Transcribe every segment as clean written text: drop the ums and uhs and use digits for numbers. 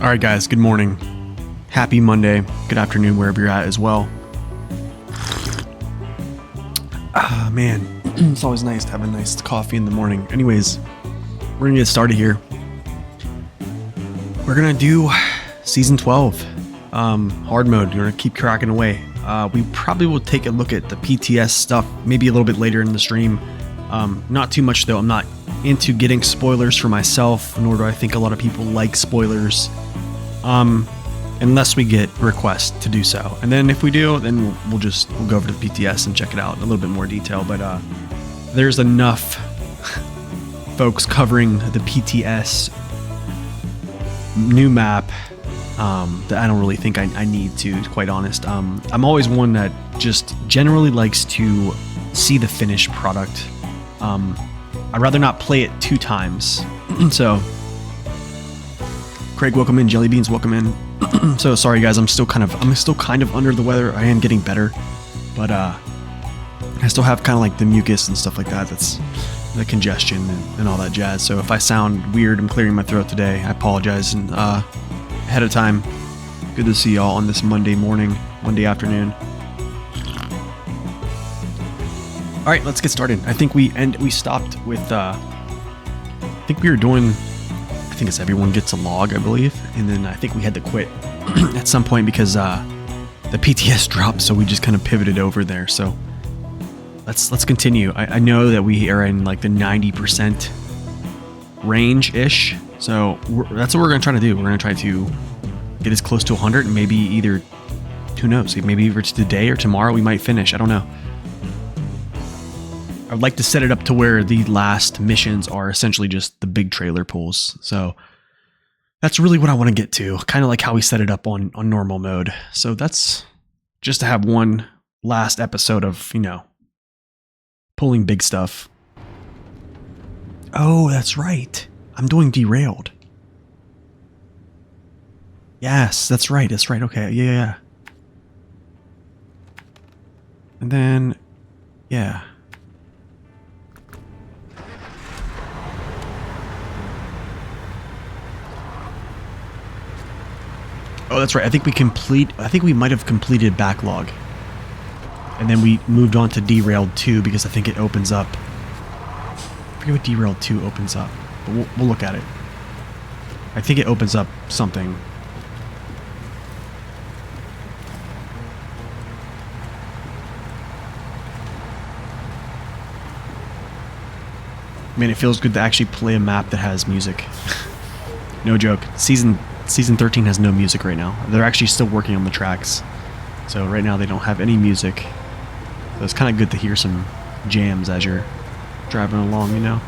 All right, guys, good morning. Happy Monday. Good afternoon, wherever you're at as well. Ah, man, it's always nice to have a nice coffee in the morning. Anyways, we're going to get started here. We're going to do Season 12, hard mode. We're going to keep cracking away. We probably will take a look at the PTS stuff maybe a little bit later in the stream. Not too much, though. I'm not into getting spoilers for myself, nor do I think a lot of people like spoilers. Unless we get requests to do so. And then if we do, then we'll go over to the PTS and check it out in a little bit more detail. But there's enough folks covering the PTS new map that I don't really think I need to quite honest. I'm always one that just generally likes to see the finished product. I'd rather not play it 2 times. So Craig, welcome in. Jelly Beans, welcome in. So sorry guys, I'm still kind of under the weather. I am getting better, but I still have kind of like the mucus and stuff like that. That's the congestion and all that jazz. So if I sound weird, I'm clearing my throat today. I apologize and ahead of time. Good to see y'all on this Monday morning, Monday afternoon. All right, let's get started. I think we stopped with. I think we were doing. I think it's everyone gets a log, I believe, and then I think we had to quit at some point because the PTS dropped, so we just kind of pivoted over there. So let's continue. I know that we are in like the 90% range-ish, so that's what we're gonna try to do. We're gonna try to get as close to 100, and maybe either, who knows, maybe either today or tomorrow we might finish. I don't know. I would like to set it up to where the last missions are essentially just the big trailer pulls. So that's really what I want to get to. Kind of like how we set it up on normal mode. So that's just to have one last episode of, pulling big stuff. Oh, that's right. I'm doing derailed. Yes, that's right. That's right. Okay. Yeah. And then, yeah. Oh, that's right. I think we might have completed backlog. And then we moved on to derailed 2 because I think it opens up. I forget what derailed 2 opens up, but we'll look at it. I think it opens up something. Man, it feels good to actually play a map that has music. No joke. Season 13 has no music right now. They're actually still working on the tracks. So right now they don't have any music. So it's kind of good to hear some jams as you're driving along, you know?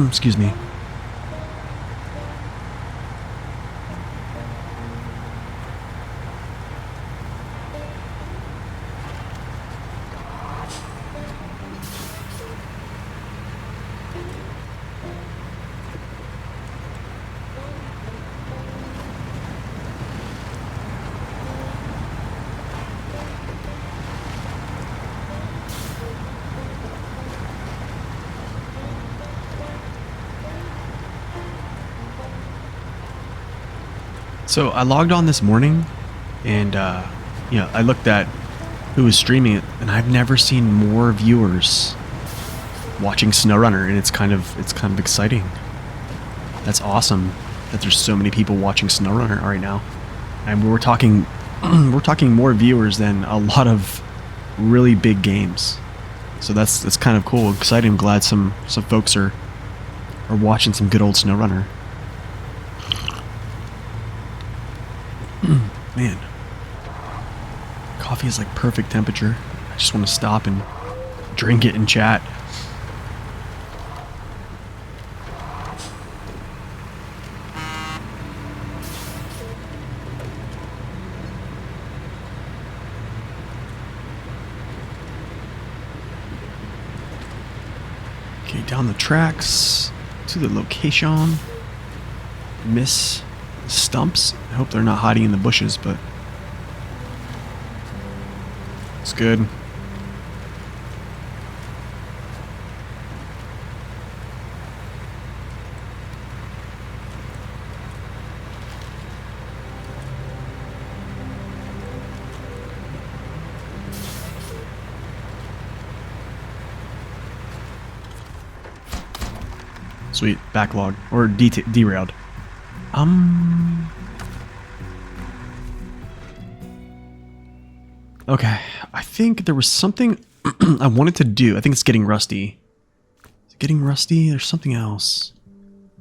Excuse me. So I logged on this morning, and you know, I looked at who was streaming it, and I've never seen more viewers watching SnowRunner, and it's kind of exciting. That's awesome that there's so many people watching SnowRunner right now, and we're talking more viewers than a lot of really big games. So that's kind of cool, exciting. I'm glad some folks are watching some good old SnowRunner. Man, coffee is like perfect temperature. I just want to stop and drink it and chat. Okay, down the tracks to the location. Miss stumps. I hope they're not hiding in the bushes, but it's good. Sweet. Backlog. Or derailed. Okay, I think there was something I wanted to do. I think it's getting rusty. Is it getting rusty? There's something else.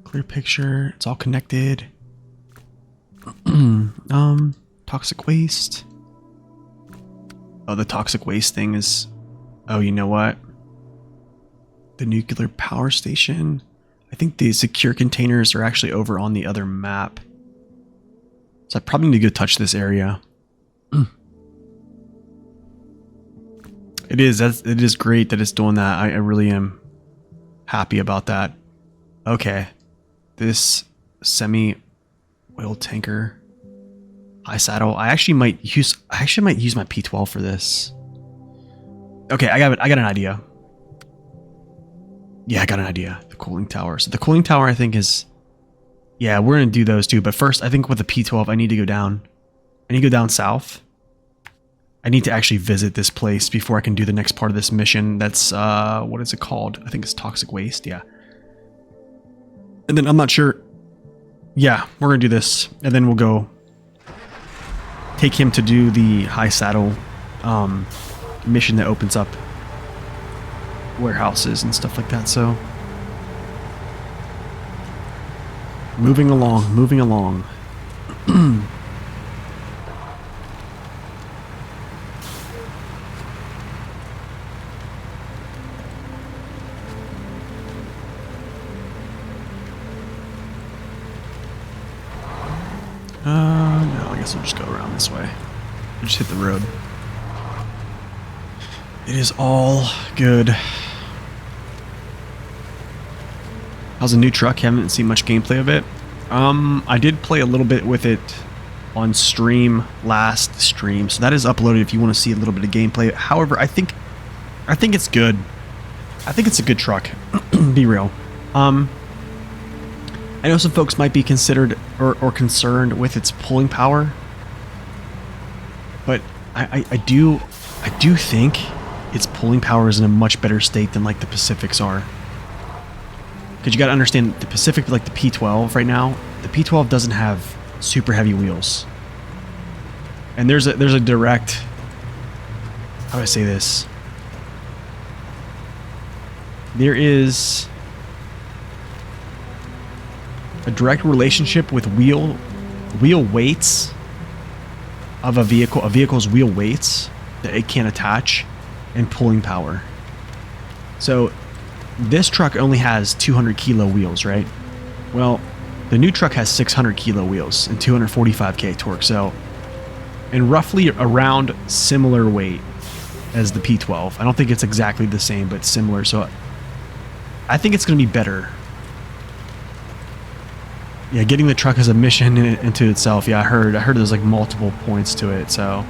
Clear picture. It's all connected. Toxic waste. Oh, the toxic waste thing is... Oh, you know what? The nuclear power station. I think the secure containers are actually over on the other map. So I probably need to go touch this area. It is great that it's doing that. I really am happy about that. Okay. This semi-oil tanker. High saddle. I actually might use my P12 for this. Okay, I got an idea. Yeah, I got an idea. The cooling tower. So the cooling tower, I think, is... Yeah, we're going to do those too. But first, I think with the P12, I need to go down. I need to go down south. I need to actually visit this place before I can do the next part of this mission. That's, what is it called? I think it's toxic waste. Yeah. And then I'm not sure. Yeah, we're going to do this. And then we'll go take him to do the high saddle mission that opens up warehouses and stuff like that. So moving along. No, I guess we'll just go around this way. We'll just hit the road. It is all good. How's the new truck? Haven't seen much gameplay of it. I did play a little bit with it on stream last stream, so that is uploaded if you want to see a little bit of gameplay. However, I think it's good. I think it's a good truck. Be real. I know some folks might be considered or concerned with its pulling power, but I do think its pulling power is in a much better state than like the Pacifics are. Because you got to understand, the Pacific, like the P12 right now, the P12 doesn't have super heavy wheels. And there's a direct, how do I say this? There is a direct relationship with wheel weights of a vehicle's wheel weights that it can attach, and pulling power. So this truck only has 200 kilo wheels, right? Well, the new truck has 600 kilo wheels and 245k torque, so and roughly around similar weight as the P12. I don't think it's exactly the same, but similar. So I think it's going to be better. Yeah, getting the truck as a mission into itself. Yeah, I heard there's like multiple points to it. So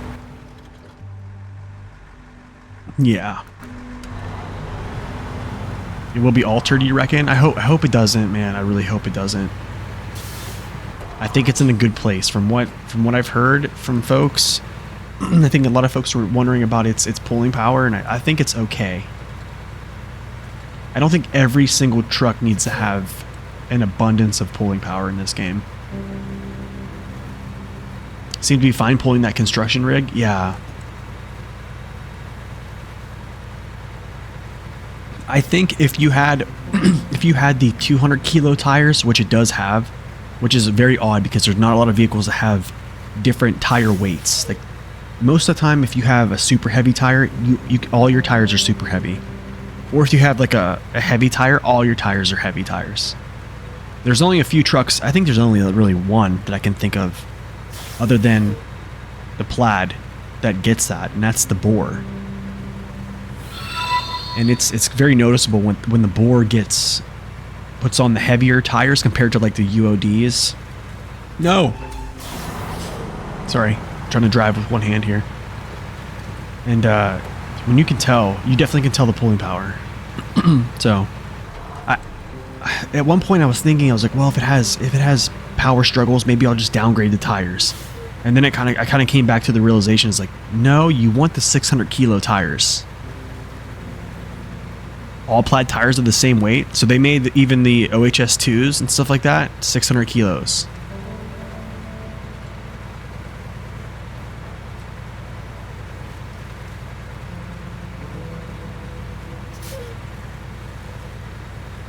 yeah, it will be altered, you reckon? I hope it doesn't, man. I really hope it doesn't. I think it's in a good place from what I've heard from folks. I think a lot of folks were wondering about its pulling power, and I think it's okay. I don't think every single truck needs to have an abundance of pulling power in this game. Seemed to be fine pulling that construction rig. Yeah. I think if you had the 200 kilo tires, which it does have, which is very odd because there's not a lot of vehicles that have different tire weights. Like most of the time, if you have a super heavy tire, all your tires are super heavy. Or if you have like a heavy tire, all your tires are heavy tires. There's only a few trucks. I think there's only really one that I can think of, other than the Plaid, that gets that, and that's the Boar. And it's very noticeable when the Boar puts on the heavier tires compared to like the UODs. No. Sorry, I'm trying to drive with one hand here. And when you definitely can tell the pulling power. So, at one point I was thinking, I was like, well, if it has power struggles, maybe I'll just downgrade the tires. And then I kind of came back to the realization, it's like, no, you want the 600 kilo tires. All Plaid tires are the same weight, so they made even the OHS 2s and stuff like that 600 kilos.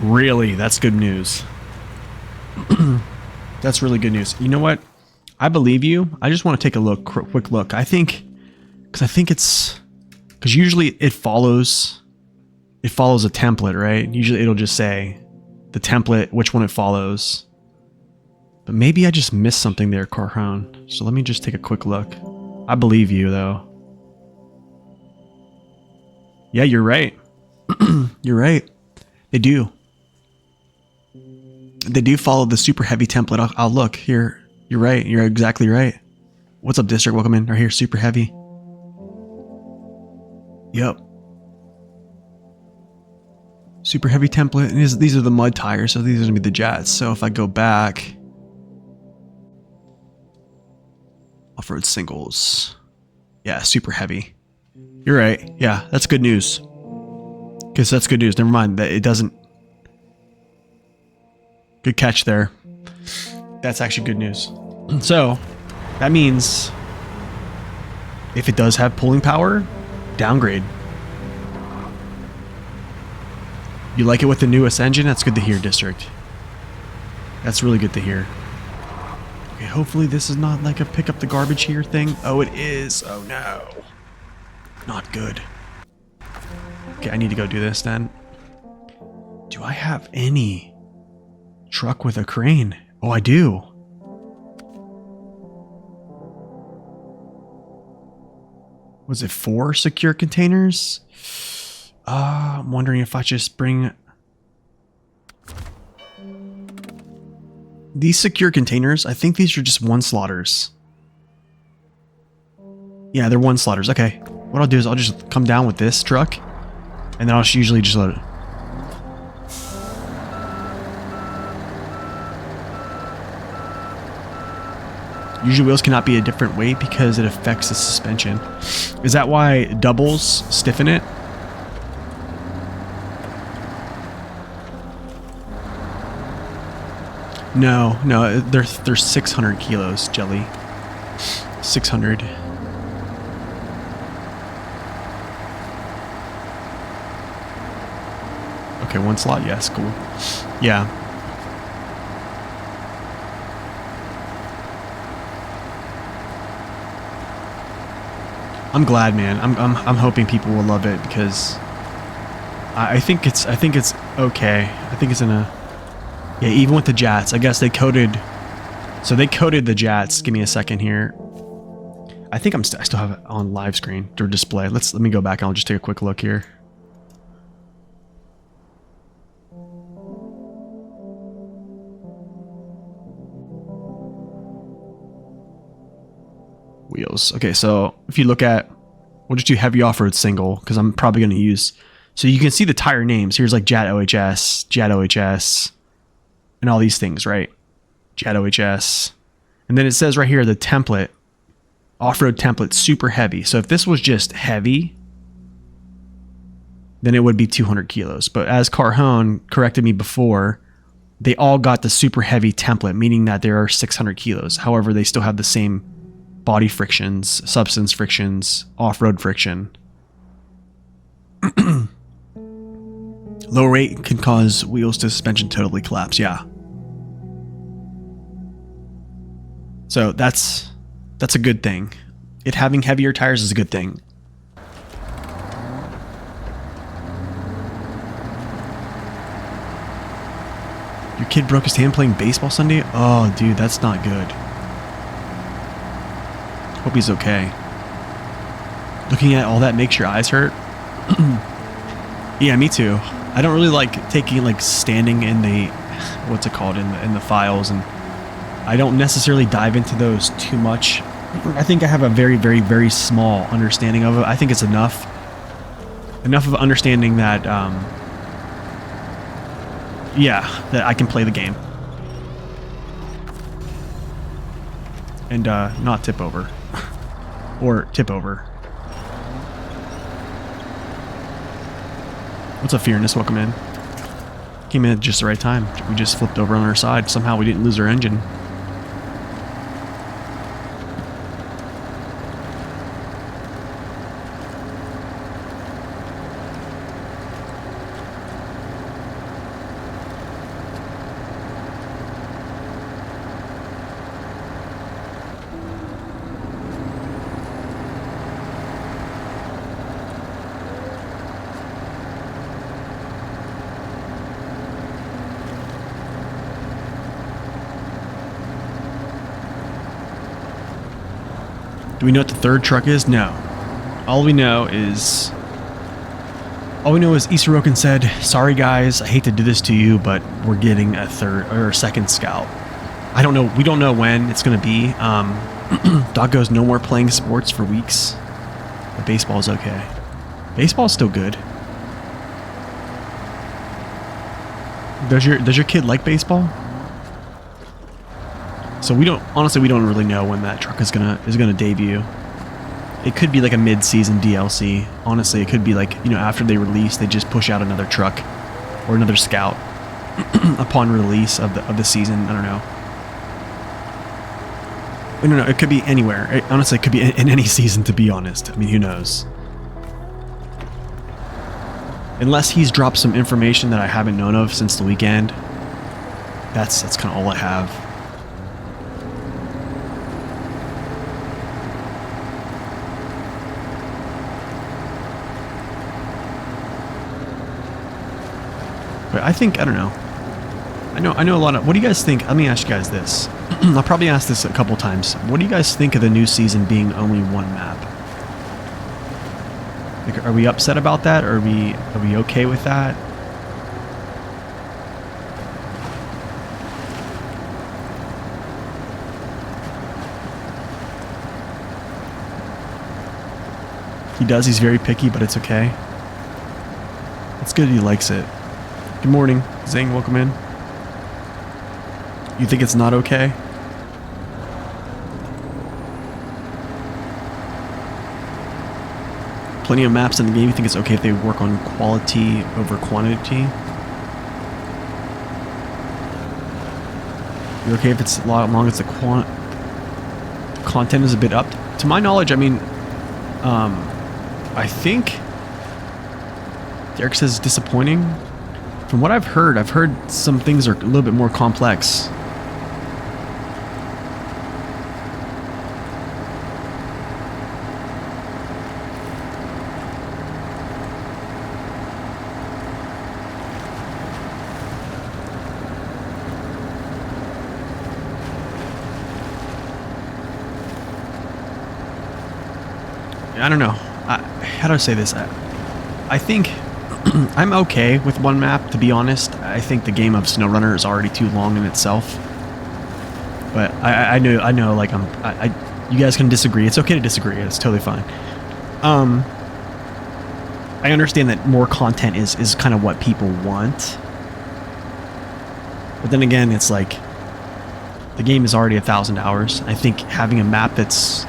Really, that's good news. That's really good news. You know what? I believe you. I just want to take a quick look. I think usually it follows a template, right? Usually it'll just say the template, which one it follows. But maybe I just missed something there, Carhound. So let me just take a quick look. I believe you, though. Yeah, you're right. You're right. They do. They do follow the super heavy template. I'll look here. You're right. You're exactly right. What's up, District? Welcome in. Right here, super heavy. Yep. Super heavy template. And these are the mud tires, so these are going to be the Jets. So if I go back, off-road singles. Yeah, super heavy. You're right. Yeah, that's good news. Because that's good news. Never mind. That it doesn't. Good catch there. That's actually good news. So that means if it does have pulling power, downgrade. You like it with the newest engine? That's good to hear, District. That's really good to hear. Okay, hopefully this is not like a pick up the garbage here thing. Oh, it is. Oh no. Not good. Okay, I need to go do this then. Do I have any truck with a crane? Oh, I do. Was it 4 secure containers? I'm wondering if I just bring these secure containers. I think these are just 1-slotters. Yeah, they're 1-slotters. Okay. What I'll do is I'll just come down with this truck, and then I'll usually just let it. Usually wheels cannot be a different weight because it affects the suspension. Is that why doubles stiffen it? No, no, they're 600 kilos, Jelly. 600. Okay, one slot, yes, cool. Yeah. I'm glad, man. I'm hoping people will love it because I think it's okay. I think it's in a, yeah, even with the jats, I guess they coated, so they coated the jats. Give me a second here. I think I still have it on live screen or display. Let me go back and I'll just take a quick look here. Wheels. Okay, so if you look at, we'll just do heavy off-road single because I'm probably going to use, so you can see the tire names. Here's like Jat OHS, and all these things, right? Jat OHS. And then it says right here, the template, off-road template, super heavy. So if this was just heavy, then it would be 200 kilos. But as Carhone corrected me before, they all got the super heavy template, meaning that there are 600 kilos. However, they still have the same body frictions, substance frictions, off-road friction. Low rate can cause wheels to suspension totally collapse, yeah. So that's a good thing. It having heavier tires is a good thing. Your kid broke his hand playing baseball Sunday? Oh, dude, that's not good. Hope he's okay. Looking at all that makes your eyes hurt? Yeah, me too. I don't really like taking, like, standing in the, what's it called, in the files, and I don't necessarily dive into those too much. I think I have a very, very, very small understanding of it. I think it's enough of understanding that, yeah, that I can play the game. And not tip over. Or tip over. What's up, Fearness? Welcome in. Came in at just the right time. We just flipped over on our side. Somehow we didn't lose our engine. Do we know what the third truck is? No. All we know is Isarokin said, "Sorry guys, I hate to do this to you, but we're getting a third or a second scout." I don't know. We don't know when it's going to be. Doc goes, "No more playing sports for weeks." But baseball's okay. Baseball's still good. Does your kid like baseball? So we don't really know when that truck is gonna debut. It could be like a mid-season DLC. Honestly, it could be like, you know, after they release, they just push out another truck or another scout upon release of the season. I don't know. I don't know. It could be anywhere. Honestly, it could be in any season, to be honest. I mean, who knows? Unless he's dropped some information that I haven't known of since the weekend. That's kind of all I have. But I think, I don't know. I know a lot of, what do you guys think? Let me ask you guys this. I'll probably ask this a couple times. What do you guys think of the new season being only one map? Like, are we upset about that? Or are we okay with that? He does, he's very picky, but it's okay. It's good he likes it. Good morning, Zing, welcome in. You think it's not okay? plenty of maps in the game. You think it's okay if they work on quality over quantity? You're okay if it's a lot long as the content is a bit up? To my knowledge, I mean, I think Derek says disappointing. From what I've heard some things are a little bit more complex. I don't know. How do I say this? I think I'm okay with one map, to be honest. I think the game of SnowRunner is already too long in itself. But I know, like you guys can disagree. It's okay to disagree. It's totally fine. I understand that more content is kind of what people want. But then again, it's like the game is already 1,000 hours. I think having a map that's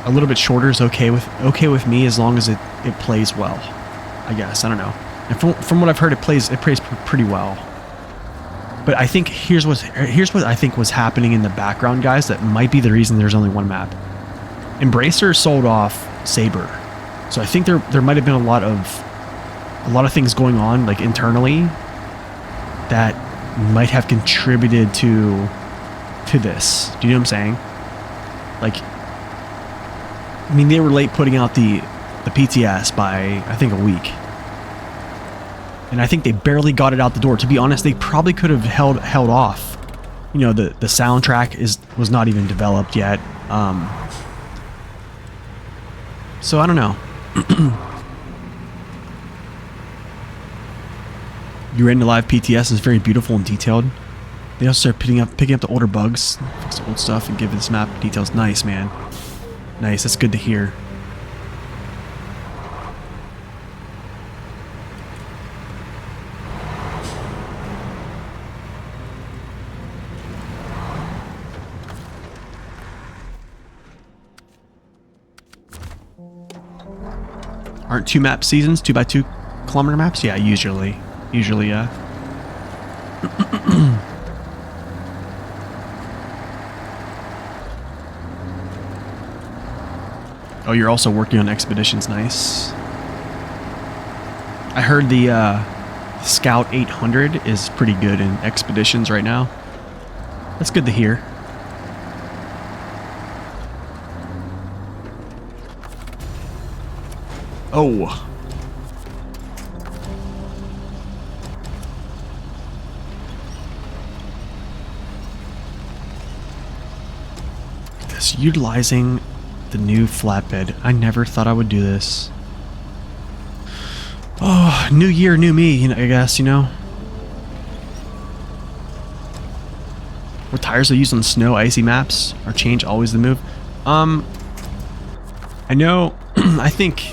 a little bit shorter is okay with me, as long as it plays well, I guess. I don't know. And from what I've heard, it plays pretty well. But I think here's what I think was happening in the background, guys. That might be the reason there's only one map. Embracer sold off Saber, so I think there might have been a lot of things going on, like internally, that might have contributed to this. Do you know what I'm saying? Like, I mean, they were late putting out the PTS by, I think, a week. And I think they barely got it out the door. To be honest, they probably could have held off. You know, the soundtrack was not even developed yet. So I don't know. You're into live PTS. It's very beautiful and detailed. They also start picking up the older bugs, fix the old stuff, and give this map details. Nice, man. Nice, that's good to hear. Aren't 2 map seasons 2x2 kilometer maps? Yeah, usually, yeah. Oh, you're also working on expeditions. Nice. I heard the Scout 800 is pretty good in expeditions right now. That's good to hear. Oh. This utilizing the new flatbed. I never thought I would do this. Oh, new year, new me, you know, I guess, you know. What tires are used on snow, icy maps? Are change always the move? I know, I think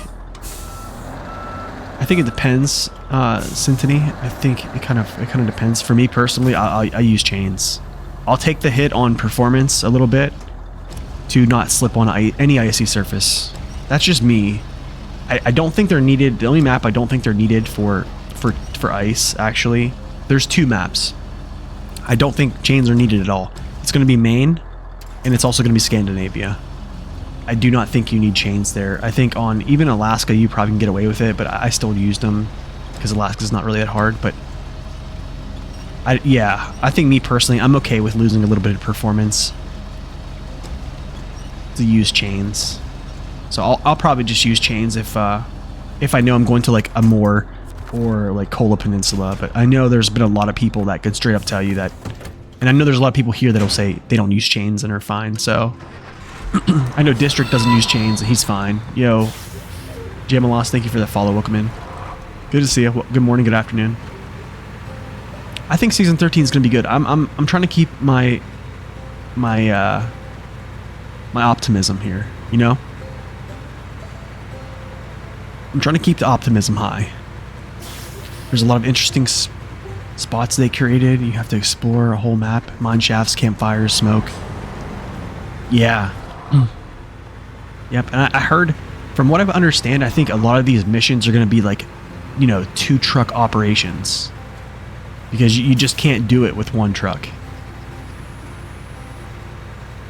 it depends, Sintony. I think it kind of depends. For me personally, I use chains. I'll take the hit on performance a little bit to not slip on any icy surface. That's just me. I don't think they're needed. The only map I don't think they're needed for ice, actually. There's 2 maps. I don't think chains are needed at all. It's going to be Maine, and it's also going to be Scandinavia. I do not think you need chains there. I think on even Alaska, you probably can get away with it, but I still used them because Alaska's not really that hard. But yeah, I think me personally, I'm okay with losing a little bit of performance to use chains. So I'll probably just use chains if I know I'm going to like Amur or like Kola Peninsula. But I know there's been a lot of people that could straight up tell you that, and I know there's a lot of people here that'll say they don't use chains and are fine. So I know District doesn't use chains and he's fine. Yo, Jamalos, thank you for that follow. Welcome in. Good to see you. Good morning. Good afternoon. I think season 13 is gonna be good. I'm trying to keep my optimism here. You know. I'm trying to keep the optimism high. There's a lot of interesting spots they created. You have to explore a whole map. Mine shafts, campfires, smoke. Yeah. Yeah, Yep, and I heard, from what I understand, I think a lot of these missions are going to be like, you know, 2 truck operations. Because you just can't do it with 1 truck.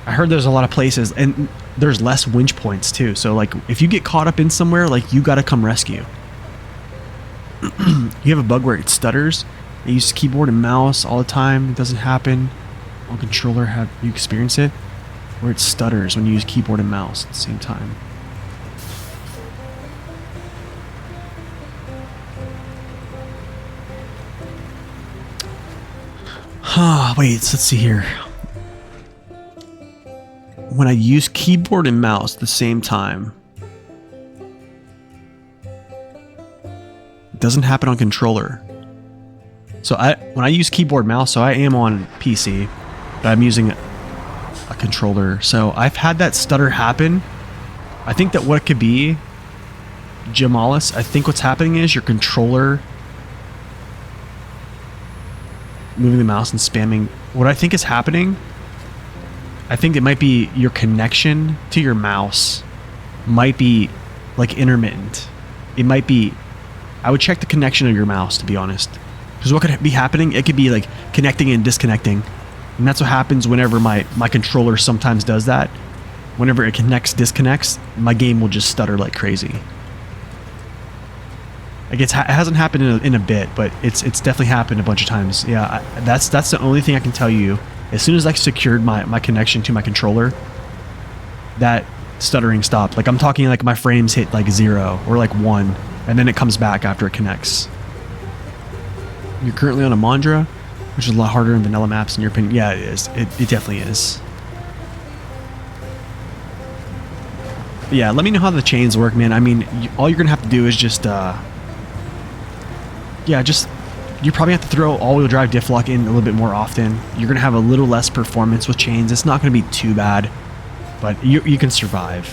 I heard there's a lot of places, and there's less winch points too. So like, if you get caught up in somewhere, like, you got to come rescue. You have a bug where it stutters. I use keyboard and mouse all the time. It doesn't happen on controller. Have you experienced it? Where it stutters when you use keyboard and mouse at the same time. Wait, let's see here. When I use keyboard and mouse at the same time, it doesn't happen on controller. So when I use keyboard mouse, so I am on PC, but I'm using a controller. So I've had that stutter happen. I think that what it could be, Jamalis, I think what's happening is your controller moving the mouse and spamming. What I think is happening, I think it might be your connection to your mouse might be like intermittent. It might be, I would check the connection of your mouse, to be honest. Because what could be happening, it could be like connecting and disconnecting. And that's what happens whenever my controller sometimes does that. Whenever it connects, disconnects, my game will just stutter like crazy. Like it hasn't happened in a bit, but it's definitely happened a bunch of times. Yeah, that's the only thing I can tell you. As soon as I secured my connection to my controller, that stuttering stopped. Like I'm talking like my frames hit like 0 or like 1, and then it comes back after it connects. You're currently on a Mondra, which is a lot harder in vanilla maps in your opinion. Yeah, it is. It definitely is. But yeah, let me know how the chains work, man. I mean, all you're gonna have to do is just you probably have to throw all-wheel drive diff lock in a little bit more often. You're going to have a little less performance with chains. It's not going to be too bad, but you can survive.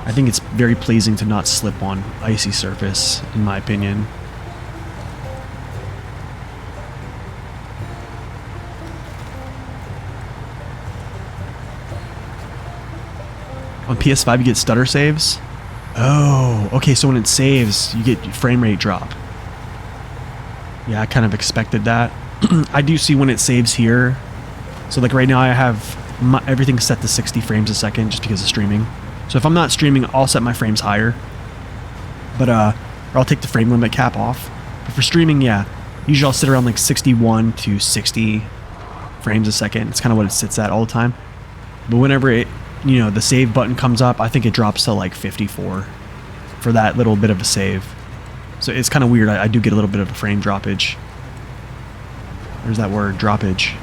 I think it's very pleasing to not slip on icy surface, in my opinion. On PS5, you get stutter saves. Oh, okay, so when it saves, you get frame rate drop. Yeah, I kind of expected that. I do see when it saves here. So like right now I have everything set to 60 frames a second just because of streaming. So if I'm not streaming, I'll set my frames higher. But or I'll take the frame limit cap off. But for streaming, yeah, usually I'll sit around like 61 to 60 frames a second. It's kind of what it sits at all the time. But whenever it, you know, the save button comes up, I think it drops to like 54 for that little bit of a save. So it's kind of weird. I do get a little bit of a frame droppage. There's that word, droppage.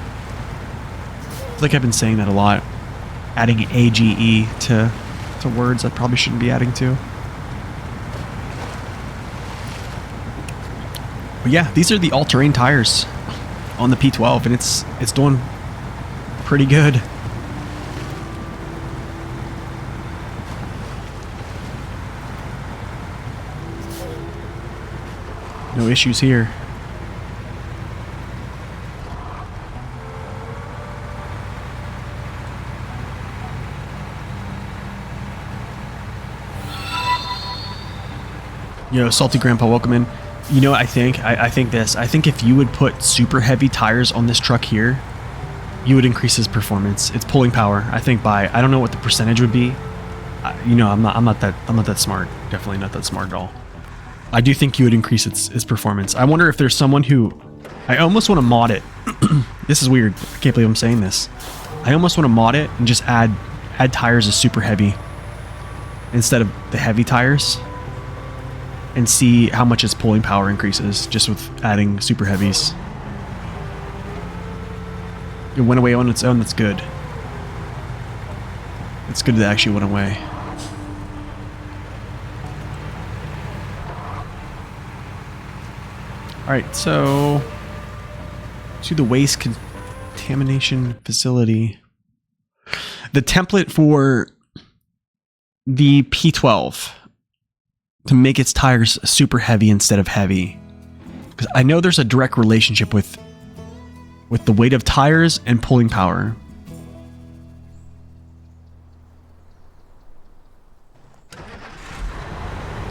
It's like I've been saying that a lot. Adding AGE to words I probably shouldn't be adding to. But yeah, these are the all-terrain tires on the P12, and it's doing pretty good. No issues here. Yo, Salty Grandpa, welcome in. You know what I think? I think this. I think if you would put super heavy tires on this truck here, you would increase his performance. It's pulling power. I think by, I don't know what the percentage would be. You know, I'm not that smart. Definitely not that smart at all. I do think you would increase its performance. I wonder if there's someone who... I almost want to mod it. This is weird. I can't believe I'm saying this. I almost want to mod it and just add tires as super heavy instead of the heavy tires, and see how much its pulling power increases just with adding super heavies. It went away on its own. That's good. It's good that it actually went away. Alright, so to the waste contamination facility. The template for the P12 to make its tires super heavy instead of heavy. Because I know there's a direct relationship with the weight of tires and pulling power.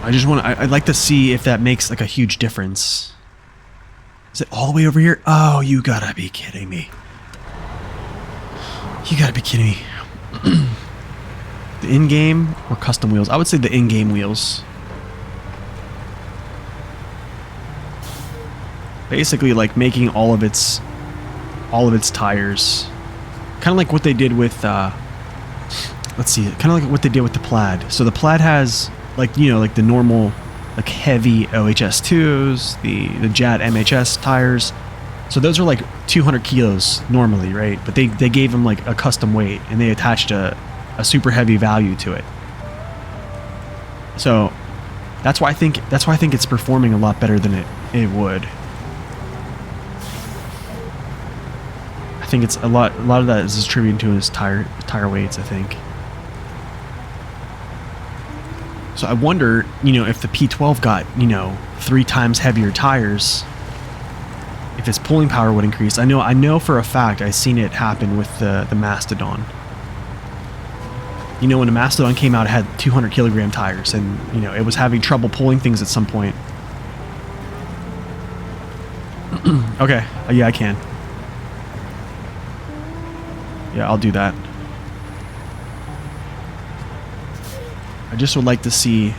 I'd like to see if that makes like a huge difference. Is it all the way over here? Oh, you gotta be kidding me. You gotta be kidding me. The in-game or custom wheels? I would say the in-game wheels. Basically like making all of its tires. Kind of like what they did with, let's see, kind of like what they did with the Plaid. So the Plaid has, like, you know, like the normal, like heavy OHS2s, the Jet MHS tires. So those are like 200 kilos normally, right? But they gave them like a custom weight, and they attached a super heavy value to it. So that's why I think it's performing a lot better than it would. I think it's a lot of that is attributed to his tire weights, I think. So I wonder, you know, if the P12 got, you know, 3 times heavier tires, if its pulling power would increase. I know for a fact I've seen it happen with the Mastodon. You know, when the Mastodon came out, it had 200 kilogram tires, and, you know, it was having trouble pulling things at some point. Okay, yeah, I can. Yeah, I'll do that. I just would like to see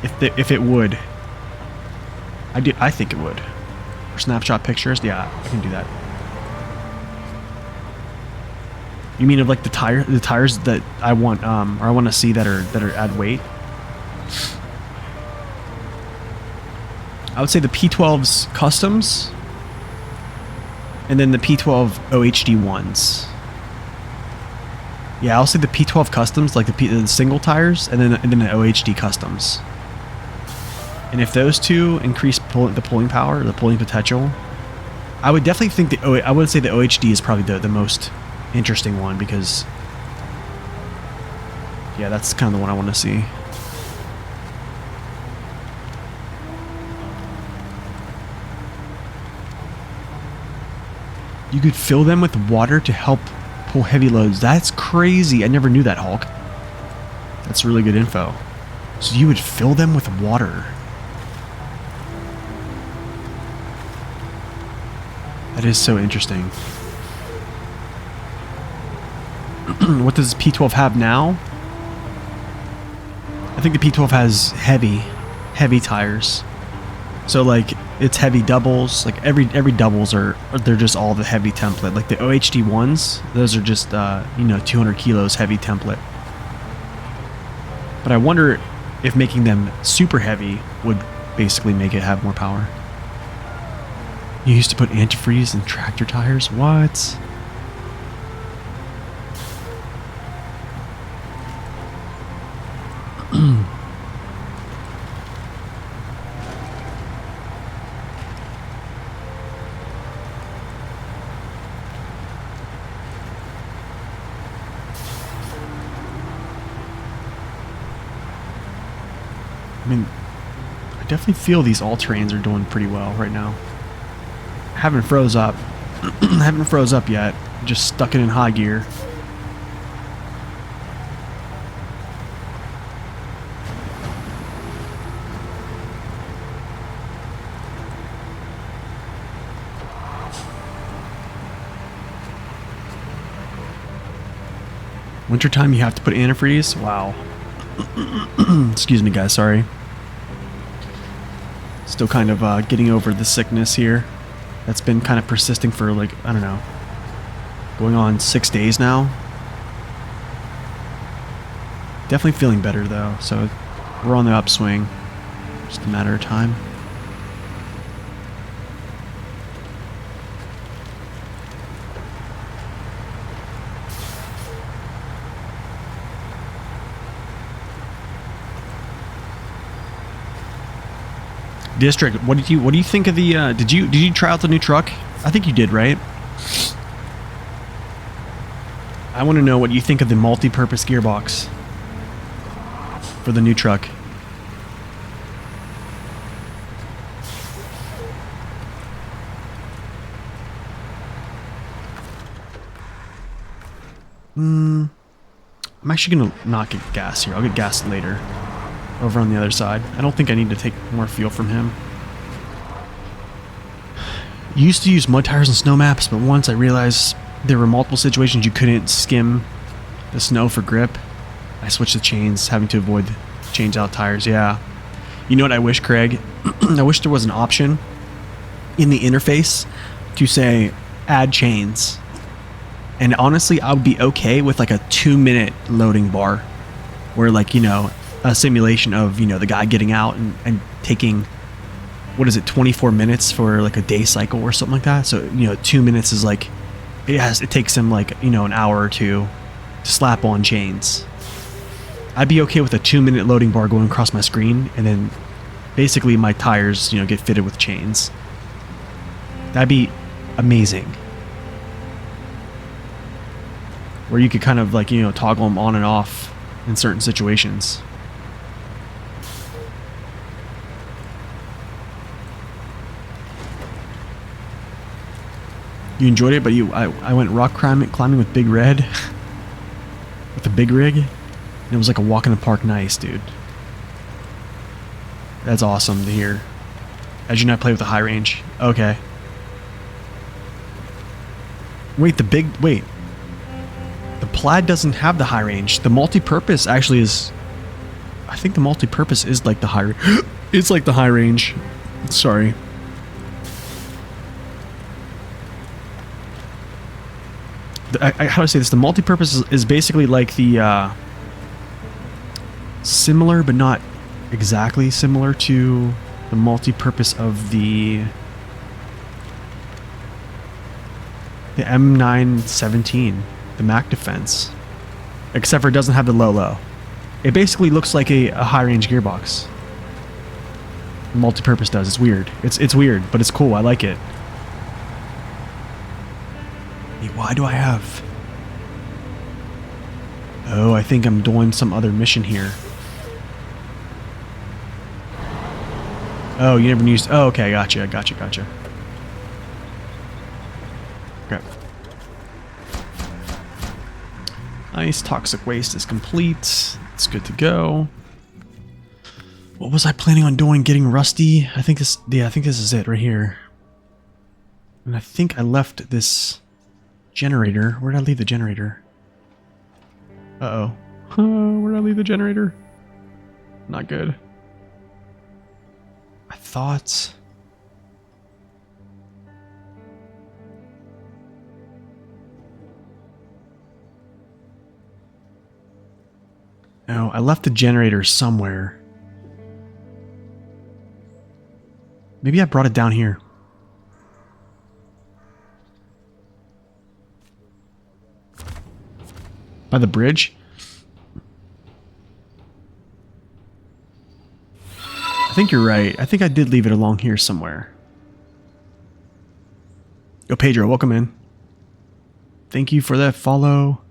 if it would. I think it would. For snapshot pictures, yeah, I can do that. You mean of like the tires that I want, or I want to see that are at weight? I would say the P12's customs, and then the P12 OHD ones. Yeah, I'll say the P12 customs, like the single tires, and then the OHD customs. And if those two increase the pulling power, the pulling potential, I would definitely think I would say the OHD is probably the most interesting one, because yeah, that's kind of the one I want to see. You could fill them with water to help pull heavy loads. That's crazy. I never knew that, Hulk. That's really good info. So you would fill them with water. That is so interesting. What does P12 have now? I think the P12 has heavy tires. So like it's heavy doubles. Like every doubles they're just all the heavy template. Like the OHD ones, those are just you know, 200 kilos heavy template. But I wonder if making them super heavy would basically make it have more power. You used to put antifreeze in tractor tires? What? I mean, I definitely feel these all-terrains are doing pretty well right now. I haven't froze up. I haven't froze up yet. Just stuck it in high gear. Wintertime, you have to put antifreeze? Wow. Excuse me, guys. Sorry. Still kind of getting over the sickness here. That's been kind of persisting for, like, I don't know, going on 6 days now. Definitely feeling better, though, so we're on the upswing. Just a matter of time. District, what do you think of the did you try out the new truck? I think you did, right? I want to know what you think of the multi-purpose gearbox for the new truck. I'm actually gonna not get gas here. I'll get gas later. over on the other side. I don't think I need to take more fuel from him. Used to use mud tires and snow maps, but once I realized there were multiple situations you couldn't skim the snow for grip, I switched to chains, having to avoid change out tires. Yeah. You know what I wish, Craig? I wish there was an option in the interface to say add chains. And honestly, I would be okay with like a 2-minute loading bar where, like, you know, a simulation of, you know, the guy getting out and taking, what is it, 24 minutes for like a day cycle or something like that. So, you know, 2 minutes is like, it takes him like, you know, an hour or two to slap on chains. I'd be okay with a 2-minute loading bar going across my screen, and then basically my tires, you know, get fitted with chains. That'd be amazing. Where you could kind of like, you know, toggle them on and off in certain situations. You enjoyed it, but I went rock climbing with Big Red. With the big rig. And it was like a walk in the park nice, dude. That's awesome to hear. As you not play with the high range. Okay. Wait, the Plaid doesn't have the high range. The multi-purpose actually is... I think the multi-purpose is like the high... It's like the high range. Sorry. How do I say this? The multi-purpose is basically like the... similar, but not exactly similar to the multi-purpose of the M917, the Mac Defense, except for it doesn't have the low. It basically looks like a high-range gearbox. The multi-purpose does. It's weird. It's weird, but it's cool. I like it. Hey, why do I have... Oh, I think I'm doing some other mission here. Oh, you never used... Oh, okay, gotcha. Okay. Nice, toxic waste is complete. It's good to go. What was I planning on doing? Getting rusty? I think this... Yeah, I think this is it right here. And I think I left this generator. Where did I leave the generator? Uh-oh. Where did I leave the generator? Not good. I thought... No, I left the generator somewhere. Maybe I brought it down here. By the bridge? I think you're right. I think I did leave it along here somewhere. Yo, Pedro, welcome in. Thank you for that follow.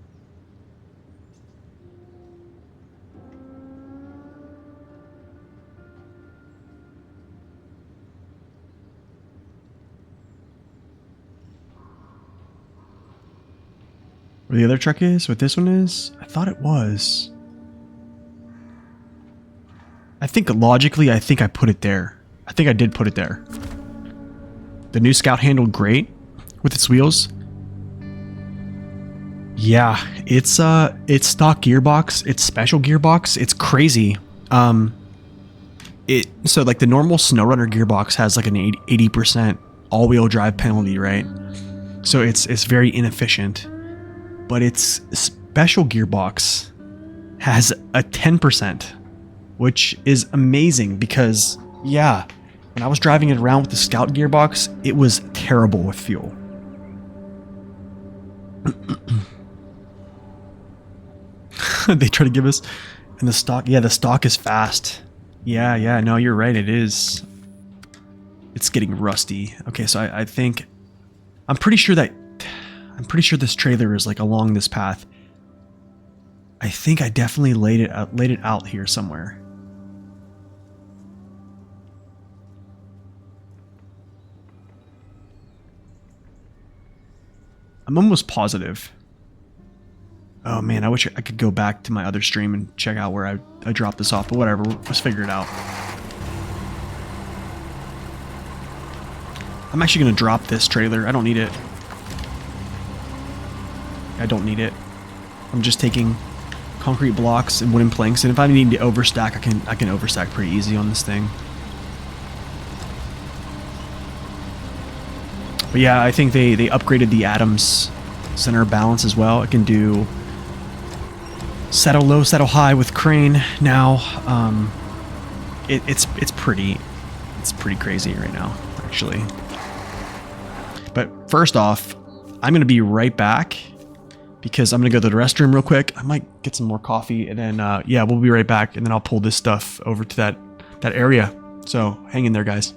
Where the other truck is? What this one is? I thought it was. I think logically, I think I put it there. I think I did put it there. The new Scout handled great with its wheels. Yeah, it's stock gearbox. It's special gearbox. It's crazy. So like the normal SnowRunner gearbox has like an 80% all-wheel drive penalty, right? So it's very inefficient. But its special gearbox has a 10%, which is amazing because, yeah, when I was driving it around with the Scout gearbox, it was terrible with fuel. They try to give us, and the stock, yeah, the stock is fast. Yeah, no, you're right, it is. It's getting rusty. Okay, so I think, I'm pretty sure this trailer is like along this path. I think I definitely laid it out here somewhere. I'm almost positive. Oh man, I wish I could go back to my other stream and check out where I dropped this off, but whatever, let's figure it out. I'm actually going to drop this trailer. I don't need it. I don't need it. I'm just taking concrete blocks and wooden planks, and if I need to overstack, I can overstack pretty easy on this thing. But yeah, I think they upgraded the atoms center of balance as well. It can do settle low, settle high with crane now. It's pretty crazy right now, actually. But first off, I'm gonna be right back because I'm gonna go to the restroom real quick. I might get some more coffee, and then yeah, we'll be right back, and then I'll pull this stuff over to that area. So hang in there, guys.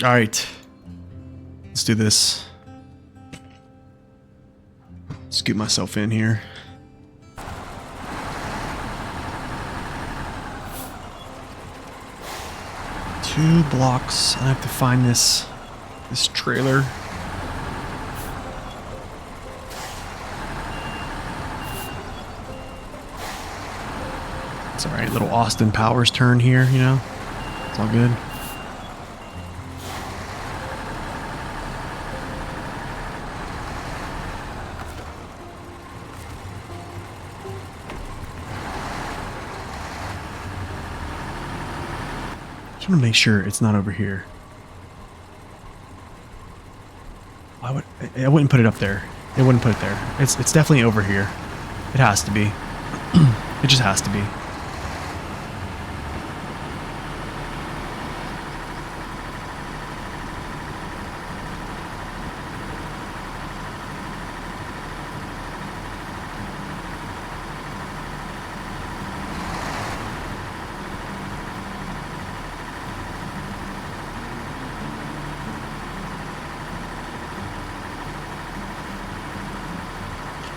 All right, let's do this. Scoot myself in here. Two blocks. I have to find this trailer. It's all right. Little Austin Powers turn here, you know. It's all good. Just want to make sure it's not over here. I wouldn't put it up there. It wouldn't put it there. It's definitely over here. It has to be. It just has to be.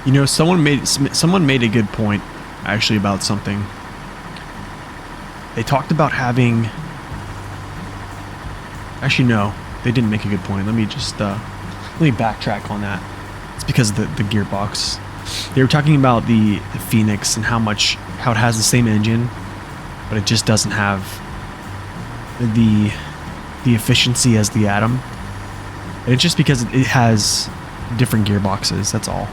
You know, someone made a good point actually about something. They talked about having. Actually, no, they didn't make a good point. Let me backtrack on that. It's because of the gearbox. They were talking about the Phoenix and how it has the same engine, but it just doesn't have the efficiency as the Atom. And it's just because it has different gearboxes. That's all.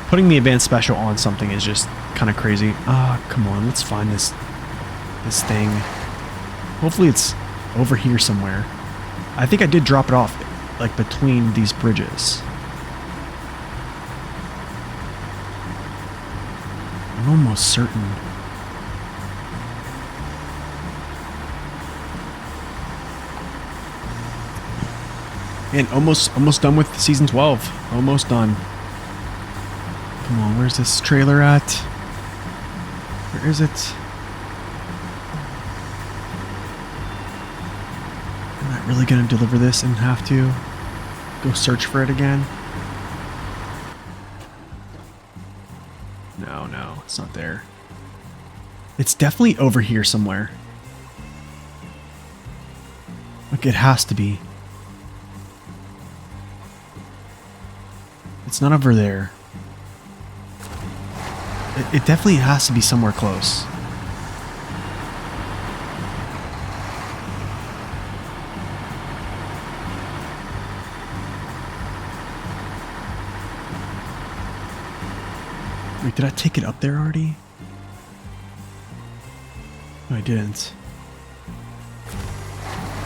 Putting the advanced special on something is just kind of crazy. Come on, let's find this thing. Hopefully it's over here somewhere. I think I did drop it off like between these bridges. I'm almost certain. And almost done with season 12. Almost done. Come on, where's this trailer at? Where is it? Am I really gonna deliver this and have to go search for it again? No, it's not there. It's definitely over here somewhere. Like, it has to be. It's not over there. It definitely has to be somewhere close. Wait, did I take it up there already? No, I didn't.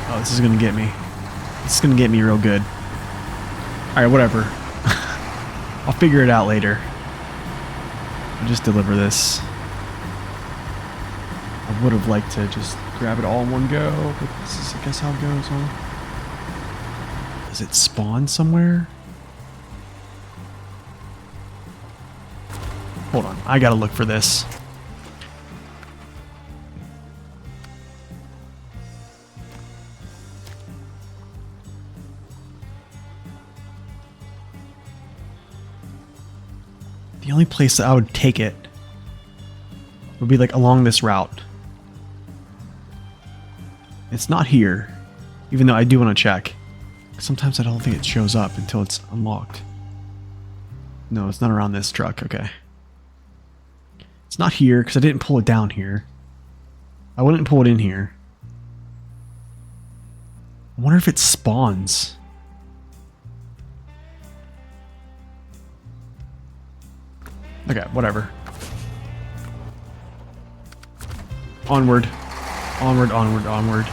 Oh, this is gonna get me. This is gonna get me real good. Alright, whatever. I'll figure it out later. I'll just deliver this. I would have liked to just grab it all in one go, but this is, I guess, how it goes, huh? Does it spawn somewhere? Hold on, I gotta look for this. The only place that I would take it would be like along this route. It's not here, even though I do want to check. Sometimes I don't think it shows up until it's unlocked. No, it's not around this truck. Okay. It's not here because I didn't pull it down here. I wouldn't pull it in here. I wonder if it spawns. Okay, whatever. Onward. Onward, onward, onward.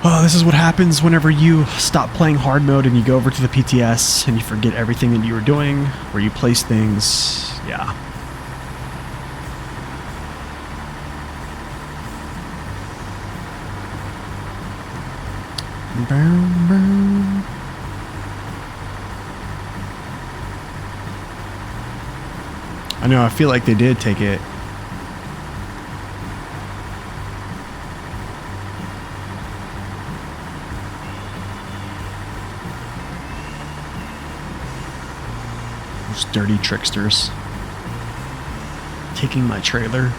Oh, this is what happens whenever you stop playing hard mode and you go over to the PTS and you forget everything that you were doing, where you place things. Yeah. Boom, boom. I know, I feel like they did take it. Those dirty tricksters. Taking my trailer.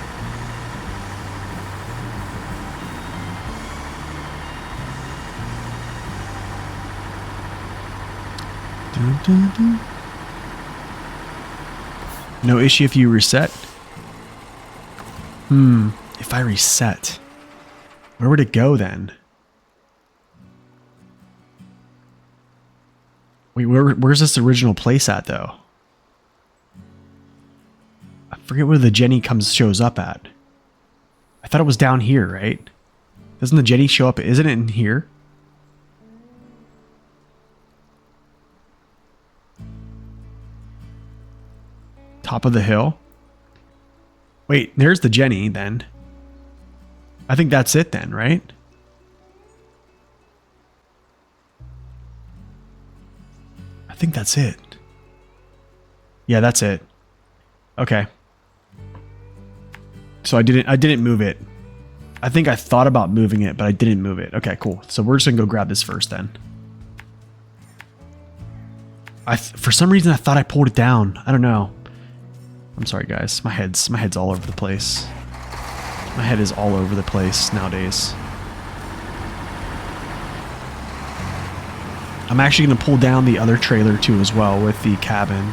Dun, dun, dun. No issue if you reset? If I reset, where would it go then? Wait, where's this original place at though? I forget where the Jenny shows up at. I thought it was down here, right? Doesn't the Jenny show up? Isn't it in here? Top of the hill? Wait, there's the Jenny then. I think that's it then, right? I think that's it. Yeah, that's it. Okay. So I didn't move it. I think I thought about moving it, but I didn't move it. Okay, cool. So we're just gonna go grab this first then. For some reason I thought I pulled it down. I don't know. I'm sorry guys. My head's all over the place. My head is all over the place nowadays. I'm actually going to pull down the other trailer too as well with the cabin.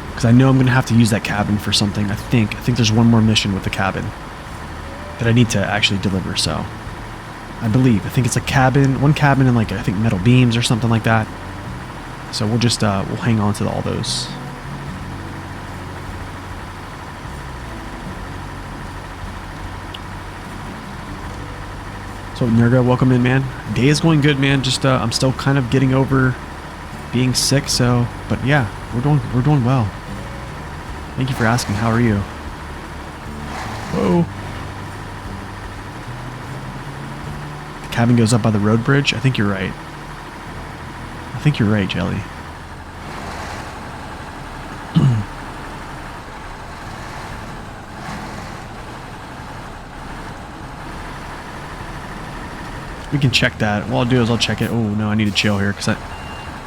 Because I know I'm going to have to use that cabin for something. I think there's one more mission with the cabin that I need to actually deliver, so. I think it's a cabin, one cabin and like, I think metal beams or something like that. So we'll just, we'll hang on to all those. So Nurga, welcome in, man. Day is going good, man. Just I'm still kind of getting over being sick, so but yeah, we're doing well. Thank you for asking. How are you? Whoa. The cabin goes up by the road bridge. I think you're right. I think you're right, Jelly. We can check that. What I'll do is I'll check it. Oh no, I need to chill here because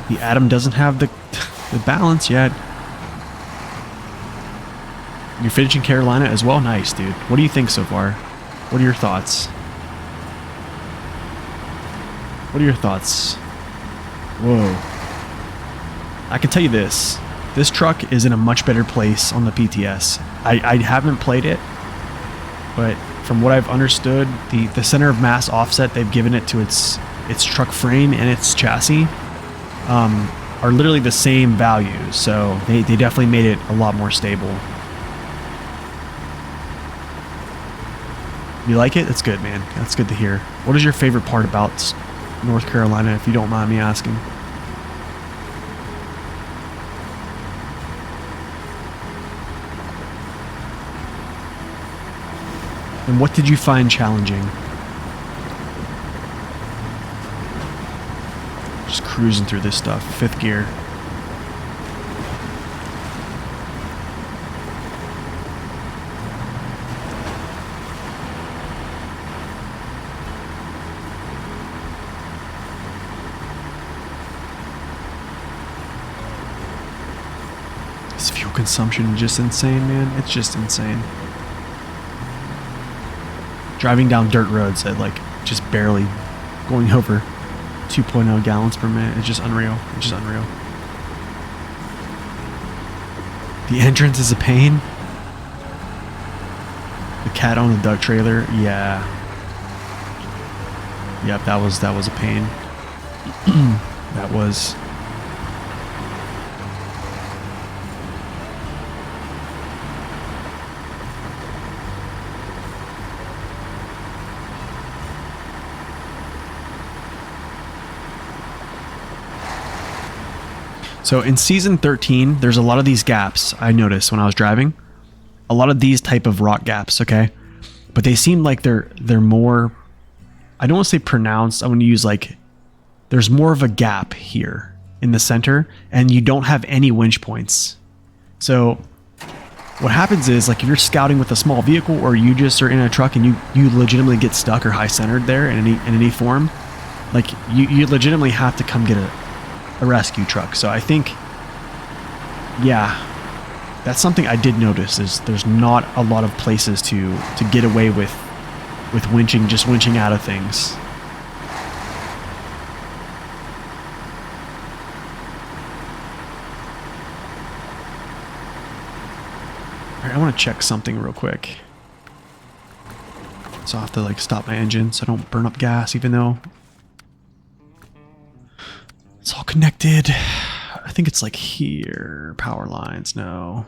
the Atom doesn't have the balance yet. You're finishing Carolina as well? Nice, dude. What do you think so far? What are your thoughts? What are your thoughts? Whoa. I can tell you this. This truck is in a much better place on the PTS. I haven't played it, but from what I've understood, the center of mass offset they've given it to its truck frame and its chassis are literally the same values. So they definitely made it a lot more stable. You like it? That's good, man. That's good to hear. What is your favorite part about North Carolina, if you don't mind me asking? And what did you find challenging? Just cruising through this stuff. 5th gear. This fuel consumption is just insane, man. It's just insane. Driving down dirt roads at like just barely going over 2.0 gallons per minute. It's just unreal. It's just unreal. The entrance is a pain. The cat on the duck trailer, yeah. Yep, that was a pain. That was. So in season 13, there's a lot of these gaps I noticed when I was driving. A lot of these type of rock gaps, okay? But they seem like they're more, I don't want to say pronounced. I want to use like, there's more of a gap here in the center and you don't have any winch points. So what happens is like if you're scouting with a small vehicle or you just are in a truck and you legitimately get stuck or high centered there in any form, like you legitimately have to come get a rescue truck. So I think, yeah, that's something I did notice is there's not a lot of places to get away with winching, just winching out of things. All right, I want to check something real quick. So I have to like stop my engine so I don't burn up gas, even though it's all connected. I think it's like here. Power lines, no.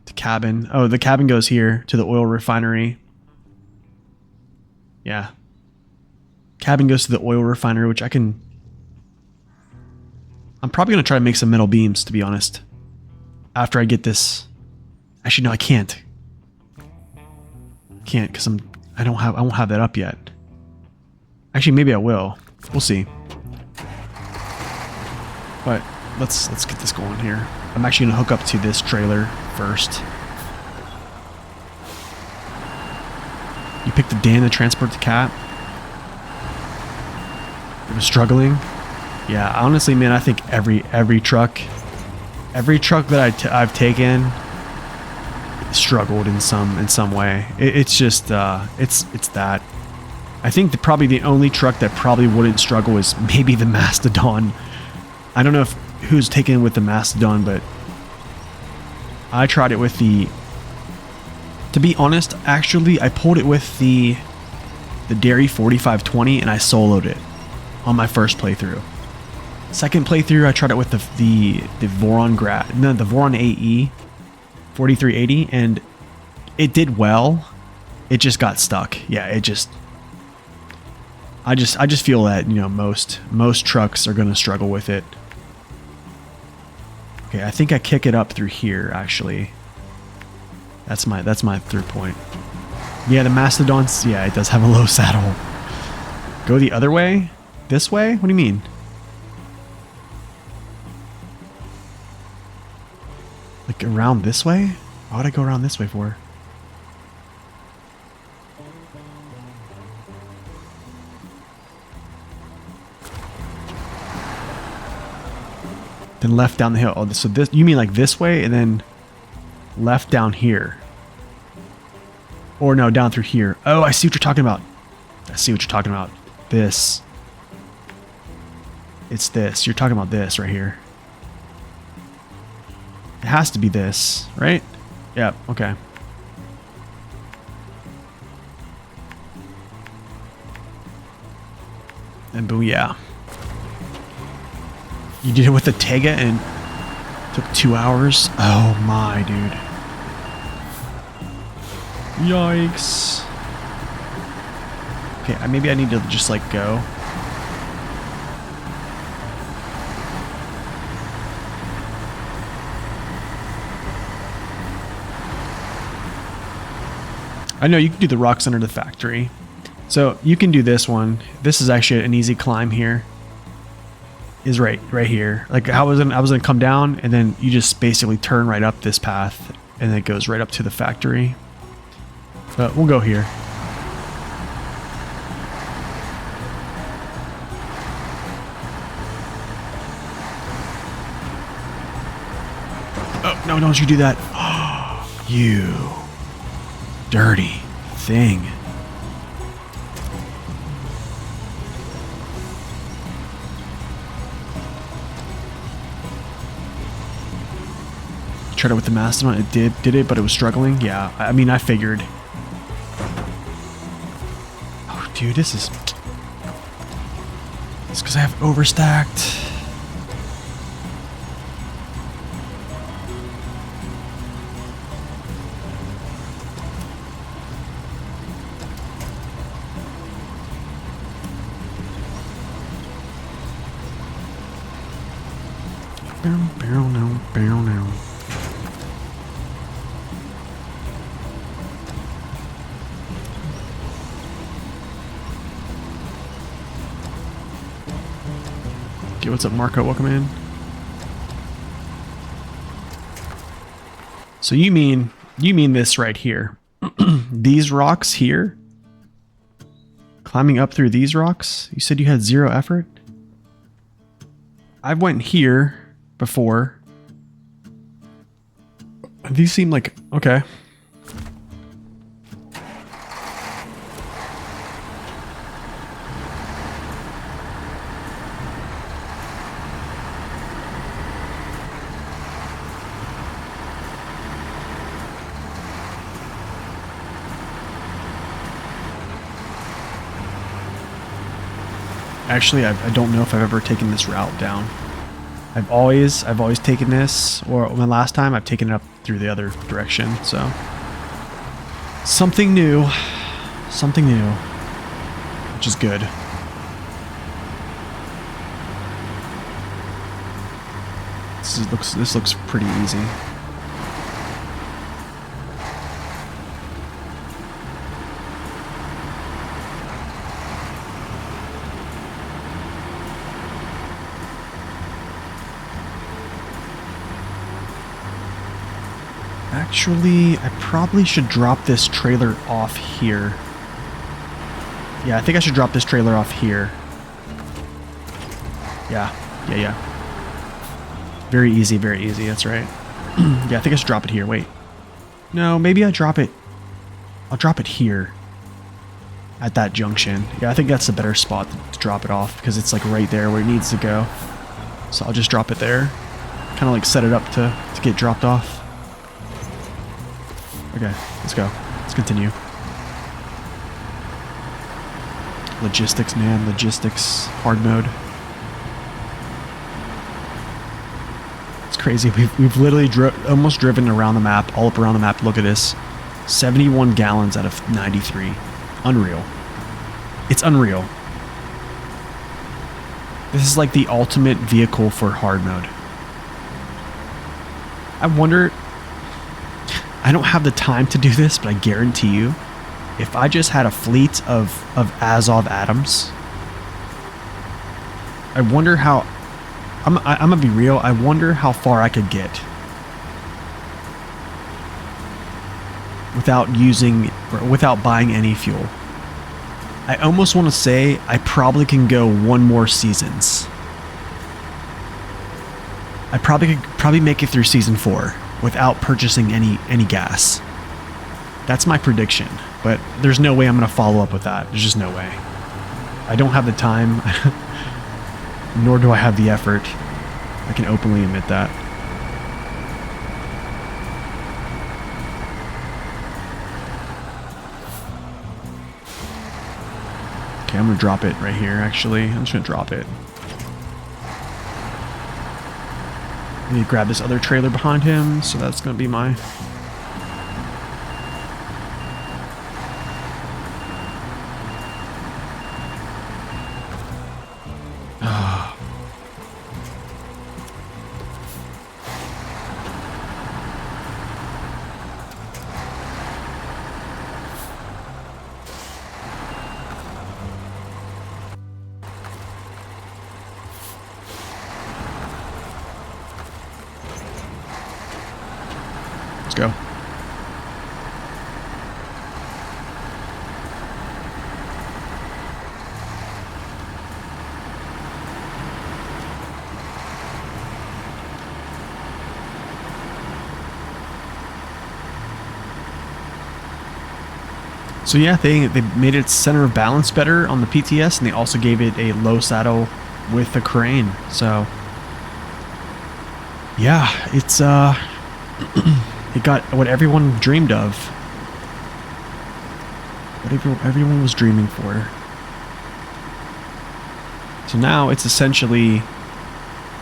The cabin. Oh, the cabin goes here to the oil refinery. Yeah. Cabin goes to the oil refinery, which I'm probably going to try to make some metal beams, to be honest. After I get this. Actually, no, I can't. Can't, because I won't have that up yet. Actually, maybe I will. We'll see. But let's get this going here. I'm actually going to hook up to this trailer first. You picked the Dan to transport the cat. It was struggling. Yeah, honestly, man, I think every truck that I've taken struggled in some way. It's just it's that. I think that probably the only truck that probably wouldn't struggle is maybe the Mastodon. I don't know who's taken with the Mastodon, but I tried it with the. To be honest, actually, I pulled it with the Dairy 4520 and I soloed it on my first playthrough. Second playthrough, I tried it with the Voron AE 4380, and it did well. It just got stuck. Yeah, I just feel that, you know, most trucks are gonna struggle with it. Okay, I think I kick it up through here actually. That's my through point. Yeah, the Mastodon's, yeah, it does have a low saddle. Go the other way? This way? What do you mean? Like around this way? Why would I go around this way for? Then left down the hill. Oh, so this, you mean like this way and then left down here? Or no, down through here. Oh, I see what you're talking about. I see what you're talking about. This. It's this. You're talking about this right here. It has to be this, right? Yep, okay. And booyah. You did it with the Tega and took 2 hours? Oh my, dude. Yikes. Okay, maybe I need to just like go. I know you can do the rocks under the factory. So you can do this one. This is actually an easy climb here. Is right here. Like I was gonna come down and then you just basically turn right up this path and it goes right up to the factory. But we'll go here. Oh, no, don't you do that. You dirty thing. Tried it with the Mastodon. It did it, but it was struggling. Yeah, I mean, I figured. Oh, dude, this is... It's because I have overstacked. Barrel now, barrel now. Okay, what's up, Marco? Welcome in. So you mean this right here? These rocks here? Climbing up through these rocks? You said you had 0 effort? I went here before. These seem like okay. Actually, I don't know if I've ever taken this route down. I've always taken this, or the last time I've taken it up through the other direction, so. Something new, which is good. This looks pretty easy. Actually, I probably should drop this trailer off here. Yeah, I think I should drop this trailer off here. Yeah, yeah. Very easy, that's right. Yeah, I think I should drop it here. Wait. No, maybe I drop it. I'll drop it here. At that junction. Yeah, I think that's a better spot to drop it off because it's like right there where it needs to go. So I'll just drop it there. Kind of like set it up to get dropped off. Okay, let's go. Let's continue. Logistics, man. Logistics. Hard mode. It's crazy. We've literally almost driven around the map, all up around the map. Look at this. 71 gallons out of 93. Unreal. It's unreal. This is like the ultimate vehicle for hard mode. I wonder... I don't have the time to do this, but I guarantee you, if I just had a fleet of Azov Atoms, I wonder how... I'm gonna be real, I wonder how far I could get without using, or without buying any fuel. I almost want to say I probably can go one more seasons. I could make it through season 4 without purchasing any gas. That's my prediction, but there's no way I'm going to follow up with that. There's just no way. I don't have the time, nor do I have the effort. I can openly admit that. Okay, I'm gonna drop it right here, actually. I'm just gonna drop it. I need to grab this other trailer behind him, so that's gonna be my... Let's go. So yeah, they made its center of balance better on the PTS, and they also gave it a low saddle with a crane. So yeah, it's it got what everyone dreamed of. What everyone was dreaming for. So now it's essentially,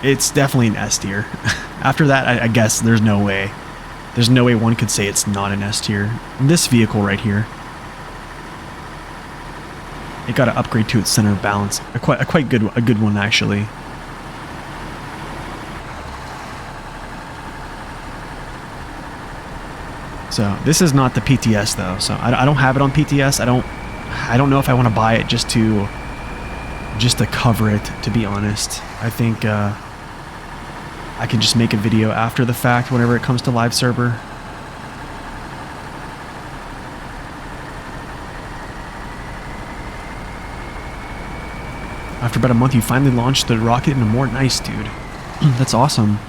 it's definitely an S tier. After that, I guess there's no way. There's no way one could say it's not an S tier. This vehicle right here, it got to upgrade to its center of balance. A quite good one actually. So this is not the PTS though. So I don't have it on PTS. I don't know if I want to buy it just to cover it. To be honest, I think I can just make a video after the fact whenever it comes to live server. After about a month, you finally launched the rocket into more. Nice, dude. That's awesome.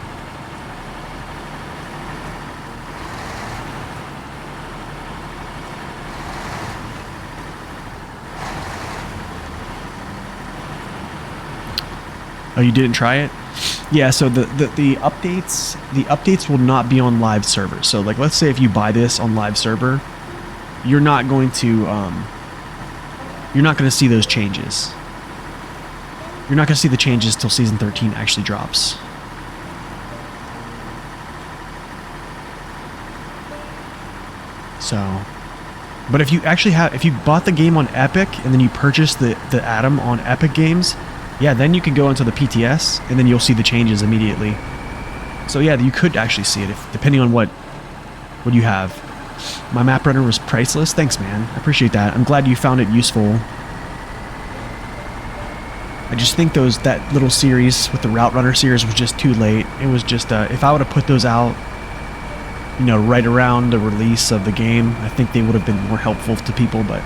Oh, you didn't try it? Yeah, so the updates will not be on live server. So like, let's say if you buy this on live server, you're not going to see those changes. You're not going to see the changes till season 13 actually drops. So, but if you bought the game on Epic and then you purchased the Atom on Epic Games, yeah, then you can go into the PTS and then you'll see the changes immediately. So yeah, you could actually see it depending on what you have. My map runner was priceless. Thanks, man. I appreciate that. I'm glad you found it useful. I just think that little series with the Route Runner series was just too late. It was just if I would have put those out, right around the release of the game, I think they would have been more helpful to people. But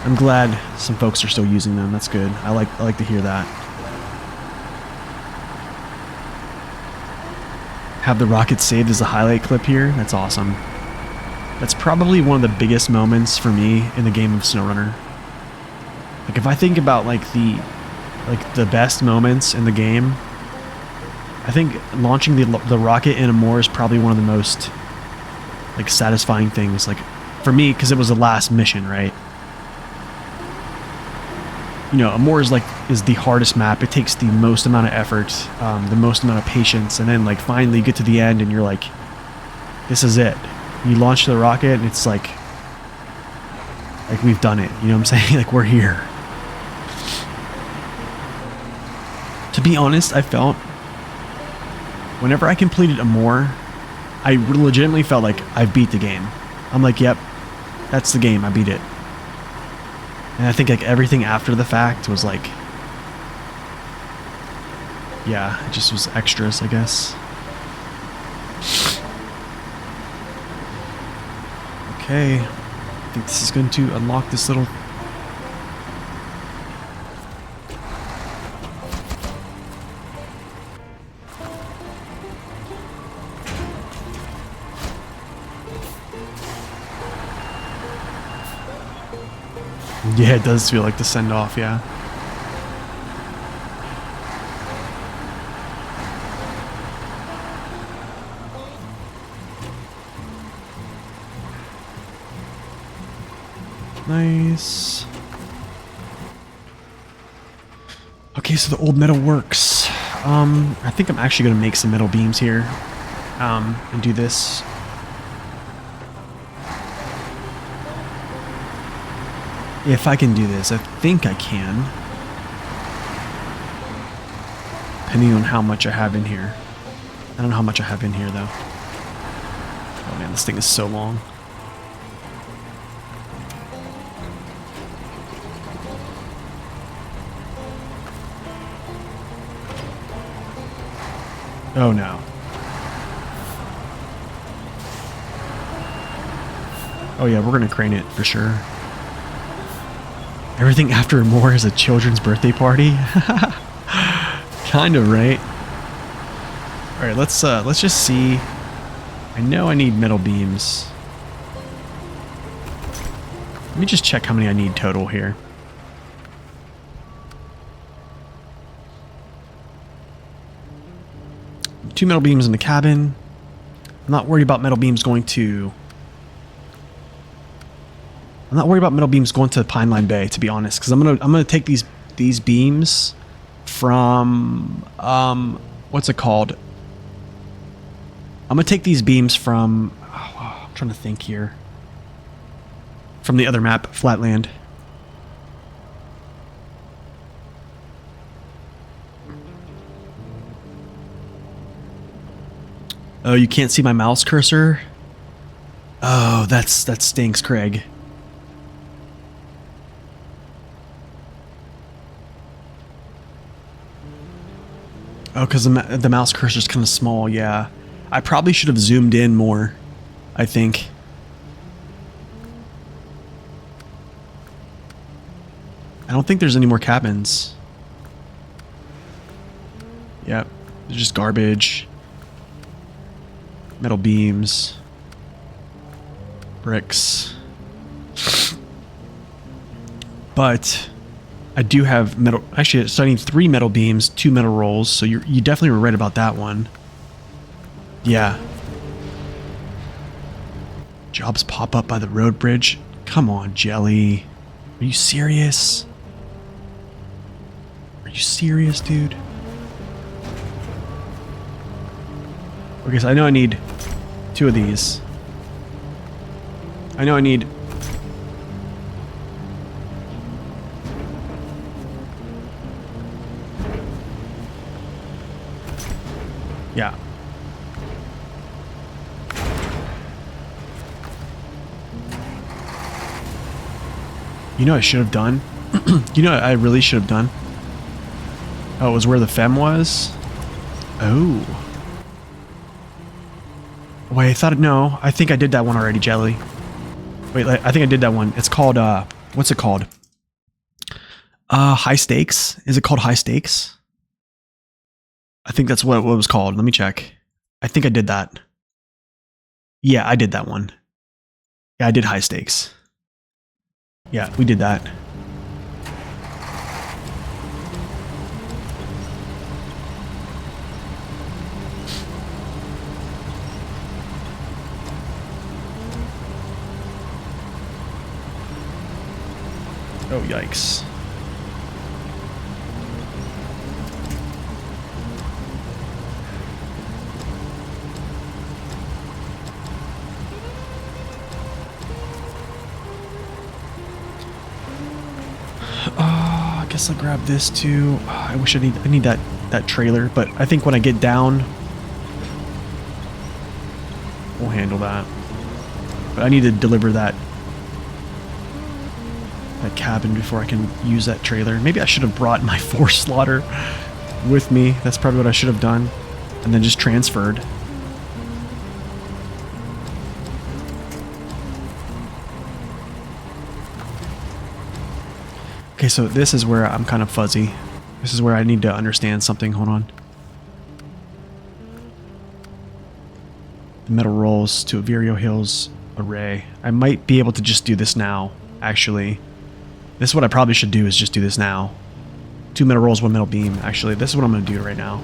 I'm glad some folks are still using them. That's good. I like to hear that. have the rocket saved as a highlight clip here. That's awesome. That's probably one of the biggest moments for me in the game of SnowRunner. Like if I think about like the best moments in the game, I think launching the rocket in Amore is probably one of the most like satisfying things, like for me, because it was the last mission, right? You know, Amore is the hardest map. It takes the most amount of effort, the most amount of patience, and then like finally you get to the end and you're like, this is it. You launch the rocket and it's like we've done it. You know what I'm saying? Like we're here. To be honest, I felt whenever I completed Amore, I legitimately felt like I beat the game. I'm like, yep, that's the game. I beat it. And I think like everything after the fact was like, yeah, it just was extras, I guess. Okay, I think this is going to unlock this little... Yeah, it does feel like the send-off, yeah. Nice. Okay, so the old metal works. I think I'm actually going to make some metal beams here, and do this. If I can do this, I think I can. Depending on how much I have in here. I don't know how much I have in here, though. Oh man, this thing is so long. Oh no. Oh yeah, we're gonna crane it for sure. Everything after Amore is a children's birthday party? Kind of, right? Alright, let's just see. I know I need metal beams. Let me just check how many I need total here. Two metal beams in the cabin. I'm not worried about metal beams going to... I'm not worried about metal beams going to Pine Line Bay, to be honest, because I'm gonna take these beams from what's it called? I'm gonna take these beams from I'm trying to think here. From the other map, Flatland. Oh, you can't see my mouse cursor? Oh, that stinks, Craig. Oh, because the mouse cursor is kind of small, yeah. I probably should have zoomed in more, I think. I don't think there's any more cabins. Yep, they're just garbage. Metal beams. Bricks. But... I do have metal... Actually, so I need 3 metal beams, 2 metal rolls, so you definitely were right about that one. Yeah. Jobs pop up by the road bridge? Come on, Jelly. Are you serious? Are you serious, dude? Okay, so I know I need 2 of these. I know I need... Yeah. You know I should have done? You know what I really should have done? Oh, it was where the fem was? Oh. Wait, I thought... No, I think I did that one already, Jelly. Wait, I think I did that one. It's called, what's it called? High Stakes? Is it called High Stakes? I think that's what it was called. Let me check. I think I did that. Yeah, I did that one. Yeah, I did high stakes. Yeah, we did that. Oh, yikes. I guess I'll grab this too. I wish I need that trailer, but I think when I get down, we'll handle that. But I need to deliver that cabin before I can use that trailer. Maybe I should have brought my 4 slaughter with me. That's probably what I should have done. And then just transferred. Okay, so this is where I'm kind of fuzzy. This is where I need to understand something. Hold on. The metal rolls to Averio Hills array. I might be able to just do this now, actually. This is what I probably should do, is just do this now. 2 metal rolls, 1 metal beam. Actually, this is what I'm going to do right now.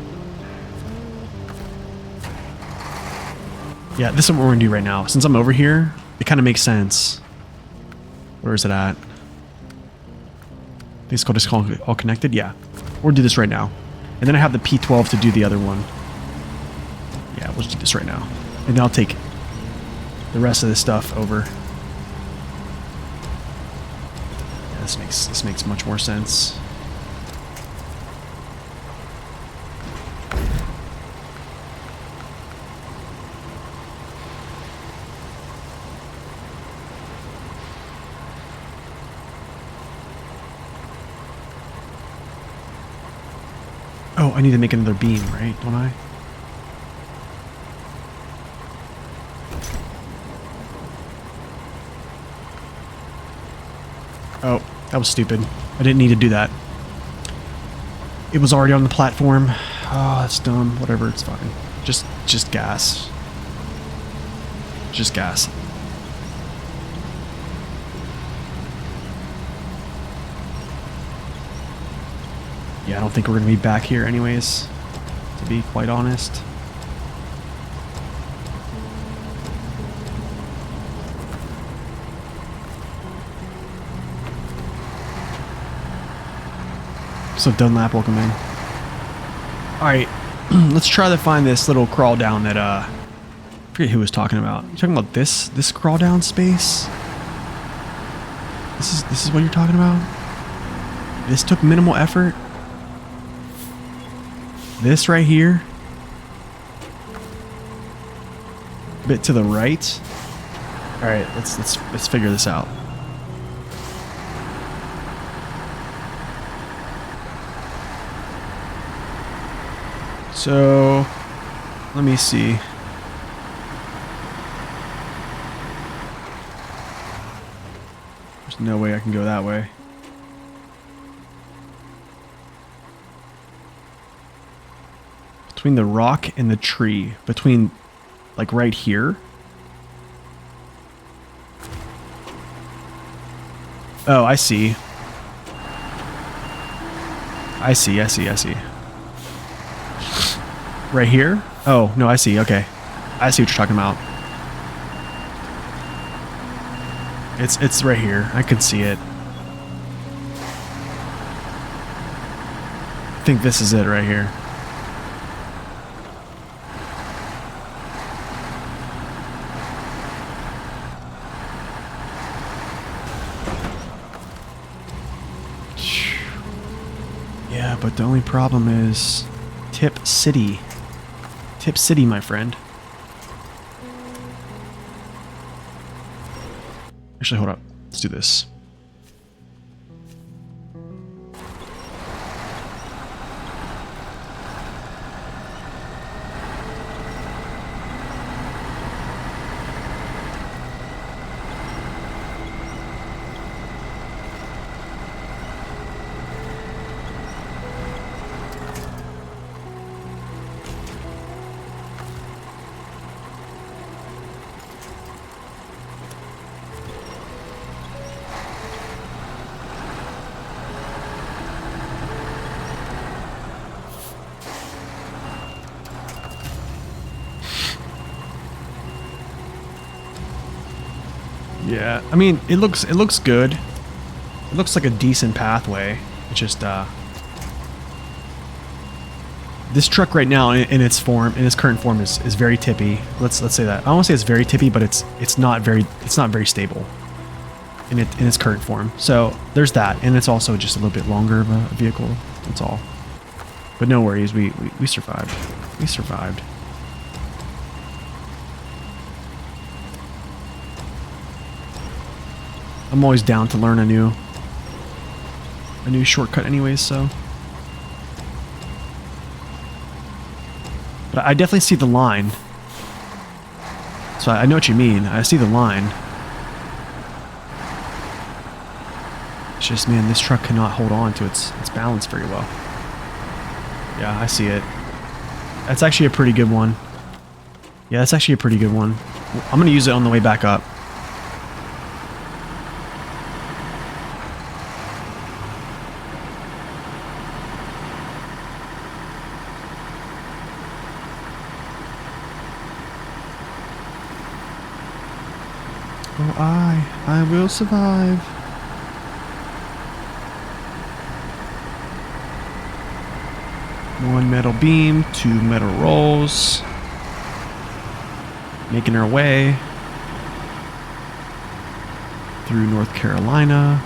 Yeah, this is what we're going to do right now. Since I'm over here, it kind of makes sense. Where is it at? I think it's called just all connected. Yeah, we'll do this right now. And then I have the P12 to do the other one. Yeah, we'll just do this right now. And then I'll take the rest of this stuff over. Yeah, this makes much more sense. Oh, I need to make another beam, right? Don't I? Oh, that was stupid. I didn't need to do that. It was already on the platform. Oh, that's dumb. Whatever, it's fine. Just gas. Just gas. Yeah, I don't think we're going to be back here anyways, to be quite honest. So Dunlap, welcome in. Alright, let's try to find this little crawl down that, I forget who was talking about. You talking about this crawl down space? This is what you're talking about? This took minimal effort? This right here? A bit to the right? Alright, let's figure this out. So, let me see. There's no way I can go that way. Between the rock and the tree. Between, like, right here. Oh, I see. I see. Right here? Oh, no, I see. Okay. I see what you're talking about. It's right here. I can see it. I think this is it right here. Yeah, but the only problem is Tip City. Tip City, my friend. Actually, hold up. Let's do this. Yeah, I mean, it looks good. It looks like a decent pathway. It's just this truck right now in its current form is very tippy. Let's say that. I don't want to say it's very tippy, but it's not very stable in its current form. So there's that, and it's also just a little bit longer of a vehicle. That's all. But no worries, we survived. We survived. I'm always down to learn a new shortcut anyways, so. But I definitely see the line. So I know what you mean. I see the line. It's just, man, this truck cannot hold on to its balance very well. Yeah, I see it. That's actually a pretty good one. Yeah, that's actually a pretty good one. I'm going to use it on the way back up. Oh, I will survive. One metal beam, two metal rolls. Making our way through North Carolina.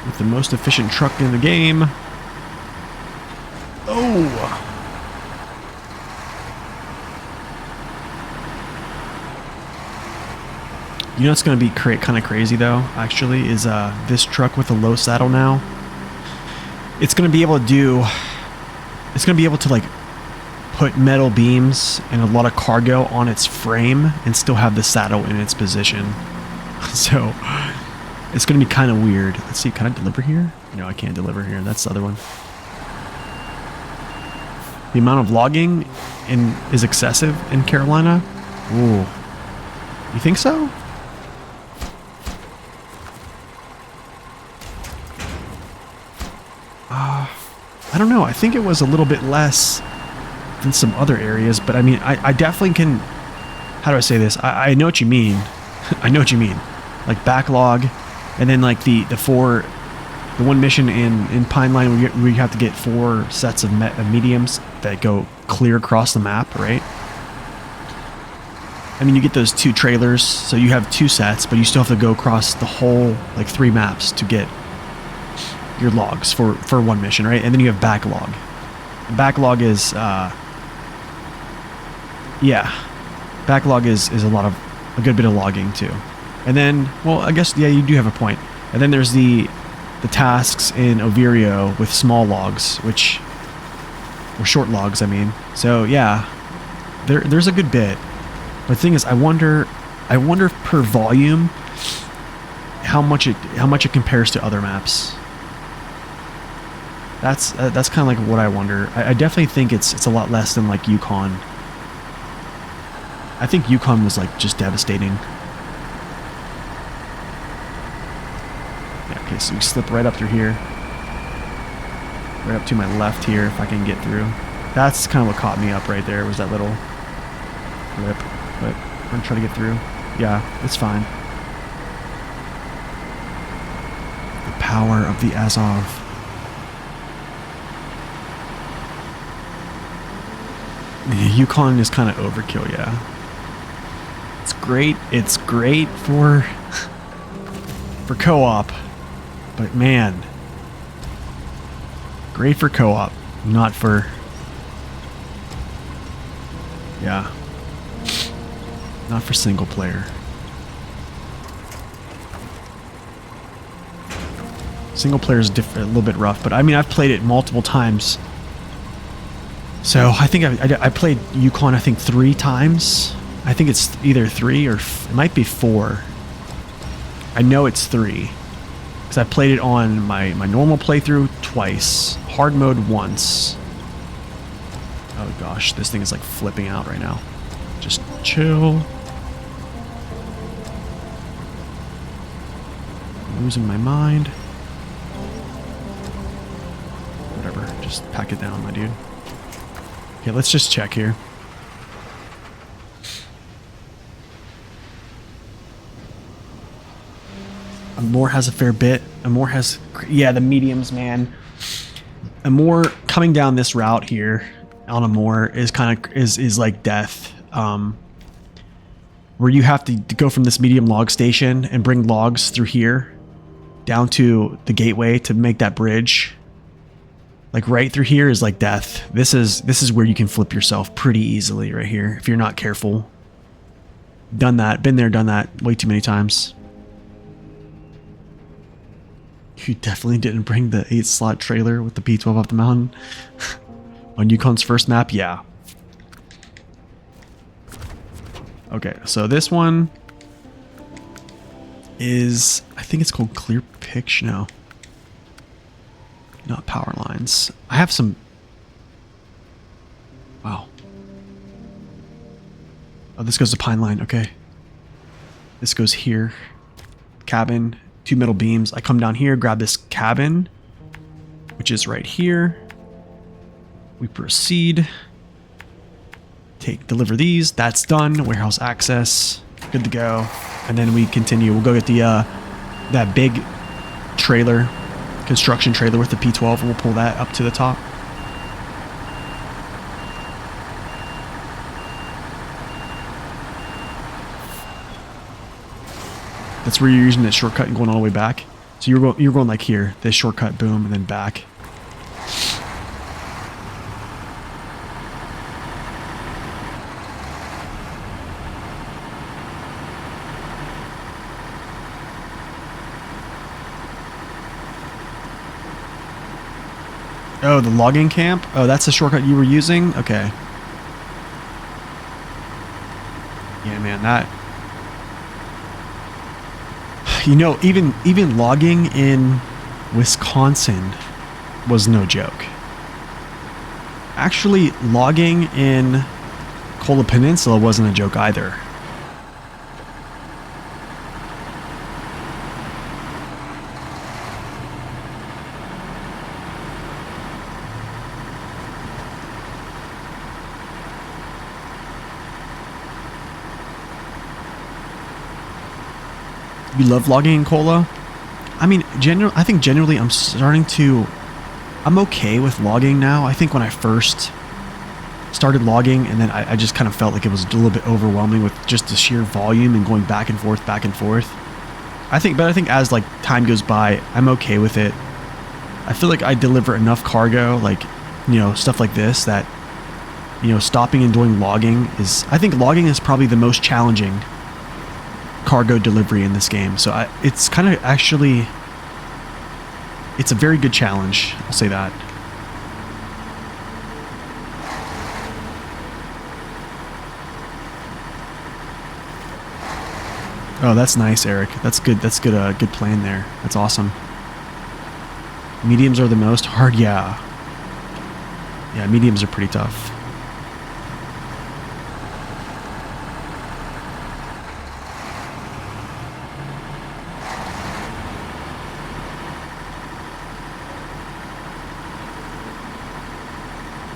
With the most efficient truck in the game. Oh! You know what's going to be kind of crazy though, actually, is this truck with a low saddle now. It's going to be able to like put metal beams and a lot of cargo on its frame and still have the saddle in its position. So it's going to be kind of weird. Let's see, can I deliver here? No, I can't deliver here. That's the other one. The amount of logging is excessive in Carolina. Ooh. You think so? I don't know. I think it was a little bit less than some other areas, but I mean, I definitely can. How do I say this? I know what you mean. I know what you mean. Like backlog, and then like the one mission in Pine Line where you have to get 4 sets of mediums that go clear across the map, right? I mean, you get those 2 trailers, so you have 2 sets, but you still have to go across the whole like 3 maps to get your logs for one mission, right? And then you have backlog. Backlog is backlog is a good bit of logging too. And then, well, I guess, yeah, you do have a point. And then there's the tasks in Overio with small logs, or short logs, I mean. So yeah, there's a good bit. But the thing is, I wonder if per volume how much it compares to other maps. That's kind of like what I wonder. I definitely think it's a lot less than like Yukon. I think Yukon was like just devastating. Yeah, okay, so we slip right up through here. Right up to my left here if I can get through. That's kind of what caught me up right there, was that little lip. But I'm gonna try to get through. Yeah, it's fine. The power of the Azov. Yukon is kind of overkill, yeah. It's great for co-op, but man, great for co-op, not for, yeah, not for single player. Single player is a little bit rough, but I mean, I've played it multiple times. So I think I played Yukon, I think 3 times. I think it's either 3 or it might be 4. I know it's 3 because I played it on my normal playthrough twice, hard mode once. Oh gosh, this thing is like flipping out right now. Just chill. I'm losing my mind. Whatever, just pack it down, my dude. Okay, let's just check here. Amore has a fair bit. Amore has, yeah, the mediums, man. Amore coming down this route here on Amore is kind of is like death. Where you have to go from this medium log station and bring logs through here down to the gateway to make that bridge. Like right through here is like death. This is where you can flip yourself pretty easily right here if you're not careful. Done that, been there, done that way too many times. You definitely didn't bring the 8-slot trailer with the P12 up the mountain. On Yukon's first map, yeah. Okay, so this one is, I think it's called Clear Picture. No. Not power lines. I have some... Wow. Oh, this goes to Pine Line, okay. This goes here. Cabin. 2 metal beams. I come down here, grab this cabin, which is right here. We proceed. Deliver these. That's done. Warehouse access. Good to go. And then we continue. We'll go get the that big trailer, construction trailer with the P12, and we'll pull that up to the top. That's where you're using that shortcut and going all the way back. So you're going like here, this shortcut, boom, and then back. Oh, the logging camp? Oh, that's the shortcut you were using? Okay. Yeah, man, that... You know, even logging in Wisconsin was no joke. Actually, logging in Kola Peninsula wasn't a joke either. You love logging in Kola? I mean, I think generally I'm okay with logging now. I think when I first started logging, and then I just kind of felt like it was a little bit overwhelming with just the sheer volume and going back and forth, back and forth. But I think as like time goes by, I'm okay with it. I feel like I deliver enough cargo, like, you know, stuff like this, that, you know, stopping and doing logging I think logging is probably the most challenging cargo delivery in this game. So it's kind of actually, it's a very good challenge. I'll say that. Oh, that's nice, Eric. That's good. That's good. Good plan there. That's awesome. Mediums are the most hard. Yeah. Yeah, mediums are pretty tough.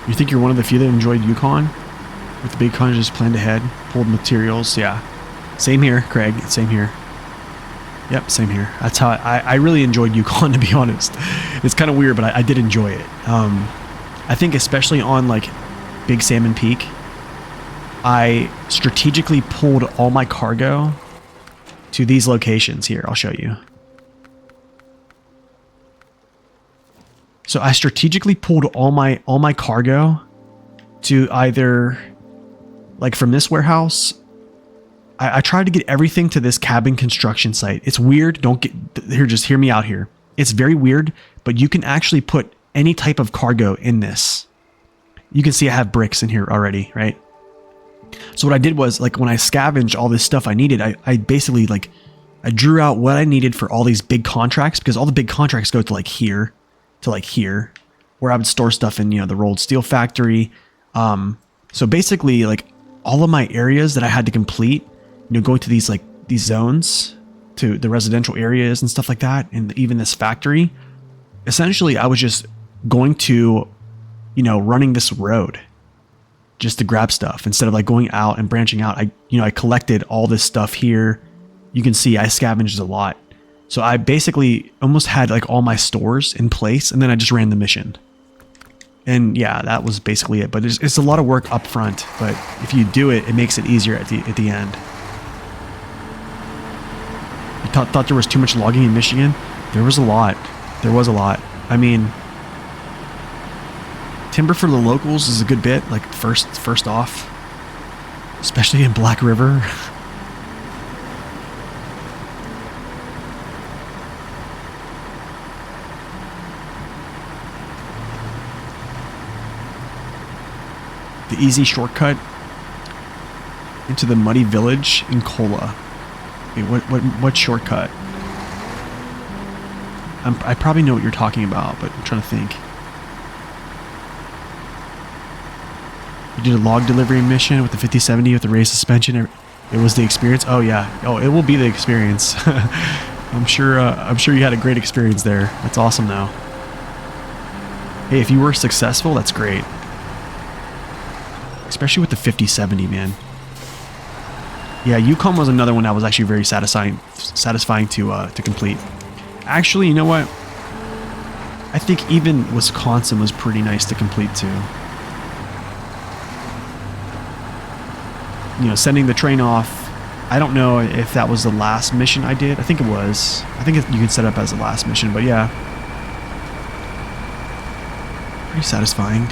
You think you're one of the few that enjoyed Yukon? With the big con, just planned ahead, pulled materials, yeah. Same here, Craig, same here. Yep, same here. That's how I really enjoyed Yukon, to be honest. It's kind of weird, but I did enjoy it. I think especially on like Big Salmon Peak, I strategically pulled all my cargo to these locations here. I'll show you. So I strategically pulled all my cargo to either, like from this warehouse, I tried to get everything to this cabin construction site. It's weird. Just hear me out here. It's very weird, but you can actually put any type of cargo in this. You can see I have bricks in here already, right? So what I did was, like, when I scavenged all this stuff I needed, I basically, like, I drew out what I needed for all these big contracts, because all the big contracts go to like here, where I would store stuff in, you know, the rolled steel factory. So basically, like, all of my areas that I had to complete, you know, going to these zones, to the residential areas and stuff like that, and even this factory, essentially I was just going to, you know, running this road. just to grab stuff instead of like going out and branching out. I collected all this stuff here. You can see I scavenged a lot. So I basically almost had like all my stores in place, and then I just ran the mission. And yeah, that was basically it. But it's a lot of work up front, but if you do it, it makes it easier at the end. You thought there was too much logging in Michigan? There was a lot. There was a lot. I mean, timber for the locals is a good bit, like first off, especially in Black River. The easy shortcut into the muddy village in Kola. Wait, what shortcut? I probably know what you're talking about, but I'm trying to think. You did a log delivery mission with the 5070 with the raised suspension. It was the experience. Oh yeah. Oh, it will be the experience. I'm sure you had a great experience there. That's awesome though. Hey, if you were successful, that's great. Especially with the 5070, man. Yeah, Yukon was another one that was actually very satisfying to complete. Actually, you know what? I think even Wisconsin was pretty nice to complete too. You know, sending the train off. I don't know if that was the last mission I did. I think it was. I think you can set up as the last mission, but yeah. Pretty satisfying.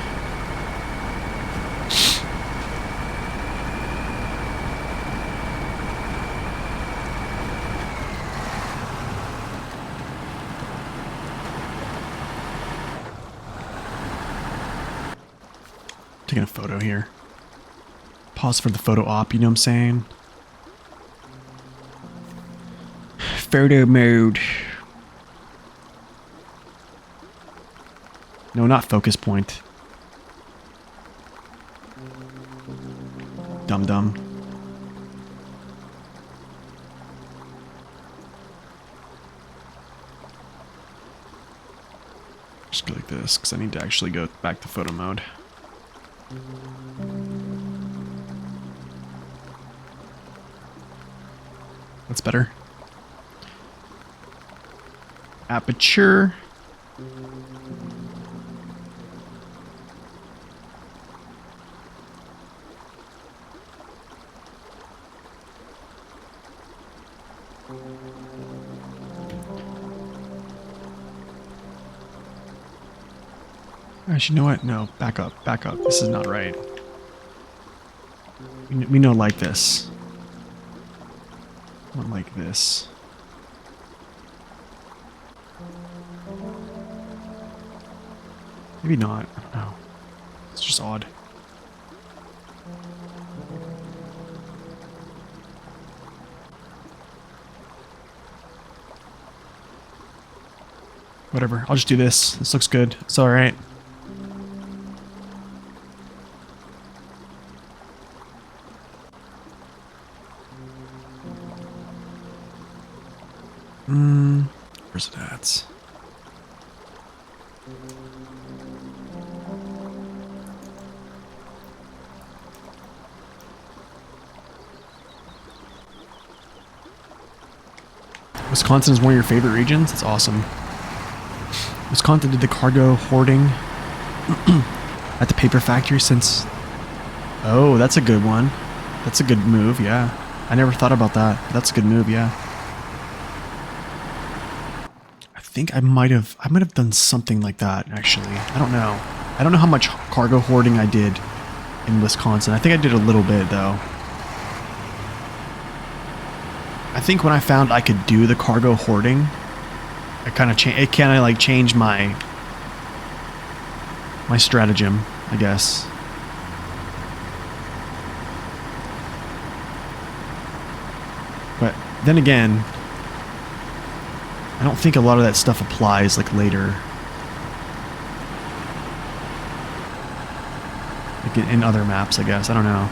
Taking a photo here. Pause for the photo op, you know what I'm saying? Photo mode. No, not focus point. Dum-dum. Just go like this, because I need to actually go back to photo mode. That's better. Aperture. Actually, you know what? No, back up, back up. This is not right. We know like this. Not like this. Maybe not. I don't know. It's just odd. Whatever. I'll just do this. This looks good. It's alright. Where's it at? Wisconsin is one of your favorite regions? That's awesome. Wisconsin did the cargo hoarding at the paper factory since... Oh, that's a good one. That's a good move, yeah. I never thought about that. That's a good move, yeah. I think I might have done something like that, actually. I don't know. I don't know how much cargo hoarding I did in Wisconsin. I think I did a little bit, though. I think when I found I could do the cargo hoarding, it kind of changed my stratagem, I guess. But then again, I don't think a lot of that stuff applies like later. Like in other maps, I guess. I don't know.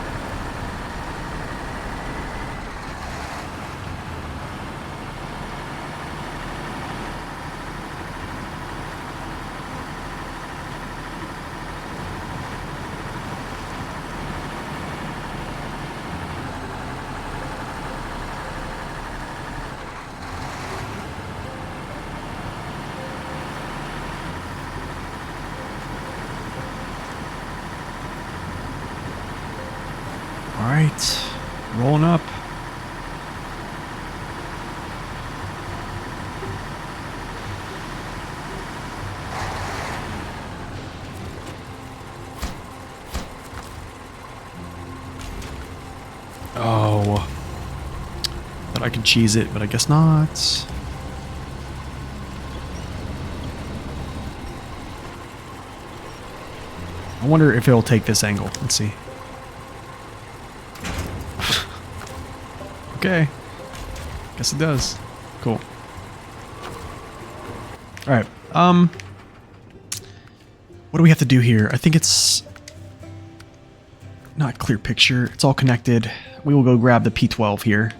rolling up. Oh. Thought I could cheese it, but I guess not. I wonder if it'll take this angle. Let's see. Okay. Guess it does. Cool. Alright. What do we have to do here? I think it's not a clear picture. It's all connected. We will go grab the P12 here.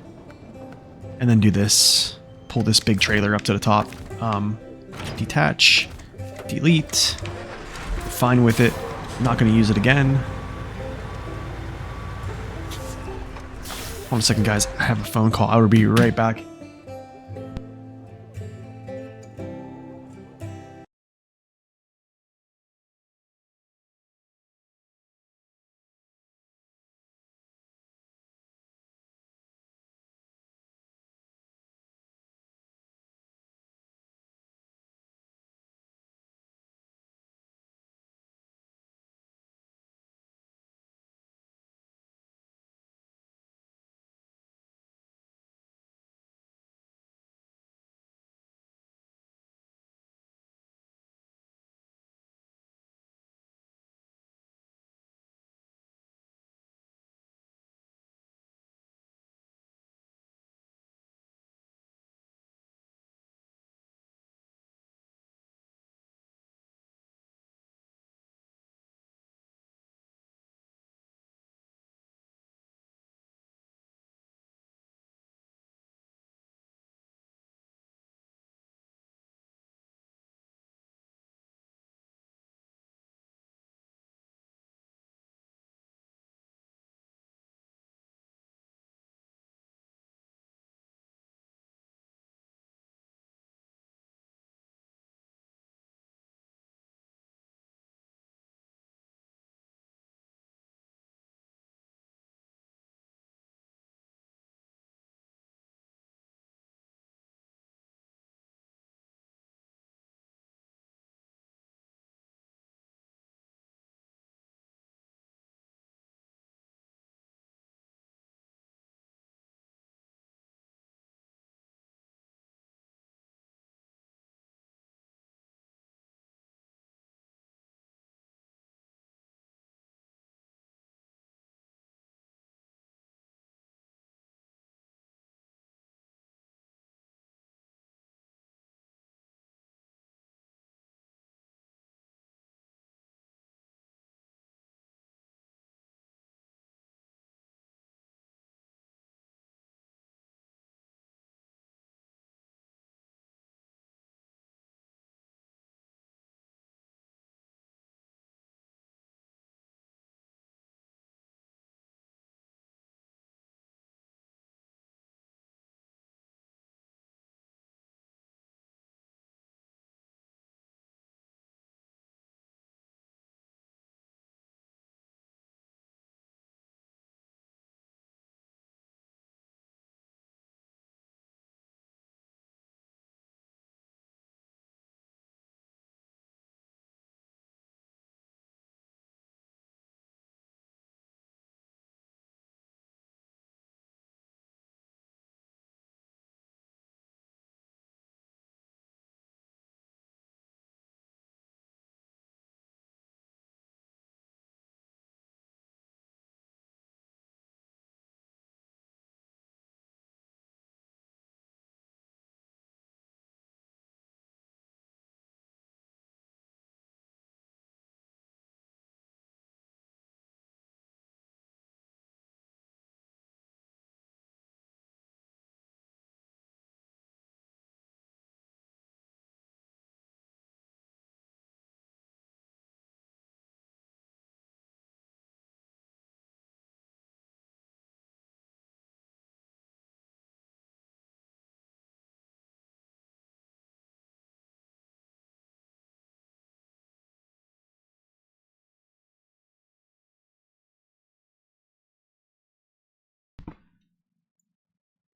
And then do this. Pull this big trailer up to the top. Detach. Delete. Fine with it. Not going to use it again. Hold on a second, guys. I have a phone call. I will be right back.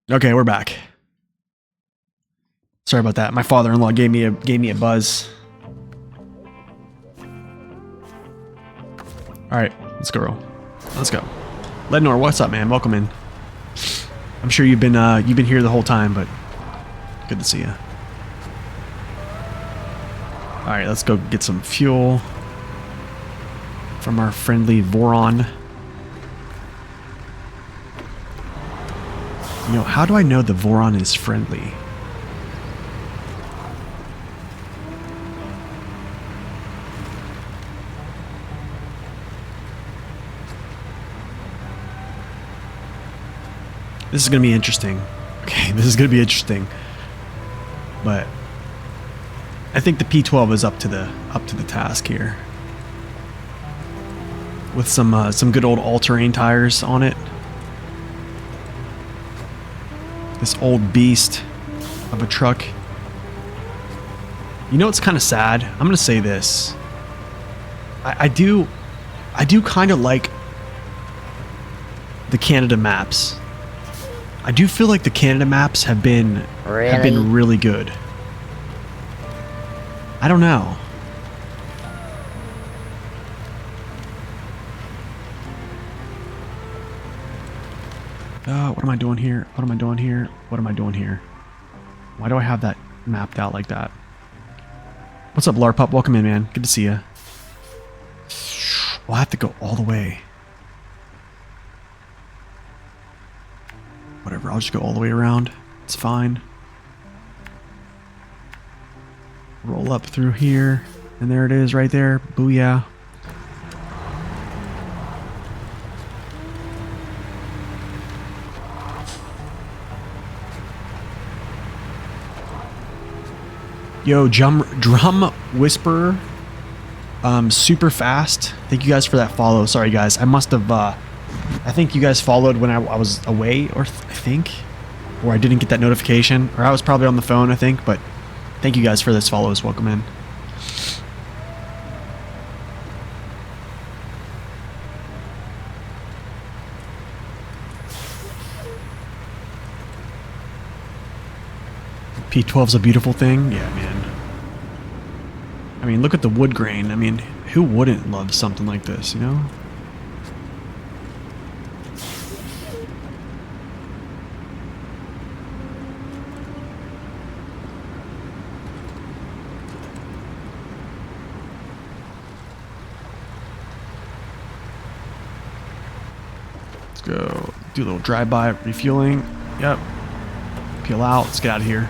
Okay, we're back. Sorry about that. My father-in-law gave me a buzz. All right, let's go. Let's go. Lednor, what's up, man? Welcome in. I'm sure you've been here the whole time, but good to see you. All right, let's go get some fuel from our friendly Voron. You know, how do I know the Voron is friendly? This is going to be interesting. Okay, this is going to be interesting. But I think the P12 is up to the task here. With some good old all-terrain tires on it. This old beast of a truck. You know what's kind of sad? I'm going to say this. I do kind of like the Canada maps. I do feel like the Canada maps have been really good. I don't know. What am I doing here? What am I doing here? What am I doing here? Why do I have that mapped out like that? What's up, Larpup? Welcome in, man. Good to see you. We'll have to go all the way. Whatever, I'll just go all the way around. It's fine. Roll up through here. And there it is right there. Booyah. Yo, Drum Whisperer. Super fast. Thank you guys for that follow. Sorry, guys. I must have... I think you guys followed when I was away, or or I didn't get that notification, or I was probably on the phone, I think, but thank you guys for this follows. Welcome in. P12's a beautiful thing. Yeah, man. I mean, look at the wood grain. I mean, who wouldn't love something like this, you know? Go do a little drive-by refueling. Yep. Peel out. Let's get out of here.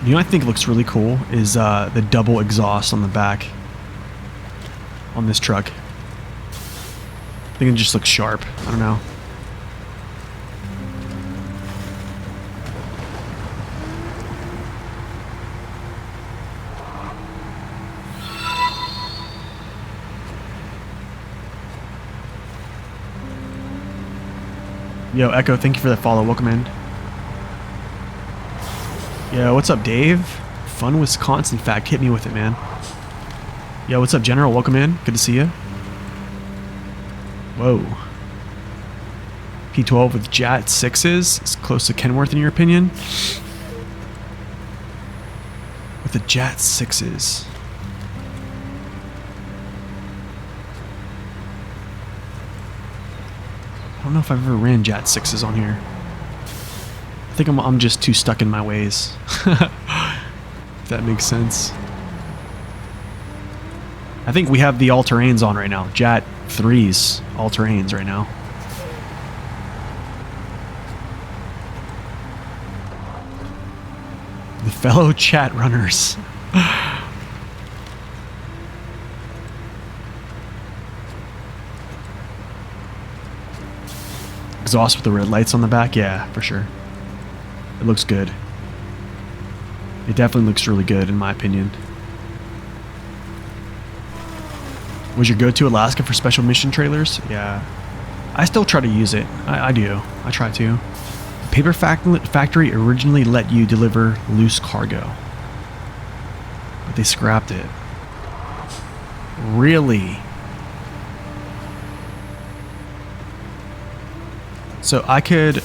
You know what I think looks really cool is the double exhaust on the back on this truck. I think it just looks sharp. I don't know. Yo, Echo, thank you for that follow. Welcome in. Yo, what's up, Dave? Fun Wisconsin fact. Hit me with it, man. Yo, what's up, General? Welcome in. Good to see you. Whoa. P12 with JAT 6s. It's close to Kenworth, in your opinion? With the JAT 6s. I don't know if I've ever ran JAT 6s on here. I think I'm just too stuck in my ways. If that makes sense. I think we have the all-terrains on right now. JAT 3s all-terrains right now. The fellow chat runners. Exhaust with the red lights on the back? Yeah, for sure. It looks good. It definitely looks really good, in my opinion. Was your go-to Alaska for special mission trailers? Yeah. I still try to use it. I do. I try to. The paper factory originally let you deliver loose cargo, but they scrapped it. Really? So I could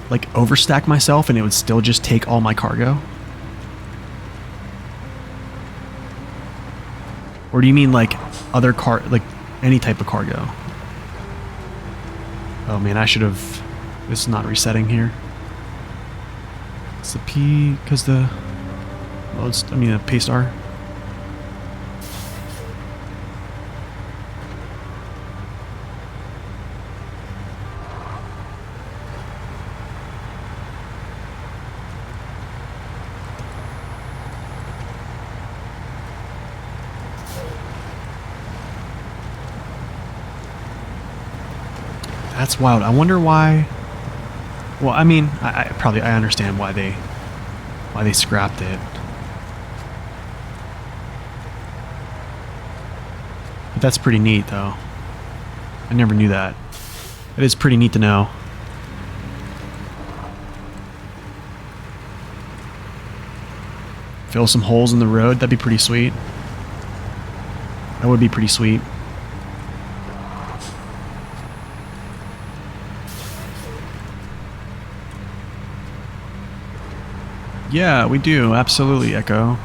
like overstack myself and it would still just take all my cargo? Or do you mean like other like any type of cargo? Oh man, I should have, this is not resetting here. It's the P, because the loads, I mean the Paystar. That's wild. I wonder why. Well, I mean, I understand why they scrapped it. But that's pretty neat, though. I never knew that. It is pretty neat to know. Fill some holes in the road. That'd be pretty sweet. That would be pretty sweet. Yeah, we do. Absolutely, Echo.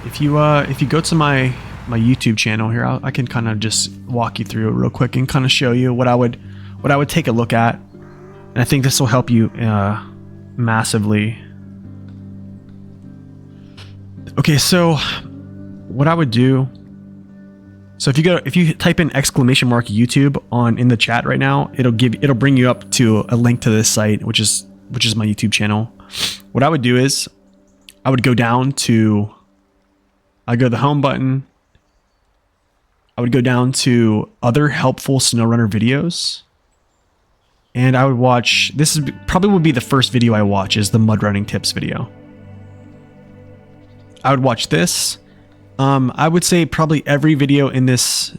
If you go to my YouTube channel here, I can kind of just walk you through it real quick and kind of show you what I would take a look at. And I think this will help you massively. Okay, so what I would do. So if you type in !YouTube in the chat right now, it'll bring you up to a link to this site, which is my YouTube channel. What I would do is I would go down to, I go to the home button. I would go down to other helpful SnowRunner videos. And I would watch, this is probably would be the first video I watch, is the mud running tips video. I would watch this. I would say probably every video in this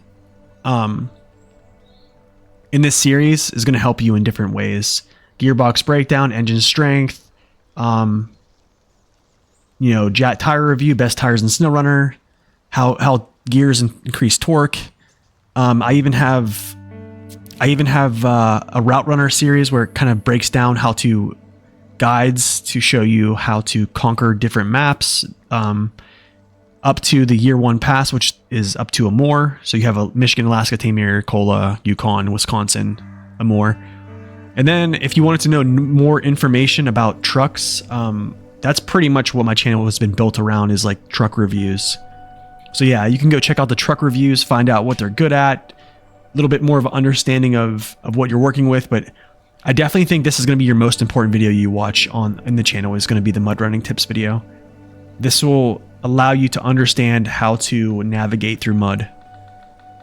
series is going to help you in different ways. Gearbox breakdown, engine strength, Jet tire review, best tires in SnowRunner, how gears increase torque. I even have a route runner series where it kind of breaks down guides to show you how to conquer different maps, up to the year 1 pass, which is up to Amur. So you have a Michigan, Alaska, Tamir, Kola, Yukon, Wisconsin, Amur. And then if you wanted to know more information about trucks, that's pretty much what my channel has been built around, is like truck reviews. So yeah, you can go check out the truck reviews, find out what they're good at, a little bit more of an understanding of what you're working with. But I definitely think this is going to be your most important video you watch in the channel, is going to be the mud running tips video. This will allow you to understand how to navigate through mud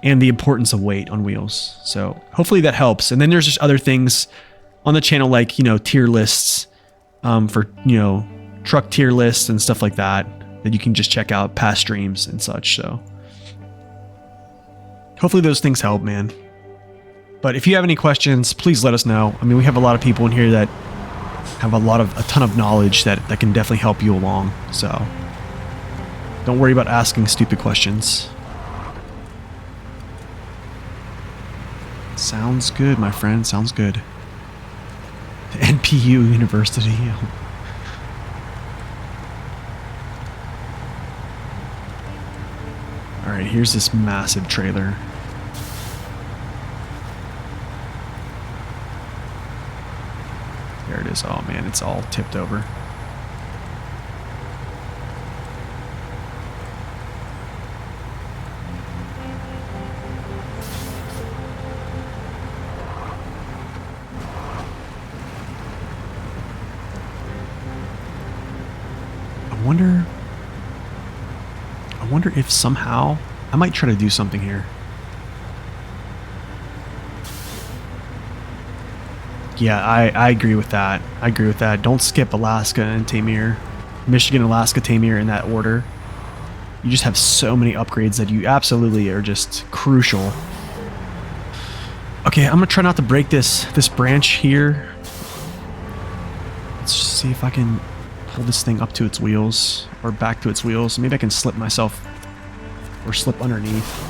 and the importance of weight on wheels. So hopefully that helps. And then there's just other things on the channel, like, tier lists, for, truck tier lists and stuff like that you can just check out, past streams and such. So hopefully those things help, man. But if you have any questions, please let us know. I mean, we have a lot of people in here that have a ton of knowledge that can definitely help you along. So don't worry about asking stupid questions. Sounds good, my friend. Sounds good. The NPU University. Alright, here's this massive trailer. There it is. Oh man, it's all tipped over. I wonder if somehow I might try to do something here. Yeah, I agree with that. I agree with that. Don't skip Alaska and Tamir. Michigan, Alaska, Tamir in that order. You just have so many upgrades that you absolutely are just crucial. Okay, I'm gonna try not to break this branch here. Let's just see if I can pull this thing up to its wheels, or back to its wheels. Maybe I can slip myself or slip underneath.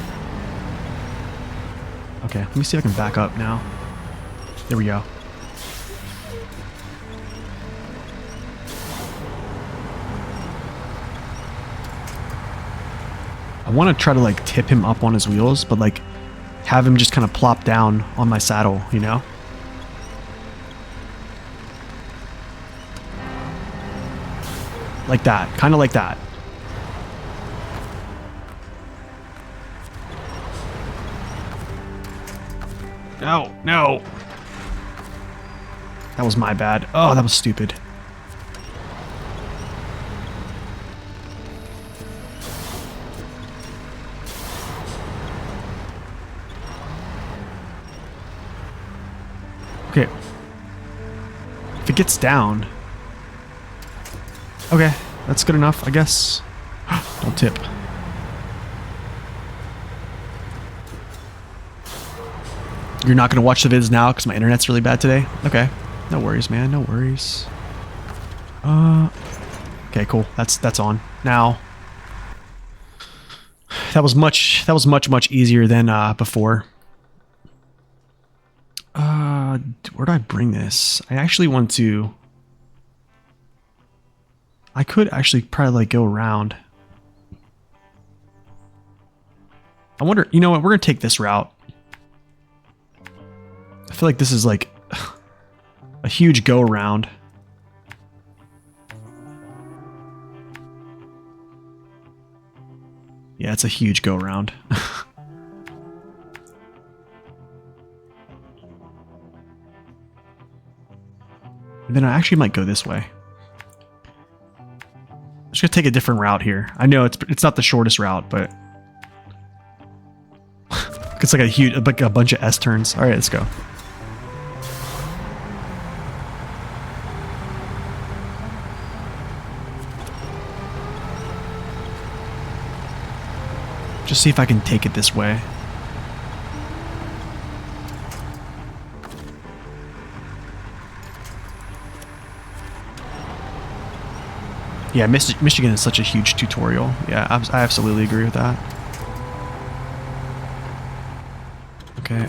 Okay, let me see if I can back up now. There we go. I want to try to like tip him up on his wheels, but like have him just kind of plop down on my saddle, you know? Like that, kind of like that. No, no. That was my bad. Oh, that was stupid. Okay. If it gets down. Okay, that's good enough, I guess. Don't tip. You're not going to watch the vids now because my internet's really bad today? Okay. No worries, man. No worries. Okay, cool. That's on. Now, that was much easier than before. Where do I bring this? I actually want to... I could actually probably like go around. I wonder, you know what? We're going to take this route. I feel like this is like a huge go around. Yeah, it's a huge go around. And then I actually might go this way. I'm just gonna take a different route here. I know it's not the shortest route, but it's like a bunch of S turns. All right, let's go. Just see if I can take it this way. Yeah, Michigan is such a huge tutorial. Yeah, I absolutely agree with that. Okay,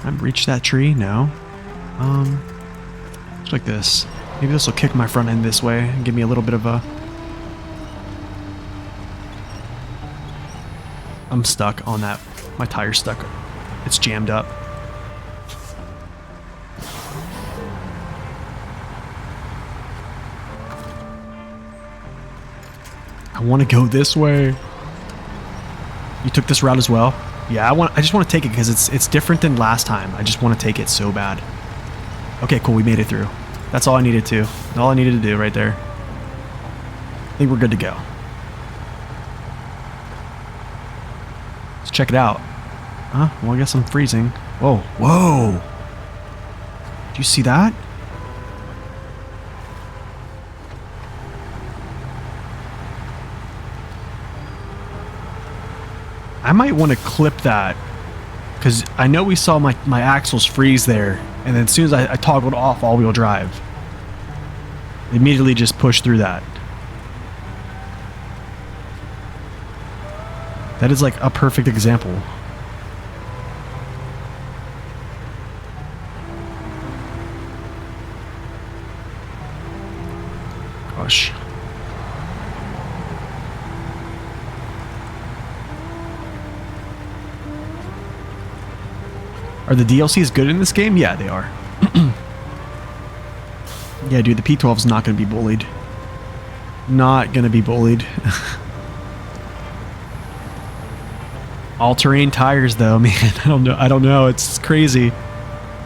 I've reached that tree? No. Just like this. Maybe this will kick my front end this way and give me a little bit of a... I'm stuck on that. My tire's stuck. It's jammed up. I want to go this way. You took this route as well? Yeah, I just want to take it because it's different than last time. I just want to take it so bad. Okay, cool. We made it through. That's all I needed to. All I needed to do right there. I think we're good to go. Let's check it out. Huh? Well, I guess I'm freezing. Whoa. Whoa! Did you see that? I might want to clip that because I know we saw my axles freeze there, and then as soon as I toggled off all-wheel drive, it immediately just pushed through that. That is like a perfect example. Gosh. Are the DLCs good in this game? Yeah, they are. Yeah, dude, the P12 is not going to be bullied. Not going to be bullied. All-terrain tires, though, man. I don't know. It's crazy.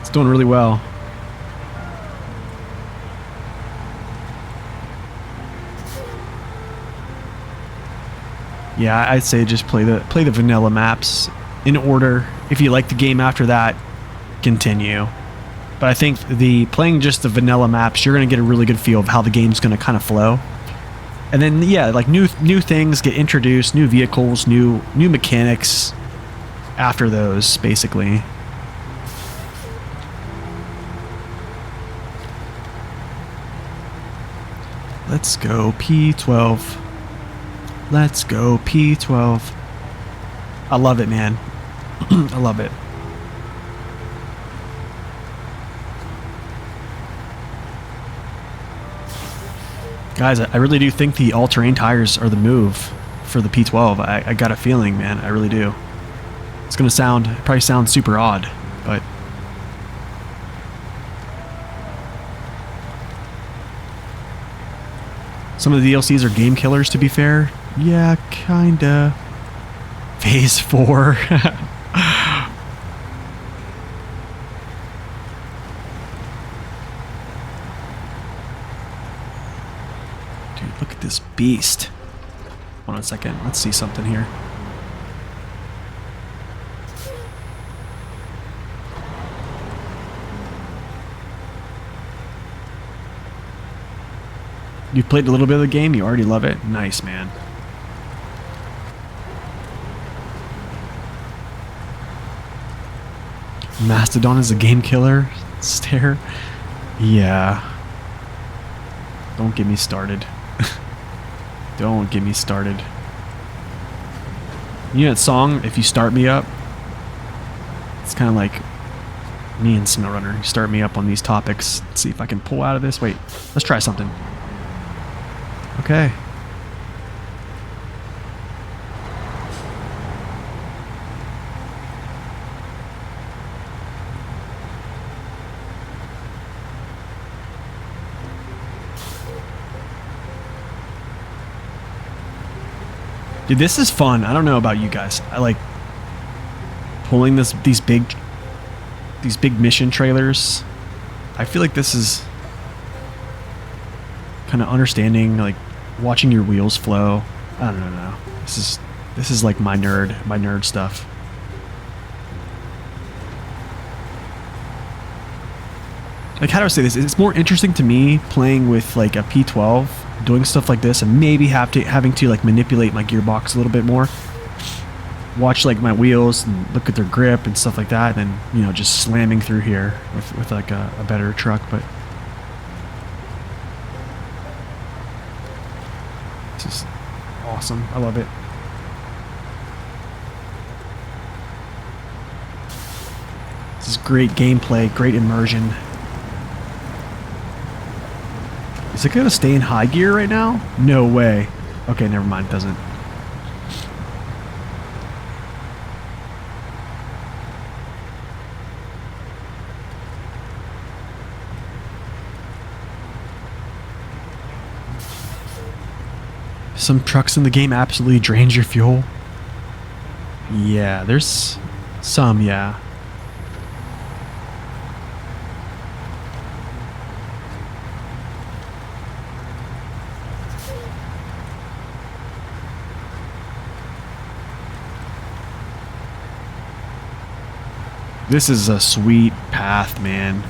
It's doing really well. Yeah, I'd say just play the vanilla maps in order. If you like the game after that, continue. But I think playing just the vanilla maps, you're going to get a really good feel of how the game's going to kind of flow. And then, yeah, like new things get introduced, new vehicles, new mechanics after those, basically. Let's go P12. Let's go, P12. I love it, man. I love it. Guys, I really do think the all-terrain tires are the move for the P12. I got a feeling, man. I really do. It's going to probably sound super odd, but... Some of the DLCs are game killers, to be fair. Yeah, kinda. Phase 4. Dude, look at this beast. Hold on a second. Let's see something here. You've played a little bit of the game, you already love it. Nice, man. Mastodon is a game killer. Stare. Yeah. Don't get me started. Don't get me started. You know that song, If You Start Me Up? It's kind of like me and SnowRunner. You start me up on these topics. Let's see if I can pull out of this. Wait, let's try something. Okay. Dude, this is fun. I don't know about you guys. I like pulling these big mission trailers. I feel like this is kind of understanding, like watching your wheels flow. I don't know. This is like my nerd stuff. Like, how do I say this? It's more interesting to me playing with like a P12, doing stuff like this, and maybe having to like manipulate my gearbox a little bit more. Watch like my wheels and look at their grip and stuff like that, and you know, just slamming through here with like a better truck. But this is awesome. I love it. This is great gameplay, great immersion. Is it gonna stay in high gear right now? No way. Okay, never mind, it doesn't. Some trucks in the game absolutely drains your fuel. Yeah, there's some, yeah. This is a sweet path, man.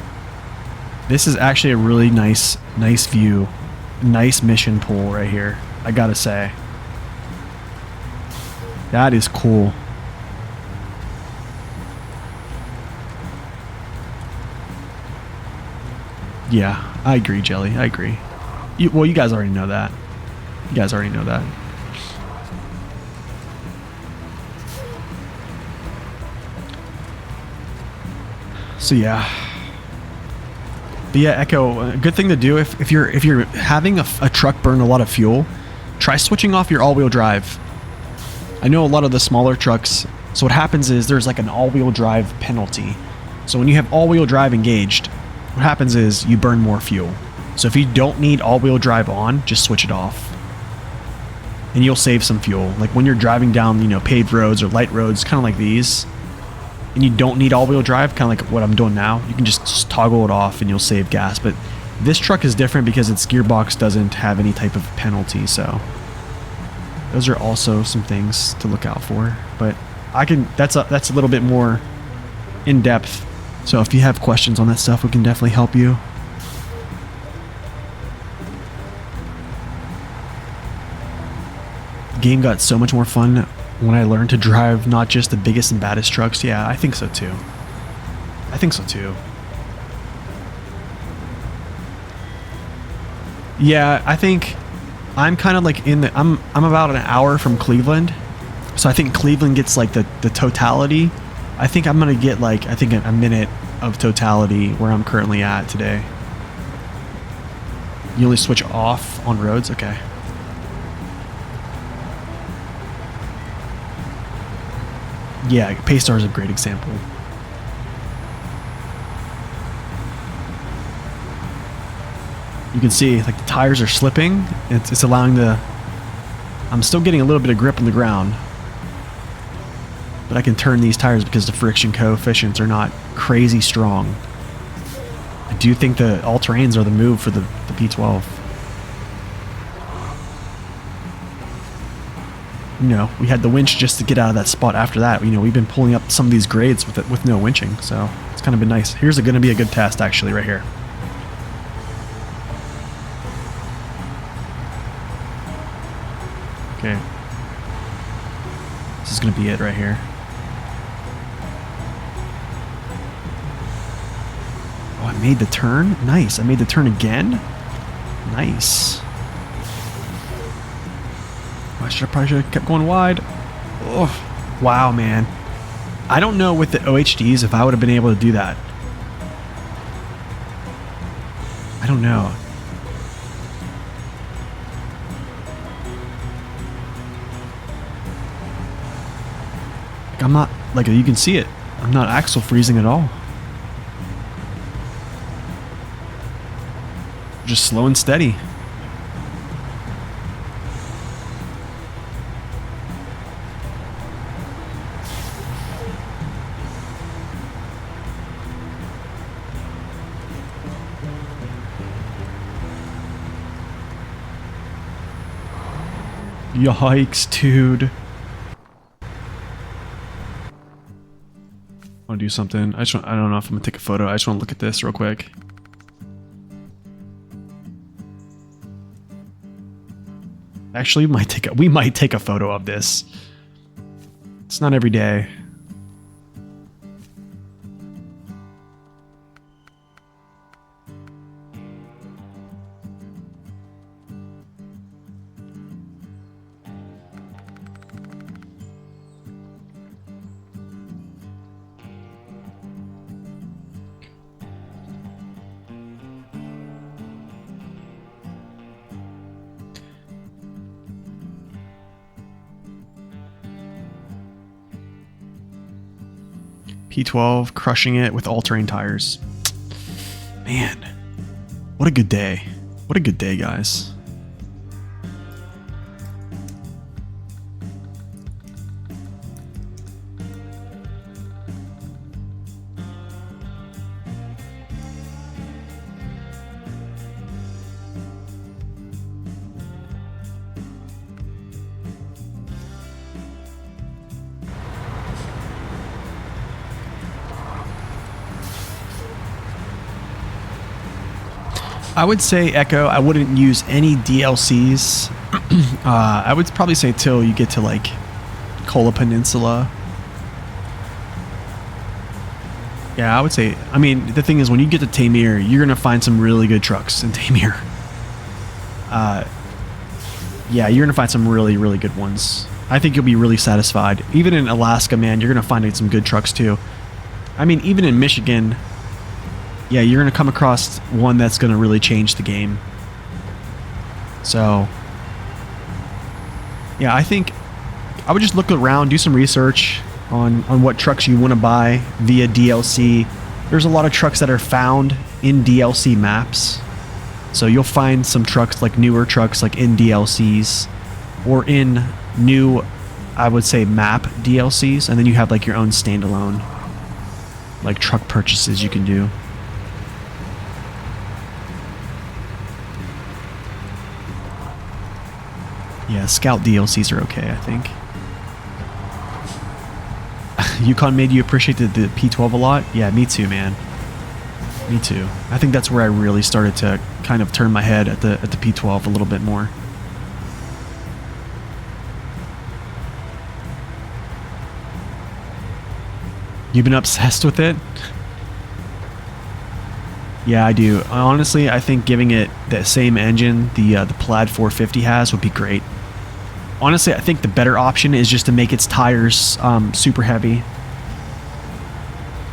This is actually a really nice view. Nice mission pool right here, I gotta say. That is cool. Yeah, I agree, Jelly. I agree. Well, you guys already know that. You guys already know that. So yeah. But yeah, Echo, a good thing to do if you're having a truck burn a lot of fuel, try switching off your all-wheel drive. I know a lot of the smaller trucks, so what happens is there's like an all-wheel drive penalty. So when you have all-wheel drive engaged, what happens is you burn more fuel. So if you don't need all-wheel drive on, just switch it off. And you'll save some fuel. Like when you're driving down, you know, paved roads or light roads, kind of like these, and you don't need all-wheel drive, kind of like what I'm doing now, you can just toggle it off and you'll save gas. But this truck is different because its gearbox doesn't have any type of penalty, so those are also some things to look out for. But that's a little bit more in depth. So if you have questions on that stuff, we can definitely help you. The game got so much more fun when I learned to drive not just the biggest and baddest trucks. Yeah, I think so too. I think so too. Yeah, I think I'm kind of like I'm about an hour from Cleveland. So I think Cleveland gets like the totality. I think I'm going to get like, I think a minute of totality where I'm currently at today. You only switch off on roads? Okay. Yeah, Paystar is a great example. You can see like the tires are slipping. It's allowing the... I'm still getting a little bit of grip on the ground. But I can turn these tires because the friction coefficients are not crazy strong. I do think the all-terrains are the move for the P12. You know, we had the winch just to get out of that spot after that. You know, we've been pulling up some of these grades with no winching, so it's kind of been nice. Here's going to be a good test, actually, right here. Okay. This is going to be it right here. Oh, I made the turn? Nice. I made the turn again? Nice. I probably should have kept going wide. Oh, wow, man. I don't know with the OHDs if I would have been able to do that. I don't know. Like, I'm not, like, you can see it. I'm not axle freezing at all. Just slow and steady. Yikes, dude. I want to do something. I don't know if I'm gonna take a photo. I just want to look at this real quick. Actually, we might take a photo of this. It's not every day. P12 crushing it with all-terrain tires. Man, what a good day. What a good day, guys. I would say Echo, I wouldn't use any DLCs. I would probably say till you get to like Kola Peninsula. Yeah, I would say, I mean, the thing is when you get to Tamir, you're going to find some really good trucks in Tamir. Yeah, you're going to find some really, really good ones. I think you'll be really satisfied. Even in Alaska, man, you're going to find some good trucks too. I mean, even in Michigan, yeah, you're going to come across one that's going to really change the game. So, yeah, I think I would just look around, do some research on what trucks you want to buy via DLC. There's a lot of trucks that are found in DLC maps. So you'll find some trucks, like newer trucks, like in DLCs or in new, I would say, map DLCs. And then you have like your own standalone, like truck purchases you can do. Yeah, Scout DLCs are okay, I think. Yukon made you appreciate the P12 a lot? Yeah, me too, man. Me too. I think that's where I really started to kind of turn my head at the P12 a little bit more. You've been obsessed with it? Yeah, I do. Honestly, I think giving it that same engine the Plaid 450 has would be great. Honestly, I think the better option is just to make its tires super heavy.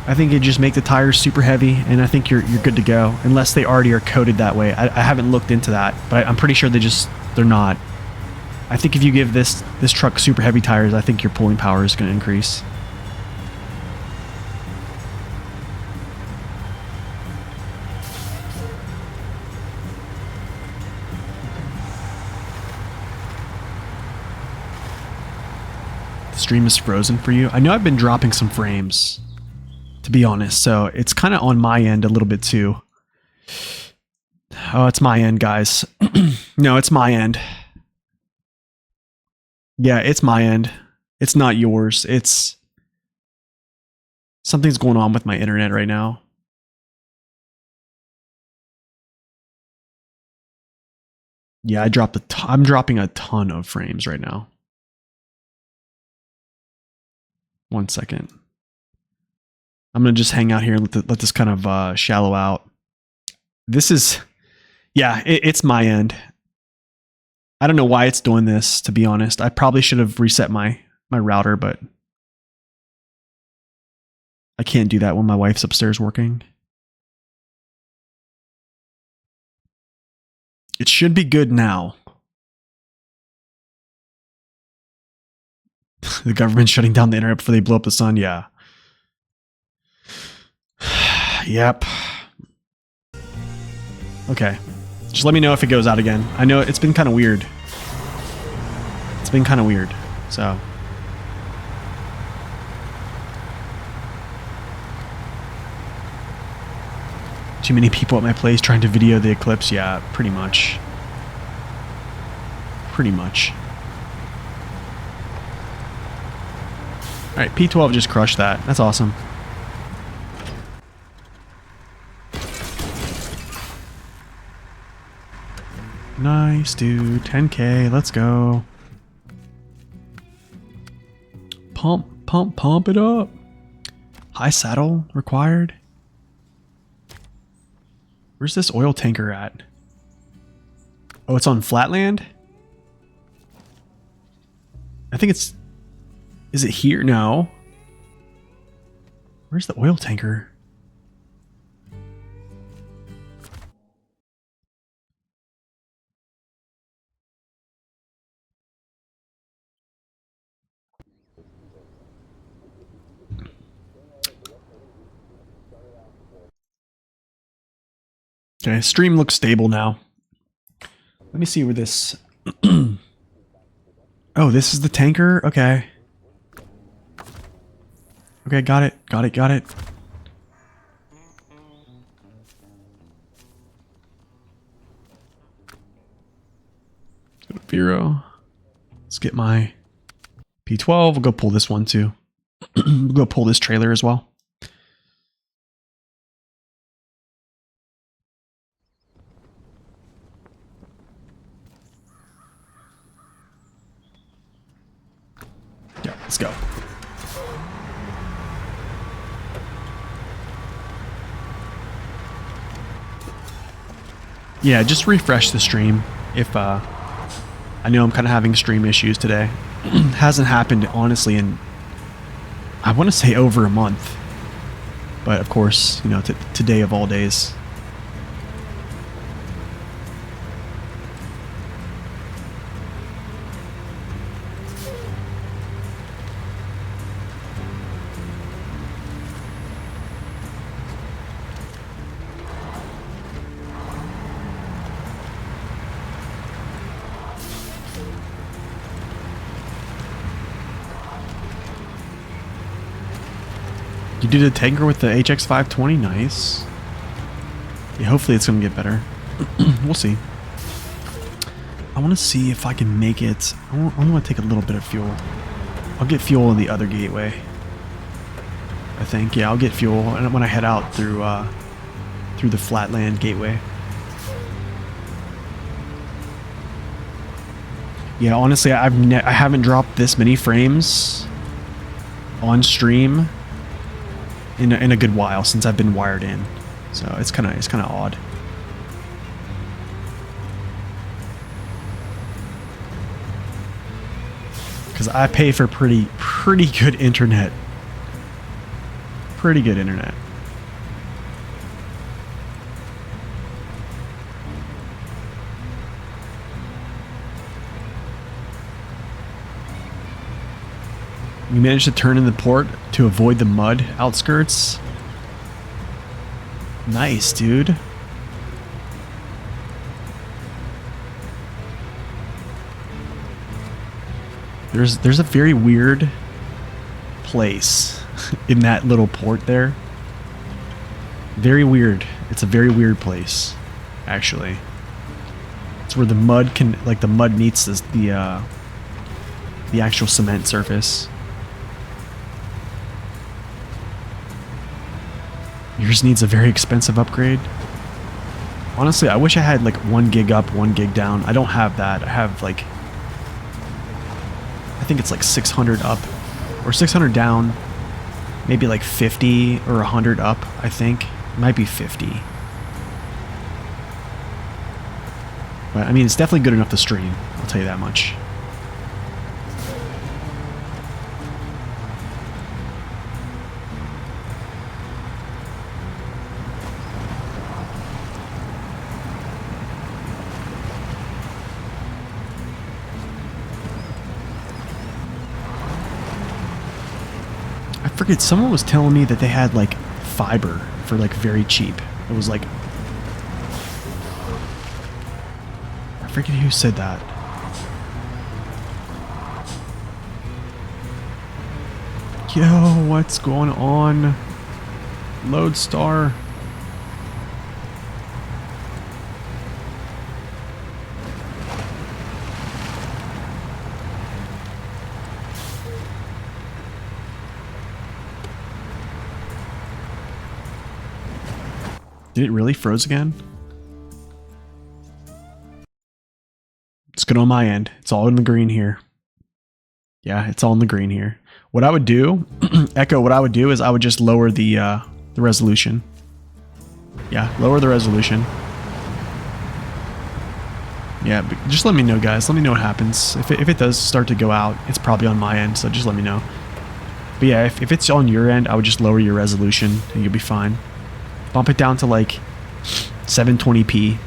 I think you just make the tires super heavy, and I think you're good to go, unless they already are coated that way. I haven't looked into that, but I'm pretty sure they're not. I think if you give this truck super heavy tires, I think your pulling power is going to increase. The stream is frozen for you. I know I've been dropping some frames, to be honest, so it's kind of on my end a little bit too. Oh, it's my end, guys. No, it's my end. Yeah, it's my end. It's not yours. It's... Something's going on with my internet right now. Yeah, I'm dropping a ton of frames right now. 1 second. I'm going to just hang out here and let this kind of shallow out. This is... Yeah, it's my end. I don't know why it's doing this, to be honest. I probably should have reset my router, but I can't do that when my wife's upstairs working. It should be good now. The government's shutting down the internet before they blow up the sun. Yeah. Yep. Okay. Just let me know if it goes out again. I know it's been kind of weird. It's been kind of weird. So. Too many people at my place trying to video the eclipse. Yeah, pretty much. Pretty much. All right, P12 just crushed that. That's awesome. Nice, dude. 10K. Let's go. Pump it up. High saddle required. Where's this oil tanker at? Oh, it's on Flatland? I think it's... Is it here? No. Where's the oil tanker? Okay, stream looks stable now. Let me see where this... Oh, this is the tanker? Okay. Okay, got it. Got it. Go to Vero. Let's get my P12. We'll go pull this one too. We'll go pull this trailer as well. Yeah, let's go. Yeah, just refresh the stream if I know I'm kind of having stream issues today. Hasn't happened honestly in, I want to say, over a month. But of course, you know, today of all days. You did a tanker with the HX520, nice. Yeah, hopefully it's gonna get better. We'll see. I want to see if I can make it. I want to take a little bit of fuel. I'll get fuel in the other gateway. I think, yeah, I'll get fuel when I head out through the Flatland gateway. Yeah, honestly, I haven't dropped this many frames on stream in a good while since I've been wired in. So it's kind of odd. Because I pay for pretty good internet. Pretty good internet. You managed to turn in the port to avoid the mud outskirts. Nice, dude. There's a very weird place in that little port there. Very weird. It's a very weird place, actually. It's where the mud can, like, the mud meets the actual cement surface. Yours needs a very expensive upgrade. Honestly, I wish I had like 1 gig up, 1 gig down. I don't have that. I have like, I think it's like 600 up or 600 down, maybe like 50 or 100 up, I think. It might be 50. But I mean, it's definitely good enough to stream, I'll tell you that much. I forget, someone was telling me that they had like fiber for like very cheap. It was like, I forget who said that. Yo, what's going on? Lodestar. Did it really froze again? It's good on my end. It's all in the green here. Yeah, it's all in the green here. What I would do, Echo, what I would do is I would just lower the resolution. Yeah, lower the resolution. Yeah, but just let me know, guys. Let me know what happens. If it does start to go out, it's probably on my end, so just let me know. But yeah, if it's on your end, I would just lower your resolution and you'll be fine. Bump it down to like 720p.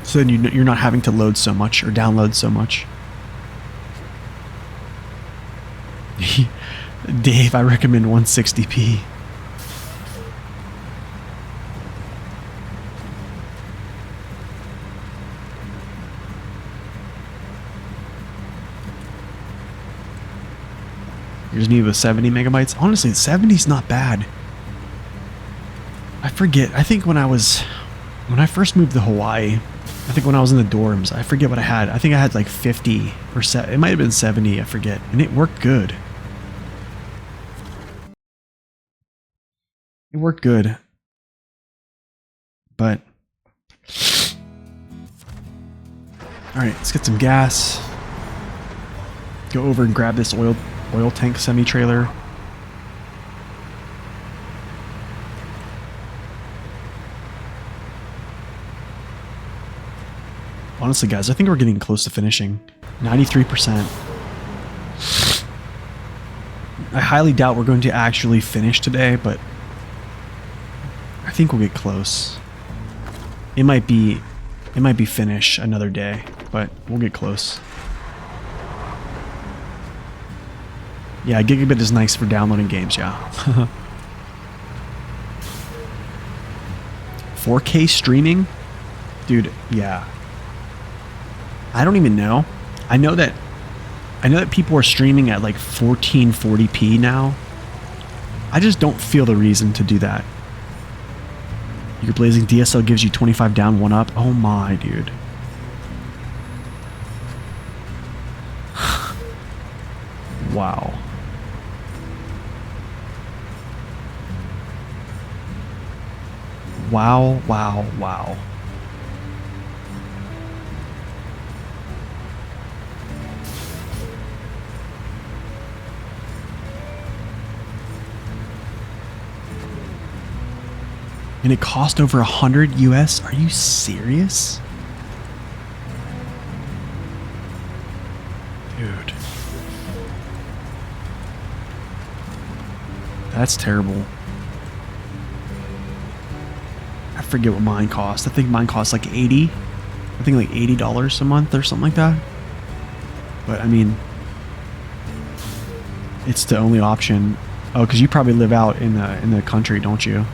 So then you're not having to load so much or download so much. Dave, I recommend 160p. Here's me with 70 megabytes. Honestly, 70 is not bad. I forget. I think when I first moved to Hawaii, I think when I was in the dorms, I forget what I had. I think I had like 50 or it might have been 70, I forget. And it worked good. It worked good. But all right, let's get some gas. Go over and grab this oil tank semi-trailer. Honestly, guys, I think we're getting close to finishing. 93%. I highly doubt we're going to actually finish today, but I think we'll get close. It might be finish another day, but we'll get close. Yeah, gigabit is nice for downloading games, yeah. 4K streaming? Dude, yeah. I don't even know. I know that people are streaming at like 1440p now. I just don't feel the reason to do that. Your blazing DSL gives you 25 down, 1 up. Oh my, dude. Wow. Wow, wow, wow. And it cost over 100 US? Are you serious? Dude. That's terrible. I forget what mine cost. I think mine cost like 80. I think like $80 a month or something like that. But I mean, it's the only option. Oh, because you probably live out in the country, don't you?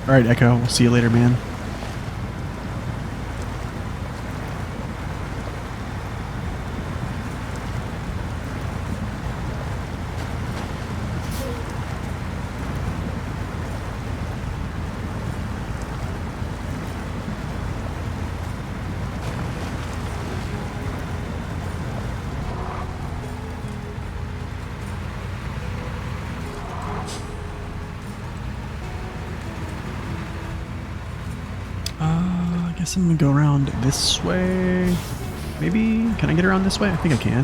All right, Echo. We'll see you later, man. I guess I'm gonna go around this way. Maybe, can I get around this way? I think I can.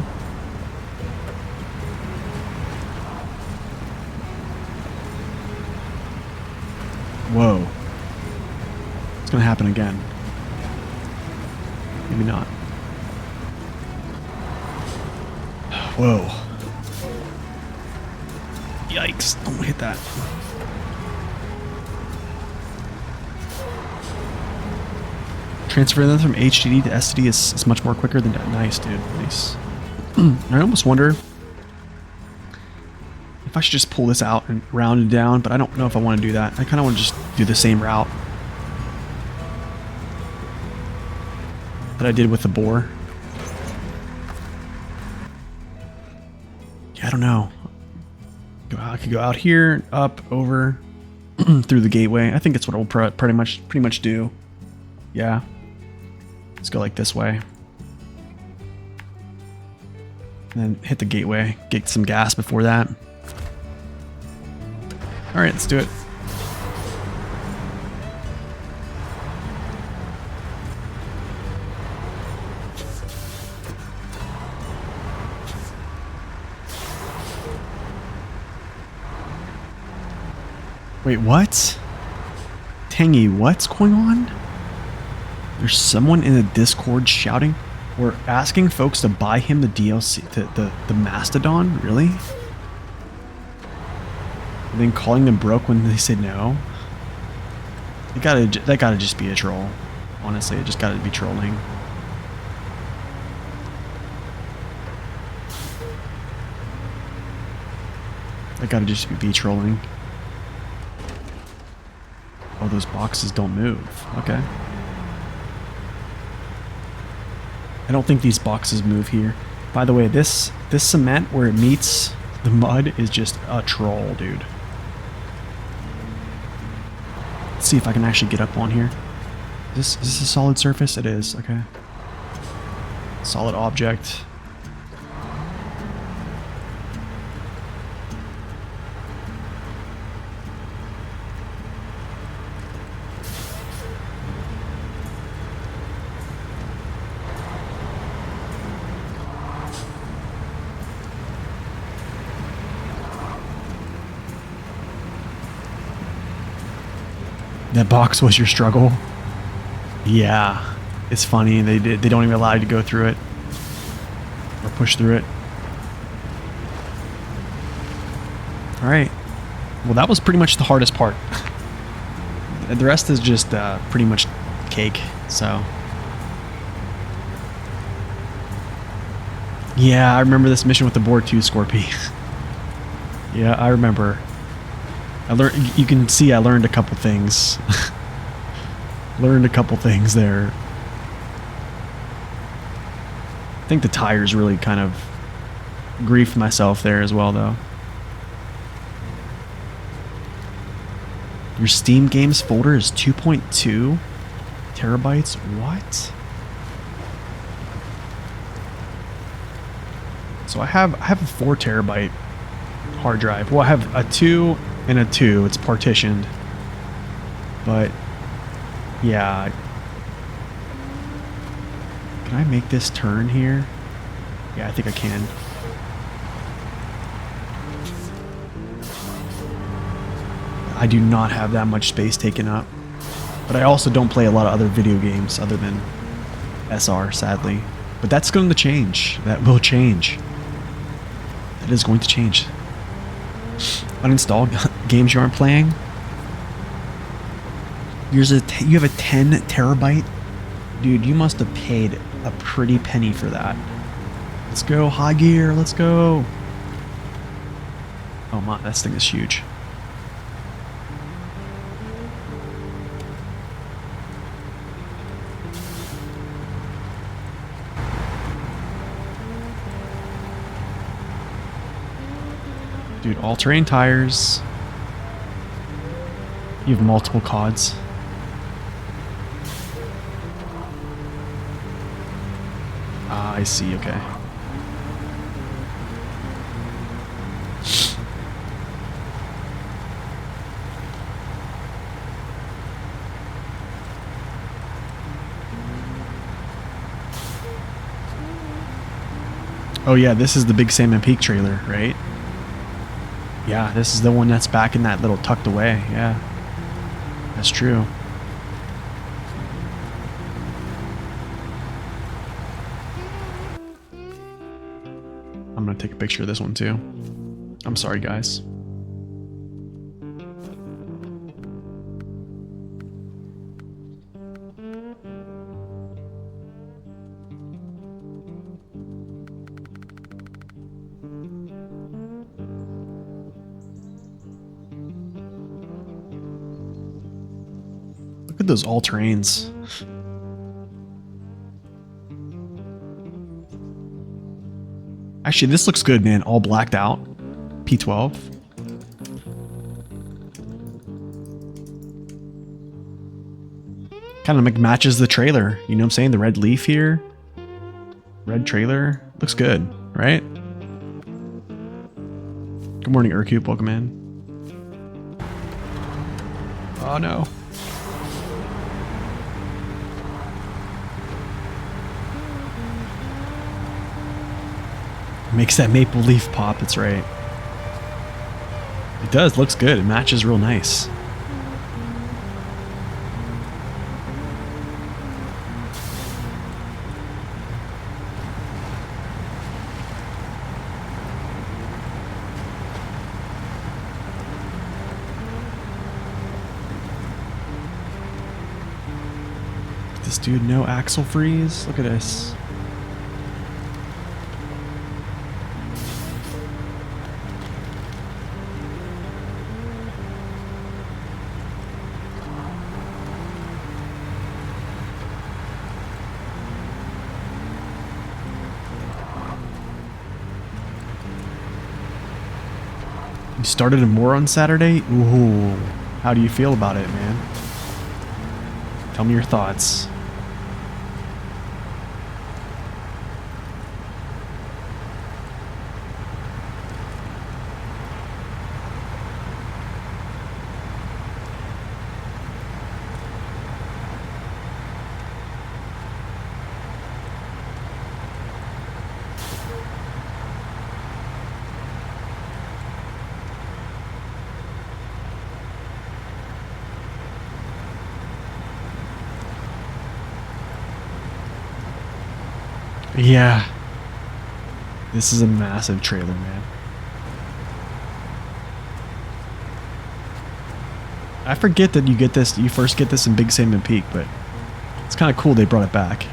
Whoa. It's gonna happen again. Maybe not. Whoa. Yikes, don't hit that. Transferring them from HDD to SSD is much more quicker than that. Nice, dude. Nice. I almost wonder if I should just pull this out and round it down, but I don't know if I want to do that. I kind of want to just do the same route that I did with the bore. Yeah, I don't know. I could go out here, up, over, through the gateway. I think that's what I'll pretty much do. Yeah. Let's go like this way. And then hit the gateway. Get some gas before that. Alright, let's do it. Wait, what? Tangy, what's going on? There's someone in the Discord shouting or asking folks to buy him the DLC, the Mastodon? Really? And then calling them broke when they said no? That gotta just be a troll. Honestly, it just gotta be trolling. That gotta just be trolling. Oh, those boxes don't move. Okay. I don't think these boxes move here. By the way, this cement where it meets the mud is just a troll, dude. Let's see if I can actually get up on here. Is this a solid surface? It is. Okay. Solid object. That box was your struggle? Yeah. It's funny. They don't even allow you to go through it. Or push through it. Alright. Well, that was pretty much the hardest part. The rest is just pretty much cake, so. Yeah, I remember this mission with the board too, Scorpy. Yeah, I remember. You can see I learned a couple things. Learned a couple things there. I think the tires really kind of griefed myself there as well, though. Your Steam Games folder is 2.2 terabytes? What? So I have a 4 terabyte hard drive. Well, I have a 2 and a 2. It's partitioned. But, yeah. Can I make this turn here? Yeah, I think I can. I do not have that much space taken up. But I also don't play a lot of other video games other than SR, sadly. But that's going to change. That will change. That is going to change. Uninstall games you aren't playing. You have a 10 terabyte? Dude, you must have paid a pretty penny for that. Let's go, high gear, let's go. Oh my, this thing is huge. Dude, all-terrain tires. You have multiple CODs. Ah, I see, okay. Oh yeah, this is the Big Salmon Peak trailer, right? Yeah, this is the one that's back in that little tucked away, yeah. That's true. I'm gonna take a picture of this one too. I'm sorry, guys. Look at those all-terrains. Actually, this looks good, man. All blacked out. P12. Kind of matches the trailer. You know what I'm saying? The red leaf here. Red trailer. Looks good, right? Good morning, Urcoup. Welcome in. Oh, no. Makes that maple leaf pop, that's right. It does, looks good. It matches real nice. This dude, no axle freeze. Look at this. You started a more on Saturday? Ooh. How do you feel about it, man? Tell me your thoughts. Yeah. This is a massive trailer, man. I forget that you get this, you first get this in Big Salmon Peak, but it's kind of cool they brought it back.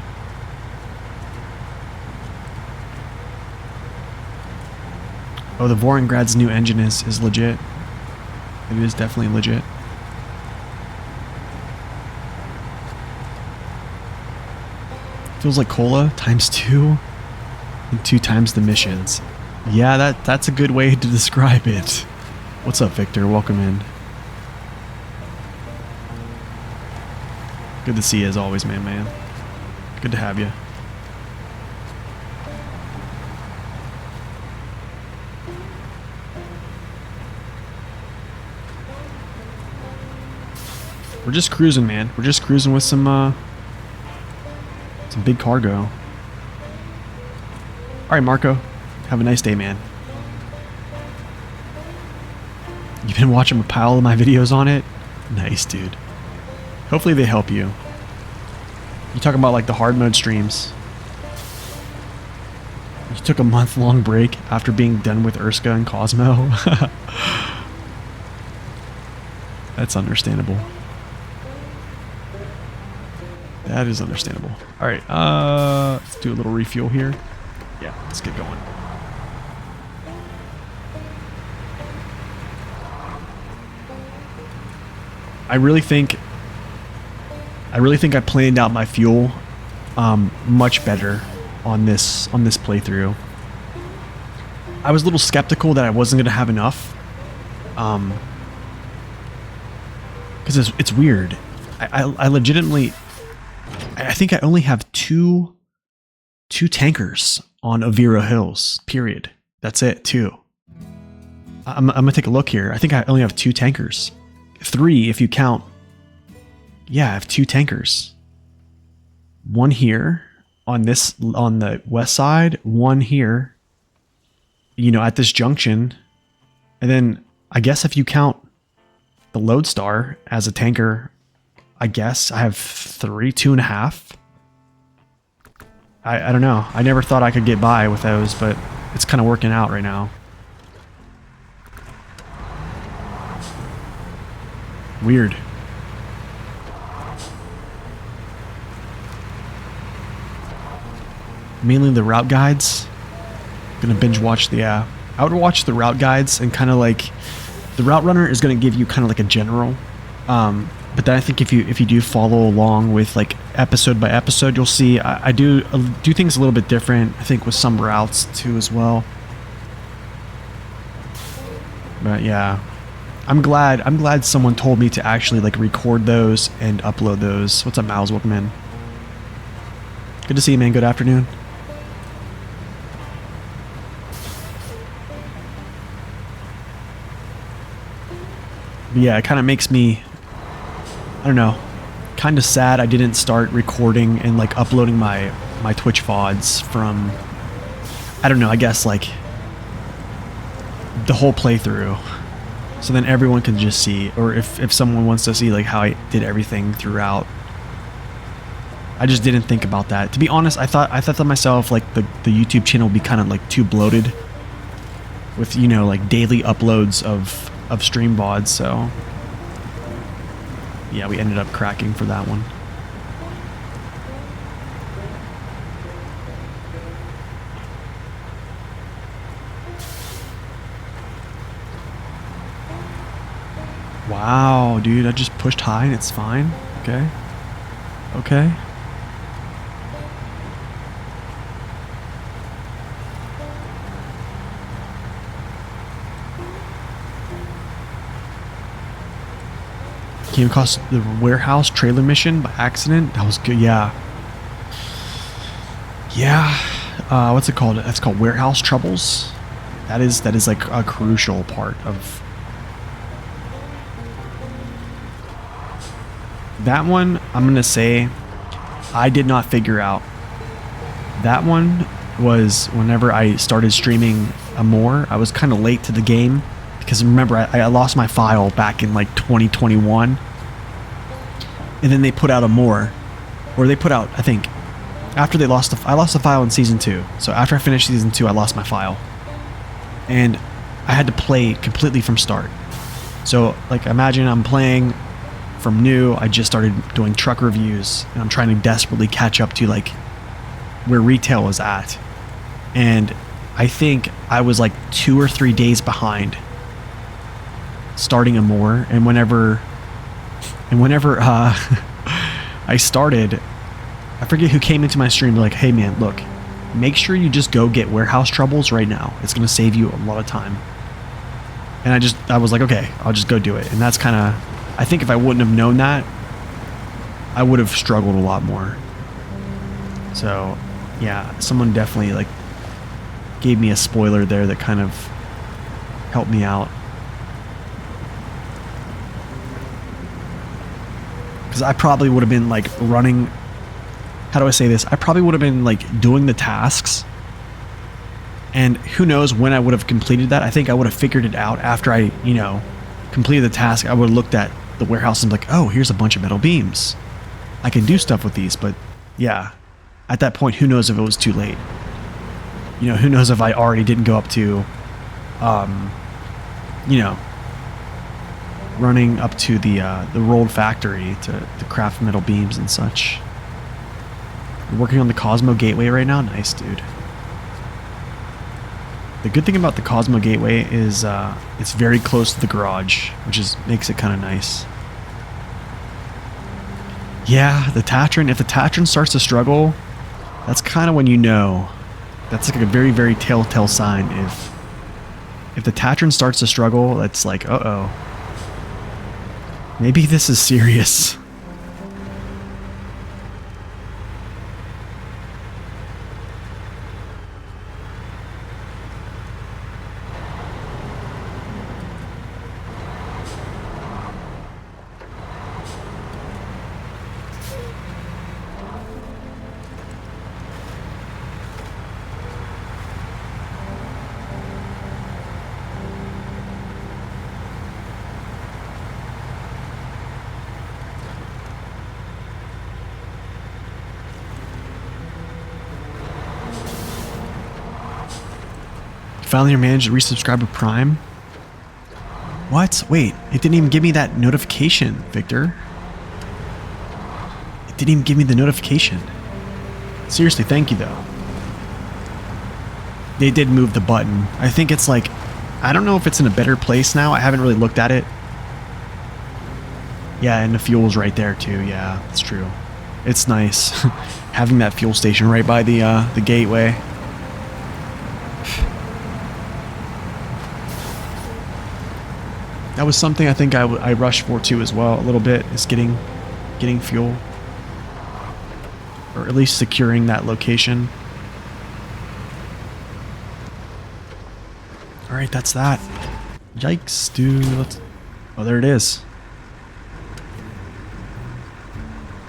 Oh, the Vorengrad's new engine is legit. It is definitely legit. Feels like cola times 2 and 2 times the missions. Yeah, that's a good way to describe it. What's up, Victor? Welcome in. Good to see you as always, man. Good to have you. We're just cruising, man. We're just cruising with some big cargo. All right, Marco. Have a nice day, man. You've been watching a pile of my videos on it? Nice, dude. Hopefully they help you. You talking about like the hard mode streams. You took a month-long break after being done with Urska and Cosmo. That's understandable. That is understandable. All right, let's do a little refuel here. Yeah, let's get going. I really think I planned out my fuel much better on this playthrough. I was a little skeptical that I wasn't going to have enough, because it's weird. I legitimately, I think I only have two tankers on Avira Hills. Period. That's it. 2. I'm gonna take a look here. I think I only have 2 tankers. 3 if you count. Yeah, I have 2 tankers. 1 here on the west side, 1 here, you know, at this junction. And then I guess if you count the Lodestar as a tanker, I guess I have 3, 2.5. I don't know. I never thought I could get by with those, but it's kind of working out right now. Weird. Mainly the route guides. Gonna binge watch the, I would watch the route guides and kind of like, the route runner is gonna give you kind of like a general. But then I think if you do follow along with like episode by episode, you'll see I do things a little bit different. I think with some routes too as well. But yeah, I'm glad someone told me to actually like record those and upload those. What's up, Miles? Welcome in. Good to see you, man. Good afternoon. But yeah, it kind of makes me, I don't know, kind of sad I didn't start recording and like uploading my Twitch VODs from, I don't know, I guess like the whole playthrough. So then everyone can just see, or if someone wants to see like how I did everything throughout. I just didn't think about that. To be honest, I thought to myself like the YouTube channel would be kind of like too bloated with, you know, like daily uploads of stream VODs, so yeah, we ended up cracking for that one. Wow, dude, I just pushed high and it's fine. Okay. Okay. Came across the warehouse trailer mission by accident. That was good. Yeah. Yeah. What's it called? That's called Warehouse Troubles. That is like a crucial part of that one. I'm gonna say I did not figure out. That one was whenever I started streaming more. I was kind of late to the game. Because remember, I lost my file back in like 2021. And then they put out or they put out, I think, after they lost I lost the file in Season 2. So after I finished Season 2, I lost my file. And I had to play completely from start. So, like, imagine I'm playing from new. I just started doing truck reviews. And I'm trying to desperately catch up to, like, where retail is at. And I think I was like 2 or 3 days behind starting a more, and whenever I started, I forget who came into my stream like, hey man, look, make sure you just go get Warehouse Troubles right now. It's gonna save you a lot of time. And I was like, okay, I'll just go do it. And that's kind of, I think if I wouldn't have known that, I would have struggled a lot more. So yeah, someone definitely like gave me a spoiler there that kind of helped me out. Because I probably would have been like running, how do I say this? I probably would have been like doing the tasks, and who knows when I would have completed that. I think I would have figured it out after I, you know, completed the task. I would have looked at the warehouse and be like, oh, here's a bunch of metal beams. I can do stuff with these, but yeah, at that point, who knows if it was too late? You know, who knows if I already didn't go up to, you know, running up to the rolled factory to craft metal beams and such. You're working on the Cosmo Gateway right now? Nice, dude. The good thing about the Cosmo Gateway is it's very close to the garage, which makes it kind of nice. Yeah, the Tatran, if the Tatran starts to struggle, that's kind of when you know. That's like a very, very telltale sign. If the Tatran starts to struggle, that's like, uh-oh. Maybe this is serious. Finally managed to resubscribe to Prime. What? Wait, it didn't even give me that notification, Victor. It didn't even give me the notification. Seriously, thank you though. They did move the button. I think it's like, I don't know if it's in a better place now. I haven't really looked at it. Yeah, and the fuel's right there too. Yeah, that's true. It's nice having that fuel station right by the gateway. That was something I think I rushed for too as well a little bit, is getting fuel, or at least securing that location. All right, that's that. Yikes, dude. Oh, there it is.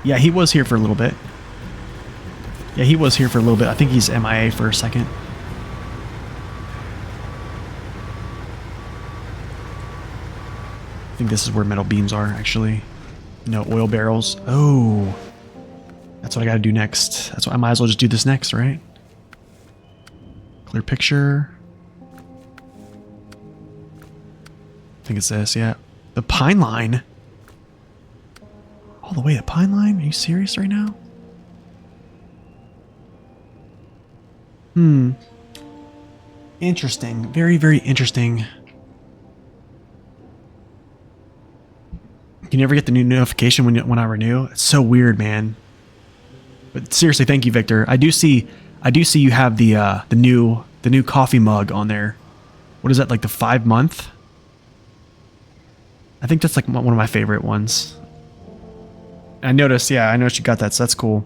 Yeah, he was here for a little bit. Yeah, he was here for a little bit. I think he's MIA for a second. I think this is where metal beams are, actually. No, oil barrels. Oh. That's what I gotta do next. That's what I might as well just do this next, right? Clear picture. I think it's this, yeah. The Pine Line. All the way to Pine Line? Are you serious right now? Interesting. Very, very interesting. You never get the new notification when I renew. It's so weird, man. But seriously, thank you, Victor. I do see you have the new coffee mug on there. What is that, like the 5-month? I think that's like one of my favorite ones. I noticed you got that, so that's cool.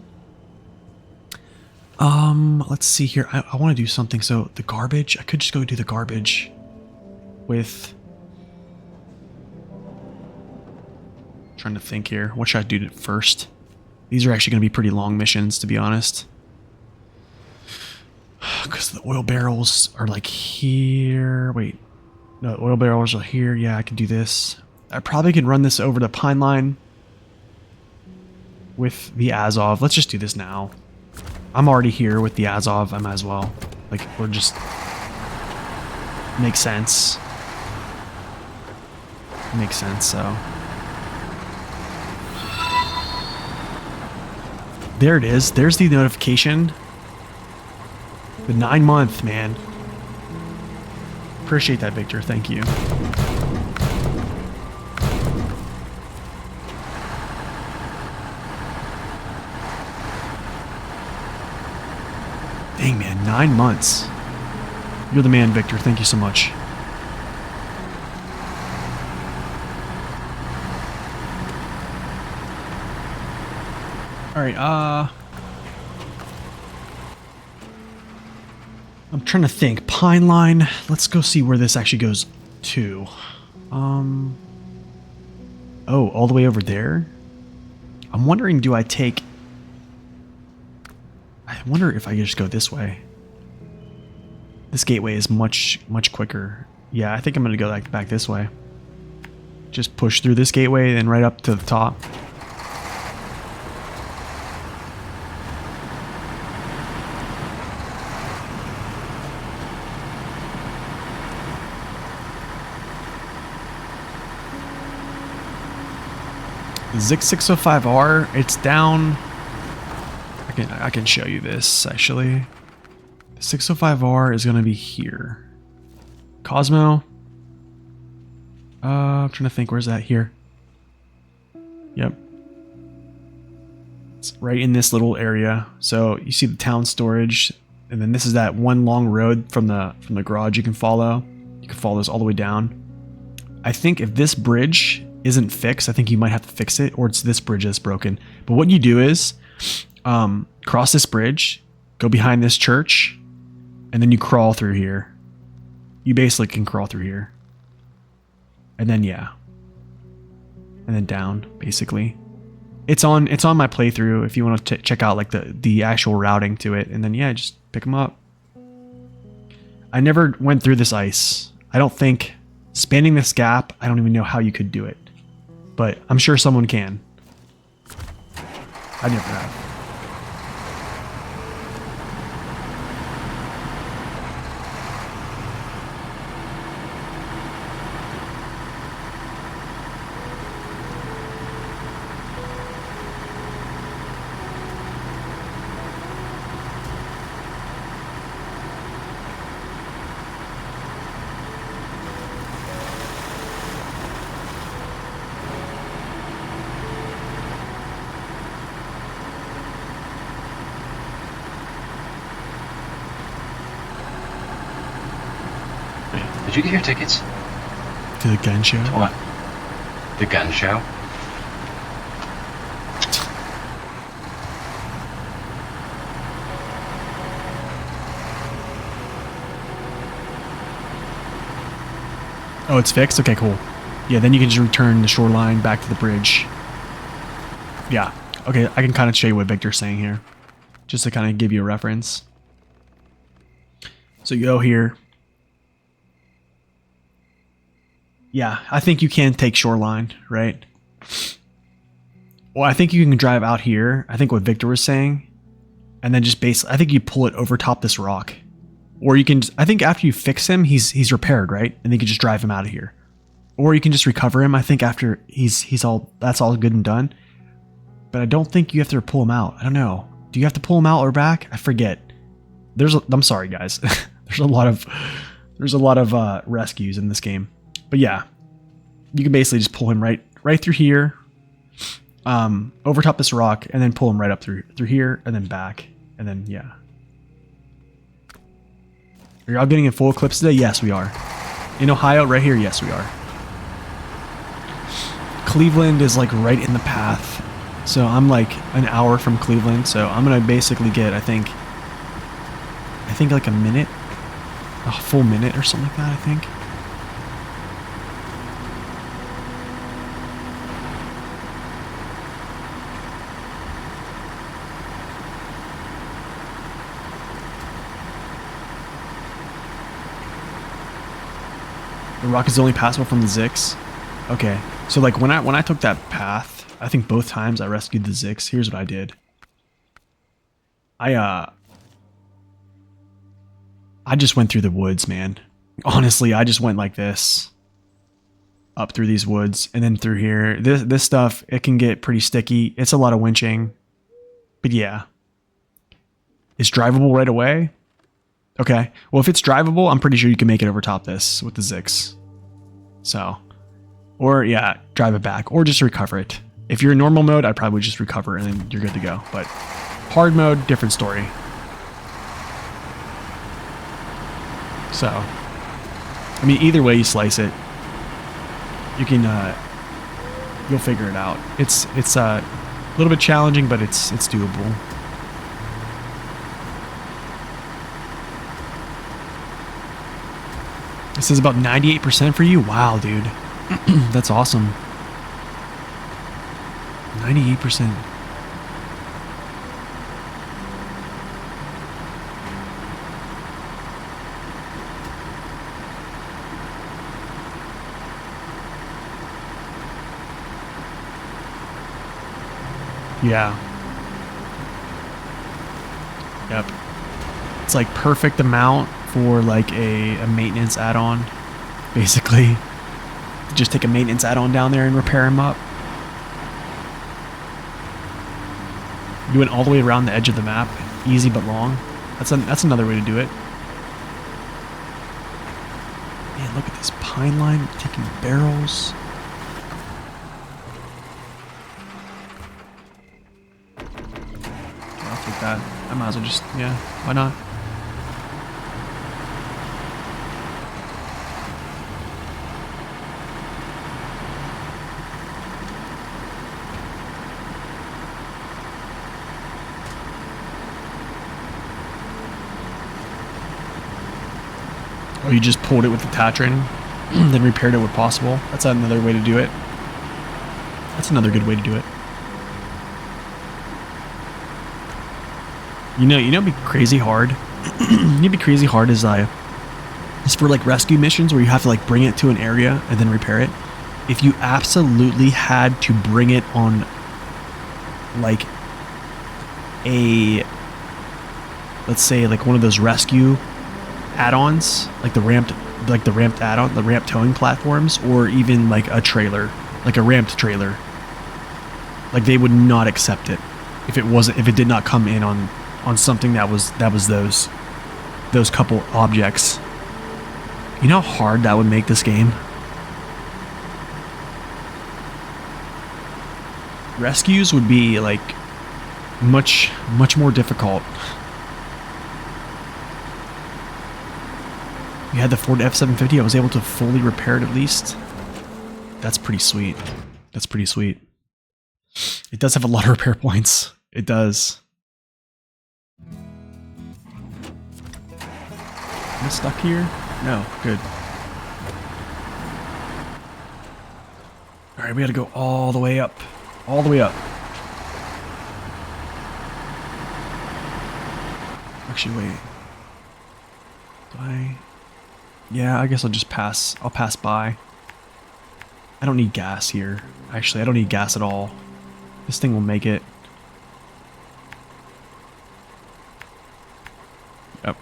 Let's see here. I want to do something. So the garbage, I could just go do the garbage with... Trying to think here. What should I do first? These are actually going to be pretty long missions, to be honest. Because the oil barrels are like here. Wait. No, oil barrels are here. Yeah, I can do this. I probably can run this over to Pine Line with the Azov. Let's just do this now. I'm already here with the Azov. I might as well. Like, we're just... Makes sense. Makes sense, so... There it is. There's the notification. The 9-month, man. Appreciate that, Victor. Thank you. Dang, man. 9 months. You're the man, Victor. Thank you so much. Alright, I'm trying to think. Pine Line. Let's go see where this actually goes to. Oh, all the way over there? I'm wondering, do I take... I wonder if I could just go this way. This gateway is much quicker. Yeah, I think I'm going to go back this way. Just push through this gateway and right up to the top. Zix 605R, it's down. I can show you this actually. 605R is going to be here. Cosmo. I'm trying to think, where's that? Here. Yep. It's right in this little area. So you see the town storage, and then this is that one long road from the garage you can follow. You can follow this all the way down. I think if this bridge isn't fixed, I think you might have to fix it, or it's this bridge that's broken. But what you do is cross this bridge, go behind this church, and then you crawl through here. You basically can crawl through here. And then yeah. And then down, basically. It's on my playthrough if you want to check out like the actual routing to it, and then yeah, just pick them up. I never went through this ice. I don't think spanning this gap, I don't even know how you could do it. But I'm sure someone can. I never have. Did you get your tickets? To the gun show? To what? The gun show? Oh, it's fixed? Okay, cool. Yeah, then you can just return the shoreline back to the bridge. Yeah. Okay, I can kind of show you what Victor's saying here. Just to kind of give you a reference. So you go here. Yeah, I think you can take shoreline, right? Well, I think you can drive out here. I think what Victor was saying. And then just I think you pull it over top this rock. Or you can, I think after you fix him, he's repaired, right? And then you can just drive him out of here. Or you can just recover him, I think, after that's all good and done. But I don't think you have to pull him out. I don't know. Do you have to pull him out or back? I forget. I'm sorry, guys. There's a lot of rescues in this game. But yeah, you can basically just pull him right through here, over top this rock, and then pull him right up through here, and then back, and then yeah. Are y'all getting in full eclipse today? Yes, we are. In Ohio, right here, yes, we are. Cleveland is like right in the path, so I'm like an hour from Cleveland, so I'm gonna basically get I think like a full minute or something like that. I think. The rock is only passable from the Zix. Okay, so like when I took that path, I think both times I rescued the Zix. Here's what I did. I just went through the woods, man. Honestly, I just went like this, up through these woods, and then through here. This stuff, it can get pretty sticky. It's a lot of winching, but yeah, it's drivable right away. Okay, well if it's drivable, I'm pretty sure you can make it over top this with the Zix. So, or yeah, drive it back, or just recover it. If you're in normal mode, I'd probably just recover and then you're good to go. But hard mode, different story. So, I mean, either way you slice it, you can, you'll figure it out. It's a little bit challenging, but it's doable. This is about 98% for you? Wow, dude. That's awesome. 98%. Yeah. Yep. It's like perfect amount for like a maintenance add-on, basically. Just take a maintenance add-on down there and repair them up. You went all the way around the edge of the map, easy but long. That's another way to do it. Man, look at this pine line taking barrels. I'll take that. I might as well just, yeah, why not? Or you just pulled it with the Allterrain, then repaired it where possible. That's another way to do it. That's another good way to do it. You know, it'd be crazy hard. It'd be crazy hard is for like rescue missions where you have to like bring it to an area and then repair it. If you absolutely had to bring it on like let's say like one of those rescue add-ons, like the ramped add-on, the ramp towing platforms, or even like a trailer, like a ramped trailer, like they would not accept it if it did not come in on something that was those couple objects. You know how hard that would make this game? Rescues would be like much more difficult. You had the Ford F-750, I was able to fully repair it at least. That's pretty sweet. That's pretty sweet. It does have a lot of repair points. It does. Am I stuck here? No, good. Alright, we gotta go all the way up. All the way up. Actually, wait. Do I... Yeah, I guess I'll just pass. I'll pass by. I don't need gas here. Actually, I don't need gas at all. This thing will make it. Yep.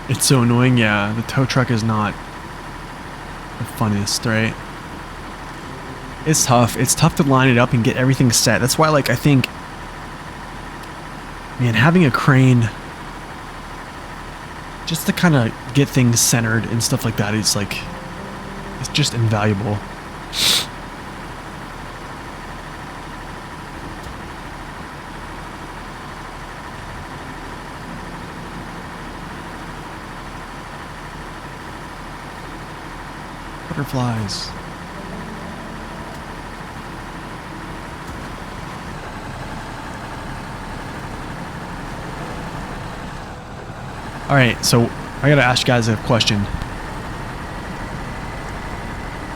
It's so annoying, yeah. The tow truck is not the funniest, right? It's tough. It's tough to line it up and get everything set. That's why, like, I think, man, having a crane just to kind of get things centered and stuff like that is like, it's just invaluable. Butterflies. All right, so I gotta ask you guys a question.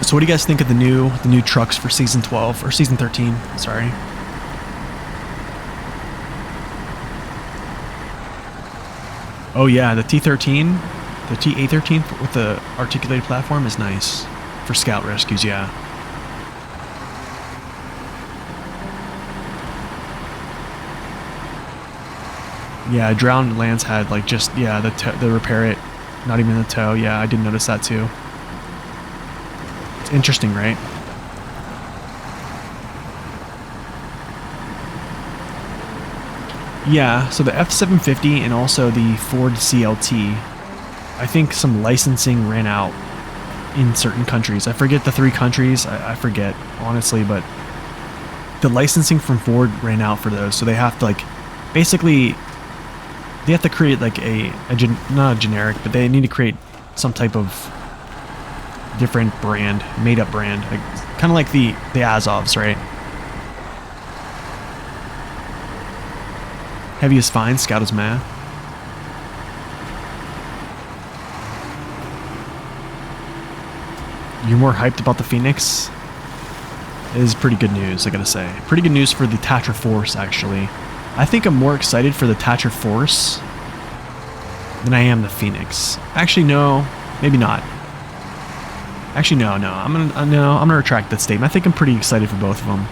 So what do you guys think of the new trucks for season 12 or season 13? Sorry. Oh yeah, the T13, the TA13 with the articulated platform is nice for scout rescues. Yeah. Yeah, Drowned Lands had like just, yeah, the repair it, not even the tow. Yeah, I did notice that too. It's interesting, right? Yeah, so the F-750 and also the Ford CLT, I think some licensing ran out in certain countries. I forget the 3 countries, I forget, honestly, but the licensing from Ford ran out for those, so they have to like, basically, they have to create like not a generic, but they need to create some type of different brand, made up brand, like, kind of like the Azovs, right? Heavy is fine, Scout is meh. You're more hyped about the Phoenix? It is pretty good news, I gotta say. Pretty good news for the Tatra Force, actually. I think I'm more excited for the Tatra Force than I am the Phoenix. Actually, no. Maybe not. Actually, no. I'm gonna retract that statement. I think I'm pretty excited for both of them.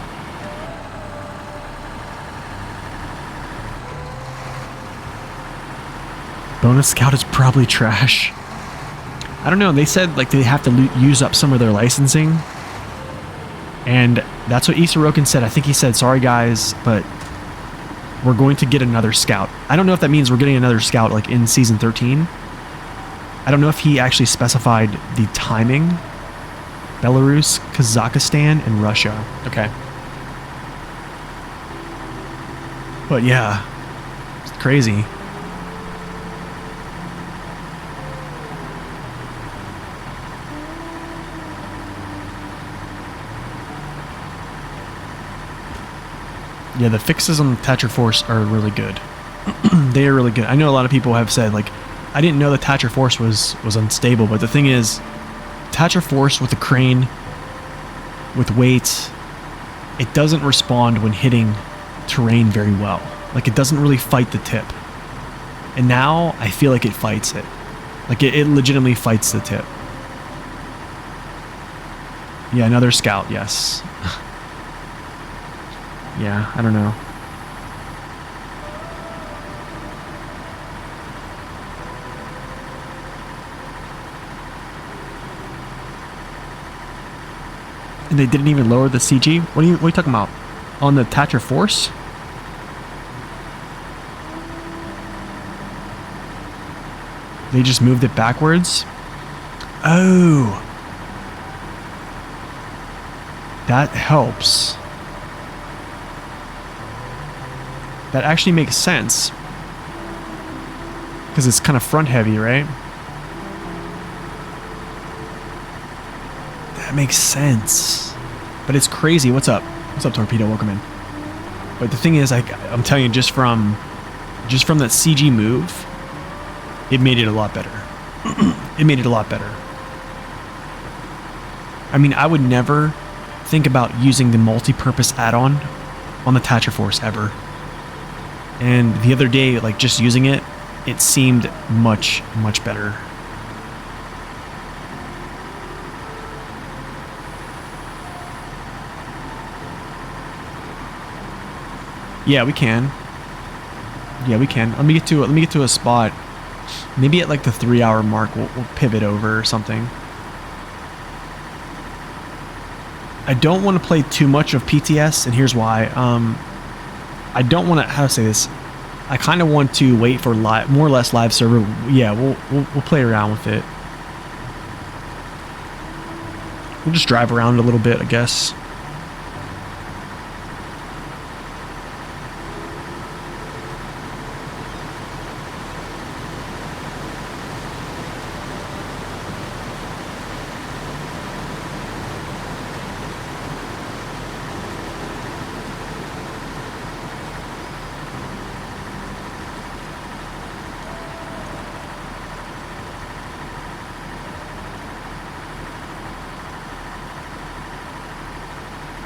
Bonus Scout is probably trash. I don't know. They said like they have to use up some of their licensing, and that's what Isorokin said. I think he said, "Sorry guys, but we're going to get another Scout." I don't know if that means we're getting another Scout like in Season 13. I don't know if he actually specified the timing. Belarus, Kazakhstan, and Russia. Okay. But yeah, it's crazy. Yeah, the fixes on the Tatra Force are really good. They are really good. I know a lot of people have said, like, I didn't know the Tatra Force was unstable, but the thing is, Tatra Force with the crane, with weights, it doesn't respond when hitting terrain very well. Like, it doesn't really fight the tip. And now, I feel like it fights it. Like, it legitimately fights the tip. Yeah, another Scout, yes. Yeah, I don't know. And they didn't even lower the CG? What are you talking about? On the Tatra Force? They just moved it backwards? Oh. That helps. That actually makes sense. Because it's kind of front heavy, right? That makes sense. But it's crazy. What's up? What's up, Torpedo? Welcome in. But the thing is, I'm telling you, just from that CG move, it made it a lot better. It made it a lot better. I mean, I would never think about using the multi-purpose add-on on the Tatra Force ever. And the other day, like, just using it, it seemed much, much better. Yeah, we can. Yeah, we can. Let me get to a spot. Maybe at like the 3-hour mark, we'll pivot over or something. I don't want to play too much of PTS, and here's why. I don't want to, how to say this. I kind of want to wait for more or less live server. Yeah, we'll play around with it. We'll just drive around a little bit, I guess.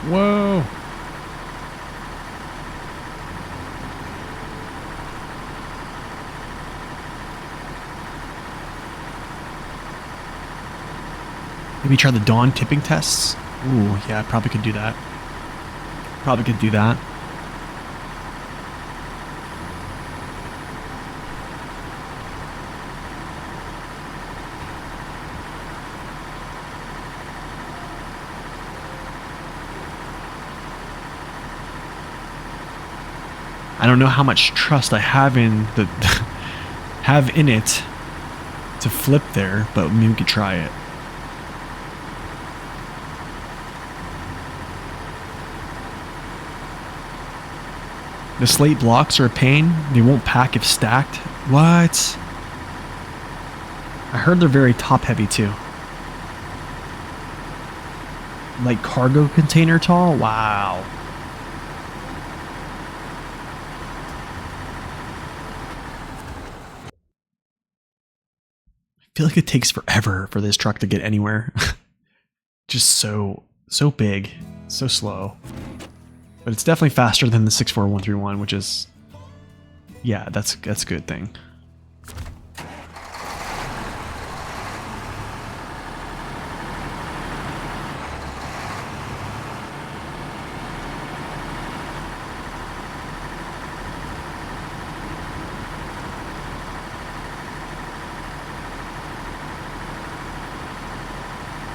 Whoa. Maybe try the dawn tipping tests? Ooh, yeah, I probably could do that. Probably could do that. I don't know how much trust I have in it to flip there, but maybe we could try it. The slate blocks are a pain. They won't pack if stacked. What? I heard they're very top heavy too. Like cargo container tall? Wow. I feel like it takes forever for this truck to get anywhere. just so big, so slow. But it's definitely faster than the 64131, which is, yeah, that's a good thing.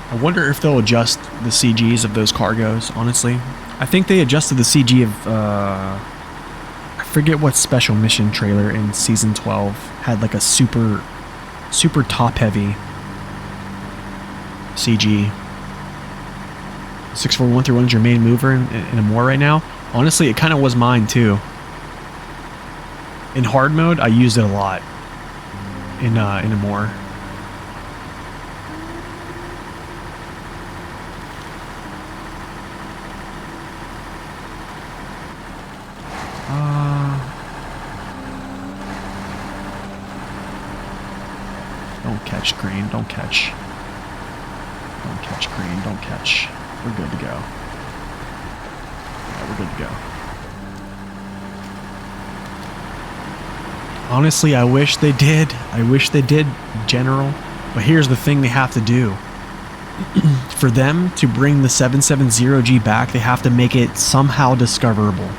I wonder if they'll adjust the CGs of those cargoes, honestly. I think they adjusted the CG of, I forget what special mission trailer in Season 12 had like a super top-heavy CG. 64131 is your main mover in a Moor right now. Honestly, it kind of was mine too. In hard mode, I used it a lot in a Moor. Don't catch, green. Don't catch. Don't catch, green. Don't catch. We're good to go. Yeah, we're good to go. Honestly, I wish they did. I wish they did, General. But here's the thing they have to do. For them to bring the 770G back, they have to make it somehow discoverable.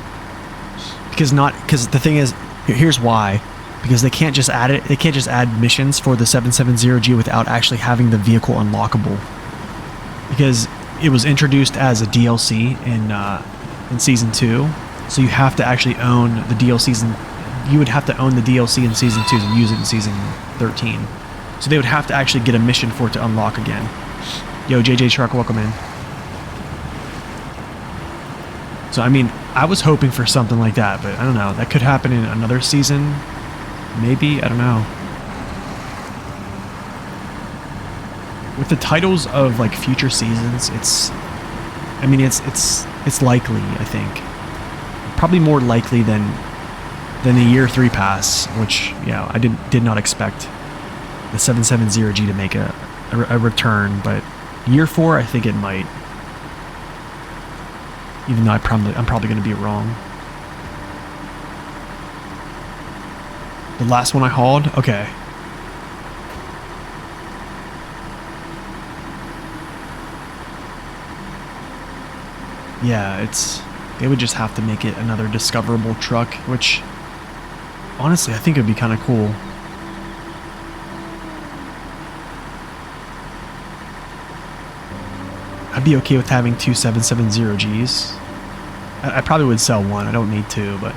Because the thing is, here's why. Because they can't just add it. They can't just add missions for the 770G without actually having the vehicle unlockable. Because it was introduced as a DLC in Season 2, so you have to actually own the DLCs. You would have to own the DLC in Season 2 and use it in Season 13. So they would have to actually get a mission for it to unlock again. Yo, JJ Truck, welcome in. So I mean, I was hoping for something like that, but I don't know. That could happen in another season. Maybe, I don't know. With the titles of like future seasons, it's likely, I think. Probably more likely than the year 3 pass, which, yeah, I did not expect the 770G to make a return, but year 4, I think it might. Even though I'm probably going to be wrong. The last one I hauled? Okay. Yeah, they would just have to make it another discoverable truck, which honestly I think it'd be kind of cool. I'd be okay with having 2 770Gs. I probably would sell one. I don't need two, but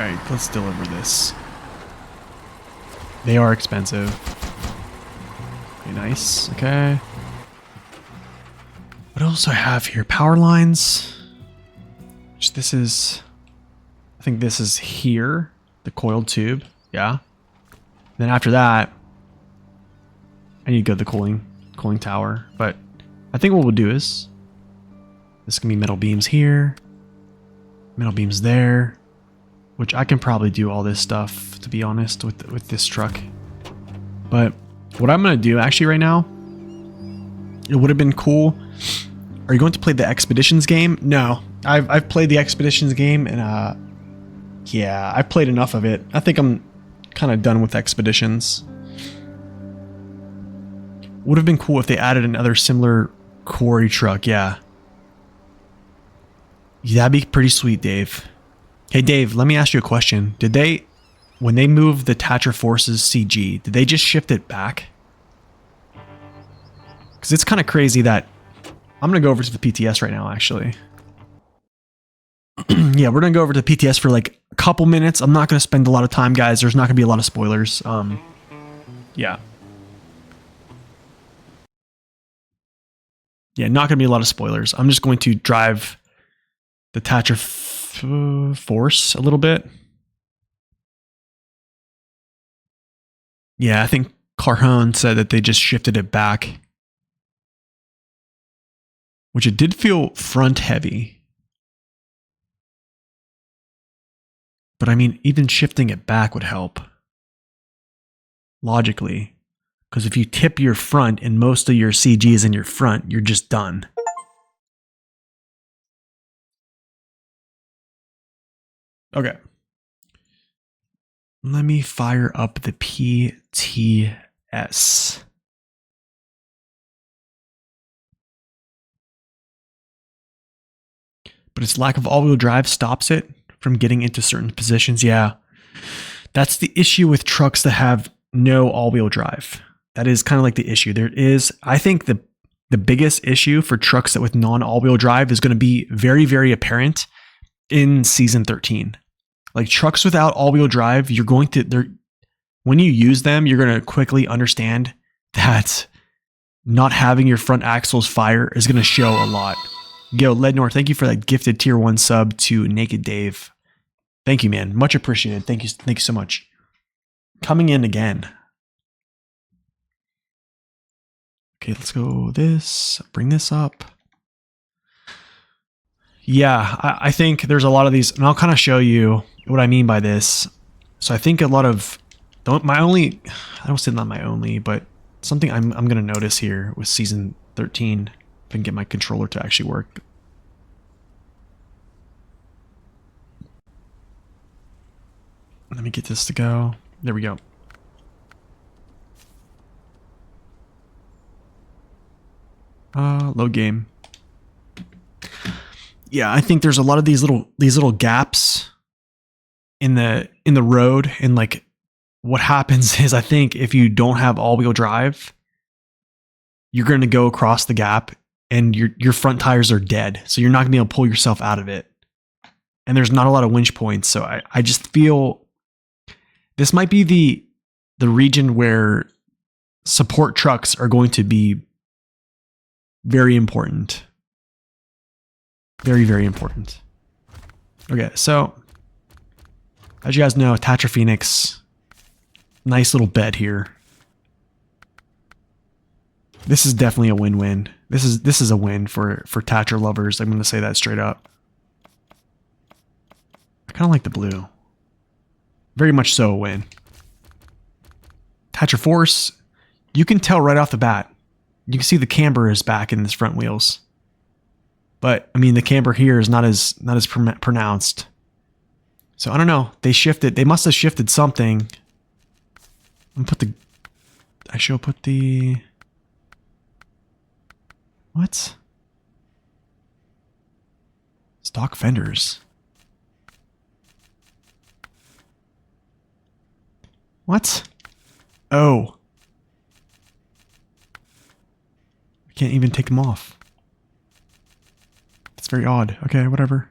alright, let's deliver this. They are expensive. Very nice. Okay. What else do I have here? Power lines. Which this is... I think this is here. The coiled tube. Yeah. Then after that... I need to go to the cooling tower. But I think what we'll do is... This can be metal beams here. Metal beams there. Which I can probably do all this stuff, to be honest, with this truck. But what I'm going to do actually right now, it would have been cool. Are you going to play the Expeditions game? No. I've played the Expeditions game, and yeah, I've played enough of it. I think I'm kind of done with Expeditions. Would have been cool if they added another similar quarry truck, yeah. That'd be pretty sweet, Dave. Hey Dave, let me ask you a question. Did they, when they moved the Thatcher Forces CG, did they just shift it back? Because it's kind of crazy that... I'm going to go over to the PTS right now, actually. Yeah, we're going to go over to the PTS for like a couple minutes. I'm not going to spend a lot of time, guys. There's not going to be a lot of spoilers. Yeah. Yeah, not going to be a lot of spoilers. I'm just going to drive the Tatra Force a little bit. Yeah, I think Carhone said that they just shifted it back, which it did feel front heavy. But I mean, even shifting it back would help. Logically. Because if you tip your front and most of your CG is in your front, you're just done. Okay. Let me fire up the PTS. But its lack of all-wheel drive stops it from getting into certain positions. Yeah. That's the issue with trucks that have no all-wheel drive. That is kind of like the issue. There is, I think the biggest issue for trucks that with non-all-wheel drive is going to be very, very apparent in season 13. Like trucks without all-wheel drive, you're going to, when you use them, you're going to quickly understand that not having your front axles fire is going to show a lot. Yo, Lednor, thank you for that gifted tier 1 sub to Naked Dave. Thank you, man. Much appreciated. Thank you so much. Coming in again. Okay, let's go this. Bring this up. Yeah, I think there's a lot of these, and I'll kind of show you what I mean by this. So I think a lot of, I don't say not my only, but something I'm going to notice here with season 13, if I can get my controller to actually work. Let me get this to go. There we go. Load game. Yeah, I think there's a lot of these little gaps in the road, and like what happens is I think if you don't have all-wheel drive, you're going to go across the gap and your front tires are dead. So you're not going to be able to pull yourself out of it. And there's not a lot of winch points. So I just feel this might be the region where support trucks are going to be very important. Very, very important. Okay, so as you guys know, Tatra Phoenix, nice little bed here. This is definitely a win-win. This is a win for Tatra lovers. I'm going to say that straight up. I kind of like the blue. Very much so a win. Tatra Force, you can tell right off the bat. You can see the camber is back in his front wheels. But I mean, the camber here is not as pronounced. So I don't know. They must have shifted something. I'm put the. I should put the. What? Stock fenders. What? Oh. I can't even take them off. It's very odd. Okay, whatever.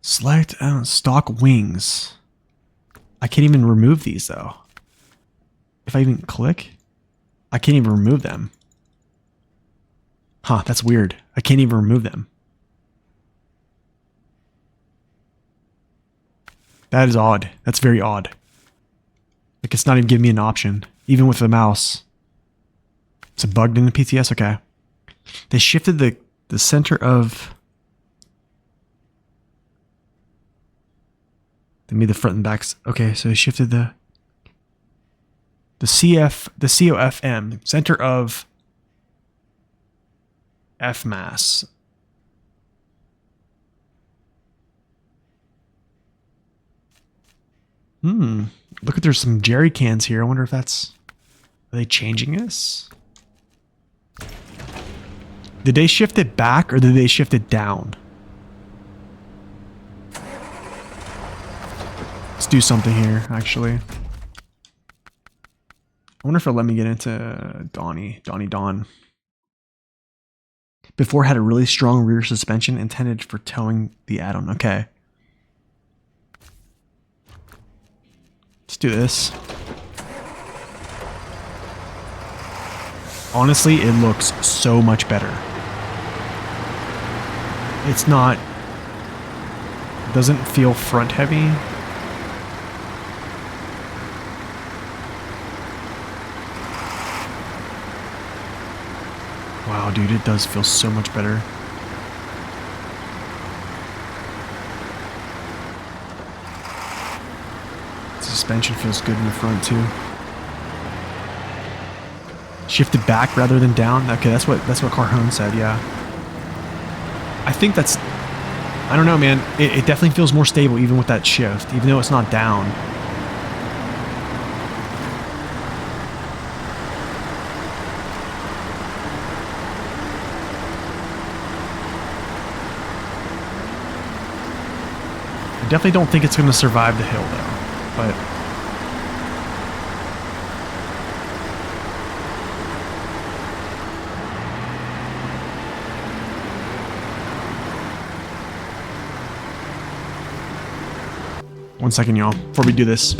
Select stock wings. I can't even remove these though. If I even click, I can't even remove them. Huh, that's weird. I can't even remove them. That is odd. That's very odd. Like it's not even giving me an option, even with the mouse. It's a bugged in the PTS. Okay, they shifted the center of. They made the front and backs. Okay, so they shifted the COFM center of F mass. Look at there's some jerry cans here. I wonder if that's... Are they changing this? Did they shift it back or did they shift it down? Let's do something here, actually. I wonder if it'll let me get into Donnie Don. Before had a really strong rear suspension intended for towing the add-on. Okay. Let's do this. Honestly, it looks so much better. It's not... It doesn't feel front heavy. Wow, dude, it does feel so much better. Suspension feels good in the front too. Shifted back rather than down. Okay, that's what Carhone said. Yeah, I think that's. I don't know, man. It definitely feels more stable even with that shift, even though it's not down. I definitely don't think it's going to survive the hill though, but. One second, y'all, before we do this.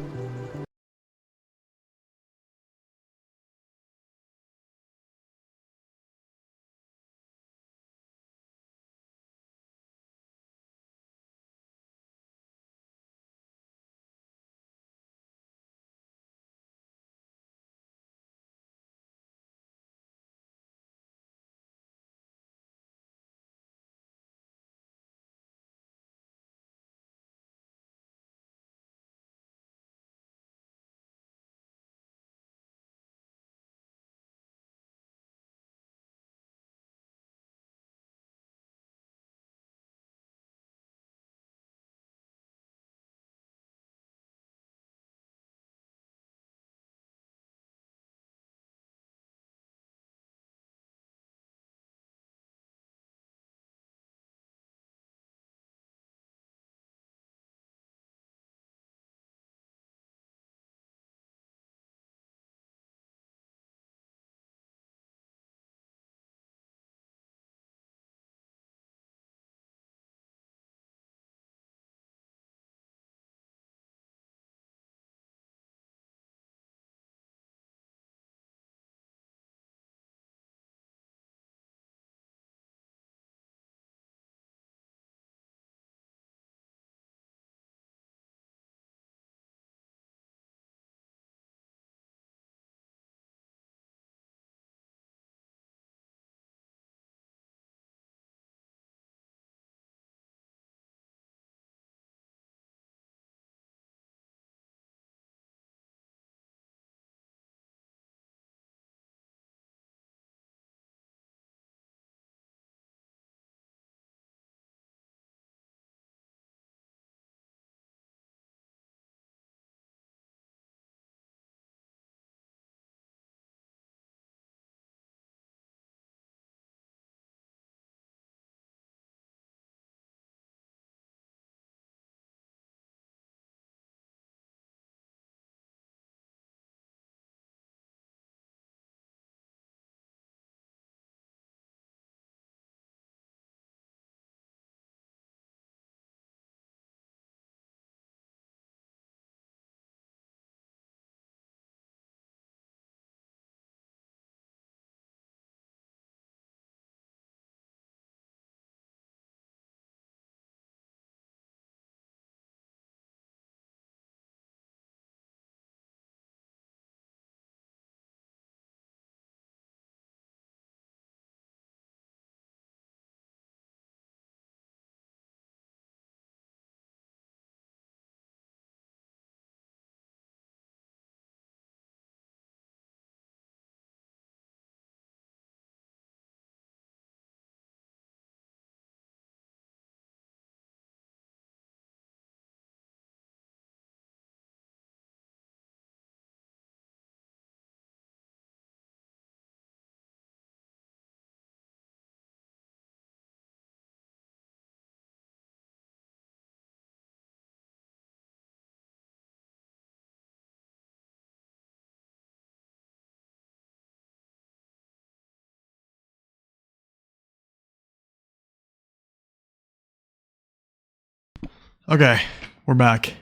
Okay, we're back.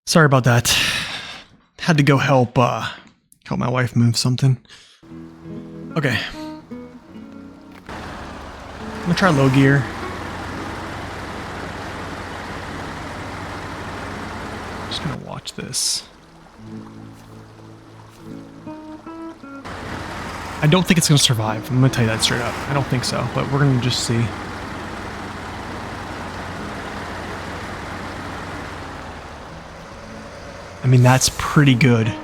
Sorry about that. Had to go help my wife move something. Okay. I'm gonna try low gear. Just gonna watch this. I don't think it's gonna survive. I'm gonna tell you that straight up. I don't think so, but we're gonna just see. I mean, that's pretty good.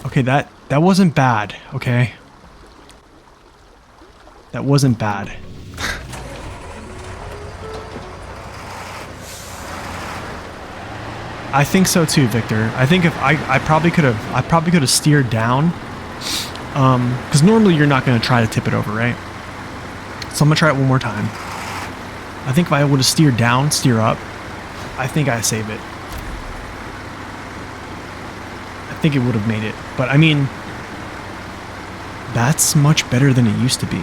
Okay, that wasn't bad, okay? That wasn't bad. I think so too, Victor. I think if I probably could have steered down. Because normally you're not gonna try to tip it over, right? So I'm gonna try it one more time. I think if I would have steered down, steer up, I think I save it. I think it would have made it. But I mean, that's much better than it used to be.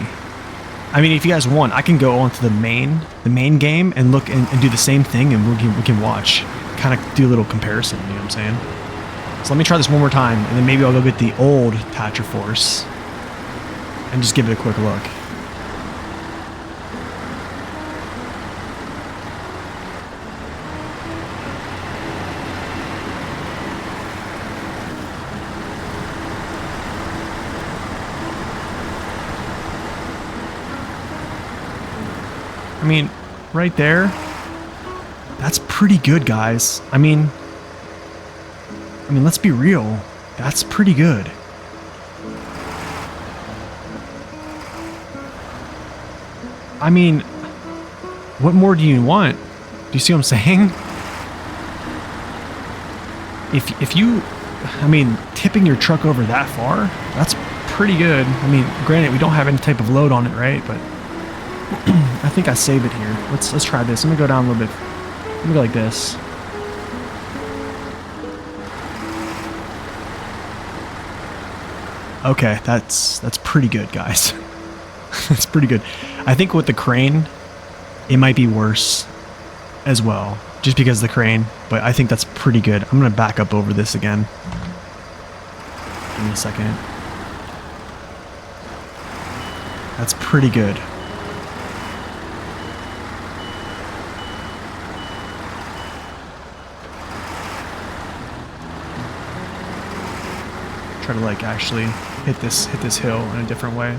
I mean, if you guys want, I can go on to the main game and look and do the same thing, and we can watch, kind of do a little comparison. You know what I'm saying? So let me try this one more time, and then maybe I'll go get the old Thatcher Force and just give it a quick look. I mean, right there, that's pretty good, guys. I mean, let's be real. That's pretty good. I mean, what more do you want? Do you see what I'm saying? If you, I mean, tipping your truck over that far, that's pretty good. I mean, granted, we don't have any type of load on it, right? But I think I save it here. Let's try this. I'm gonna go down a little bit. I'm gonna go like this. Okay, that's pretty good, guys. That's pretty good. I think with the crane, it might be worse as well, just because of the crane. But I think that's pretty good. I'm gonna back up over this again. Give me a second. That's pretty good. Try to like actually hit this hill in a different way.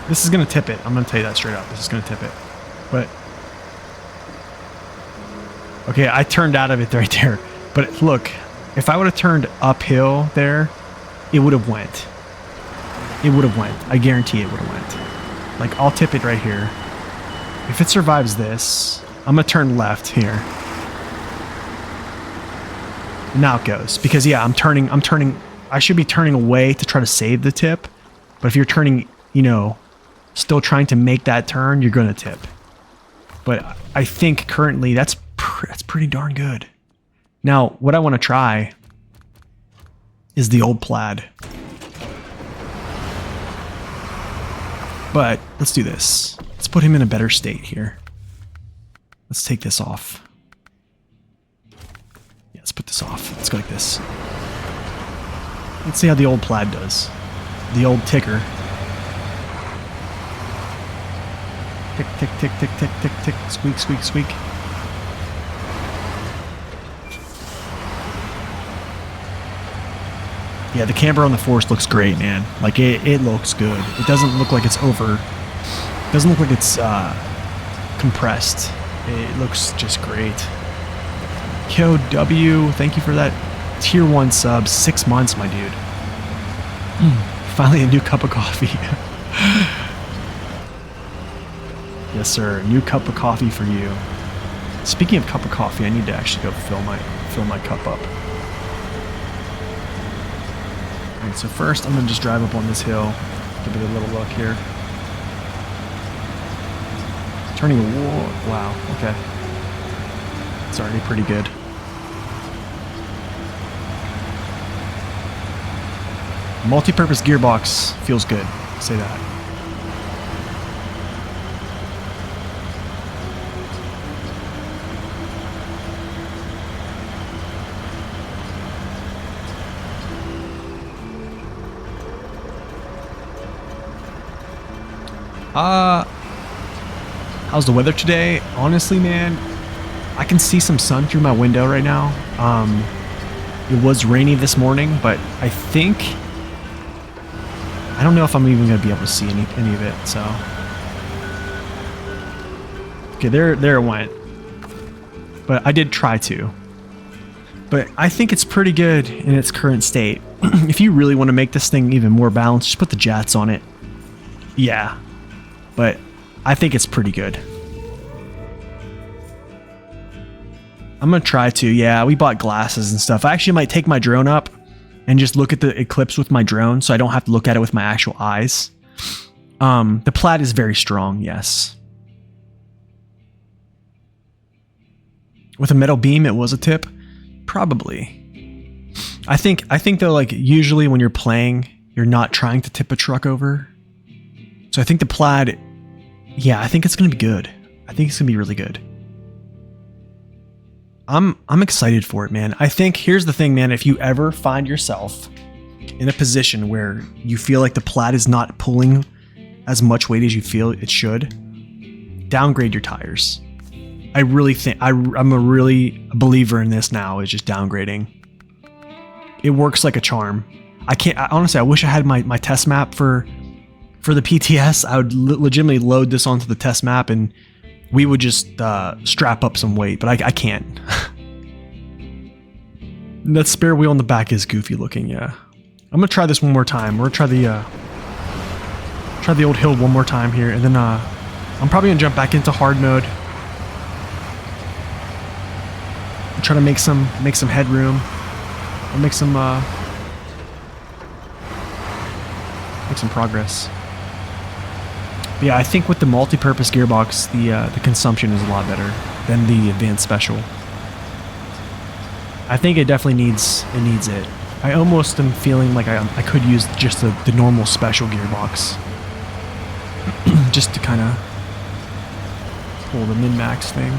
This is gonna tip it. I'm gonna tell you that straight up. This is gonna tip it. But okay, I turned out of it right there. But look, if I would have turned uphill there, it would have went. It would have went. I guarantee it would have went. Like, I'll tip it right here. If it survives this, I'm gonna turn left here. Now it goes. Because yeah, I'm turning, I should be turning away to try to save the tip. But if you're turning, you know, still trying to make that turn, you're gonna tip. But I think currently that's pretty darn good. Now, what I want to try is the old plaid. But let's do this. Let's put him in a better state here. Let's take this off. Yeah, let's put this off. Let's go like this. Let's see how the old plaid does. The old ticker. Tick, tick, tick, tick, tick, tick, tick. Squeak, squeak, squeak. Yeah, the camber on the Force looks great, man. Like, it looks good. It doesn't look like it's over. It doesn't look like it's compressed. It looks just great. Yo, W, thank you for that tier 1 sub. 6 months, my dude. Finally a new cup of coffee. Yes, sir. New cup of coffee for you. Speaking of cup of coffee, I need to actually go fill my cup up. Alright, so first I'm going to just drive up on this hill, give it a little look here. Turning, wow, okay. It's already pretty good. Multi-purpose gearbox feels good, I'll say that. How's the weather today? Honestly, man, I can see some sun through my window right now. It was rainy this morning, but I think I don't know if I'm even gonna be able to see any of it. So, okay, there it went. But I did try to. But I think it's pretty good in its current state. If you really want to make this thing even more balanced, just put the jets on it. Yeah. But I think it's pretty good. I'm going to try to. Yeah, we bought glasses and stuff. I actually might take my drone up and just look at the eclipse with my drone so I don't have to look at it with my actual eyes. The Plaid is very strong, yes. With a metal beam, it was a tip? Probably. I think though, like, usually when you're playing, you're not trying to tip a truck over. So I think the Plaid, yeah, I think it's going to be good. I think it's going to be really good. I'm excited for it, man. I think, here's the thing, man. If you ever find yourself in a position where you feel like the Plaid is not pulling as much weight as you feel it should, downgrade your tires. I really think, I'm a believer in this now, is just downgrading. It works like a charm. Honestly, I wish I had my test map for the PTS. I would legitimately load this onto the test map and we would just strap up some weight, but I can't. That spare wheel on the back is goofy looking, yeah. I'm gonna try this one more time. We're gonna try the old hill one more time here, and then I'm probably gonna jump back into hard mode. I'm trying to make some headroom. I'll make some progress. But yeah, I think with the multi-purpose gearbox, the consumption is a lot better than the advanced special. I think it definitely needs it. I almost am feeling like I could use just the normal special gearbox, just to kind of pull the min-max thing.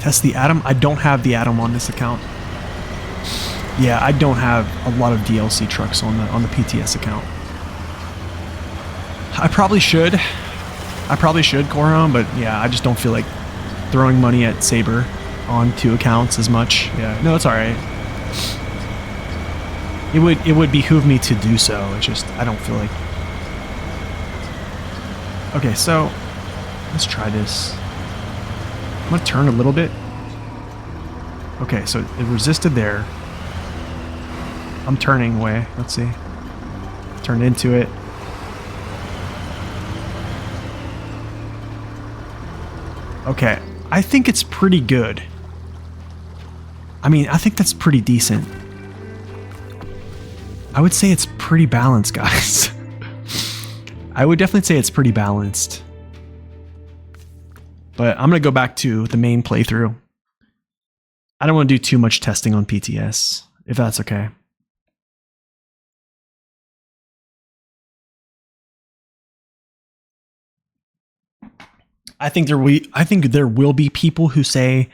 Test the Atom. I don't have the Atom on this account. Yeah, I don't have a lot of DLC trucks on the PTS account. I probably should, Corhome, but yeah, I just don't feel like throwing money at Saber on 2 accounts as much. Yeah, no, it's all right. It would behoove me to do so. It's just I don't feel like. Okay, so let's try this. I'm gonna turn a little bit. Okay, so it resisted there. I'm turning away. Let's see. Turned into it. Okay, I think it's pretty good. I mean, I think that's pretty decent. I would say it's pretty balanced, guys. I would definitely say it's pretty balanced. But I'm going to go back to the main playthrough. I don't want to do too much testing on PTS, if that's okay. I think there will be people who say,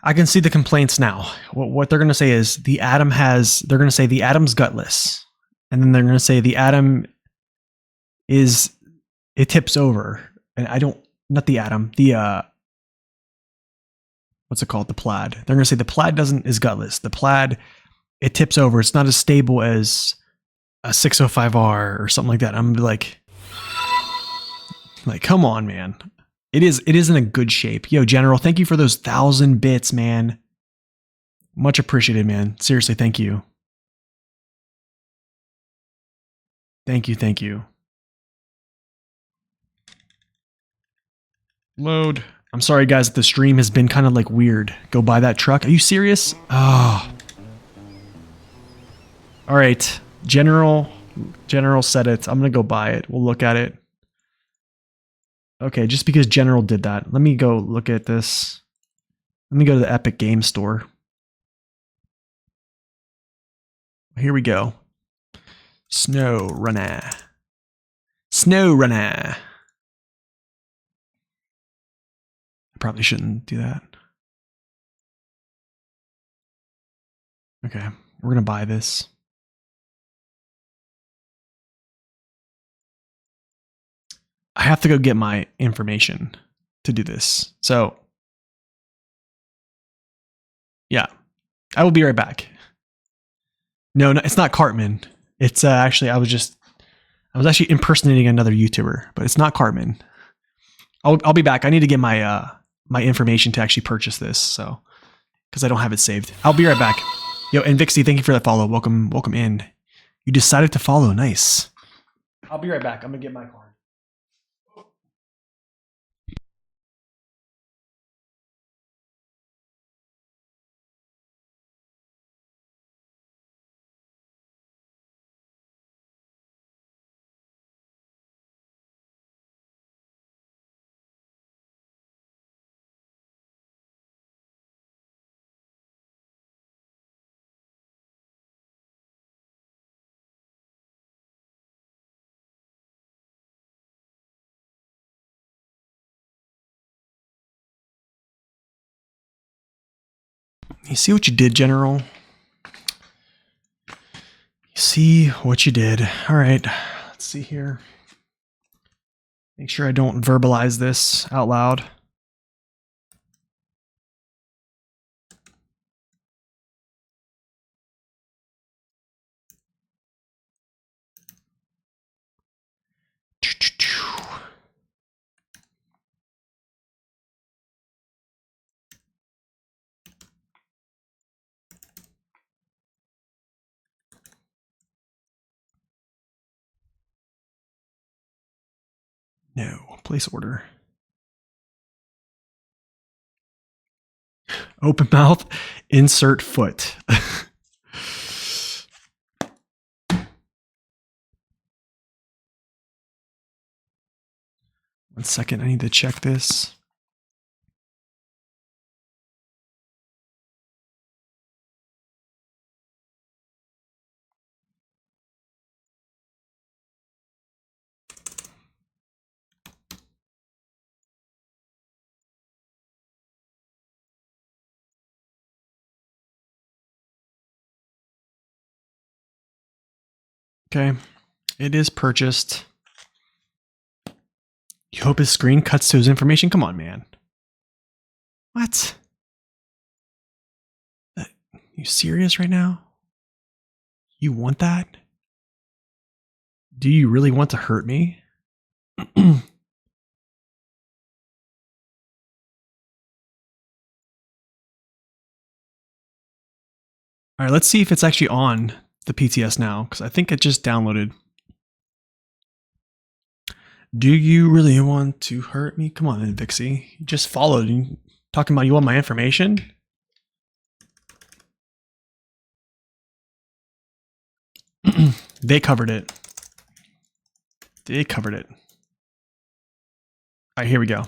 I can see the complaints now. What they're going to say is they're going to say the Atom's gutless. And then they're going to say the Atom it tips over. And not the Atom, what's it called? The Plaid. They're going to say the Plaid is gutless. The Plaid, it tips over. It's not as stable as a 605R or something like that. I'm going to be like, come on, man. It is in a good shape. Yo, General, thank you for those 1,000 bits, man. Much appreciated, man. Seriously, thank you. Thank you. Load. I'm sorry, guys, that the stream has been kind of like weird. Go buy that truck. Are you serious? Oh. All right, General. General said it. I'm going to go buy it. We'll look at it. Okay, just because General did that. Let me go look at this. Let me go to the Epic Game Store. Here we go. Snow Runner. Snow Runner. I probably shouldn't do that. Okay, we're going to buy this. I have to go get my information to do this. So, yeah, I will be right back. No, it's not Cartman. It's actually, I was actually impersonating another YouTuber, but it's not Cartman. I'll be back. I need to get my my information to actually purchase this, so because I don't have it saved. I'll be right back. Yo, and Vixie, thank you for that follow. Welcome in. You decided to follow. Nice. I'll be right back. I'm gonna get my card. You see what you did, General? You see what you did. All right, let's see here. Make sure I don't verbalize this out loud. No, place order. Open mouth, insert foot. One second, I need to check this. Okay, it is purchased. You hope his screen cuts to his information? Come on, man. What? You serious right now? You want that? Do you really want to hurt me? All right, let's see if it's actually on the PTS now, because I think it just downloaded. Do you really want to hurt me? Come on, Vixie. You just followed. You talking about you want my information? They covered it. They covered it. All right, here we go.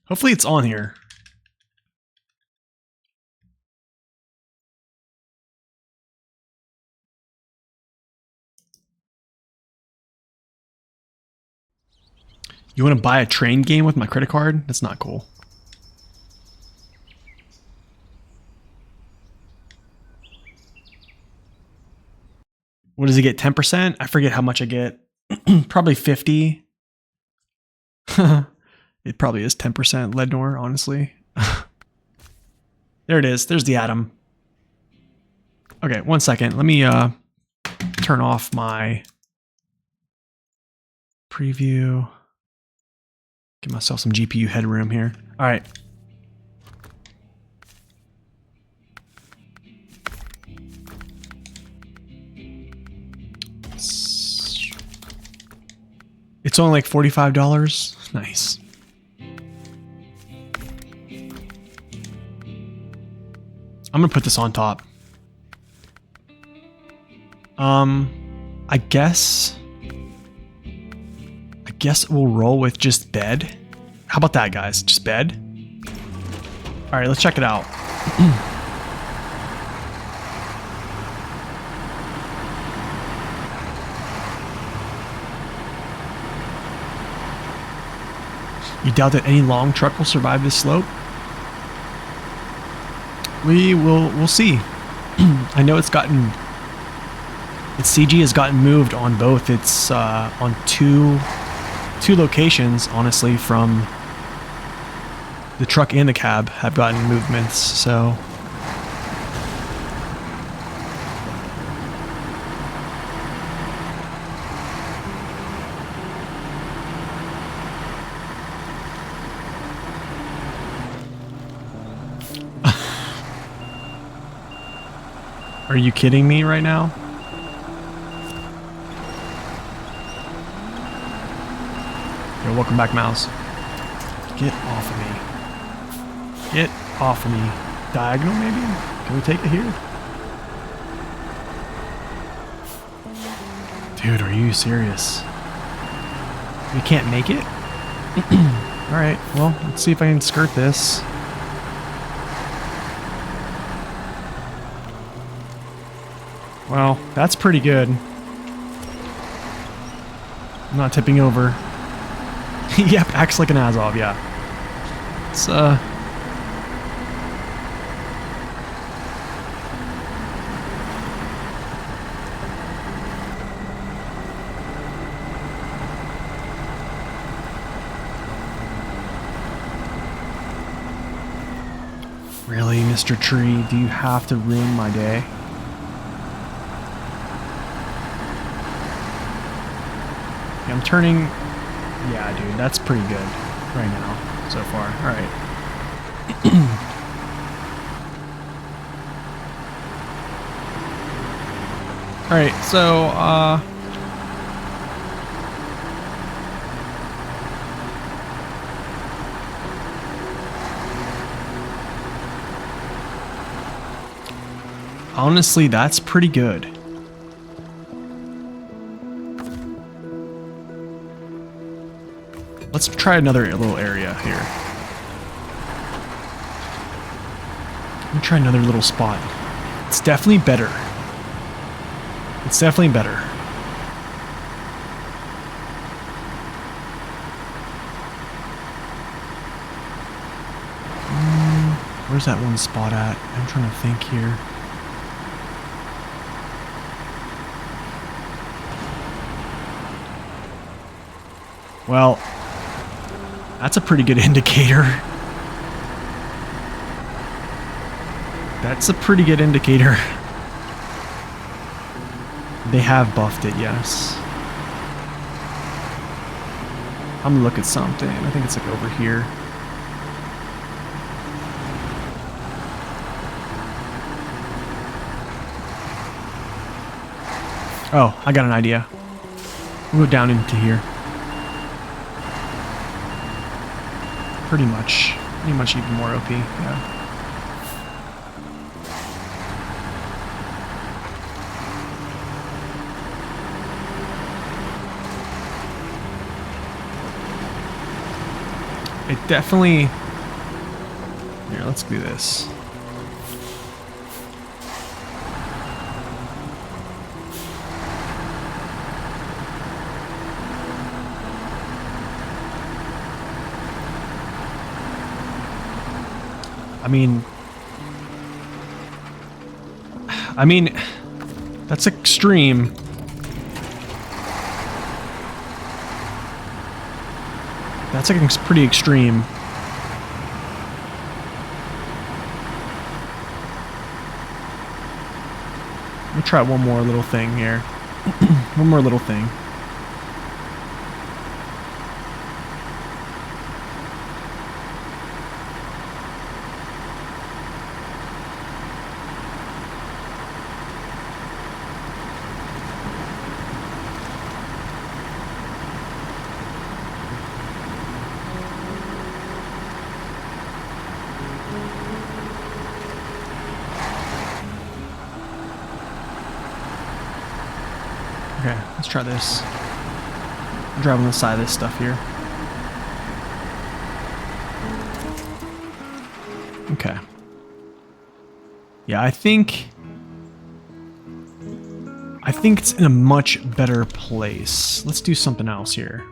Hopefully it's on here. You want to buy a train game with my credit card? That's not cool. What does he get? 10%? I forget how much I get. Probably 50. It probably is 10% Lednor, honestly. There it is. There's the atom. Okay, one second. Let me turn off my preview. Give myself some GPU headroom here. All right. It's only like $45. Nice. I'm gonna put this on top. I guess we'll roll with just bed. How about that, guys? Just bed? All right, let's check it out. You doubt that any long truck will survive this slope? We'll see. I know its CG has gotten moved on both. It's on two locations, honestly, from the truck and the cab have gotten movements, so are you kidding me right now? Yo, welcome back, Mouse. Get off of me. Get off of me. Diagonal, maybe? Can we take it here? Dude, are you serious? You can't make it? Alright, well, let's see if I can skirt this. Well, that's pretty good. I'm not tipping over. Yep, acts like an Azov, yeah. It's, Really, Mr. Tree, do you have to ruin my day? I'm turning... Yeah, dude, that's pretty good right now, so far. Alright. Alright, so, honestly, that's pretty good. Let's try another little area here. Let me try another little spot. It's definitely better. It's definitely better. Where's that one spot at? I'm trying to think here. Well, that's a pretty good indicator. That's a pretty good indicator. They have buffed it, yes. I'm gonna look at something. I think it's like over here. Oh, I got an idea. We'll go down into here. Pretty much even more OP, yeah. It definitely... Here, let's do this. I mean, that's extreme. That's like pretty extreme. Let me try one more little thing here. One more little thing. Okay. Let's try this. I'll drive on the side of this stuff here. Okay. Yeah, I think it's in a much better place. Let's do something else here.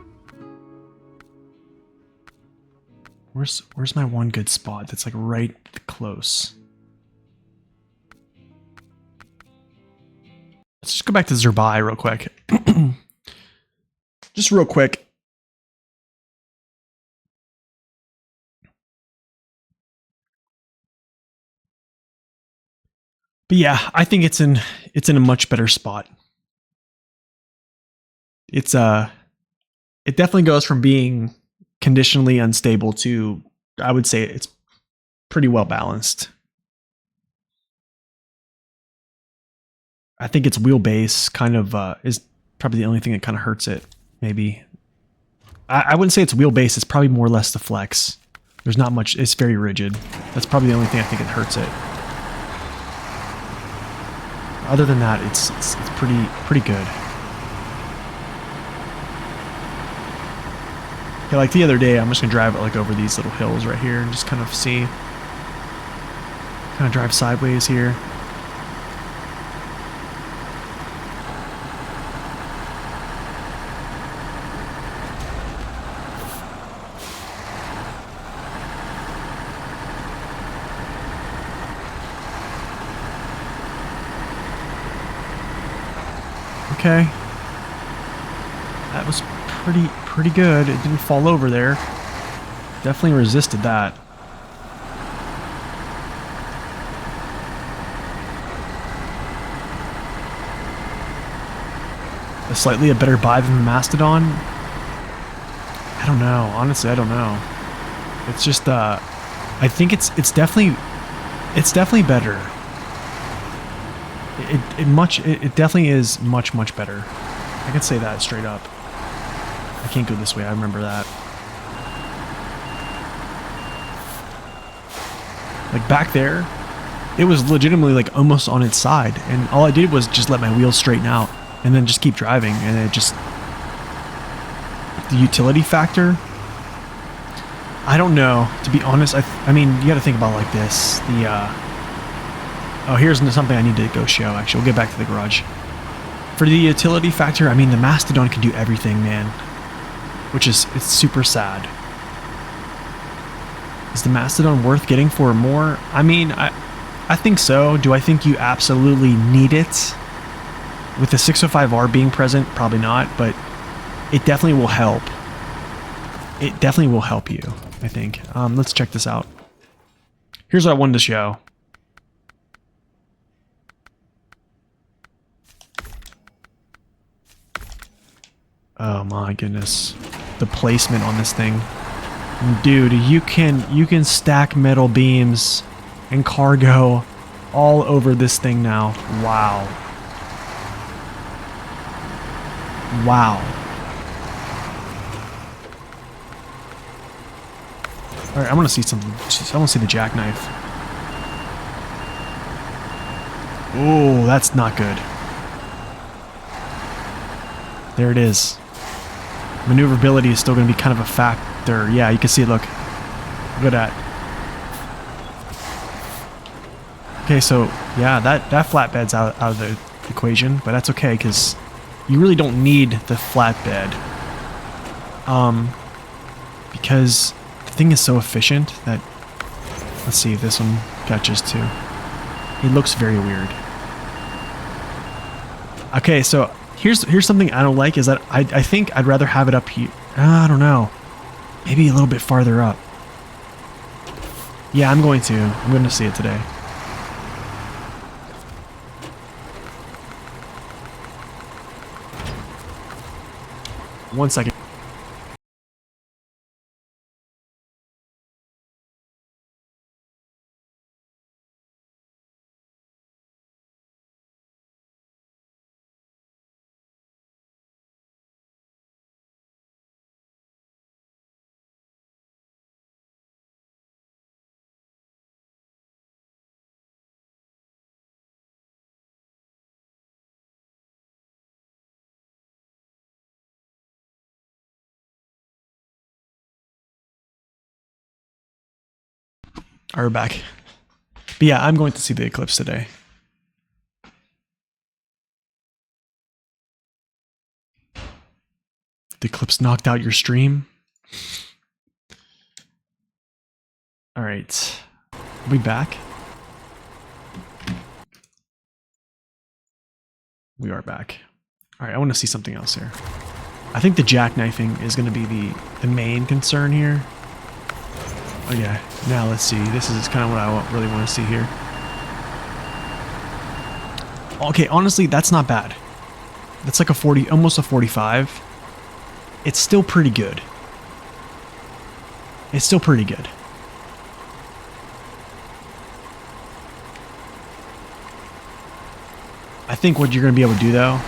Where's my one good spot that's like right close? Let's just go back to Zerbai real quick. Just real quick. But yeah, I think it's in a much better spot. It definitely goes from being conditionally unstable to, I would say it's pretty well balanced. I think its wheelbase kind of is probably the only thing that kind of hurts it, maybe. I wouldn't say it's wheelbase, it's probably more or less the flex. There's not much, it's very rigid. That's probably the only thing I think it hurts it. Other than that, it's pretty good. Okay, like the other day, I'm just gonna drive it like over these little hills right here and just kind of see. Kind of drive sideways here. Okay. That was pretty good. It didn't fall over there. Definitely resisted that. Slightly a better buy than the Mastodon? I don't know. Honestly, I don't know. It's just I think it's definitely better. It definitely is much better. I can say that straight up. I can't go this way, I remember that. Like back there, it was legitimately like almost on its side, and all I did was just let my wheels straighten out and then just keep driving, and it just, the utility factor, I don't know, to be honest. I mean, you gotta think about it like this. Oh, here's something I need to go show, actually. We'll get back to the garage. For the utility factor, I mean, the Mastodon can do everything, man. Which is, it's super sad. Is the Mastodon worth getting for more? I mean, I think so. Do I think you absolutely need it? With the 605R being present, probably not, but it definitely will help. It definitely will help you, I think. Let's check this out. Here's what I wanted to show. Oh my goodness. The placement on this thing. Dude, you can stack metal beams and cargo all over this thing now. Wow. Wow. Alright, I want to see something. I want to see the jackknife. Oh, that's not good. There it is. Maneuverability is still going to be kind of a factor. Yeah, you can see it, look. Look at that. Okay, so, yeah, that flatbed's out of the equation, but that's okay, because you really don't need the flatbed. Because the thing is so efficient that... Let's see if this one catches too. It looks very weird. Okay, so... Here's something I don't like, is that I think I'd rather have it up here. I don't know. Maybe a little bit farther up. Yeah, I'm going to see it today. One second. All right, we're back. But yeah, I'm going to see the eclipse today. The eclipse knocked out your stream. All right. Are we back? We are back. All right, I want to see something else here. I think the jackknifing is going to be the main concern here. Oh yeah, now let's see. This is kind of what I really want to see here. Okay, honestly, that's not bad. That's like a 40, almost a 45. It's still pretty good. It's still pretty good. I think what you're going to be able to do though,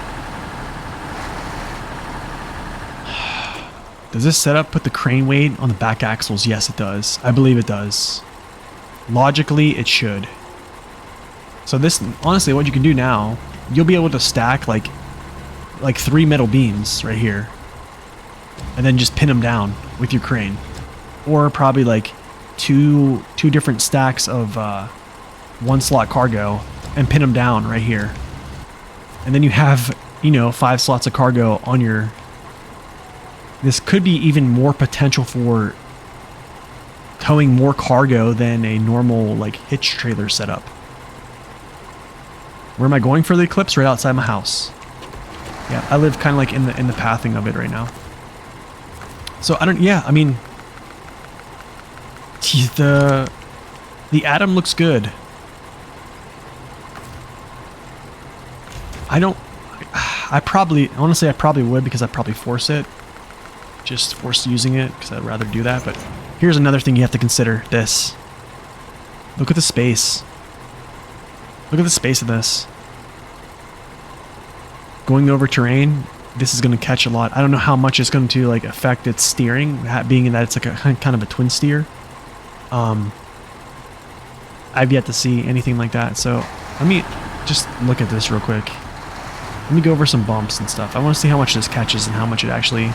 does this setup put the crane weight on the back axles? Yes, it does. I believe it does. Logically, it should. So this, honestly, what you can do now, you'll be able to stack like 3 metal beams right here, and then just pin them down with your crane, or probably like two different stacks of 1 slot cargo and pin them down right here, and then you have, you know, 5 slots of cargo on your. This could be even more potential for towing more cargo than a normal like hitch trailer setup. Where am I going for the eclipse? Right outside my house. Yeah, I live kind of like in the pathing of it right now. So I don't. Yeah, I mean, the atom looks good. I probably, honestly, I probably would, because I'd probably force it. Just force using it, because I'd rather do that. But here's another thing you have to consider. This. Look at the space. Look at the space of this. Going over terrain, this is going to catch a lot. I don't know how much it's going to like affect its steering, being that it's like a kind of a twin steer. I've yet to see anything like that. So let me just look at this real quick. Let me go over some bumps and stuff. I want to see how much this catches and how much it actually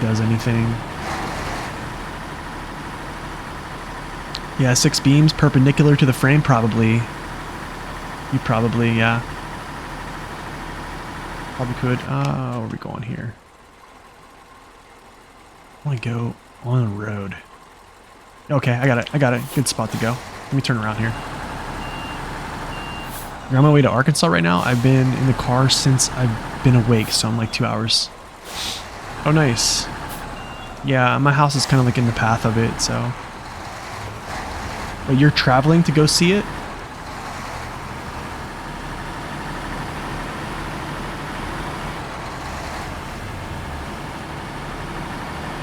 does anything. Yeah, 6 beams perpendicular to the frame, probably. You probably, yeah. Probably could. Where are we going here? I want to go on the road. Okay, I got it. I got it. Good spot to go. Let me turn around here. We're on my way to Arkansas right now. I've been in the car since I've been awake, so I'm like 2 hours. Oh, nice. Yeah, my house is kind of like in the path of it, so. But you're traveling to go see it?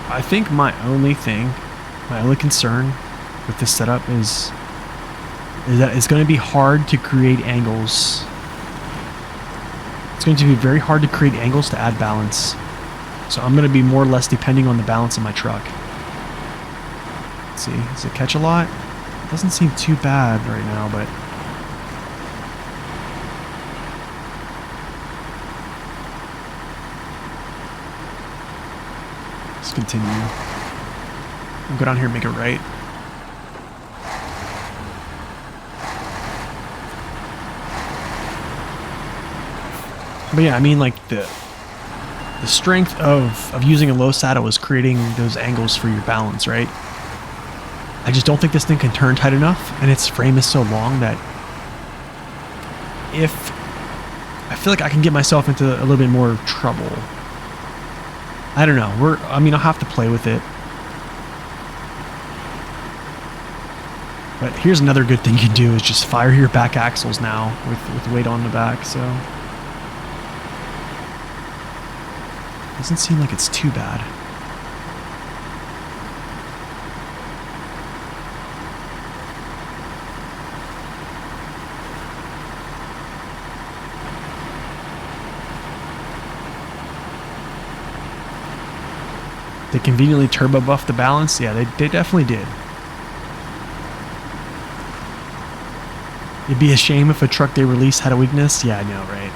I think my only concern with this setup is that it's going to be hard to create angles. It's going to be very hard to create angles to add balance. So I'm going to be more or less depending on the balance of my truck. Let's see, does it catch a lot? It doesn't seem too bad right now, but... let's continue. I'll go down here and make it right. But yeah, I mean, like the strength of using a low saddle is creating those angles for your balance, right? I just don't think this thing can turn tight enough, and its frame is so long that if I feel like I can get myself into a little bit more trouble. I don't know. I mean, I'll have to play with it. But here's another good thing you can do is just fire your back axles now with weight on the back, so. Doesn't seem like it's too bad. They conveniently turbo buffed the balance? Yeah, they definitely did. It'd be a shame if a truck they released had a weakness. Yeah, I know, right?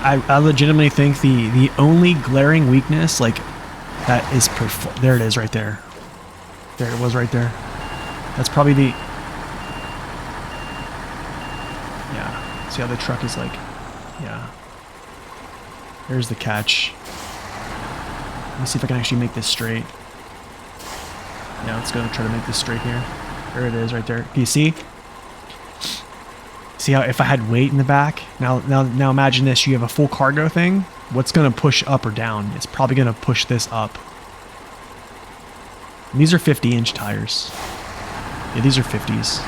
I legitimately think the only glaring weakness, like That is there it is right there. There it was right there. That's probably the... Yeah. See how the truck is like... Yeah. There's the catch. Let me see if I can actually make this straight. Yeah, let's go try to make this straight here. There it is right there. Do you see? See how if I had weight in the back? Now imagine this. You have a full cargo thing. What's going to push up or down? It's probably going to push this up. And these are 50-inch tires. Yeah, these are 50s.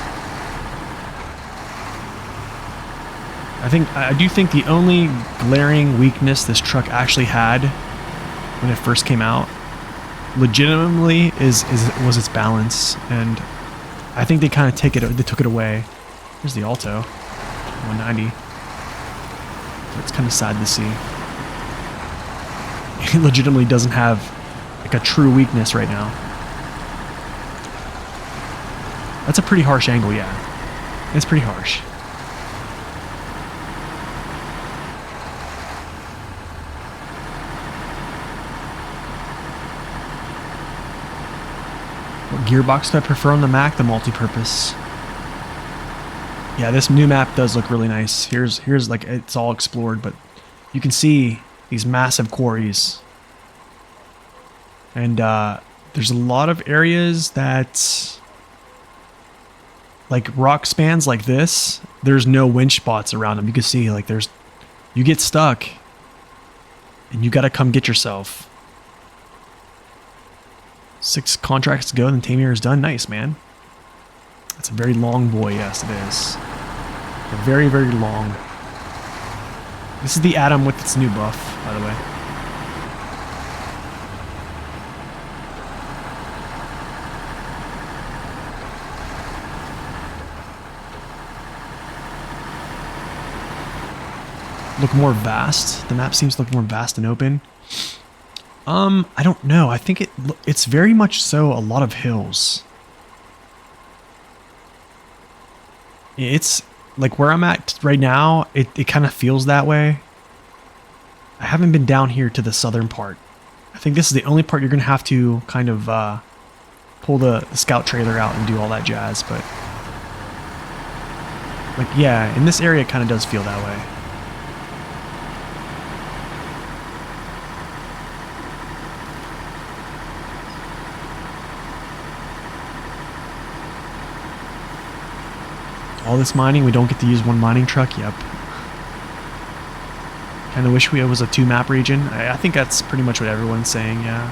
I do think the only glaring weakness this truck actually had when it first came out, legitimately, was its balance, and I think they kind of took it away. Here's the Alto, 190. It's kind of sad to see. It legitimately doesn't have like a true weakness right now. That's a pretty harsh angle, yeah. It's pretty harsh. What gearbox do I prefer on the Mac? The multi-purpose. Yeah, this new map does look really nice. Here's like it's all explored, but you can see these massive quarries. And there's a lot of areas that, like rock spans like this, there's no winch spots around them. You can see like you get stuck and you got to come get yourself. 6 contracts to go and the Tamir is done. Nice, man. It's a very long boy. Yes, it is. Very, very long. This is the Atom with its new buff, by the way. Look more vast. The map seems to look more vast and open. I don't know. I think it's very much so a lot of hills. It's like where I'm at right now, it kind of feels that way. I haven't been down here to the southern part. I think this is the only part you're going to have to kind of pull the scout trailer out and do all that jazz. But like, yeah, in this area it kind of does feel that way. All this mining, we don't get to use one mining truck? Yep. Kind of wish it was a 2-map region. I think that's pretty much what everyone's saying, yeah.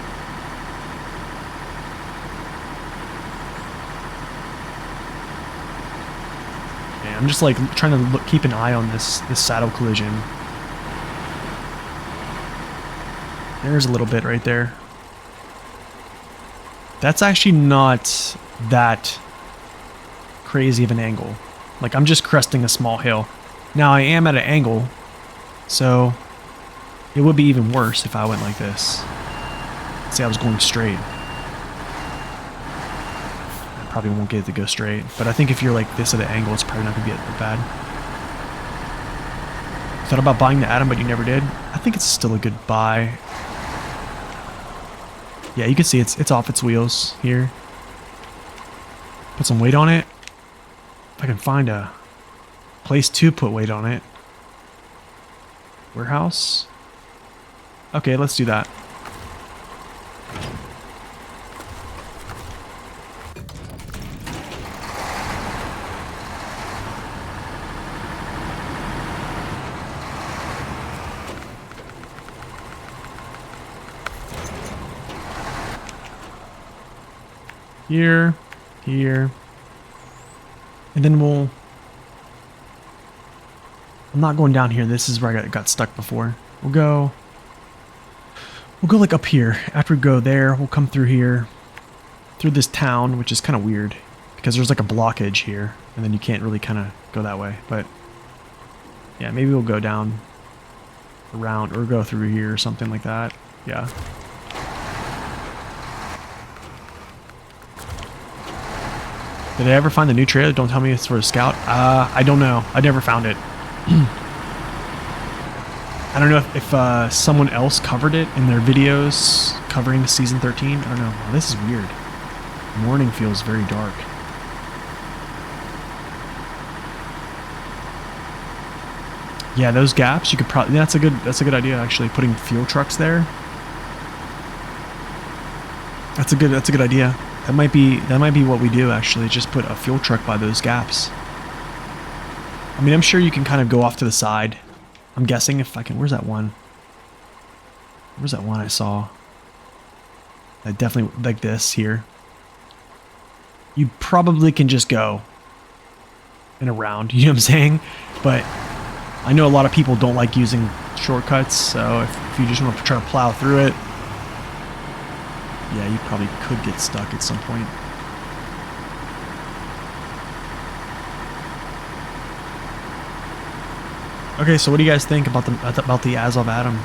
Okay, I'm just like trying to keep an eye on this saddle collision. There's a little bit right there. That's actually not that crazy of an angle. Like, I'm just cresting a small hill. Now, I am at an angle, so it would be even worse if I went like this. Let's say I was going straight. I probably won't get it to go straight, but I think if you're like this at an angle, it's probably not going to get that bad. Thought about buying the Atom, but you never did? I think it's still a good buy. Yeah, you can see it's off its wheels here. Put some weight on it. If I can find a place to put weight on it. Warehouse? Okay, let's do that. Here, here. And then I'm not going down here. This is where I got stuck before. We'll go like up here. After we go there, we'll come through here, through this town, which is kind of weird because there's like a blockage here, and then you can't really kind of go that way. But yeah, maybe we'll go down around or go through here or something like that. Yeah. Did I ever find the new trailer? Don't tell me it's for a scout. I don't know. I never found it. I I don't know if someone else covered it in their videos covering season 13. I don't know. Wow, this is weird. Morning feels very dark. Yeah, those gaps you could probably. That's a good idea actually. Putting fuel trucks there. That's a good idea. That might be what we do actually. Just put a fuel truck by those gaps. I mean, I'm sure you can kind of go off to the side. I'm guessing if I can. Where's that one? Where's that one I saw? I definitely like this here. You probably can just go and around. You know what I'm saying? But I know a lot of people don't like using shortcuts. So if you just want to try to plow through it, yeah, you probably could get stuck at some point. Okay, so what do you guys think about the Azov Atom?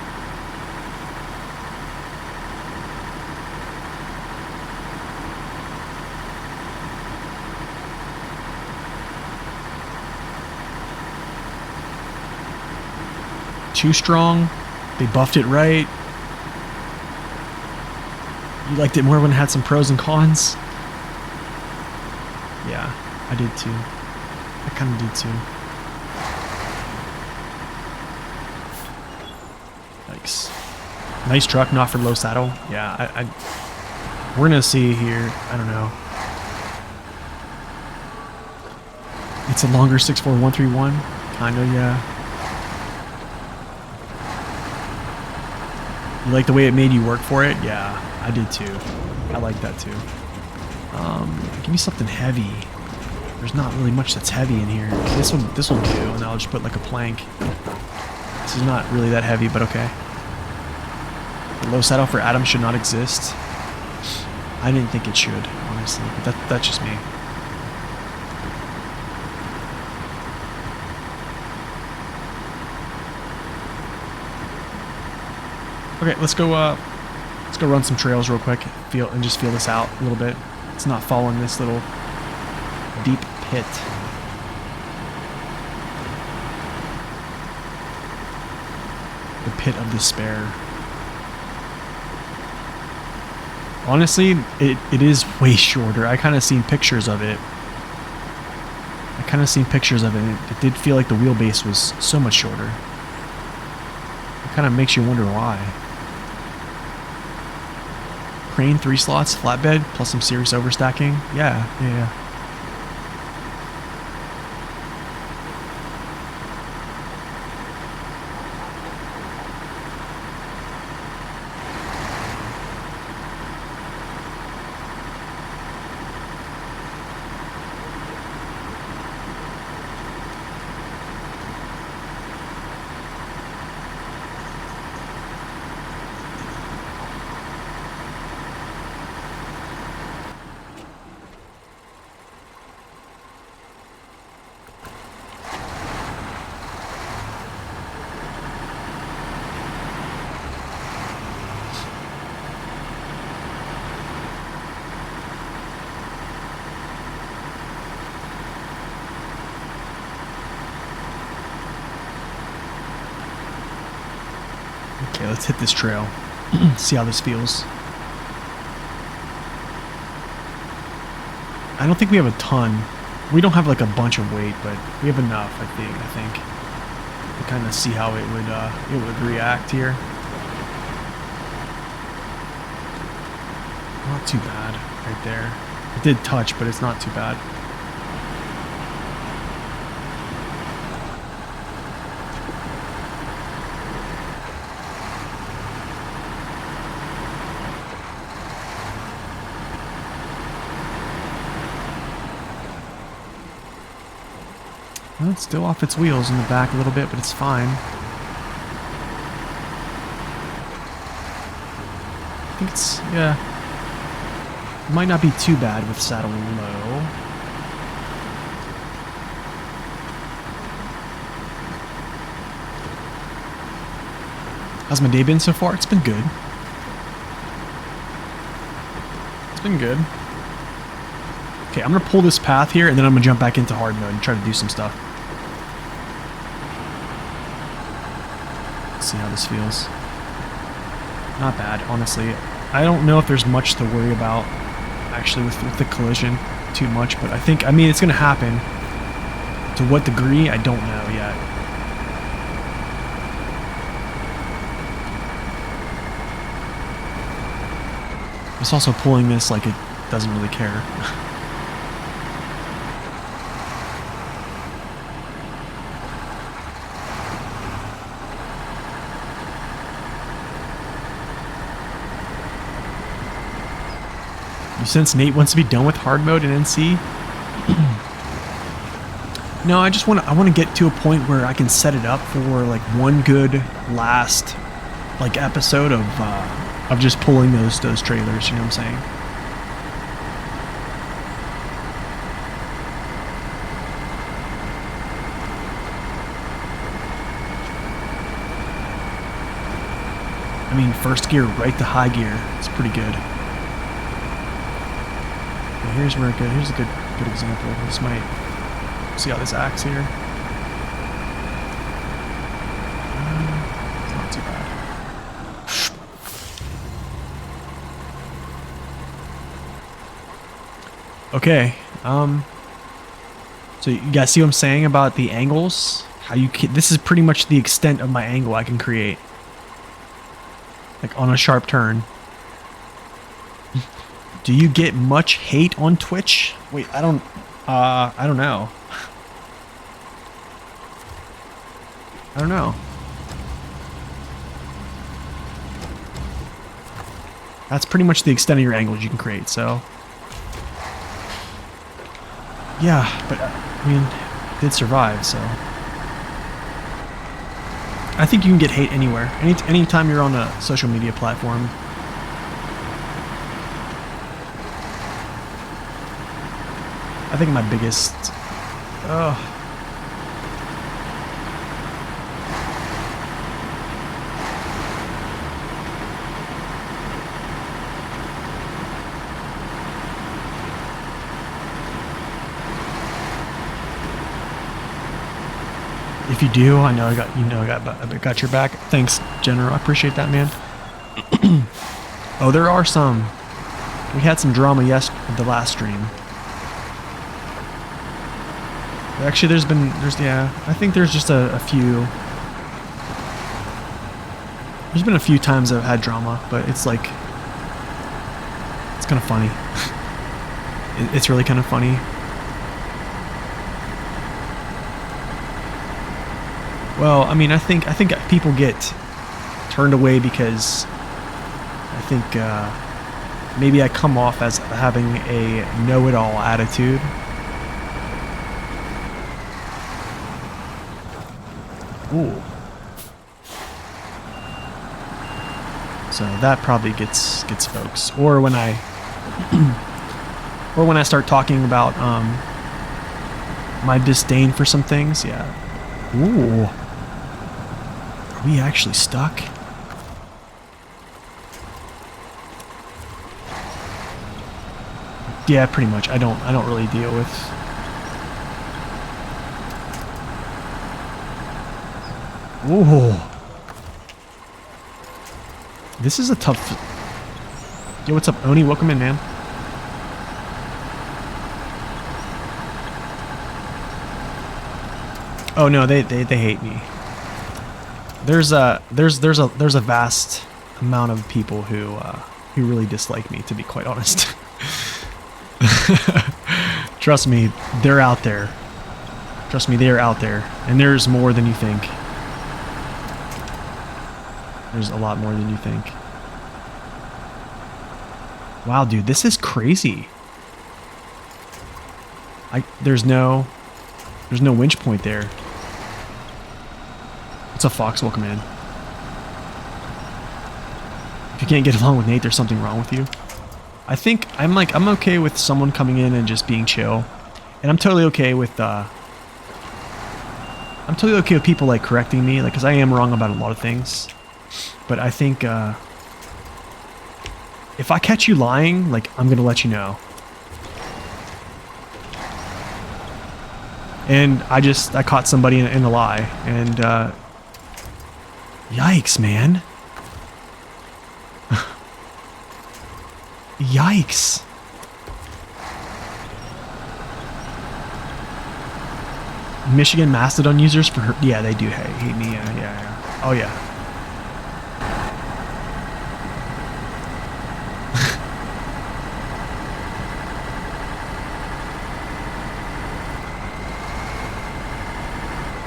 Too strong? They buffed it right? You liked it more when it had some pros and cons? Yeah, I did too. I kind of did too. Yikes. Nice truck, not for low saddle. Yeah, we're gonna see here. I don't know. It's a longer 64131. Kinda, yeah. You like the way it made you work for it? Yeah, I did too. I like that too. Give me something heavy. There's not really much that's heavy in here. This will do, and I'll just put like a plank. This is not really that heavy, but okay. The low saddle for Adam should not exist. I didn't think it should, honestly, but that's just me. Okay, let's go run some trails real quick, and just feel this out a little bit. It's not following this little deep pit. The pit of despair. Honestly, it is way shorter. I kind of seen pictures of it. It did feel like the wheelbase was so much shorter. It kind of makes you wonder why. Crane 3 slots, flatbed, plus some serious overstacking. Yeah. Okay, let's hit this trail. See how this feels. I don't think we have a ton. We don't have like a bunch of weight, but we have enough, I think. To kind of see how it would react here. Not too bad right there. It did touch, but it's not too bad. Well, it's still off its wheels in the back a little bit, but it's fine. I think it's, yeah. It might not be too bad with saddle low. How's my day been so far? It's been good. It's been good. Okay, I'm gonna pull this path here, and then I'm gonna jump back into hard mode and try to do some stuff. see how this feels. Not bad, honestly. I don't know if there's much to worry about, actually, with the collision too much, but I mean, it's going to happen. To what degree, I don't know yet. It's also pulling this like it doesn't really care. You sense Nate wants to be done with hard mode in NC? No, I want to get to a point where I can set it up for like one good last like episode of just pulling those trailers, you know what I'm saying? I mean, first gear right to high gear. It's pretty good. Okay, here's where it goes. Here's a good example. This might see how this acts here. It's not too bad. Okay. So you guys see what I'm saying about the angles? How you can, this is pretty much the extent of my angle I can create. Like on a sharp turn. Do you get much hate on Twitch? Wait, I don't know. I don't know. That's pretty much the extent of your angles you can create, so. Yeah, but I mean, it did survive, so. I think you can get hate anywhere. Anytime you're on a social media platform. I think my biggest... If you do, I know I got your back. Thanks, General. I appreciate that, man. Oh, there are some. We had some drama the last stream. Actually, yeah, I think there's just a few. There's been a few times I've had drama, but it's like, it's kind of funny. It's really kind of funny. Well, I mean, I think people get turned away because I think maybe I come off as having a know-it-all attitude. Ooh. So that probably gets folks. Or when I start talking about my disdain for some things, yeah. Ooh. Are we actually stuck? Yeah, pretty much. I don't really deal with. Ooh. This is a tough... Yo, what's up, Oni? Welcome in, man. Oh no, they hate me. There's a vast amount of people who really dislike me, to be quite honest. Trust me, they're out there. Trust me, they are out there, and there's more than you think. There's a lot more than you think. Wow, dude, this is crazy. There's no winch point there. What's up, Fox? Welcome in. If you can't get along with Nate, there's something wrong with you. I think I'm okay with someone coming in and just being chill, and I'm totally okay with people like correcting me, like, because I am wrong about a lot of things. But I think if I catch you lying, like, I'm gonna let you know. And I caught somebody in a lie, and Yikes, man. Yikes. Michigan Mastodon users for her. Yeah, they do hate me. Yeah. Oh, yeah.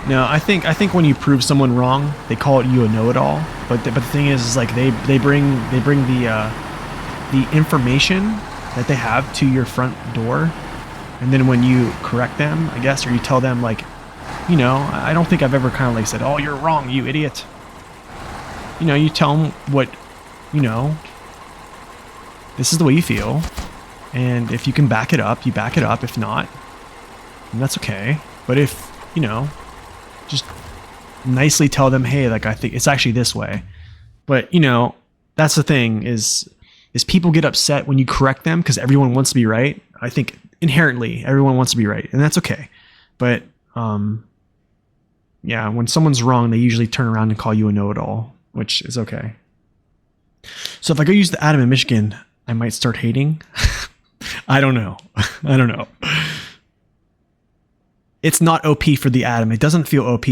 No, I think when you prove someone wrong, they call it you a know-it-all. But the thing is like they bring the information that they have to your front door, and then when you correct them, I guess, or you tell them like, you know, I don't think I've ever kind of like said, oh, you're wrong, you idiot. You know, you tell them what, you know, this is the way you feel, and if you can back it up, you back it up. If not, then that's okay. But if, you know, just nicely tell them, hey, like I think it's actually this way. But, you know, that's the thing is people get upset when you correct them because everyone wants to be right. I think inherently everyone wants to be right, and that's okay. But yeah, when someone's wrong, they usually turn around and call you a know-it-all, which is okay. So if I go use the Atom in Michigan, I might start hating. I don't know. I don't know. It's not OP for the Atom. It doesn't feel OP.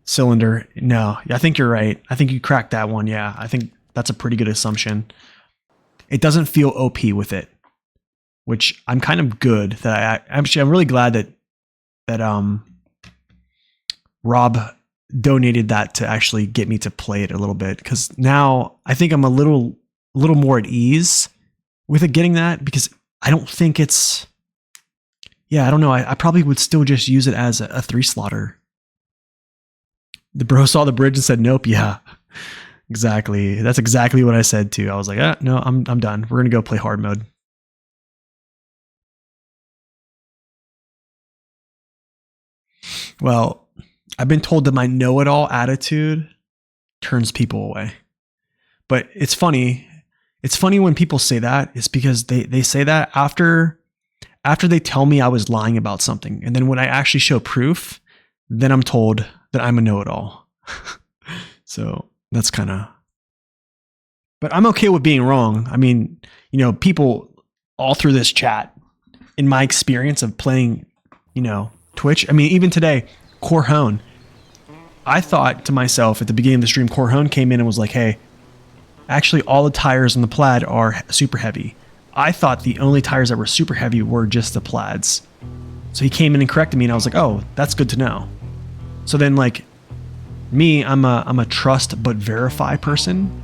Cylinder. No, I think you're right. I think you cracked that one. Yeah, I think that's a pretty good assumption. It doesn't feel OP with it, which I'm kind of good that I'm really glad that Rob donated that to actually get me to play it a little bit, because now I think I'm a little more at ease with it getting that, because I don't think it's, yeah, I don't know. I probably would still just use it as a 3-slotter. The bro saw the bridge and said, nope. Yeah, exactly. That's exactly what I said too. I was like, no, I'm done. We're going to go play hard mode. Well, I've been told that my know-it-all attitude turns people away. But it's funny. It's funny when people say that. It's because they say that after they tell me I was lying about something. And then when I actually show proof, then I'm told that I'm a know-it-all. So that's kind of, but I'm okay with being wrong. I mean, you know, people all through this chat, in my experience of playing, you know, Twitch, I mean, even today, Corhone, I thought to myself at the beginning of the stream, Corhone came in and was like, hey, actually all the tires on the Plaid are super heavy. I thought the only tires that were super heavy were just the Plaids. So he came in and corrected me, and I was like, oh, that's good to know. So then, like, me, I'm a trust but verify person.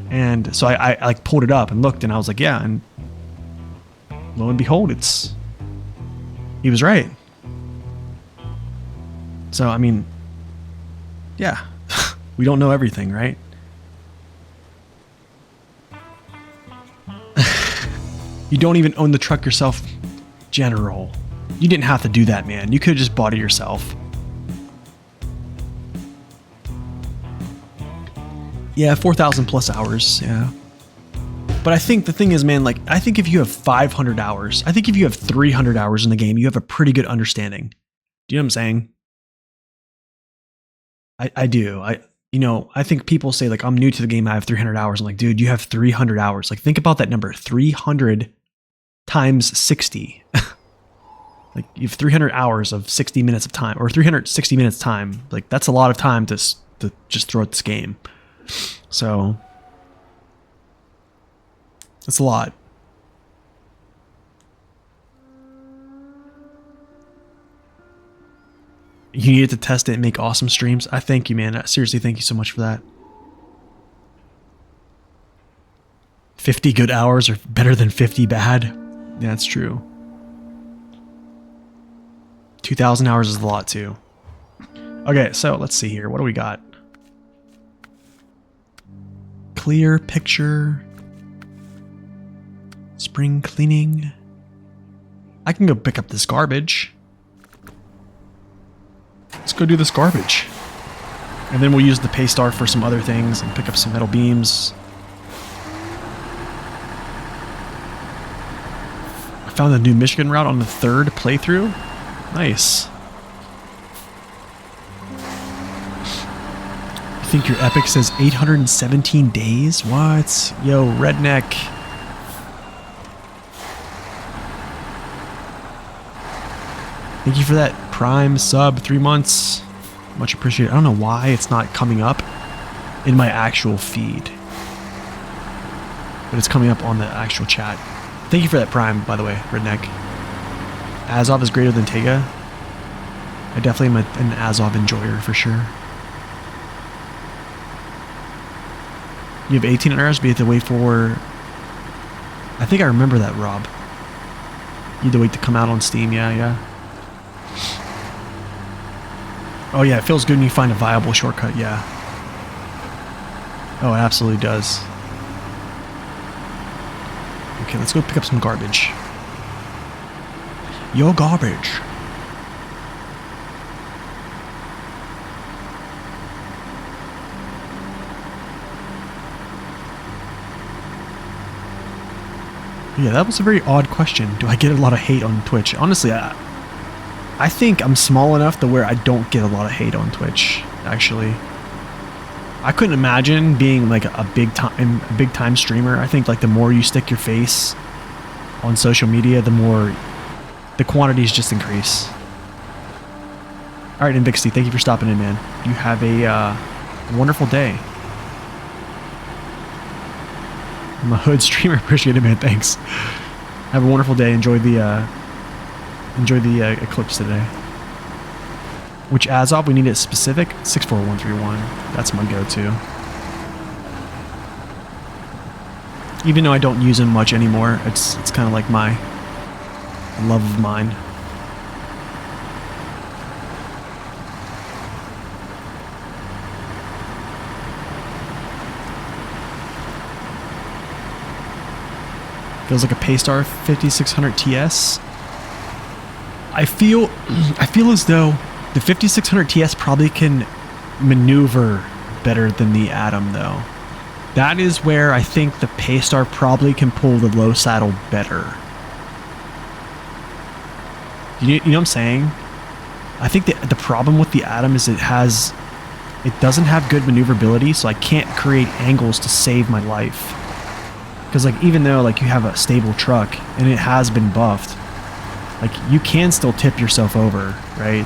And so I like pulled it up and looked, and I was like, yeah, and lo and behold, he was right. So, I mean, yeah, we don't know everything, right? You don't even own the truck yourself, General. You didn't have to do that, man. You could have just bought it yourself. Yeah, 4,000 plus hours, yeah. But I think the thing is, man, like, I think if you have 500 hours, I think if you have 300 hours in the game, you have a pretty good understanding. Do you know what I'm saying? I do. You know, I think people say, like, I'm new to the game, I have 300 hours. I'm like, dude, you have 300 hours. Like, think about that number, 300 times 60. Like, you have 300 hours of 60 minutes of time, or 360 minutes time. Like, that's a lot of time to just throw at this game. So, that's a lot. You needed to test it and make awesome streams. I thank you, man. Seriously, thank you so much for that. 50 good hours are better than 50 bad. Yeah, that's true. 2,000 hours is a lot too. Okay, so let's see here. What do we got? Clear picture. Spring cleaning. I can go pick up this garbage. Let's go do this garbage. And then we'll use the Paystar for some other things and pick up some metal beams. I found the new Michigan route on the 3rd playthrough. Nice. You think your epic says 817 days? What? Yo, redneck. Thank you for that Prime sub, 3 months. Much appreciated. I don't know why it's not coming up in my actual feed, but it's coming up on the actual chat. Thank you for that Prime, by the way, redneck. Azov is greater than Tega. I definitely am an Azov enjoyer for sure. You have 18 hours, but you have to wait for... I think I remember that, Rob. You have to wait to come out on Steam, yeah. Oh yeah, it feels good when you find a viable shortcut, yeah. Oh, it absolutely does. Okay, let's go pick up some garbage. Yo, garbage. Yeah, that was a very odd question. Do I get a lot of hate on Twitch? Honestly, I think I'm small enough to where I don't get a lot of hate on Twitch, actually. I couldn't imagine being like a big time streamer. I think like the more you stick your face on social media, the more the quantities just increase. All right, Invixty, thank you for stopping in, man. You have a wonderful day. I'm a hood streamer. Appreciate it, man. Thanks. Have a wonderful day. Enjoy the eclipse today. Which Azov? We need it specific. 64131. That's my go-to. Even though I don't use him much anymore, it's kind of like my love of mine. Feels like a Paystar 5600 TS. I feel as though the 5600 TS probably can maneuver better than the Atom, though. That is where I think the Paystar probably can pull the low saddle better. You know what I'm saying? I think the problem with the Atom is it doesn't have good maneuverability, so I can't create angles to save my life. Because like even though like you have a stable truck and it has been buffed, like you can still tip yourself over, right?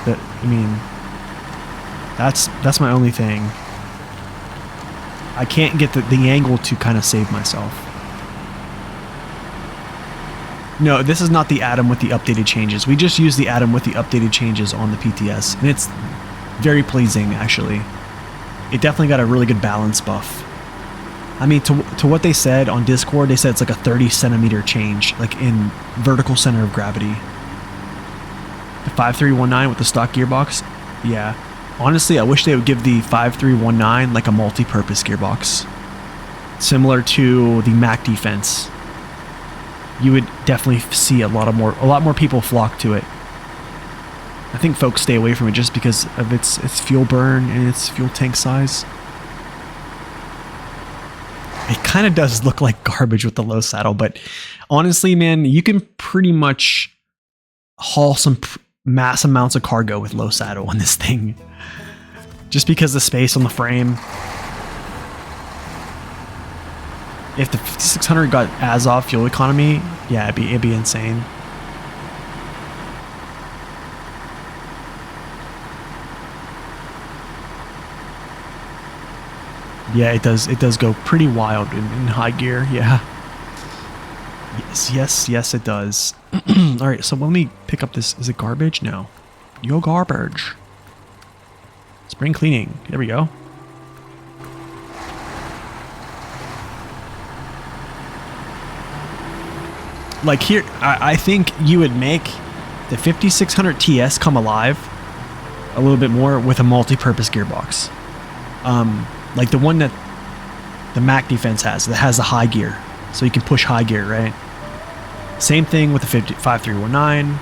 That's my only thing. I can't get the angle to kind of save myself. No, this is not the Atom with the updated changes. We just use the Atom with the updated changes on the PTS, and it's very pleasing actually. It definitely got a really good balance buff. I mean, to what they said on Discord, they said it's like a 30 centimeter change, like in vertical center of gravity. The 5319 with the stock gearbox, yeah. Honestly, I wish they would give the 5319 like a multi-purpose gearbox, similar to the Mac Defense. You would definitely see a lot more people flock to it. I think folks stay away from it just because of its fuel burn and its fuel tank size. It kind of does look like garbage with the low saddle, but honestly, man, you can pretty much haul some mass amounts of cargo with low saddle on this thing. Just because the space on the frame. If the 5600 got Azov fuel economy, yeah, it'd be insane. Yeah, it does go pretty wild in high gear, yeah. Yes, it does. Alright, so let me pick up this. Is it garbage? No. Yo, garbage. Spring cleaning. There we go. Like here, I think you would make the 5600 TS come alive a little bit more with a multi-purpose gearbox. Like the one that the Mac Defense has, that has the high gear, so you can push high gear, right? Same thing with the 5319.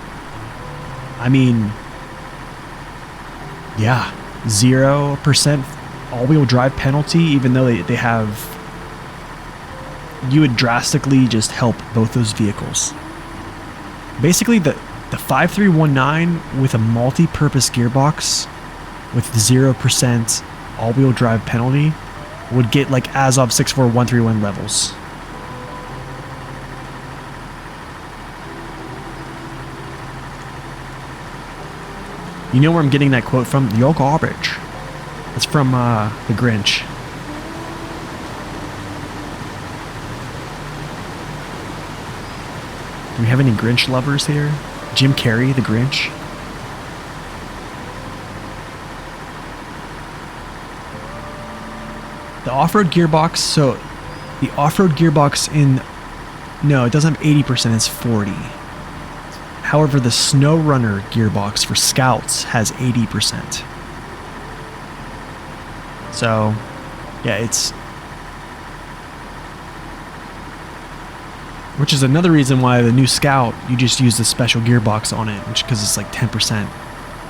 I mean, yeah, 0% all-wheel drive penalty, even though they have... You would drastically just help both those vehicles. Basically, the 5319 with a multi-purpose gearbox with 0% all-wheel drive penalty would get like as of 64131 levels. You know where I'm getting that quote from? You're garbage. It's from The Grinch. Do we have any Grinch lovers here? Jim Carrey, The Grinch? The off-road gearbox, so the off-road gearbox in, no, it doesn't have 80%, it's 40. However, the Snow Runner gearbox for Scouts has 80%. So, yeah, it's... Which is another reason why the new Scout, you just use the special gearbox on it, which because it's like 10%,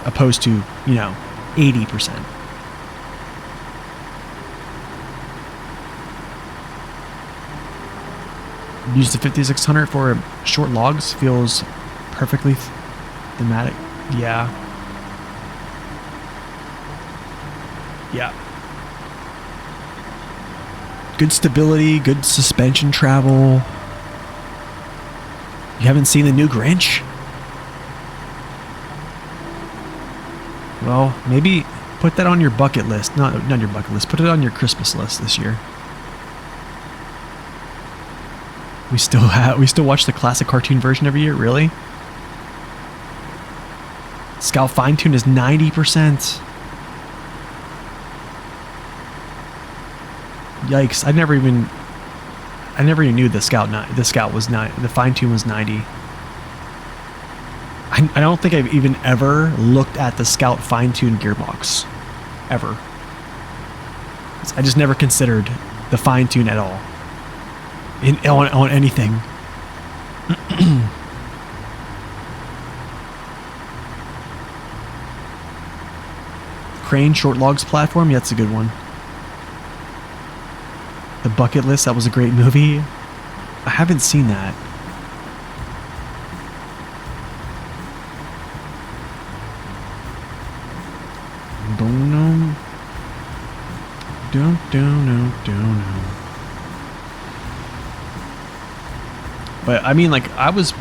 opposed to, you know, 80%. Use the 5600 for short logs, feels perfectly thematic. Yeah. Yeah. Good stability, good suspension travel. You haven't seen the new Grinch? Well, maybe put that on your bucket list. Not your bucket list. Put it on your Christmas list this year. We still watch the classic cartoon version every year? Really? Scout Fine Tune is 90%. Yikes! I never even knew the Scout was not, the Fine Tune was 90. I don't think I've even ever looked at the Scout Fine Tune gearbox, ever. I just never considered the Fine Tune at all. On anything. Crane Short Logs platform, yeah, that's a good one. The Bucket List, that was a great movie. I haven't seen that. Don't know. Don't know. But I mean, like, I was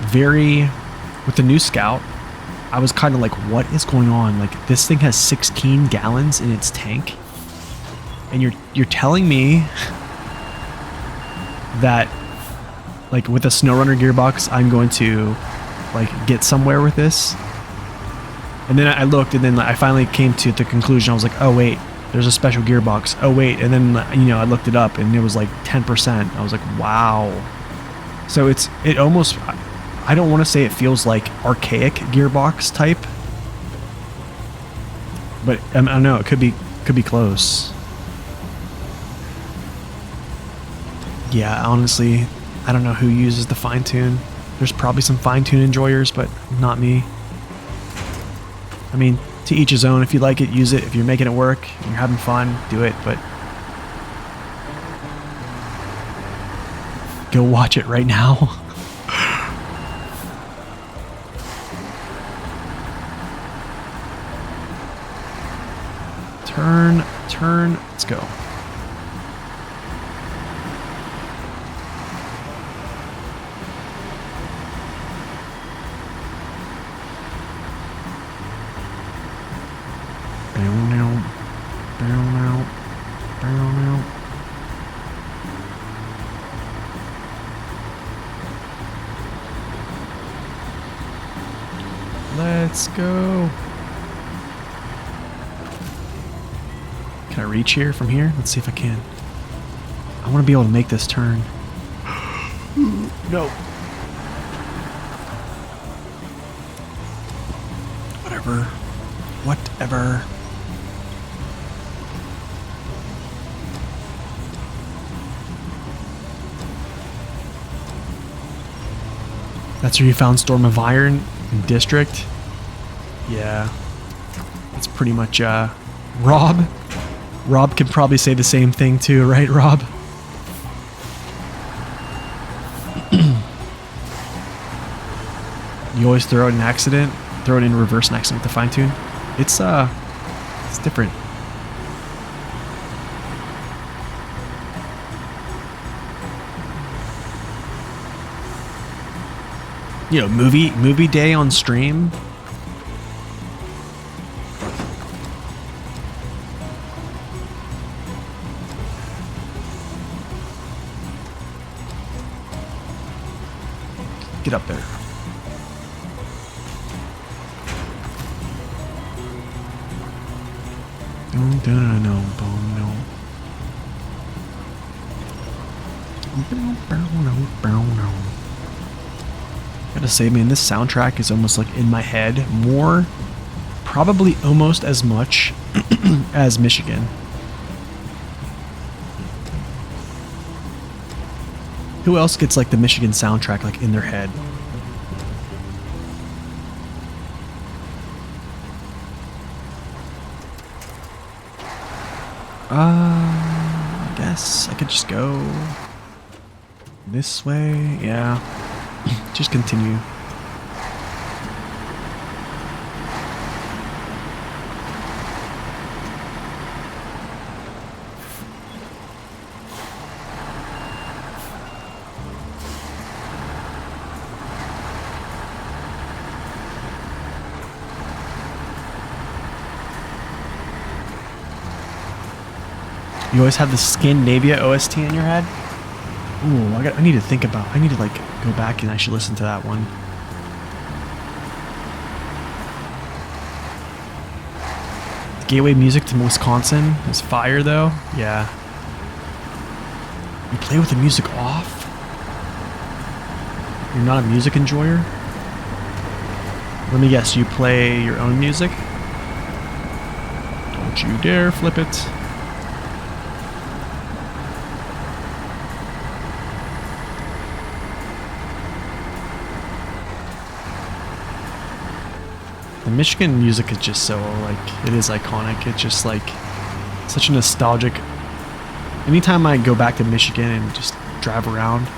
very, with the new Scout, I was kind of like, what is going on? Like, this thing has 16 gallons in its tank, and you're telling me that, like, with a SnowRunner gearbox, I'm going to, like, get somewhere with this? And then I looked, and then I finally came to the conclusion. I was like, oh wait, there's a special gearbox. Oh wait, and then, you know, I looked it up, and it was like 10%. I was like, wow. So it almost, I don't want to say it feels like archaic gearbox type, but I don't know, it could be close. Yeah, honestly, I don't know who uses the Fine Tune. There's probably some Fine Tune enjoyers, but not me. I mean, to each his own. If you like it, use it. If you're making it work, and you're having fun, do it, but go watch it right now. Turn, let's go. Let's go. Can I reach here from here? Let's see if I can. I want to be able to make this turn. No. Whatever. That's where you found Storm of Iron in District? Yeah. It's pretty much, Rob? Rob can probably say the same thing too, right, Rob? You always throw it in reverse an accident with the Fine Tune. It's different. You know, movie day on stream. Get up there. Gotta say, man, this soundtrack is almost like in my head more, probably almost as much as Michigan. Who else gets like the Michigan soundtrack like in their head? I guess I could just go this way. Yeah, just continue. You always have the Scandinavia OST in your head? Ooh, I need to think about. I need to like go back and actually listen to that one. The gateway music to Wisconsin is fire, though. Yeah. You play with the music off? You're not a music enjoyer? Let me guess. You play your own music? Don't you dare flip it. The Michigan music is just so, like, it is iconic. It's just, like, such a nostalgic... Anytime I go back to Michigan and just drive around...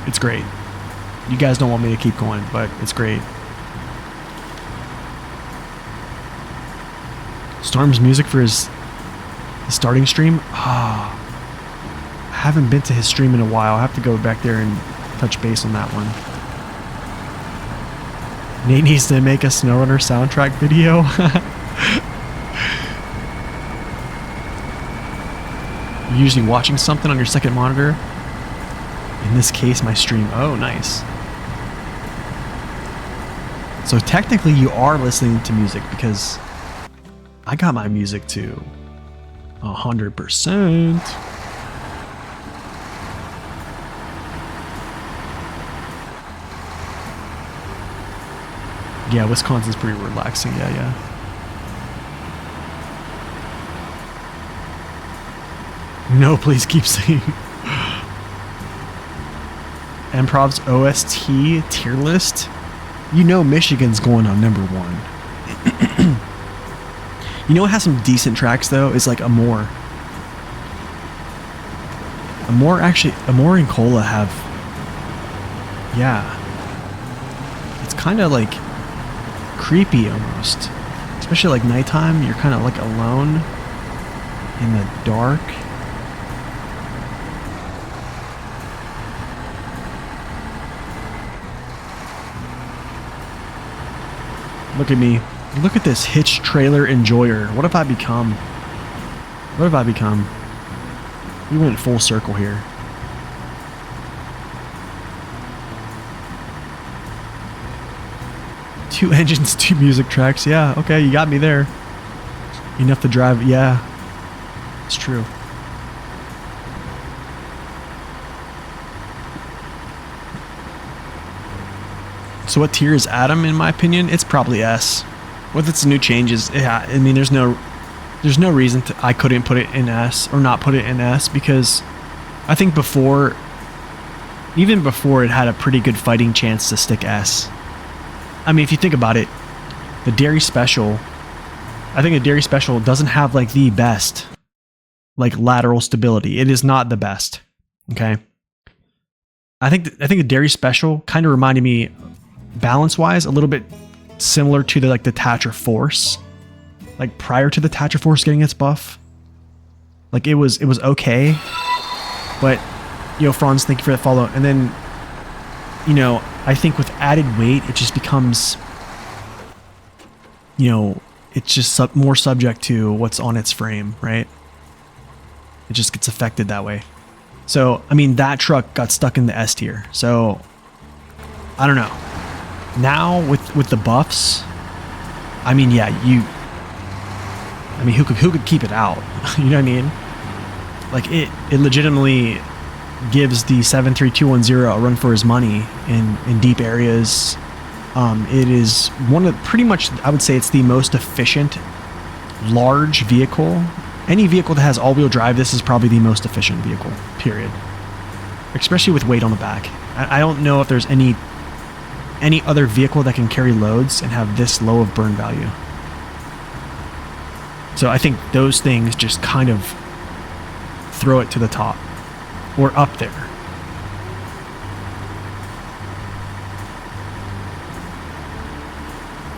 It's great. You guys don't want me to keep going, but it's great. Storm's music for his starting stream? Ah, I haven't been to his stream in a while. I have to go back there and touch base on that one. Nate needs to make a SnowRunner soundtrack video. You're usually watching something on your second monitor. In this case, my stream. Oh, nice. So technically you are listening to music because I got my music to 100%. Yeah, Wisconsin's pretty relaxing. Yeah. No, please keep singing. Improv's OST tier list. You know Michigan's going on #1. You know what has some decent tracks though? Is like Amore. Amore and Cola have... Yeah. It's kind of like creepy almost. Especially like nighttime, you're kind of like alone in the dark. Look at me. Look at this hitch trailer enjoyer. What have I become? What have I become? We went full circle here. Two engines, two music tracks. Yeah, okay, you got me there. Enough to drive. Yeah, it's true. So what tier is Adam in my opinion? It's probably S. With its new changes, yeah, I mean there's no reason I couldn't put it in S or not put it in S because I think even before it had a pretty good fighting chance to stick S. I mean if you think about it, the Dairy Special, I think the Dairy Special doesn't have like the best like lateral stability. It is not the best. Okay. I think the Dairy Special kind of reminded me balance wise a little bit similar to the like the Thatcher Force, like prior to the Thatcher Force getting its buff. Like it was okay, but Franz, thank you for the follow. And then, I think with added weight, it just becomes, it's just more subject to what's on its frame, right? It just gets affected that way. So, I mean, that truck got stuck in the S tier. So, I don't know. Now with the buffs, I mean, yeah, who could keep it out? You know what I mean? Like it legitimately gives the 73210 a run for his money in deep areas. It is pretty much, I would say it's the most efficient large vehicle. Any vehicle that has all-wheel drive, this is probably the most efficient vehicle, period. Especially with weight on the back. I don't know if there's any other vehicle that can carry loads and have this low of burn value. So I think those things just kind of throw it to the top or up there.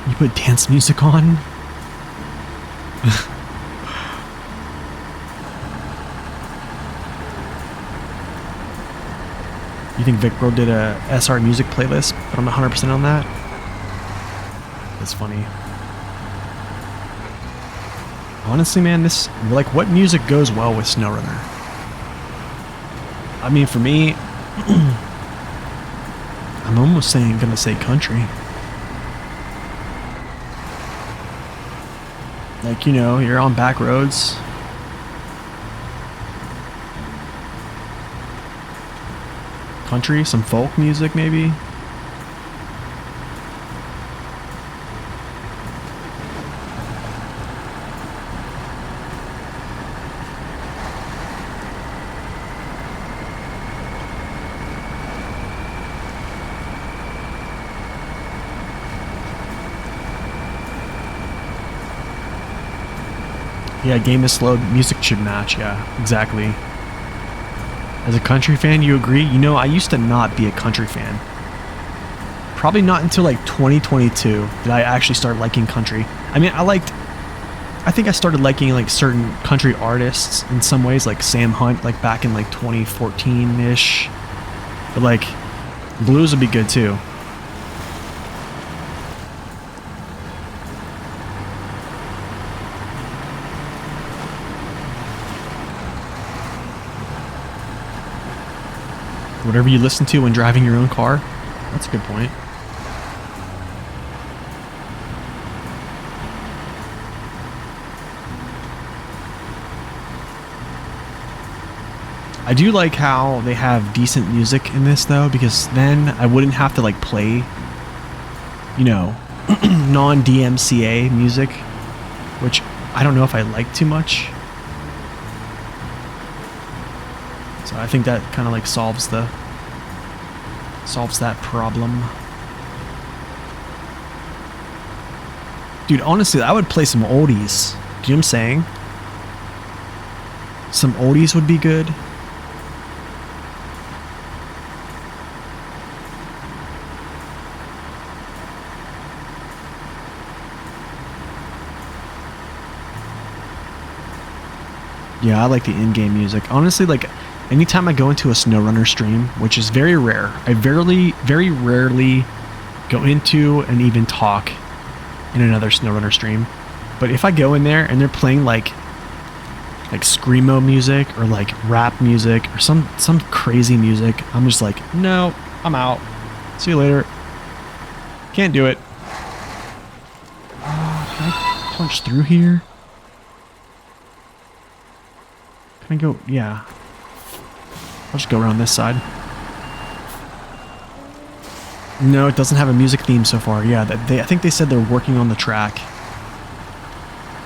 You put dance music on? You think Vic Bro did a SR music playlist, but I'm 100% on that? That's funny. Honestly, man, what music goes well with SnowRunner? I mean, for me, I'm almost gonna say country. Like, you're on back roads. Country, some folk music maybe. Yeah, game is slow, music should match, yeah, exactly. As a country fan, you agree? I used to not be a country fan. Probably not until like 2022 did I actually start liking country. I mean, I think I started liking like certain country artists in some ways, like Sam Hunt, like back in like 2014-ish. But like, blues would be good too. Whatever you listen to when driving your own car? That's a good point. I do like how they have decent music in this though, because then I wouldn't have to like play, non-DMCA music, which I don't know if I like too much. So I think that kind of like solves that problem. Dude, honestly, I would play some oldies. Do you know what I'm saying? Some oldies would be good. Yeah, I like the in-game music. Honestly, like, anytime I go into a SnowRunner stream, which is very rare, I very rarely go into and even talk in another SnowRunner stream. But if I go in there and they're playing like screamo music or like rap music or some crazy music, I'm just like, no, I'm out. See you later. Can't do it. Can I punch through here? Can I go? Yeah. I'll just go around this side. No, it doesn't have a music theme so far. Yeah, I think they said they're working on the track.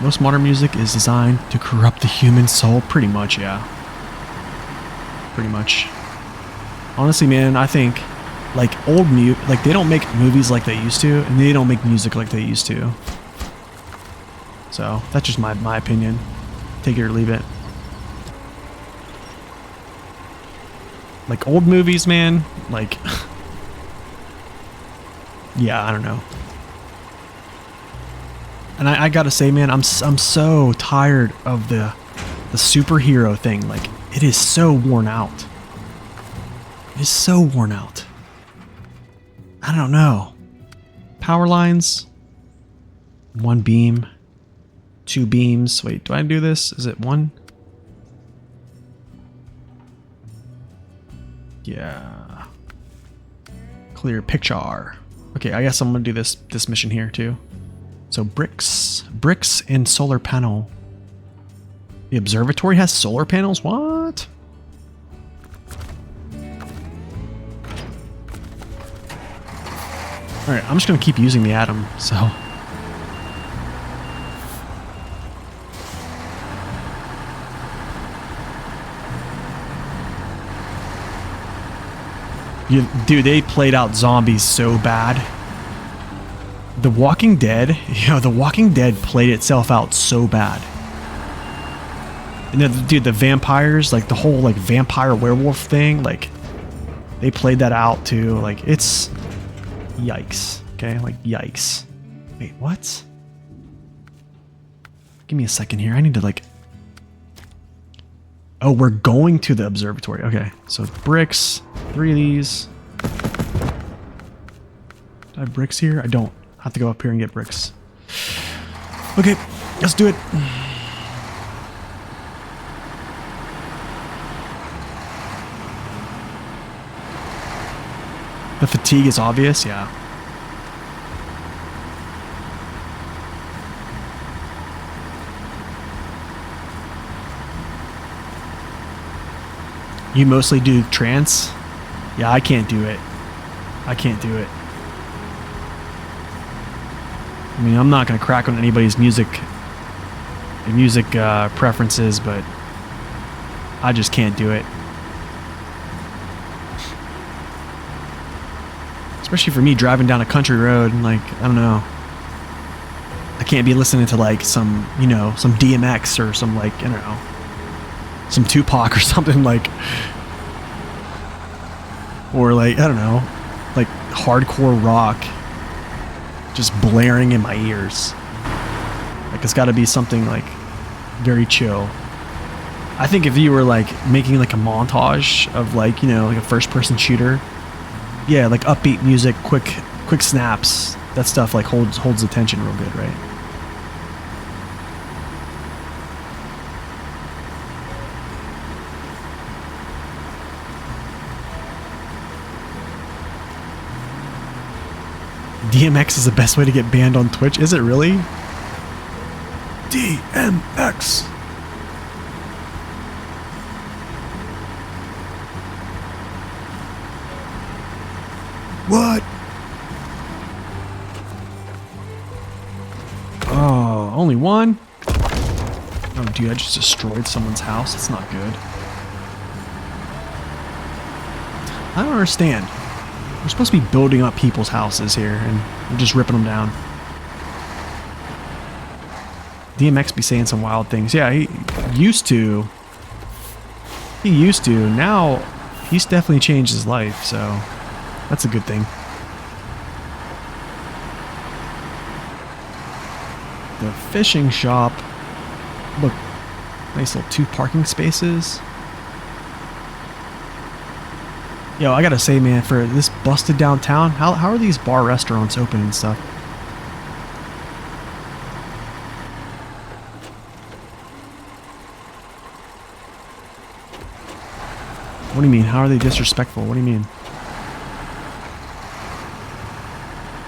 Most modern music is designed to corrupt the human soul. Pretty much, yeah. Pretty much. Honestly, man, I think like they don't make movies like they used to, and they don't make music like they used to. So that's just my opinion. Take it or leave it. Like old movies, man, like, yeah, I don't know. And I gotta say, man, I'm so tired of the superhero thing. Like, it is so worn out. It is so worn out. I don't know. Power lines. 1 beam. 2 beams. Wait, do I do this? Is it 1? Yeah. Clear picture. Okay, I guess I'm gonna do this mission here too. So bricks and solar panel. The observatory has solar panels? What? Alright, I'm just gonna keep using the atom, so. Dude, they played out zombies so bad. The Walking Dead, The Walking Dead played itself out so bad. And then, dude, the vampires, like the whole like vampire werewolf thing, like they played that out too. Like it's yikes. Okay, like yikes. Wait, what? Give me a second here. I need to like. Oh, we're going to the observatory. Okay, so bricks, 3 of these. Do I have bricks here? I don't. I have to go up here and get bricks. Okay, let's do it. The fatigue is obvious, yeah. You mostly do trance? Yeah, I can't do it. I can't do it. I mean, I'm not going to crack on anybody's music preferences, but I just can't do it. Especially for me driving down a country road and like, I don't know. I can't be listening to like some, some DMX or some like, I don't know, some Tupac or something like, or like, I don't know, like hardcore rock just blaring in my ears. Like it's got to be something like very chill. I think if you were like making like a montage of like, like a first person shooter, yeah, like upbeat music, quick snaps, that stuff like holds attention real good, right? DMX is the best way to get banned on Twitch. Is it really? DMX. What? Oh, only one? Oh, dude, I just destroyed someone's house. That's not good. I don't understand. We're supposed to be building up people's houses here, and we're just ripping them down. DMX be saying some wild things. Yeah, he used to. Now, he's definitely changed his life, so that's a good thing. The fishing shop. Look, nice little 2 parking spaces. Yo, I gotta say, man, for this busted downtown, how are these bar restaurants open and stuff? What do you mean? How are they disrespectful? What do you mean?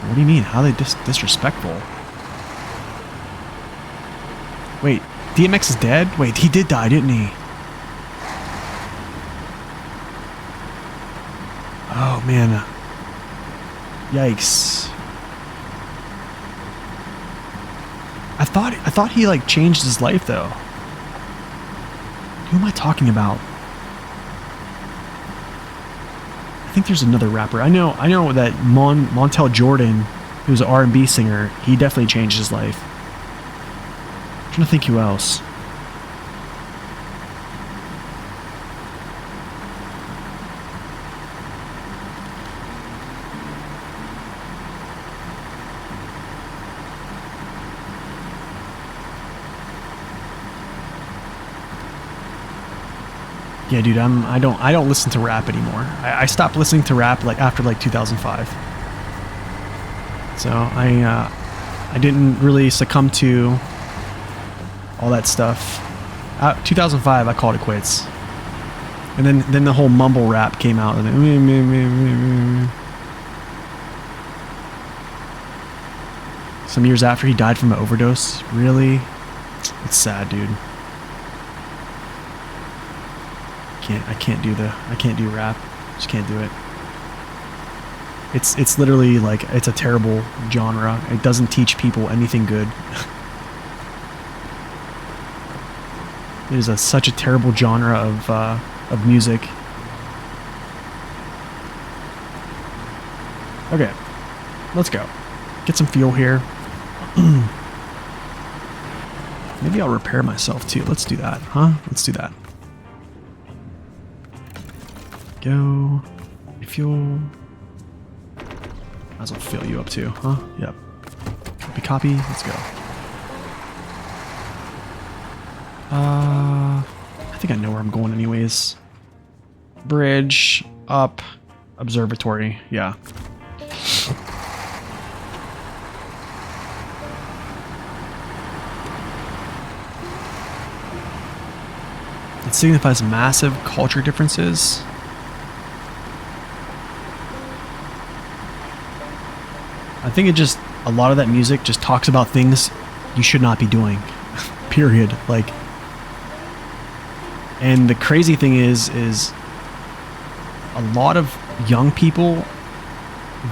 What do you mean? How are they disrespectful? Wait, DMX is dead? Wait, he did die, didn't he? Oh man, yikes! I thought he like changed his life though. Who am I talking about? I think there's another rapper. I know that Montel Jordan, who's an R&B singer, he definitely changed his life. I'm trying to think who else. Yeah, dude, I don't listen to rap anymore. I stopped listening to rap like after like 2005. So I didn't really succumb to all that stuff. 2005, I called it quits. And then the whole mumble rap came out. And some years after he died from an overdose. Really? It's sad, dude. I can't do rap. Just can't do it. It's literally like, it's a terrible genre. It doesn't teach people anything good. It is such a terrible genre of music. Okay, let's go. Get some fuel here. Maybe I'll repair myself too. Let's do that, huh? Let's do that. Go. Refuel. Might as well fill you up too, huh? Yep. Copy. Let's go. I think I know where I'm going anyways. Bridge, up, observatory, yeah. It signifies massive culture differences. I think it just, a lot of that music just talks about things you should not be doing. Period. Like, and the crazy thing is a lot of young people,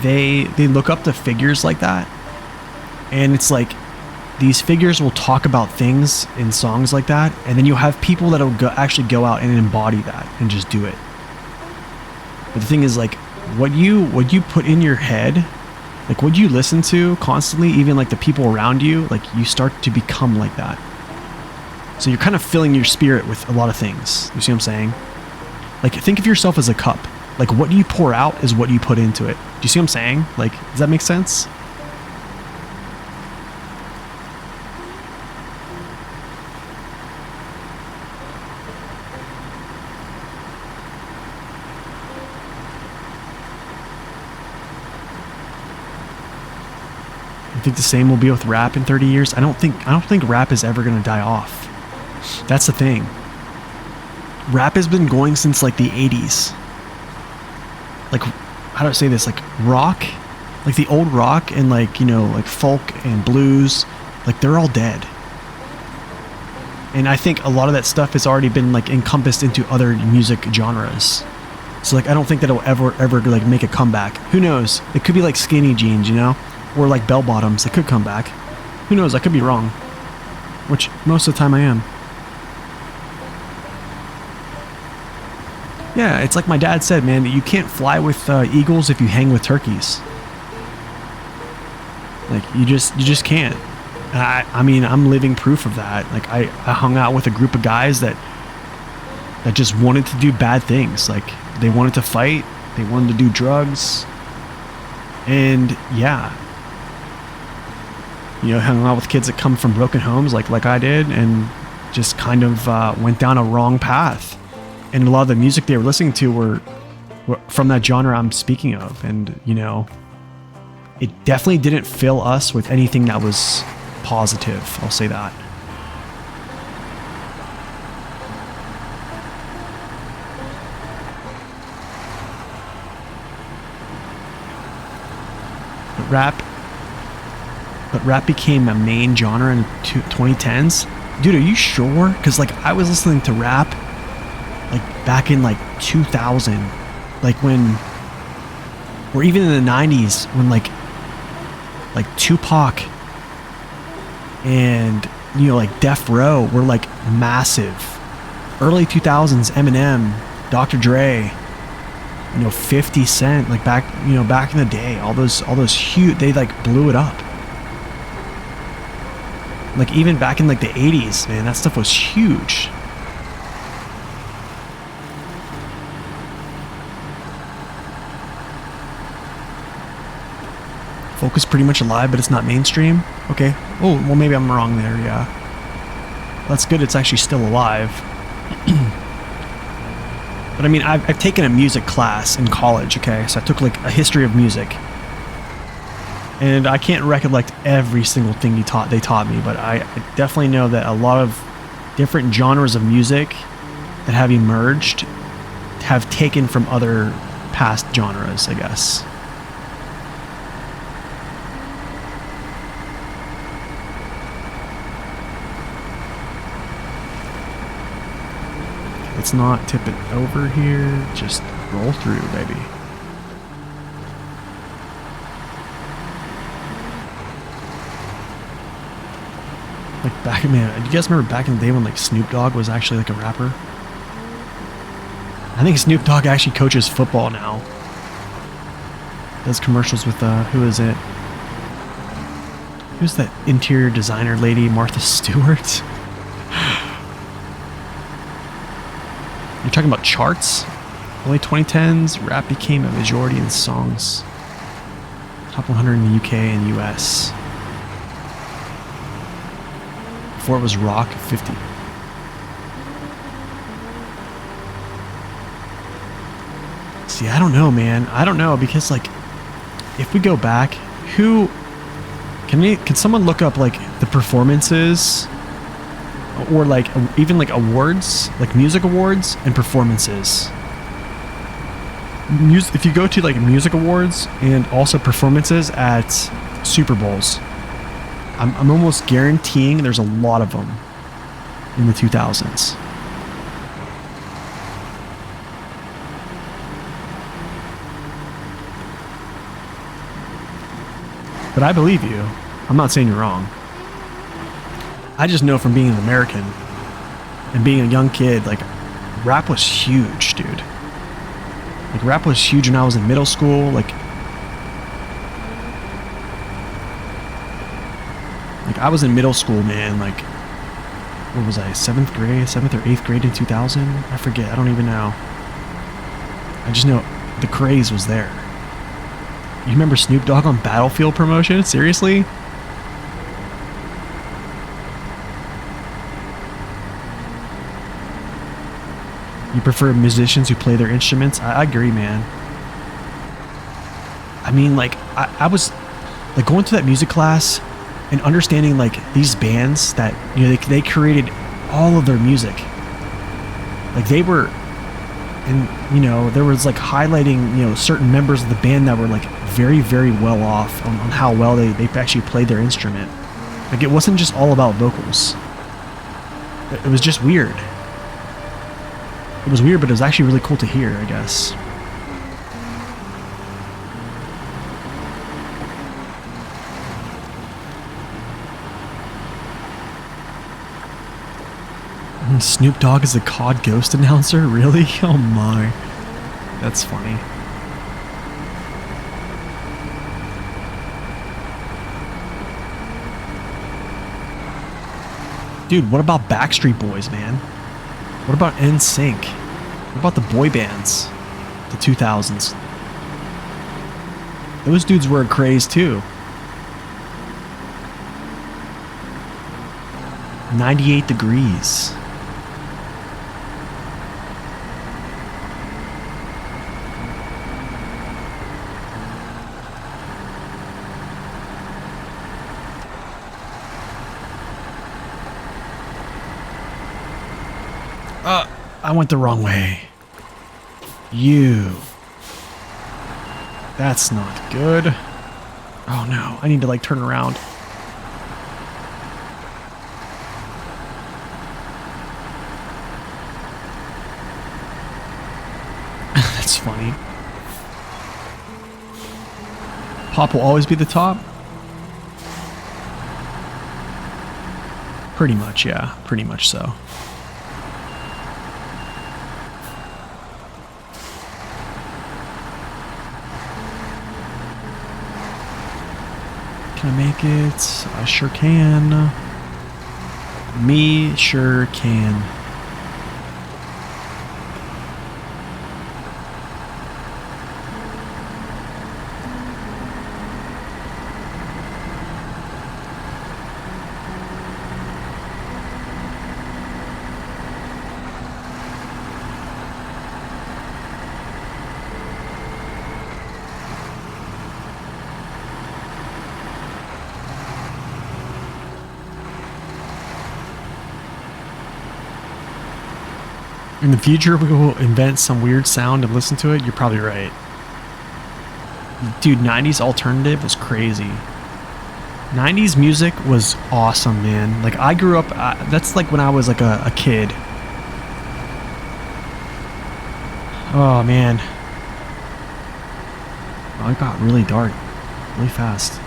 they look up to figures like that, and it's like these figures will talk about things in songs like that, and then you have people that'll actually go out and embody that and just do it. But the thing is, like, what you put in your head, like what you listen to constantly, even like the people around you, like you start to become like that. So you're kind of filling your spirit with a lot of things. You see what I'm saying? Like, think of yourself as a cup. Like, what you pour out is what you put into it. Do you see what I'm saying? Like, does that make sense? I think the same will be with rap in 30 years. I don't think rap is ever going to die off. That's the thing. Rap has been going since like the 80s. Like, how do I say this? Like rock, like the old rock and like, you know, like folk and blues, like they're all dead. And I think a lot of that stuff has already been like encompassed into other music genres. So like, I don't think that it'll ever like make a comeback. Who knows? It could be like skinny jeans, you know, or like bell bottoms. It could come back. Who knows? I could be wrong, which most of the time I am. Yeah, it's like my dad said, man, you can't fly with eagles if you hang with turkeys. Like, you just can't. I mean, I'm living proof of that. Like, I hung out with a group of guys that just wanted to do bad things. Like, they wanted to fight, they wanted to do drugs, and yeah, you know, hung out with kids that come from broken homes, like I did, and just kind of went down a wrong path. And a lot of the music they were listening to were from that genre I'm speaking of. And, you know, it definitely didn't fill us with anything that was positive. I'll say that. But rap became a main genre in 2010s. Dude, are you sure? Because, like, I was listening to rap like back in like 2000, like when, or even in the 90s when like Tupac and, you know, like Death Row were like massive. Early 2000s, Eminem, Dr. Dre, you know, 50 Cent, like back in the day, all those huge, they like blew it up. Like even back in like the 80s, man, that stuff was huge. Folk is pretty much alive, but it's not mainstream. Okay. Oh, well, maybe I'm wrong there. Yeah. That's good. It's actually still alive. But I mean, I've taken a music class in college, okay? So I took like a history of music. And I can't recollect every single thing they taught me, but I definitely know that a lot of different genres of music that have emerged have taken from other past genres, I guess. Let's not tip it over here. Just roll through, baby. Like back, man, do you guys remember back in the day when like Snoop Dogg was actually like a rapper? I think Snoop Dogg actually coaches football now. Does commercials with, who is it? Who's that interior designer lady, Martha Stewart? You're talking about charts? Early 2010s, rap became a majority in songs. Top 100 in the UK and US. Before it was rock, 50. See, I don't know, man. I don't know, because like, if we go back, who can someone look up like the performances, or like even like awards, like music awards and performances? If you go to like music awards and also performances at Super Bowls, I'm almost guaranteeing there's a lot of them in the 2000s. But I believe you. I'm not saying you're wrong. I just know from being an American and being a young kid, like, rap was huge, dude. Like, rap was huge when I was in middle school. Like I was in middle school, man. Like, what was I, 7th or 8th grade in 2000? I forget. I don't even know. I just know the craze was there. You remember Snoop Dogg on Battlefield promotion? Seriously? You prefer musicians who play their instruments? I agree, man. I mean, like, I was like going to that music class and understanding like these bands that, you know, they created all of their music. Like they were, and you know, there was like highlighting, you know, certain members of the band that were like very, very well off on how well they actually played their instrument. Like it wasn't just all about vocals. It was just weird. It was weird, but it was actually really cool to hear, I guess. And Snoop Dogg is a COD Ghost announcer? Really? Oh my. That's funny. Dude, what about Backstreet Boys, man? What about NSYNC? What about the boy bands? The 2000s. Those dudes were a craze too. 98 Degrees. I went the wrong way. You. That's not good. Oh no, I need to like turn around. That's funny. Pop will always be the top? Pretty much, yeah. Pretty much so. Can I make it? I sure can. Me sure can. In the future, we will invent some weird sound and listen to it. You're probably right. Dude, 90s alternative was crazy. 90s music was awesome, man. Like, I grew up, that's like when I was like a kid. Oh, man. Oh, it got really dark really fast.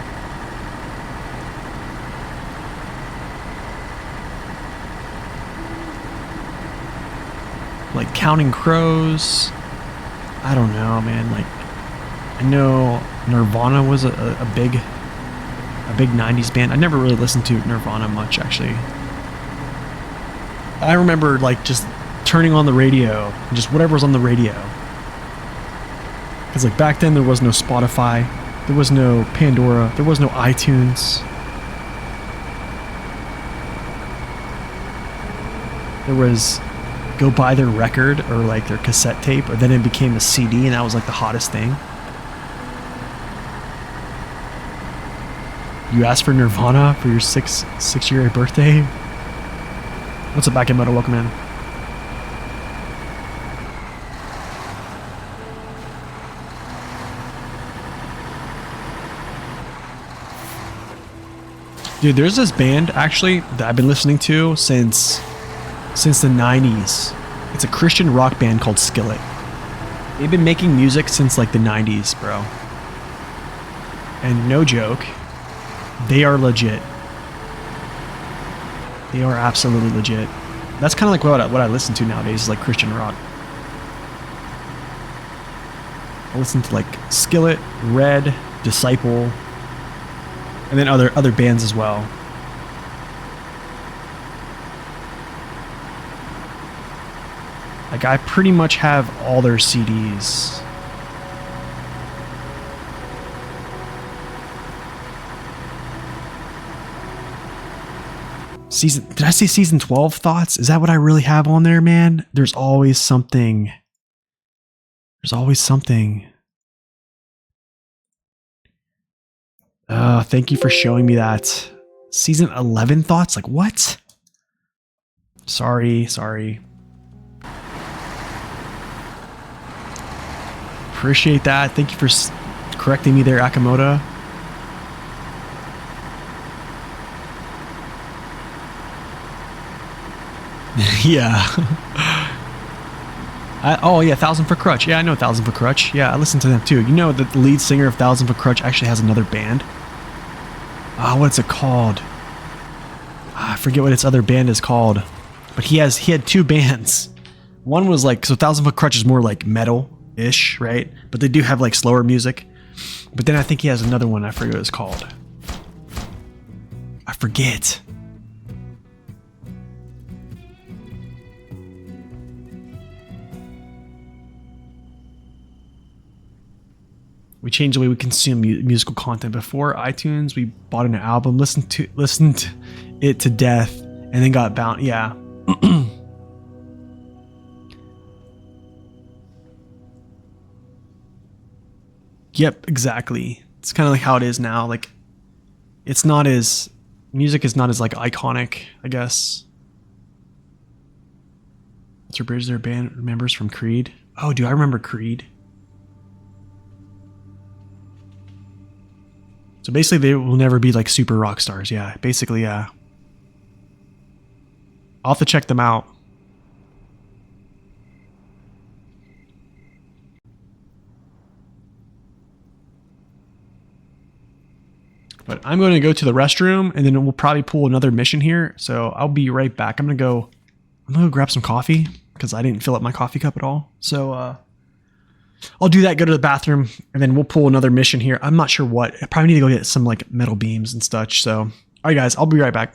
Like Counting Crows. I don't know, man. Like, I know Nirvana was a big 90s band. I never really listened to Nirvana much, actually. I remember like just turning on the radio, and just whatever was on the radio. Because like back then there was no Spotify, there was no Pandora, there was no iTunes. There was go buy their record or like their cassette tape, or then it became a CD, and that was like the hottest thing. You asked for Nirvana for your six-year birthday? What's up, back in Moto? Welcome in. Dude, there's this band actually that I've been listening to since the 90s. It's a Christian rock band called Skillet. They've been making music since like the 90s, bro. And no joke, they are legit. They are absolutely legit. That's kind of like what I listen to nowadays, is like Christian rock. I listen to like Skillet, Red, Disciple, and then other bands as well. Like, I pretty much have all their CDs. Did I say season 12 thoughts? Is that what I really have on there, man? There's always something. There's always something. Thank you for showing me that. Season 11 thoughts? Like, what? Sorry. Appreciate that. Thank you for correcting me there, Akamoto. Yeah. Oh yeah, Thousand for Crutch. Yeah, I know Thousand for Crutch. Yeah, I listen to them too. You know that the lead singer of Thousand for Crutch actually has another band? What's it called? I forget what its other band is called. But he had two bands. One was like, so Thousand for Crutch is more like metal-ish, right? But they do have like slower music. But then I think he has another one, I forget what it's called. I forget. We changed the way we consume musical content. Before iTunes, we bought an album, listened it to death, and then got bound. Yeah. Yep, exactly. It's kind of like how it is now. Like, it's not as, music is not as like iconic, I guess. What's your bridge? Their band members from Creed. Oh, do I remember Creed? So basically, they will never be like super rock stars. Yeah, basically, yeah. I'll have to check them out. But I'm going to go to the restroom, and then we'll probably pull another mission here. So I'll be right back. I'm gonna go grab some coffee because I didn't fill up my coffee cup at all. So I'll do that, go to the bathroom, and then we'll pull another mission here. I'm not sure what. I probably need to go get some like metal beams and such. So, all right, guys, I'll be right back.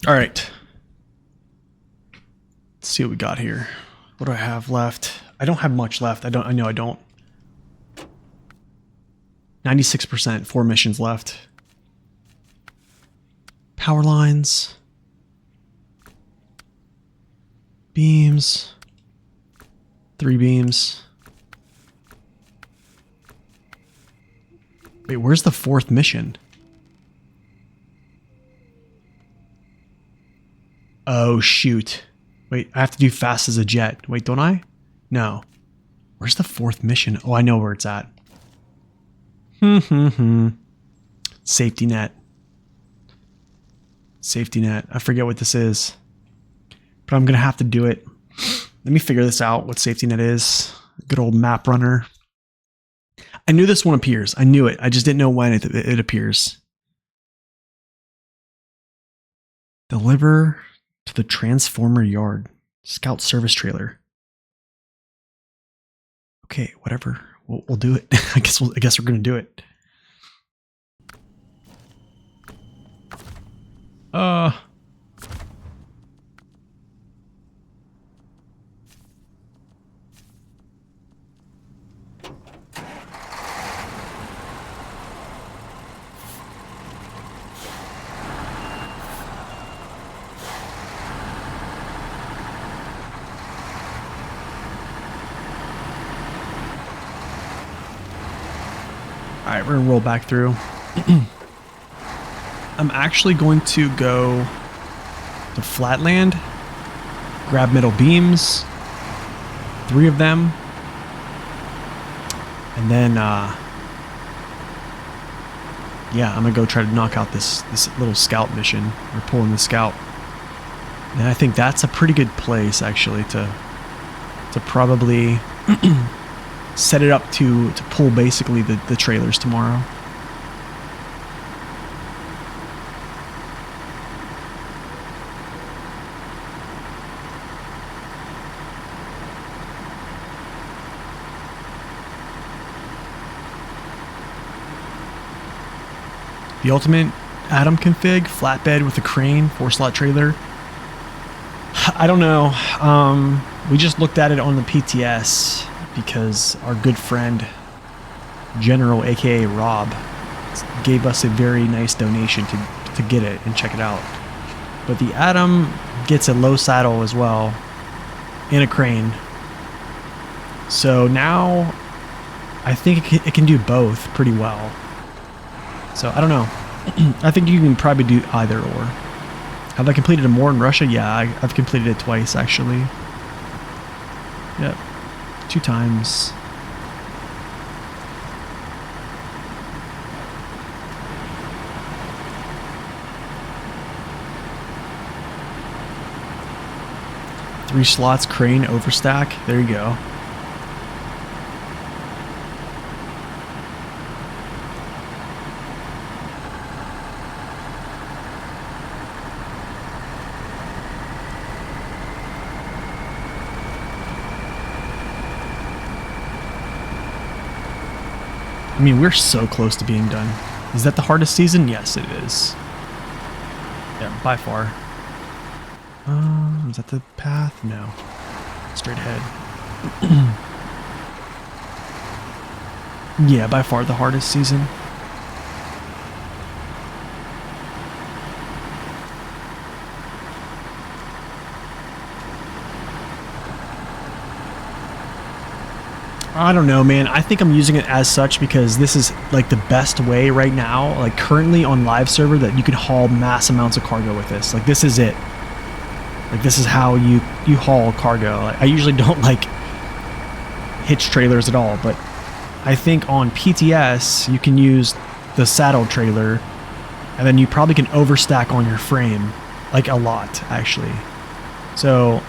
All right. Let's see what we got here. What do I have left? I don't have much left. I know I don't. 96%, 4 missions left. Power lines. Beams. 3 beams. Wait, where's the 4th mission? Oh, shoot. Wait, I have to do fast as a jet. Wait, don't I? No. Where's the 4th mission? Oh, I know where it's at. Safety net. Safety net. I forget what this is. But I'm going to have to do it. Let me figure this out, what safety net is. Good old map runner. I knew this one appears. I knew it. I just didn't know when it appears. Deliver to the transformer yard. Scout service trailer. Okay, whatever. We'll do it. I guess we're going to do it. All right, we're gonna roll back through. I'm actually going to go to Flatland, grab metal beams, 3 of them, and then yeah, I'm gonna go try to knock out this little scout mission. We're pulling the scout, and I think that's a pretty good place actually to probably set it up to pull basically the trailers tomorrow. The ultimate Atom config, flatbed with a crane, 4-slot trailer. I don't know. We just looked at it on the PTS because our good friend General, aka Rob, gave us a very nice donation to get it and check it out. But the Atom gets a low saddle as well and a crane. So now I think it can do both pretty well. So I don't know. I think you can probably do either or. Have I completed it more in Russia? Yeah, I've completed it twice actually. Yep. 2 times. Three slots, crane, overstack. There you go. I mean, we're so close to being done. Is that the hardest season? Yes, it is. Yeah, by far. Is that the path? No. Straight ahead. Yeah, by far the hardest season. I don't know, man. I think I'm using it as such because this is like the best way right now, like currently on live server, that you can haul mass amounts of cargo with this. Like this is it. Like this is how you haul cargo. Like, I usually don't like hitch trailers at all, but I think on PTS you can use the saddle trailer and then you probably can overstack on your frame like a lot actually. So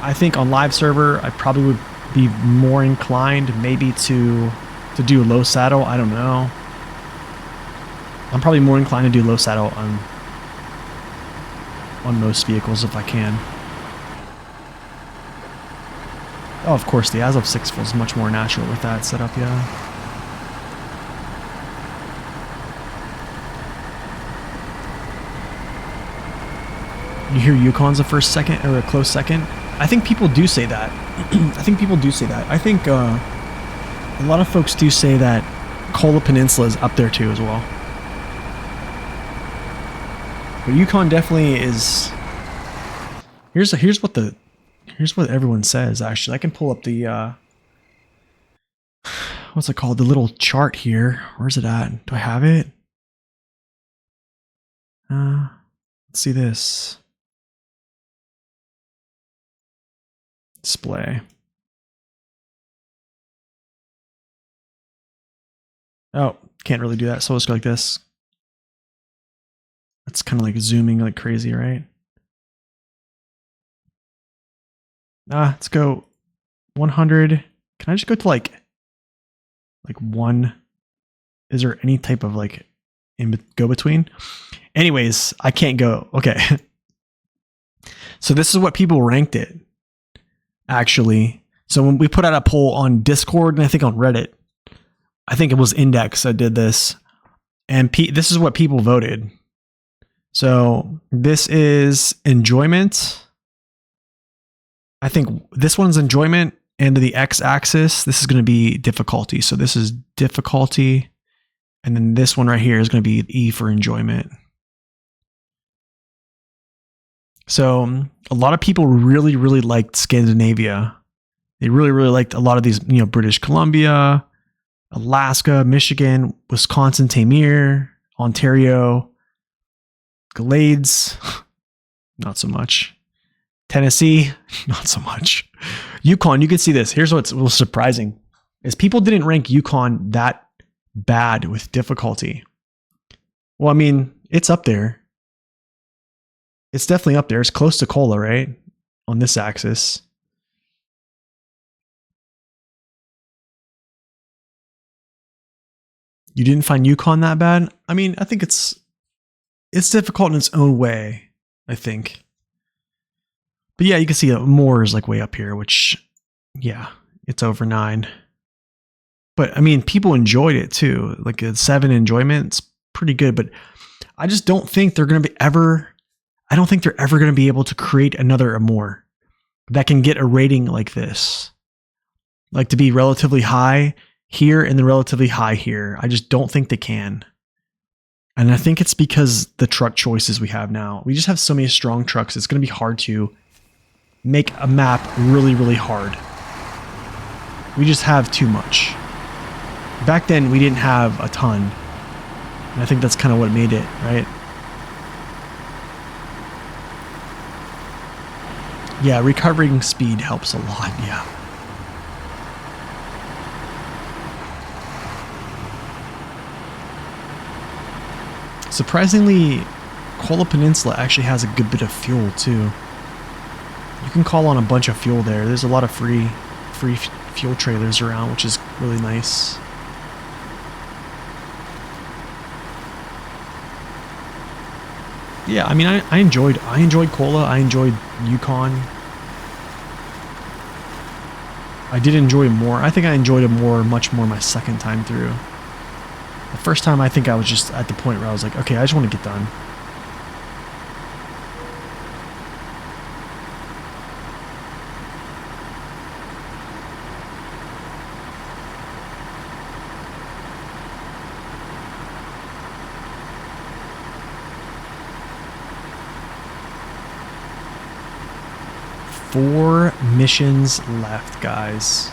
I think on live server, I probably would be more inclined maybe to do low saddle. I don't know. I'm probably more inclined to do low saddle on most vehicles if I can. Oh, of course, the Azov 6 feels much more natural with that setup, yeah. You hear Yukon's a first second or a close second. I think people do say that. I think people do say that. I think a lot of folks do say that Kola Peninsula is up there too as well. But Yukon definitely is. Here's what everyone says. Actually, I can pull up the what's it called? The little chart here. Where's it at? Do I have it? Let's see this. Display. Oh, can't really do that. So let's go like this. It's kind of like zooming like crazy, right? Let's go 100. Can I just go to like 1? Is there any type of like go between? Anyways, I can't go. Okay. So this is what people ranked it. Actually. So when we put out a poll on Discord and I think on Reddit, I think it was Index that did this. And this is what people voted. So this is enjoyment. I think this one's enjoyment, and to the x-axis, this is going to be difficulty. So this is difficulty, and then this one right here is going to be E for enjoyment. So a lot of people really, really liked Scandinavia. They really, really liked a lot of these, British Columbia, Alaska, Michigan, Wisconsin, Tamir, Ontario, Glades, not so much. Tennessee, not so much. Yukon, you can see this. Here's what's a little surprising is people didn't rank Yukon that bad with difficulty. Well, I mean, it's up there. It's definitely up there. It's close to Kola, right? On this axis. You didn't find Yukon that bad? I mean, I think it's difficult in its own way, I think. But yeah, you can see more is like way up here, which, yeah, it's over 9. But I mean, people enjoyed it too. Like a 7 enjoyment, it's pretty good. But I just don't think they're going to be ever going to be able to create another Amor that can get a rating like this. Like to be relatively high here and then relatively high here. I just don't think they can. And I think it's because the truck choices we have now. We just have so many strong trucks. It's going to be hard to make a map really, really hard. We just have too much. Back then, we didn't have a ton. And I think that's kind of what made it, right? Yeah, recovering speed helps a lot, yeah. Surprisingly, Kola Peninsula actually has a good bit of fuel too. You can call on a bunch of fuel there. There's a lot of free fuel trailers around, which is really nice. Yeah, I mean, I enjoyed Kola. I enjoyed Yukon. I did enjoy more. I think I enjoyed it much more my second time through. The first time, I think I was just at the point where I was like, okay, I just want to get done. Four missions left, guys.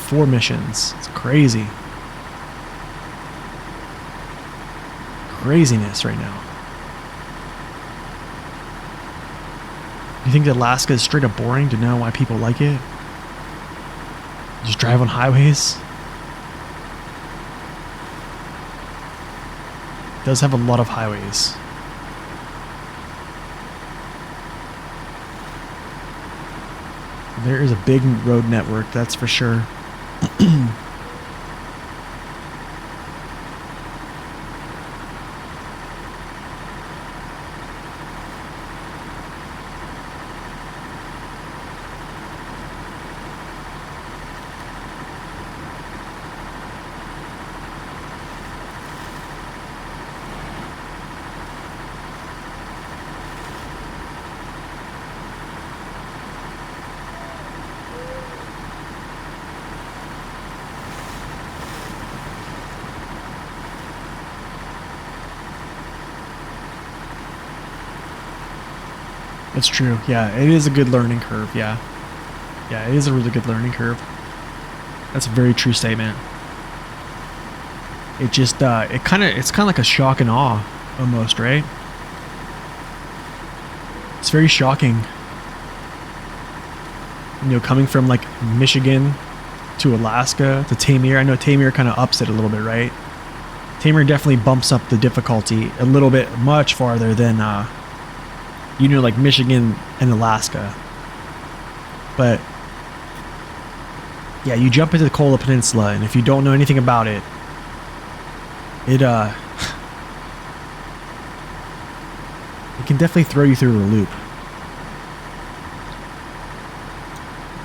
4 missions. It's crazy. Craziness right now. You think that Alaska is straight up boring to know why people like it? Just drive on highways? It does have a lot of highways. There is a big road network, that's for sure. It's true. Yeah, it is a good learning curve. Yeah. Yeah, it is a really good learning curve. That's a very true statement. It just, it's kind of like a shock and awe almost, right? It's very shocking. You know, coming from like Michigan to Alaska to Tamir. I know Tamir kind of ups it a little bit, right? Tamir definitely bumps up the difficulty a little bit, much farther than, you know, like Michigan and Alaska. But yeah, you jump into the Kola Peninsula, and if you don't know anything about it, it can definitely throw you through a loop.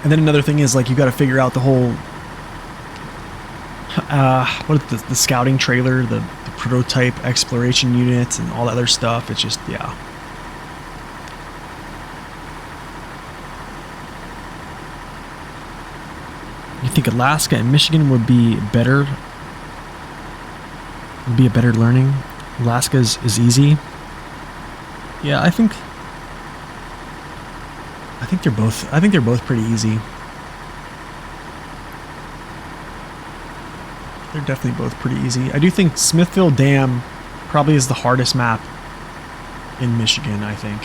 And then another thing is, like, you got to figure out the whole what is the scouting trailer, the prototype exploration units, and all that other stuff. It's just, yeah. You think Alaska and Michigan would be better? Would be a better learning? Alaska is easy. Yeah, I think they're both. I think they're both pretty easy. They're definitely both pretty easy. I do think Smithville Dam probably is the hardest map in Michigan, I think.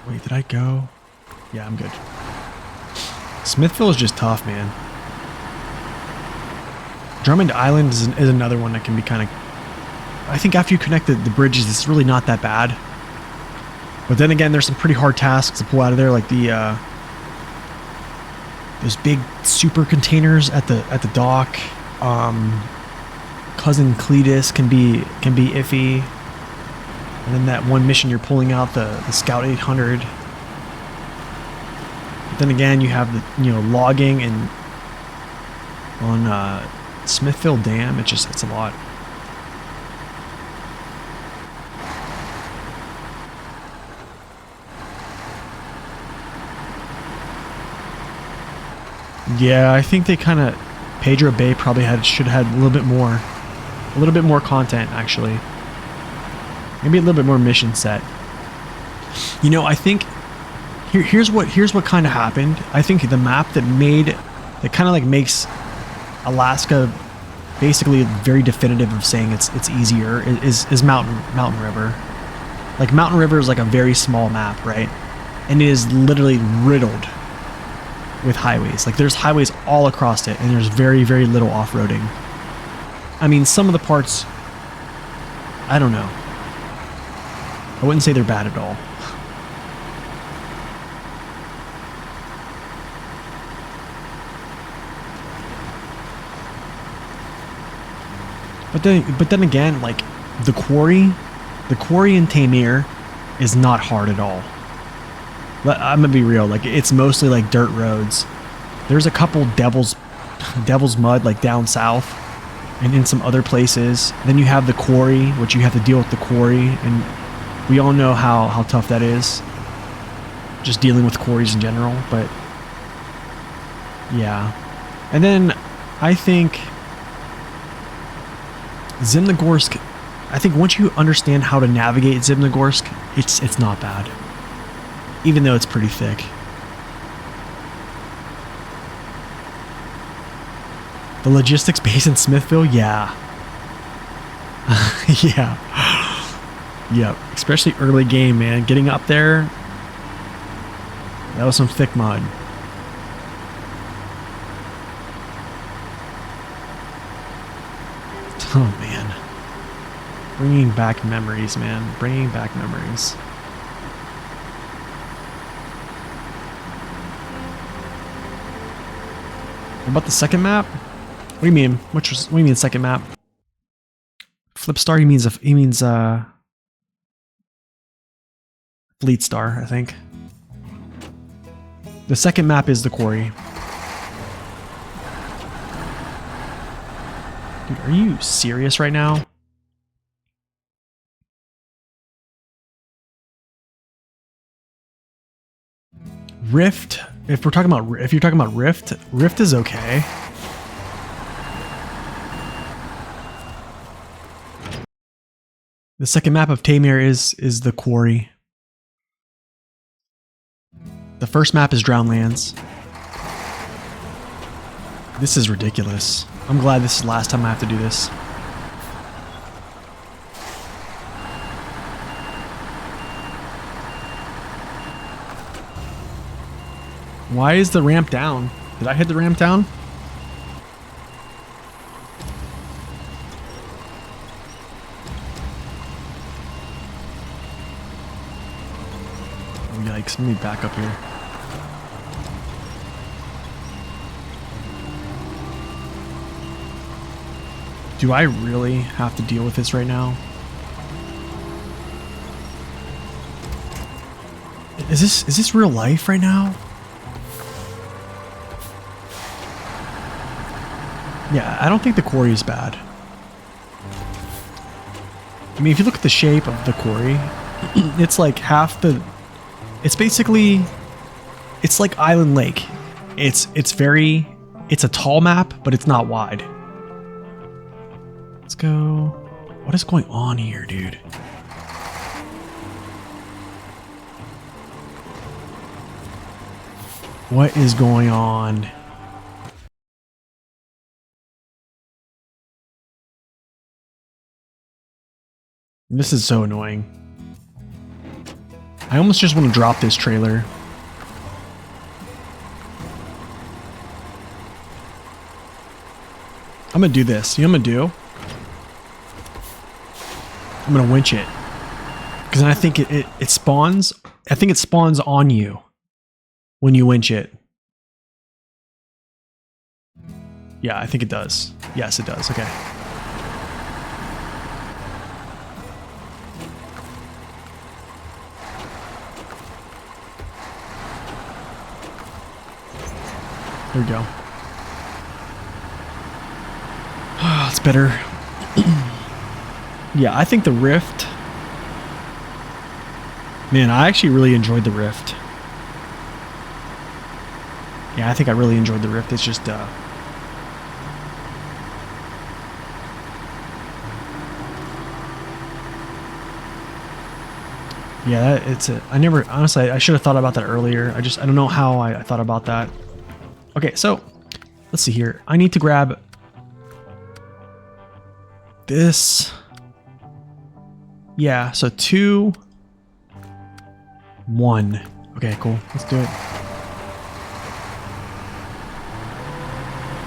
Wait, did I go? Yeah, I'm good. Smithville is just tough, man. Drummond Island is another one that can be kind of... I think after you connect the bridges, it's really not that bad. But then again, there's some pretty hard tasks to pull out of there, like the those big super containers at the dock. Cousin Cletus can be iffy. And then that one mission you're pulling out the Scout 800. But then again, you have the, you know, logging and on Smithville Dam. It's a lot. Yeah, I think they kind of... Pedro Bay probably should have had a little bit more content, actually. Maybe a little bit more mission set. You know, I think here's what kind of happened. I think the map that kind of like makes Alaska basically very definitive of saying it's easier is Mountain River. Like, Mountain River is like a very small map, right? And it is literally riddled with highways. Like, there's highways all across it, and there's very, very little off-roading. I mean, some of the parts, I don't know. I wouldn't say they're bad at all. But then again, like, the quarry in Tamir is not hard at all. I'm gonna be real, like, it's mostly like dirt roads. There's a couple devil's mud, like down south and in some other places. Then you have the quarry, which you have to deal with the quarry, and we all know how tough that is, just dealing with quarries in general. But yeah. And then I think Zimnogorsk, I think once you understand how to navigate Zimnogorsk, it's not bad, even though it's pretty thick. The logistics base in Smithville, yeah. Yeah. Yep. Especially early game, man. Getting up there, that was some thick mud. Oh, man. Bringing back memories, man. Bringing back memories. What about the second map? What do you mean? What do you mean second map? Flip Star, he means Fleet Star, I think. The second map is the quarry. Dude, are you serious right now? Rift, if you're talking about Rift is okay. The second map of Tamir is the quarry. The first map is Drownlands. This is ridiculous. I'm glad this is the last time I have to do this. Why is the ramp down? Did I hit the ramp down? Oh, yikes. Let me back up here. Do I really have to deal with this right now? Is this real life right now? Yeah, I don't think the quarry is bad. I mean, if you look at the shape of the quarry, it's like half the... It's basically... It's like Island Lake. It's a tall map, but it's not wide. Let's go... What is going on here, dude? What is going on? This is so annoying. I almost just want to drop this trailer. I'm gonna do this. You know what I'm gonna do? I'm gonna winch it. Because I think it spawns. I think it spawns on you when you winch it. Yeah, I think it does. Yes, it does. Okay. There we go. It's better. Yeah, I think the Rift... Man, I actually really enjoyed the Rift. Yeah, I think I really enjoyed the Rift. It's just... Yeah, it's a... I never... Honestly, I should have thought about that earlier. I don't know how I thought about that. Okay, so... Let's see here. I need to grab... This... Yeah, so 2... 1. Okay, cool. Let's do it.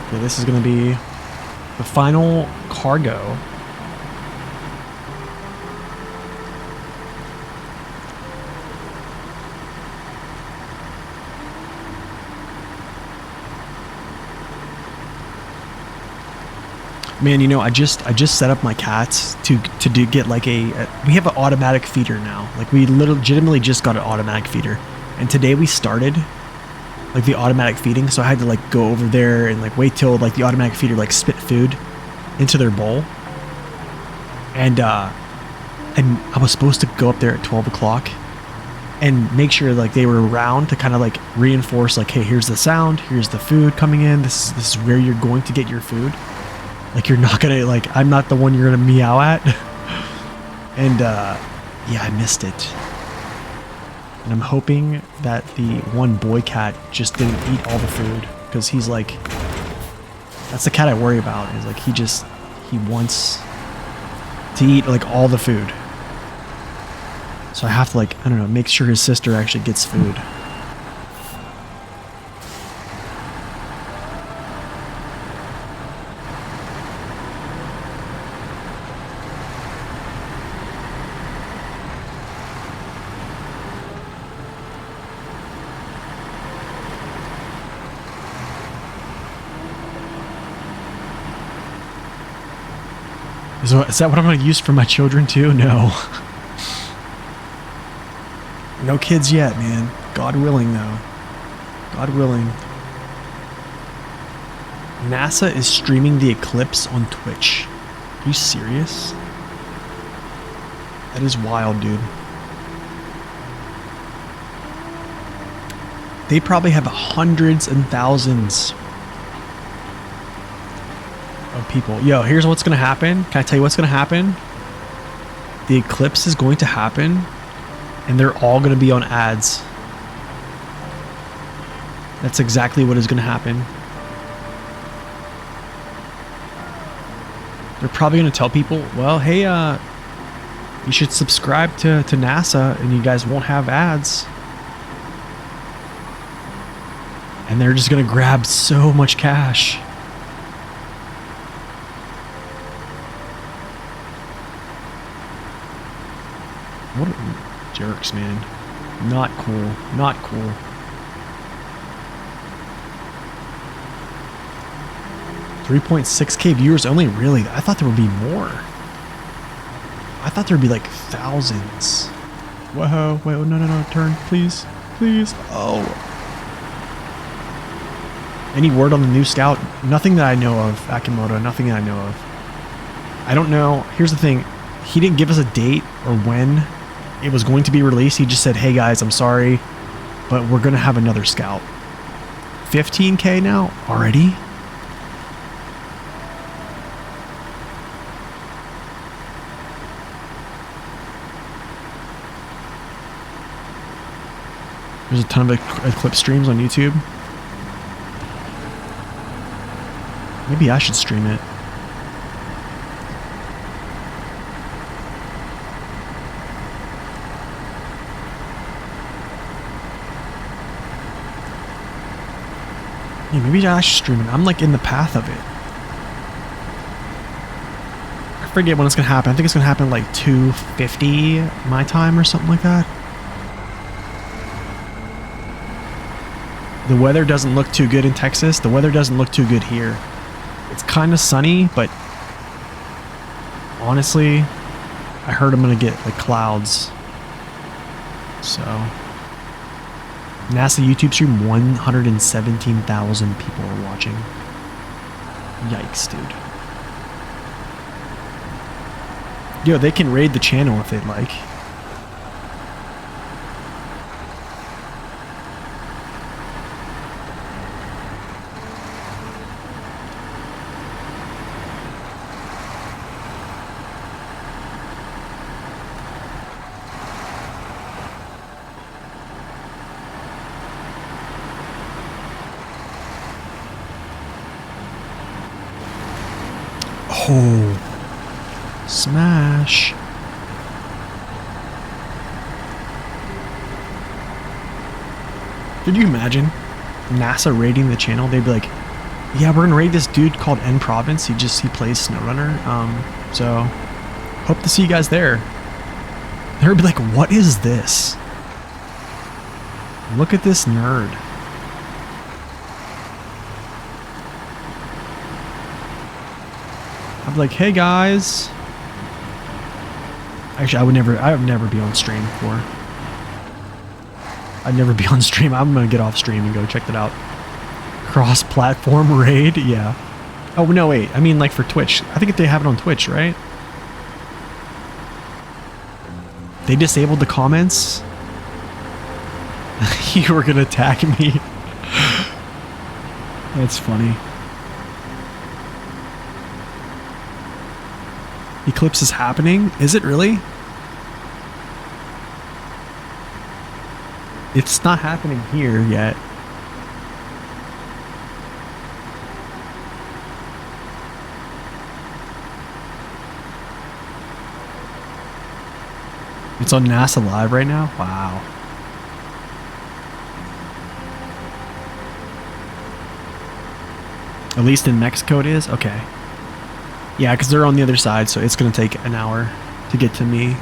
Okay, this is going to be the final cargo. Man, you know, I just set up my cats to get like we have an automatic feeder now. Like we legitimately just got an automatic feeder, and today we started like the automatic feeding. So I had to like go over there and like wait till like the automatic feeder like spit food into their bowl, and I was supposed to go up there at 12 o'clock and make sure like they were around to kind of like reinforce like, hey, here's the sound, here's the food coming in. This is where you're going to get your food. Like you're not gonna like I'm not the one you're gonna meow at. And yeah, I missed it. And I'm hoping that the one boy cat just didn't eat all the food, because he's like, that's the cat I worry about. Is like he wants to eat like all the food. So I have to like, I don't know, make sure his sister actually gets food. Is that what I'm going to use for my children too? No. No kids yet, man. God willing, though. God willing. NASA is streaming the eclipse on Twitch. Are you serious? That is wild, dude. They probably have hundreds and thousands of people. Yo, here's what's gonna happen. Can I tell you what's gonna happen? The eclipse is going to happen, and they're all gonna be on ads. That's exactly what is going to happen. They're probably going to tell people, well, hey, you should subscribe to NASA and you guys won't have ads. And they're just going to grab so much cash. What jerks, man. Not cool. Not cool. $3.6K viewers only? Really? I thought there would be more. I thought there would be like thousands. Whoa, wait, no, turn, please, please. Oh. Any word on the new Scout? Nothing that I know of, Akimoto, nothing that I know of. I don't know. Here's the thing. He didn't give us a date or when it was going to be released. He just said, hey guys, I'm sorry, but we're going to have another Scout. 15K now? Already? There's a ton of Eclipse streams on YouTube. Maybe I should stream it. Yeah, maybe I should stream it. I'm like in the path of it. I forget when it's gonna happen. I think it's gonna happen like 2:50 my time or something like that. The weather doesn't look too good in Texas. The weather doesn't look too good here. It's kind of sunny, but honestly, I heard I'm gonna get like clouds. So, NASA YouTube stream, 117,000 people are watching. Yikes, dude. Yo, they can raid the channel if they'd like. Oh, smash. Could you imagine NASA raiding the channel? They'd be like, yeah, we're gonna raid this dude called N Province. He plays SnowRunner. So hope to see you guys there. They'd be like, what is this? Look at this nerd. I'd be like, hey guys. Actually, I would never be on stream for. I'd never be on stream. I'm gonna get off stream and go check that out. Cross-platform raid, yeah. Oh no, wait. I mean, like for Twitch. I think they have it on Twitch, right? They disabled the comments. You were gonna attack me. That's funny. Eclipse is happening? Is it really? It's not happening here yet. It's on NASA Live right now? Wow. At least in Mexico it is? Okay. Yeah, because they're on the other side, so it's going to take an hour to get to me.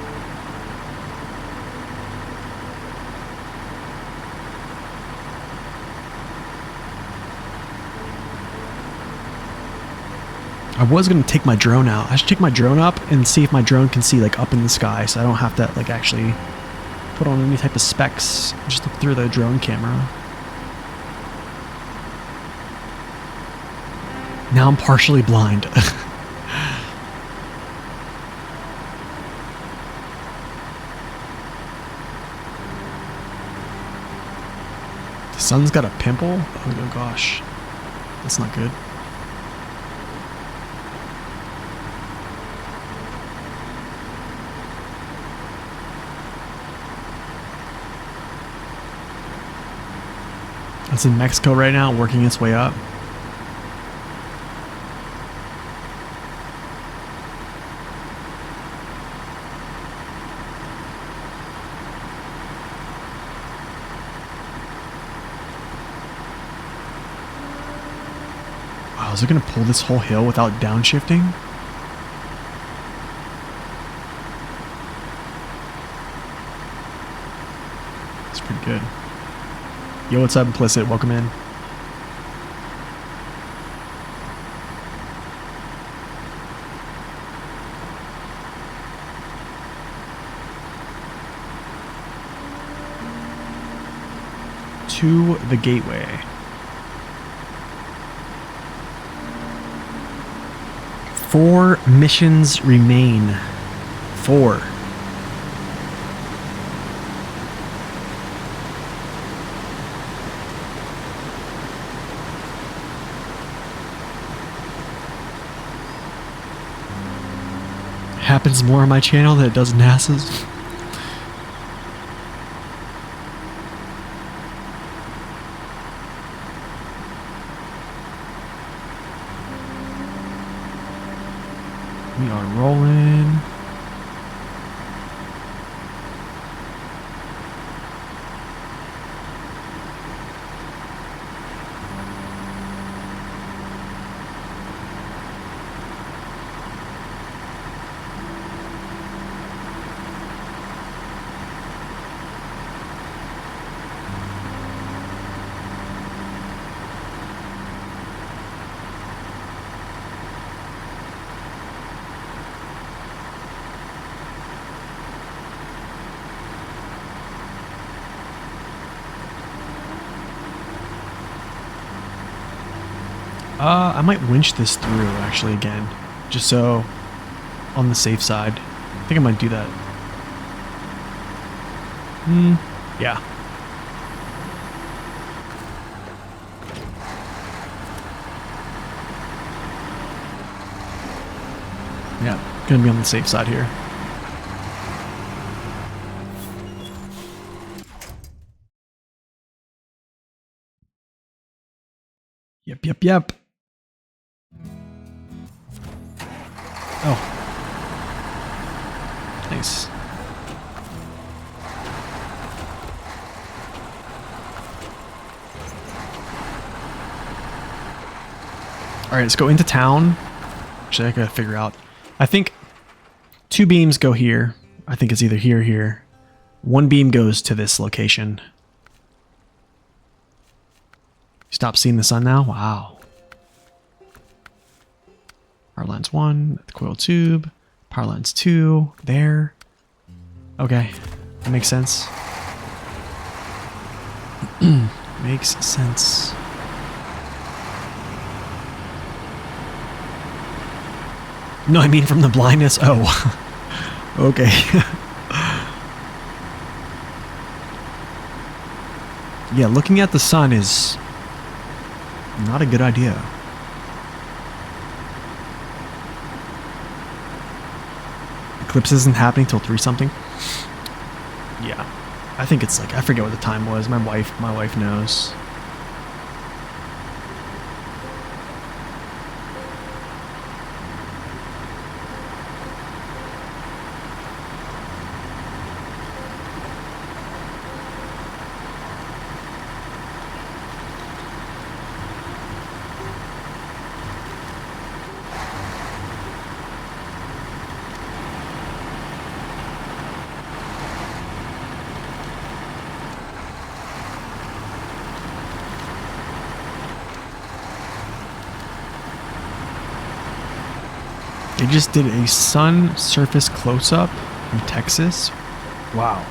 I was going to take my drone out. I should take my drone up and see if my drone can see like up in the sky, so I don't have to like actually put on any type of specs. Just look through the drone camera. Now I'm partially blind. The sun's got a pimple? Oh gosh. That's not good. It's in Mexico right now, working its way up. Wow, is it going to pull this whole hill without downshifting? That's pretty good. Yo, what's up, Implicit? Welcome in. To the gateway. Four missions remain. 4. Happens more on my channel than it does NASA's. We are rolling. I might winch this through actually again, just so on the safe side. I think I might do that. Yeah. Yeah, gonna be on the safe side here. Yep. Oh. Nice. Alright, let's go into town. Actually, I gotta figure out. I think 2 beams go here. I think it's either here or here. 1 beam goes to this location. Stop seeing the sun now? Wow. Power lines 1, the coil tube. Power lines 2, there. Okay, that makes sense. Makes sense. No, I mean from the blindness. Oh, okay. Yeah, looking at the sun is not a good idea. Eclipse isn't happening till 3 something. Yeah, I think it's like, I forget what the time was. My wife knows. They just did a sun surface close-up in Texas. Wow.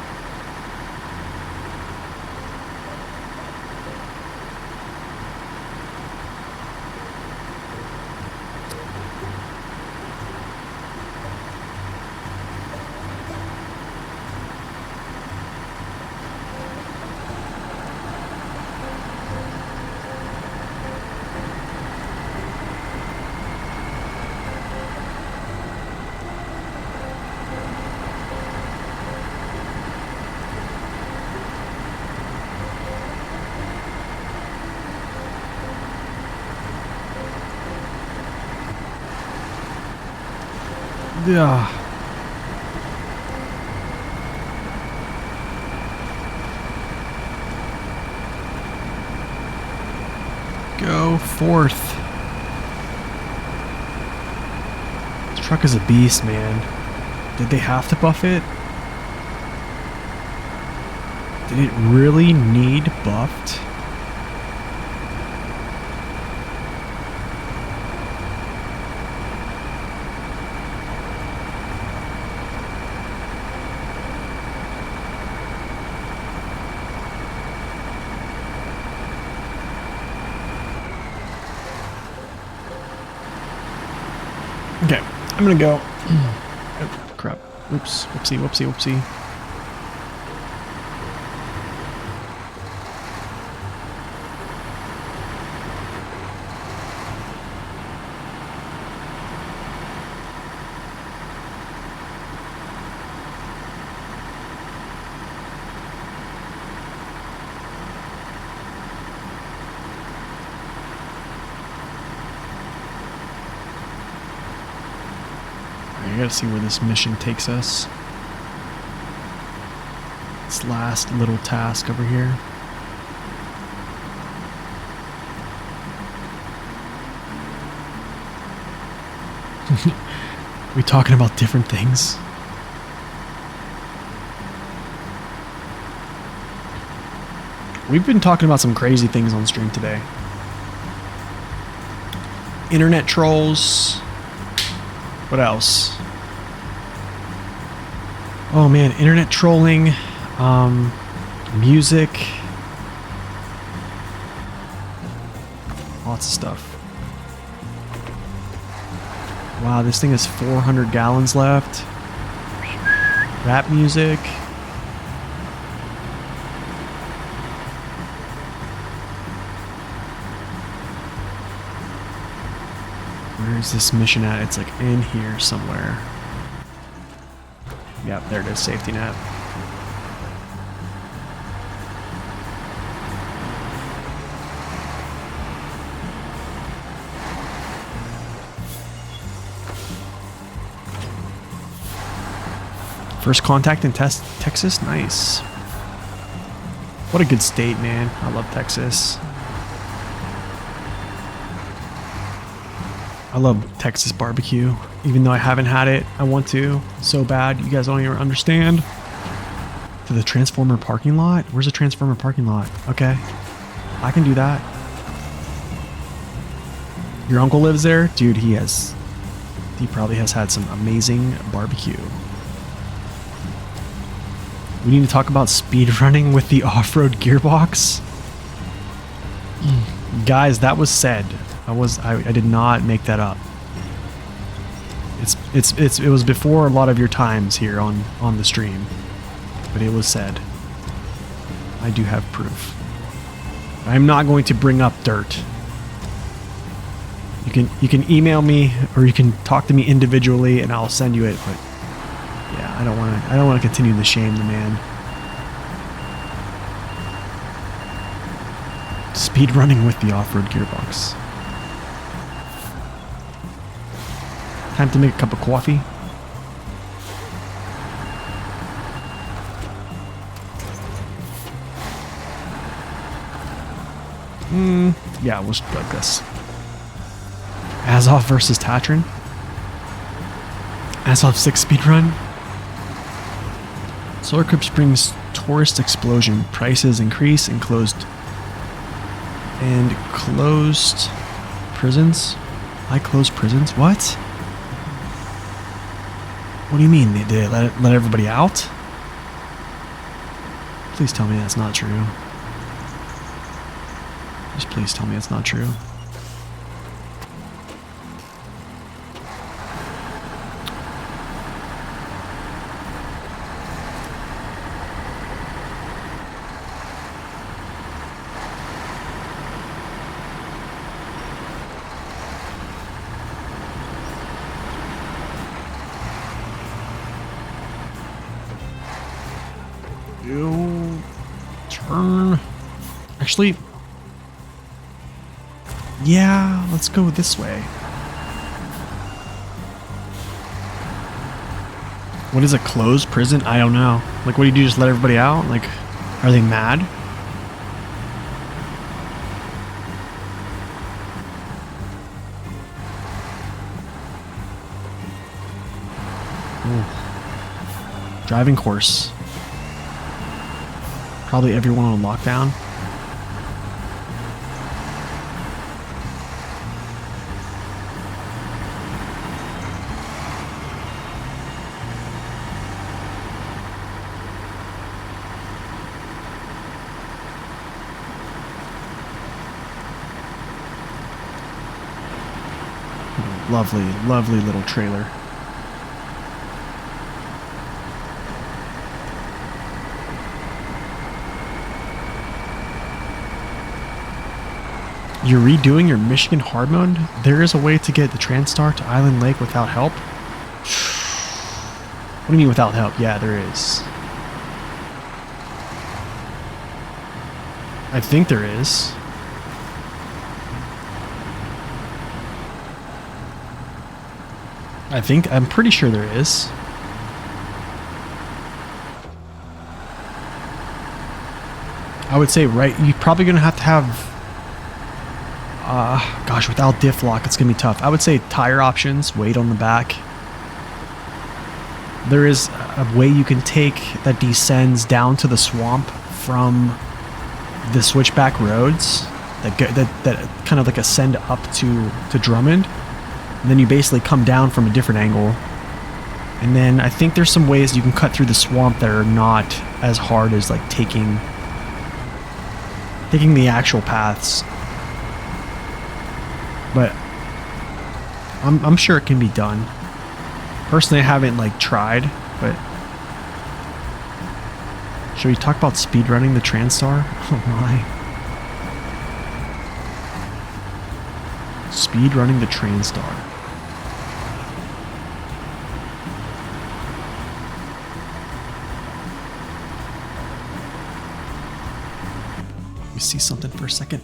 Yeah. Go forth. This truck is a beast, man. Did they have to buff it? Did it really need buffed? Okay, I'm gonna go. Oh, crap. Oops. Whoopsie, whoopsie, whoopsie. I gotta see where this mission takes us. This last little task over here. We talking about different things? We've been talking about some crazy things on stream today. Internet trolls. What else? Oh man, internet trolling, music, lots of stuff. Wow, this thing has 400 gallons left. Rap music. Where's this mission at? It's like in here somewhere. Yep, there it is, safety net. First contact in Texas? Nice. What a good state, man. I love Texas. I love Texas barbecue. Even though I haven't had it, I want to so bad. You guys don't even understand. To the Transformer parking lot? Where's the Transformer parking lot? Okay. I can do that. Your uncle lives there? Dude, he probably has had some amazing barbecue. We need to talk about speedrunning with the off-road gearbox. Guys, that was said. I did not make that up. It was before a lot of your times here on the stream, but it was said. I do have proof. I'm not going to bring up dirt. You can email me or you can talk to me individually and I'll send you it, but yeah, I don't want to continue to shame the man. Speed running with the off-road gearbox. Time to make a cup of coffee. Yeah, we'll just go like this. Azov versus Tatran. Azov 6 speedrun. Solar Eclipse brings tourist explosion. Prices increase and closed prisons. I closed prisons? What? What do you mean? Did they let everybody out? Please tell me that's not true. Just please tell me it's not true. Turn. Actually, yeah, let's go this way. What is a closed prison? I don't know. Like, what do you do? Just let everybody out? Like, are they mad? Ooh. Driving course. Probably everyone on lockdown. Lovely, lovely little trailer. You're redoing your Michigan hard mode? There is a way to get the TranStar to Island Lake without help? What do you mean without help? Yeah, there is. I think there is. I'm pretty sure there is. I would say, right, you're probably going to have gosh, without diff lock, it's going to be tough. I would say tire options, weight on the back. There is a way you can take that descends down to the swamp from the switchback roads that kind of like ascend up to Drummond. And then you basically come down from a different angle. And then I think there's some ways you can cut through the swamp that are not as hard as like taking the actual paths. But I'm sure it can be done. Personally, I haven't like tried, but should we talk about speedrunning the TranStar? Oh my. Speedrunning the TranStar. Let me see something for a second.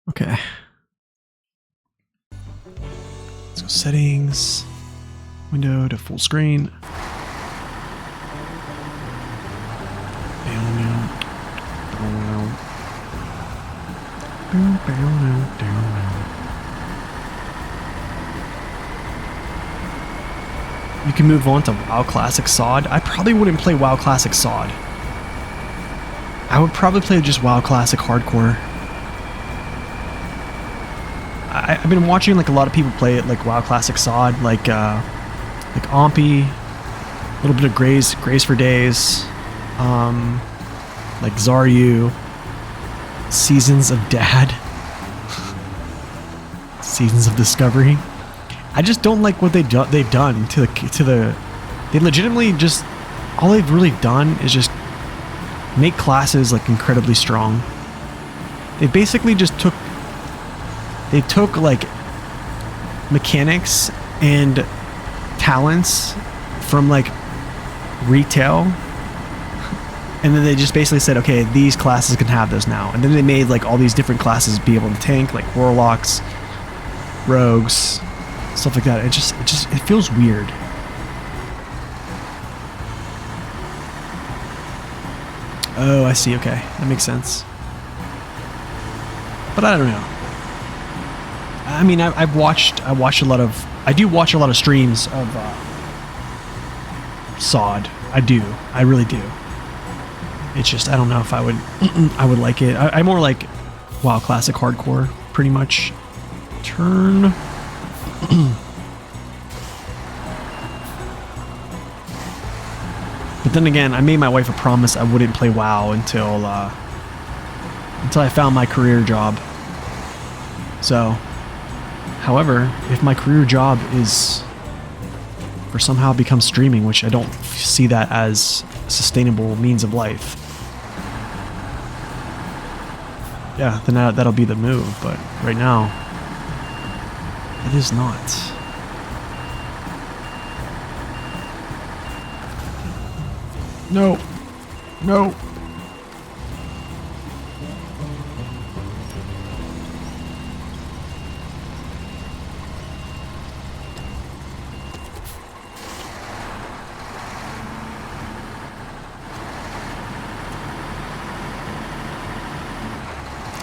Okay. Let's go settings, window to full screen. You can move on to WoW Classic SOD. I probably wouldn't play WoW Classic SOD. I would probably play just WoW Classic Hardcore. I've been watching like a lot of people play it, like WoW Classic SOD, like Ompy, a little bit of Graze for Days, like Zaryu, Seasons of Dad, Seasons of Discovery. I just don't like what they've done to the. They legitimately just, all they've really done is just make classes like incredibly strong. They basically just took like mechanics and talents from like retail, and then they just basically said, okay, these classes can have those now. And then they made like all these different classes be able to tank, like warlocks, rogues, stuff like that. It feels weird. Oh, I see. Okay, that makes sense. But I don't know. I mean, I watch a lot of streams of SOD. I really do. It's just, I don't know if I would like it. I more like WoW Classic Hardcore, pretty much. Turn. But then again, I made my wife a promise I wouldn't play WoW until I found my career job. So, however, if my career job is or somehow become streaming, which I don't see that as a sustainable means of life, yeah, then that'll be the move. But right now, it is not. No. No.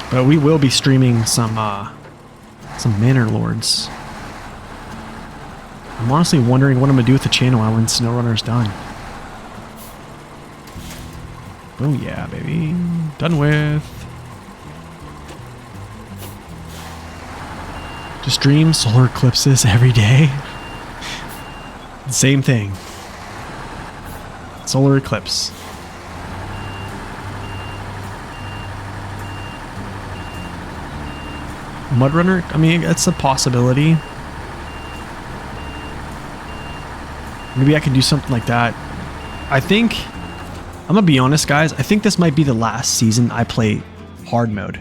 But we will be streaming some Manor Lords. I'm honestly wondering what I'm gonna do with the channel when SnowRunner's done. Oh yeah, baby. Done with. Just stream solar eclipses every day. Same thing. Solar eclipse. Mudrunner? I mean, it's a possibility. Maybe I can do something like that. I think, I'm gonna be honest, guys. I think this might be the last season I play hard mode.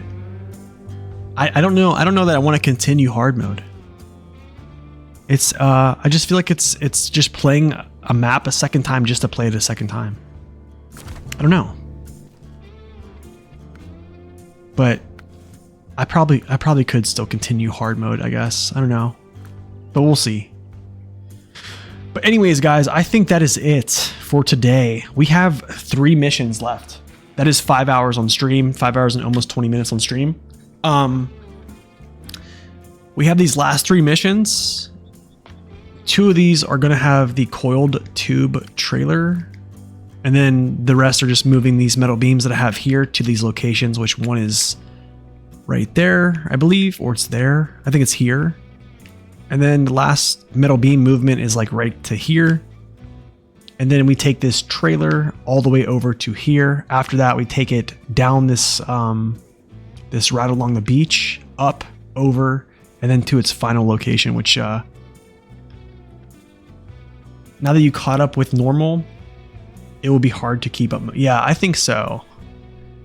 I don't know. I don't know that I want to continue hard mode. It's I just feel like it's just playing a map a second time just to play it a second time. I don't know. But I probably could still continue hard mode, I guess. I don't know. But we'll see. But anyways, guys, I think that is it for today. We have 3 missions left. That is 5 hours on stream, 5 hours and almost 20 minutes on stream. We have these last 3 missions. 2 of these are going to have the coiled tube trailer. And then the rest are just moving these metal beams that I have here to these locations, which one is right there, I believe, or it's there. I think it's here. And then the last metal beam movement is like right to here. And then we take this trailer all the way over to here. After that, we take it down this this route along the beach, up, over, and then to its final location, which now that you caught up with normal, it will be hard to keep up. Yeah, I think so.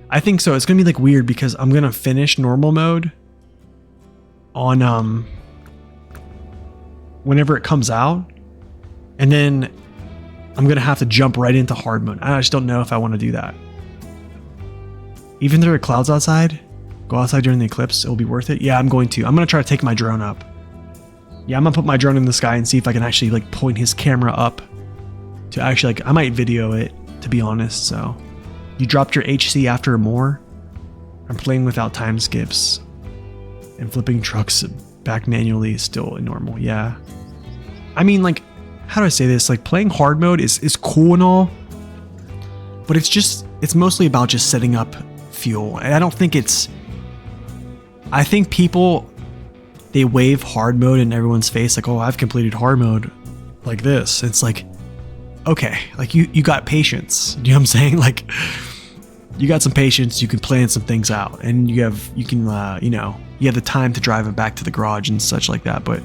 I think so. It's going to be like weird because I'm going to finish normal mode on whenever it comes out. And then I'm going to have to jump right into hard mode. I just don't know if I want to do that. Even though there are clouds outside, go outside during the eclipse, it'll be worth it. Yeah, I'm going to. I'm going to try to take my drone up. Yeah, I'm going to put my drone in the sky and see if I can actually like point his camera up to actually like, I might video it, to be honest. So you dropped your HC after more. I'm playing without time skips and flipping trucks back manually is still normal. Yeah. I mean, like, how do I say this? Like, playing hard mode is cool and all, but it's mostly about just setting up fuel. And I don't think I think people, they wave hard mode in everyone's face like, oh, I've completed hard mode like this. It's like, okay, like you got patience. You know what I'm saying? Like, you got some patience, you can plan some things out, and you have the time to drive it back to the garage and such like that. But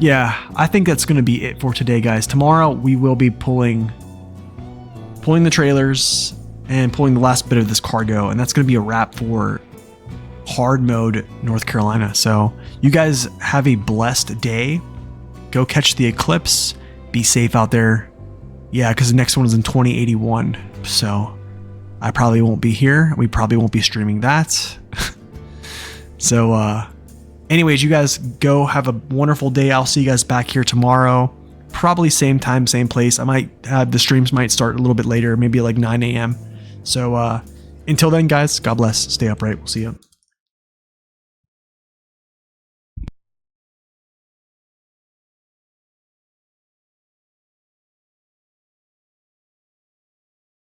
yeah, I think that's going to be it for today, guys. Tomorrow we will be pulling the trailers and pulling the last bit of this cargo, and that's going to be a wrap for hard mode North Carolina. So you guys have a blessed day. Go catch the eclipse. Be safe out there. Yeah, because the next one is in 2081. So I probably won't be here. We probably won't be streaming that. So anyways, you guys go have a wonderful day. I'll see you guys back here tomorrow. Probably same time, same place. I might have the streams might start a little bit later, maybe like 9 a.m. So until then, guys, God bless. Stay upright. We'll see you.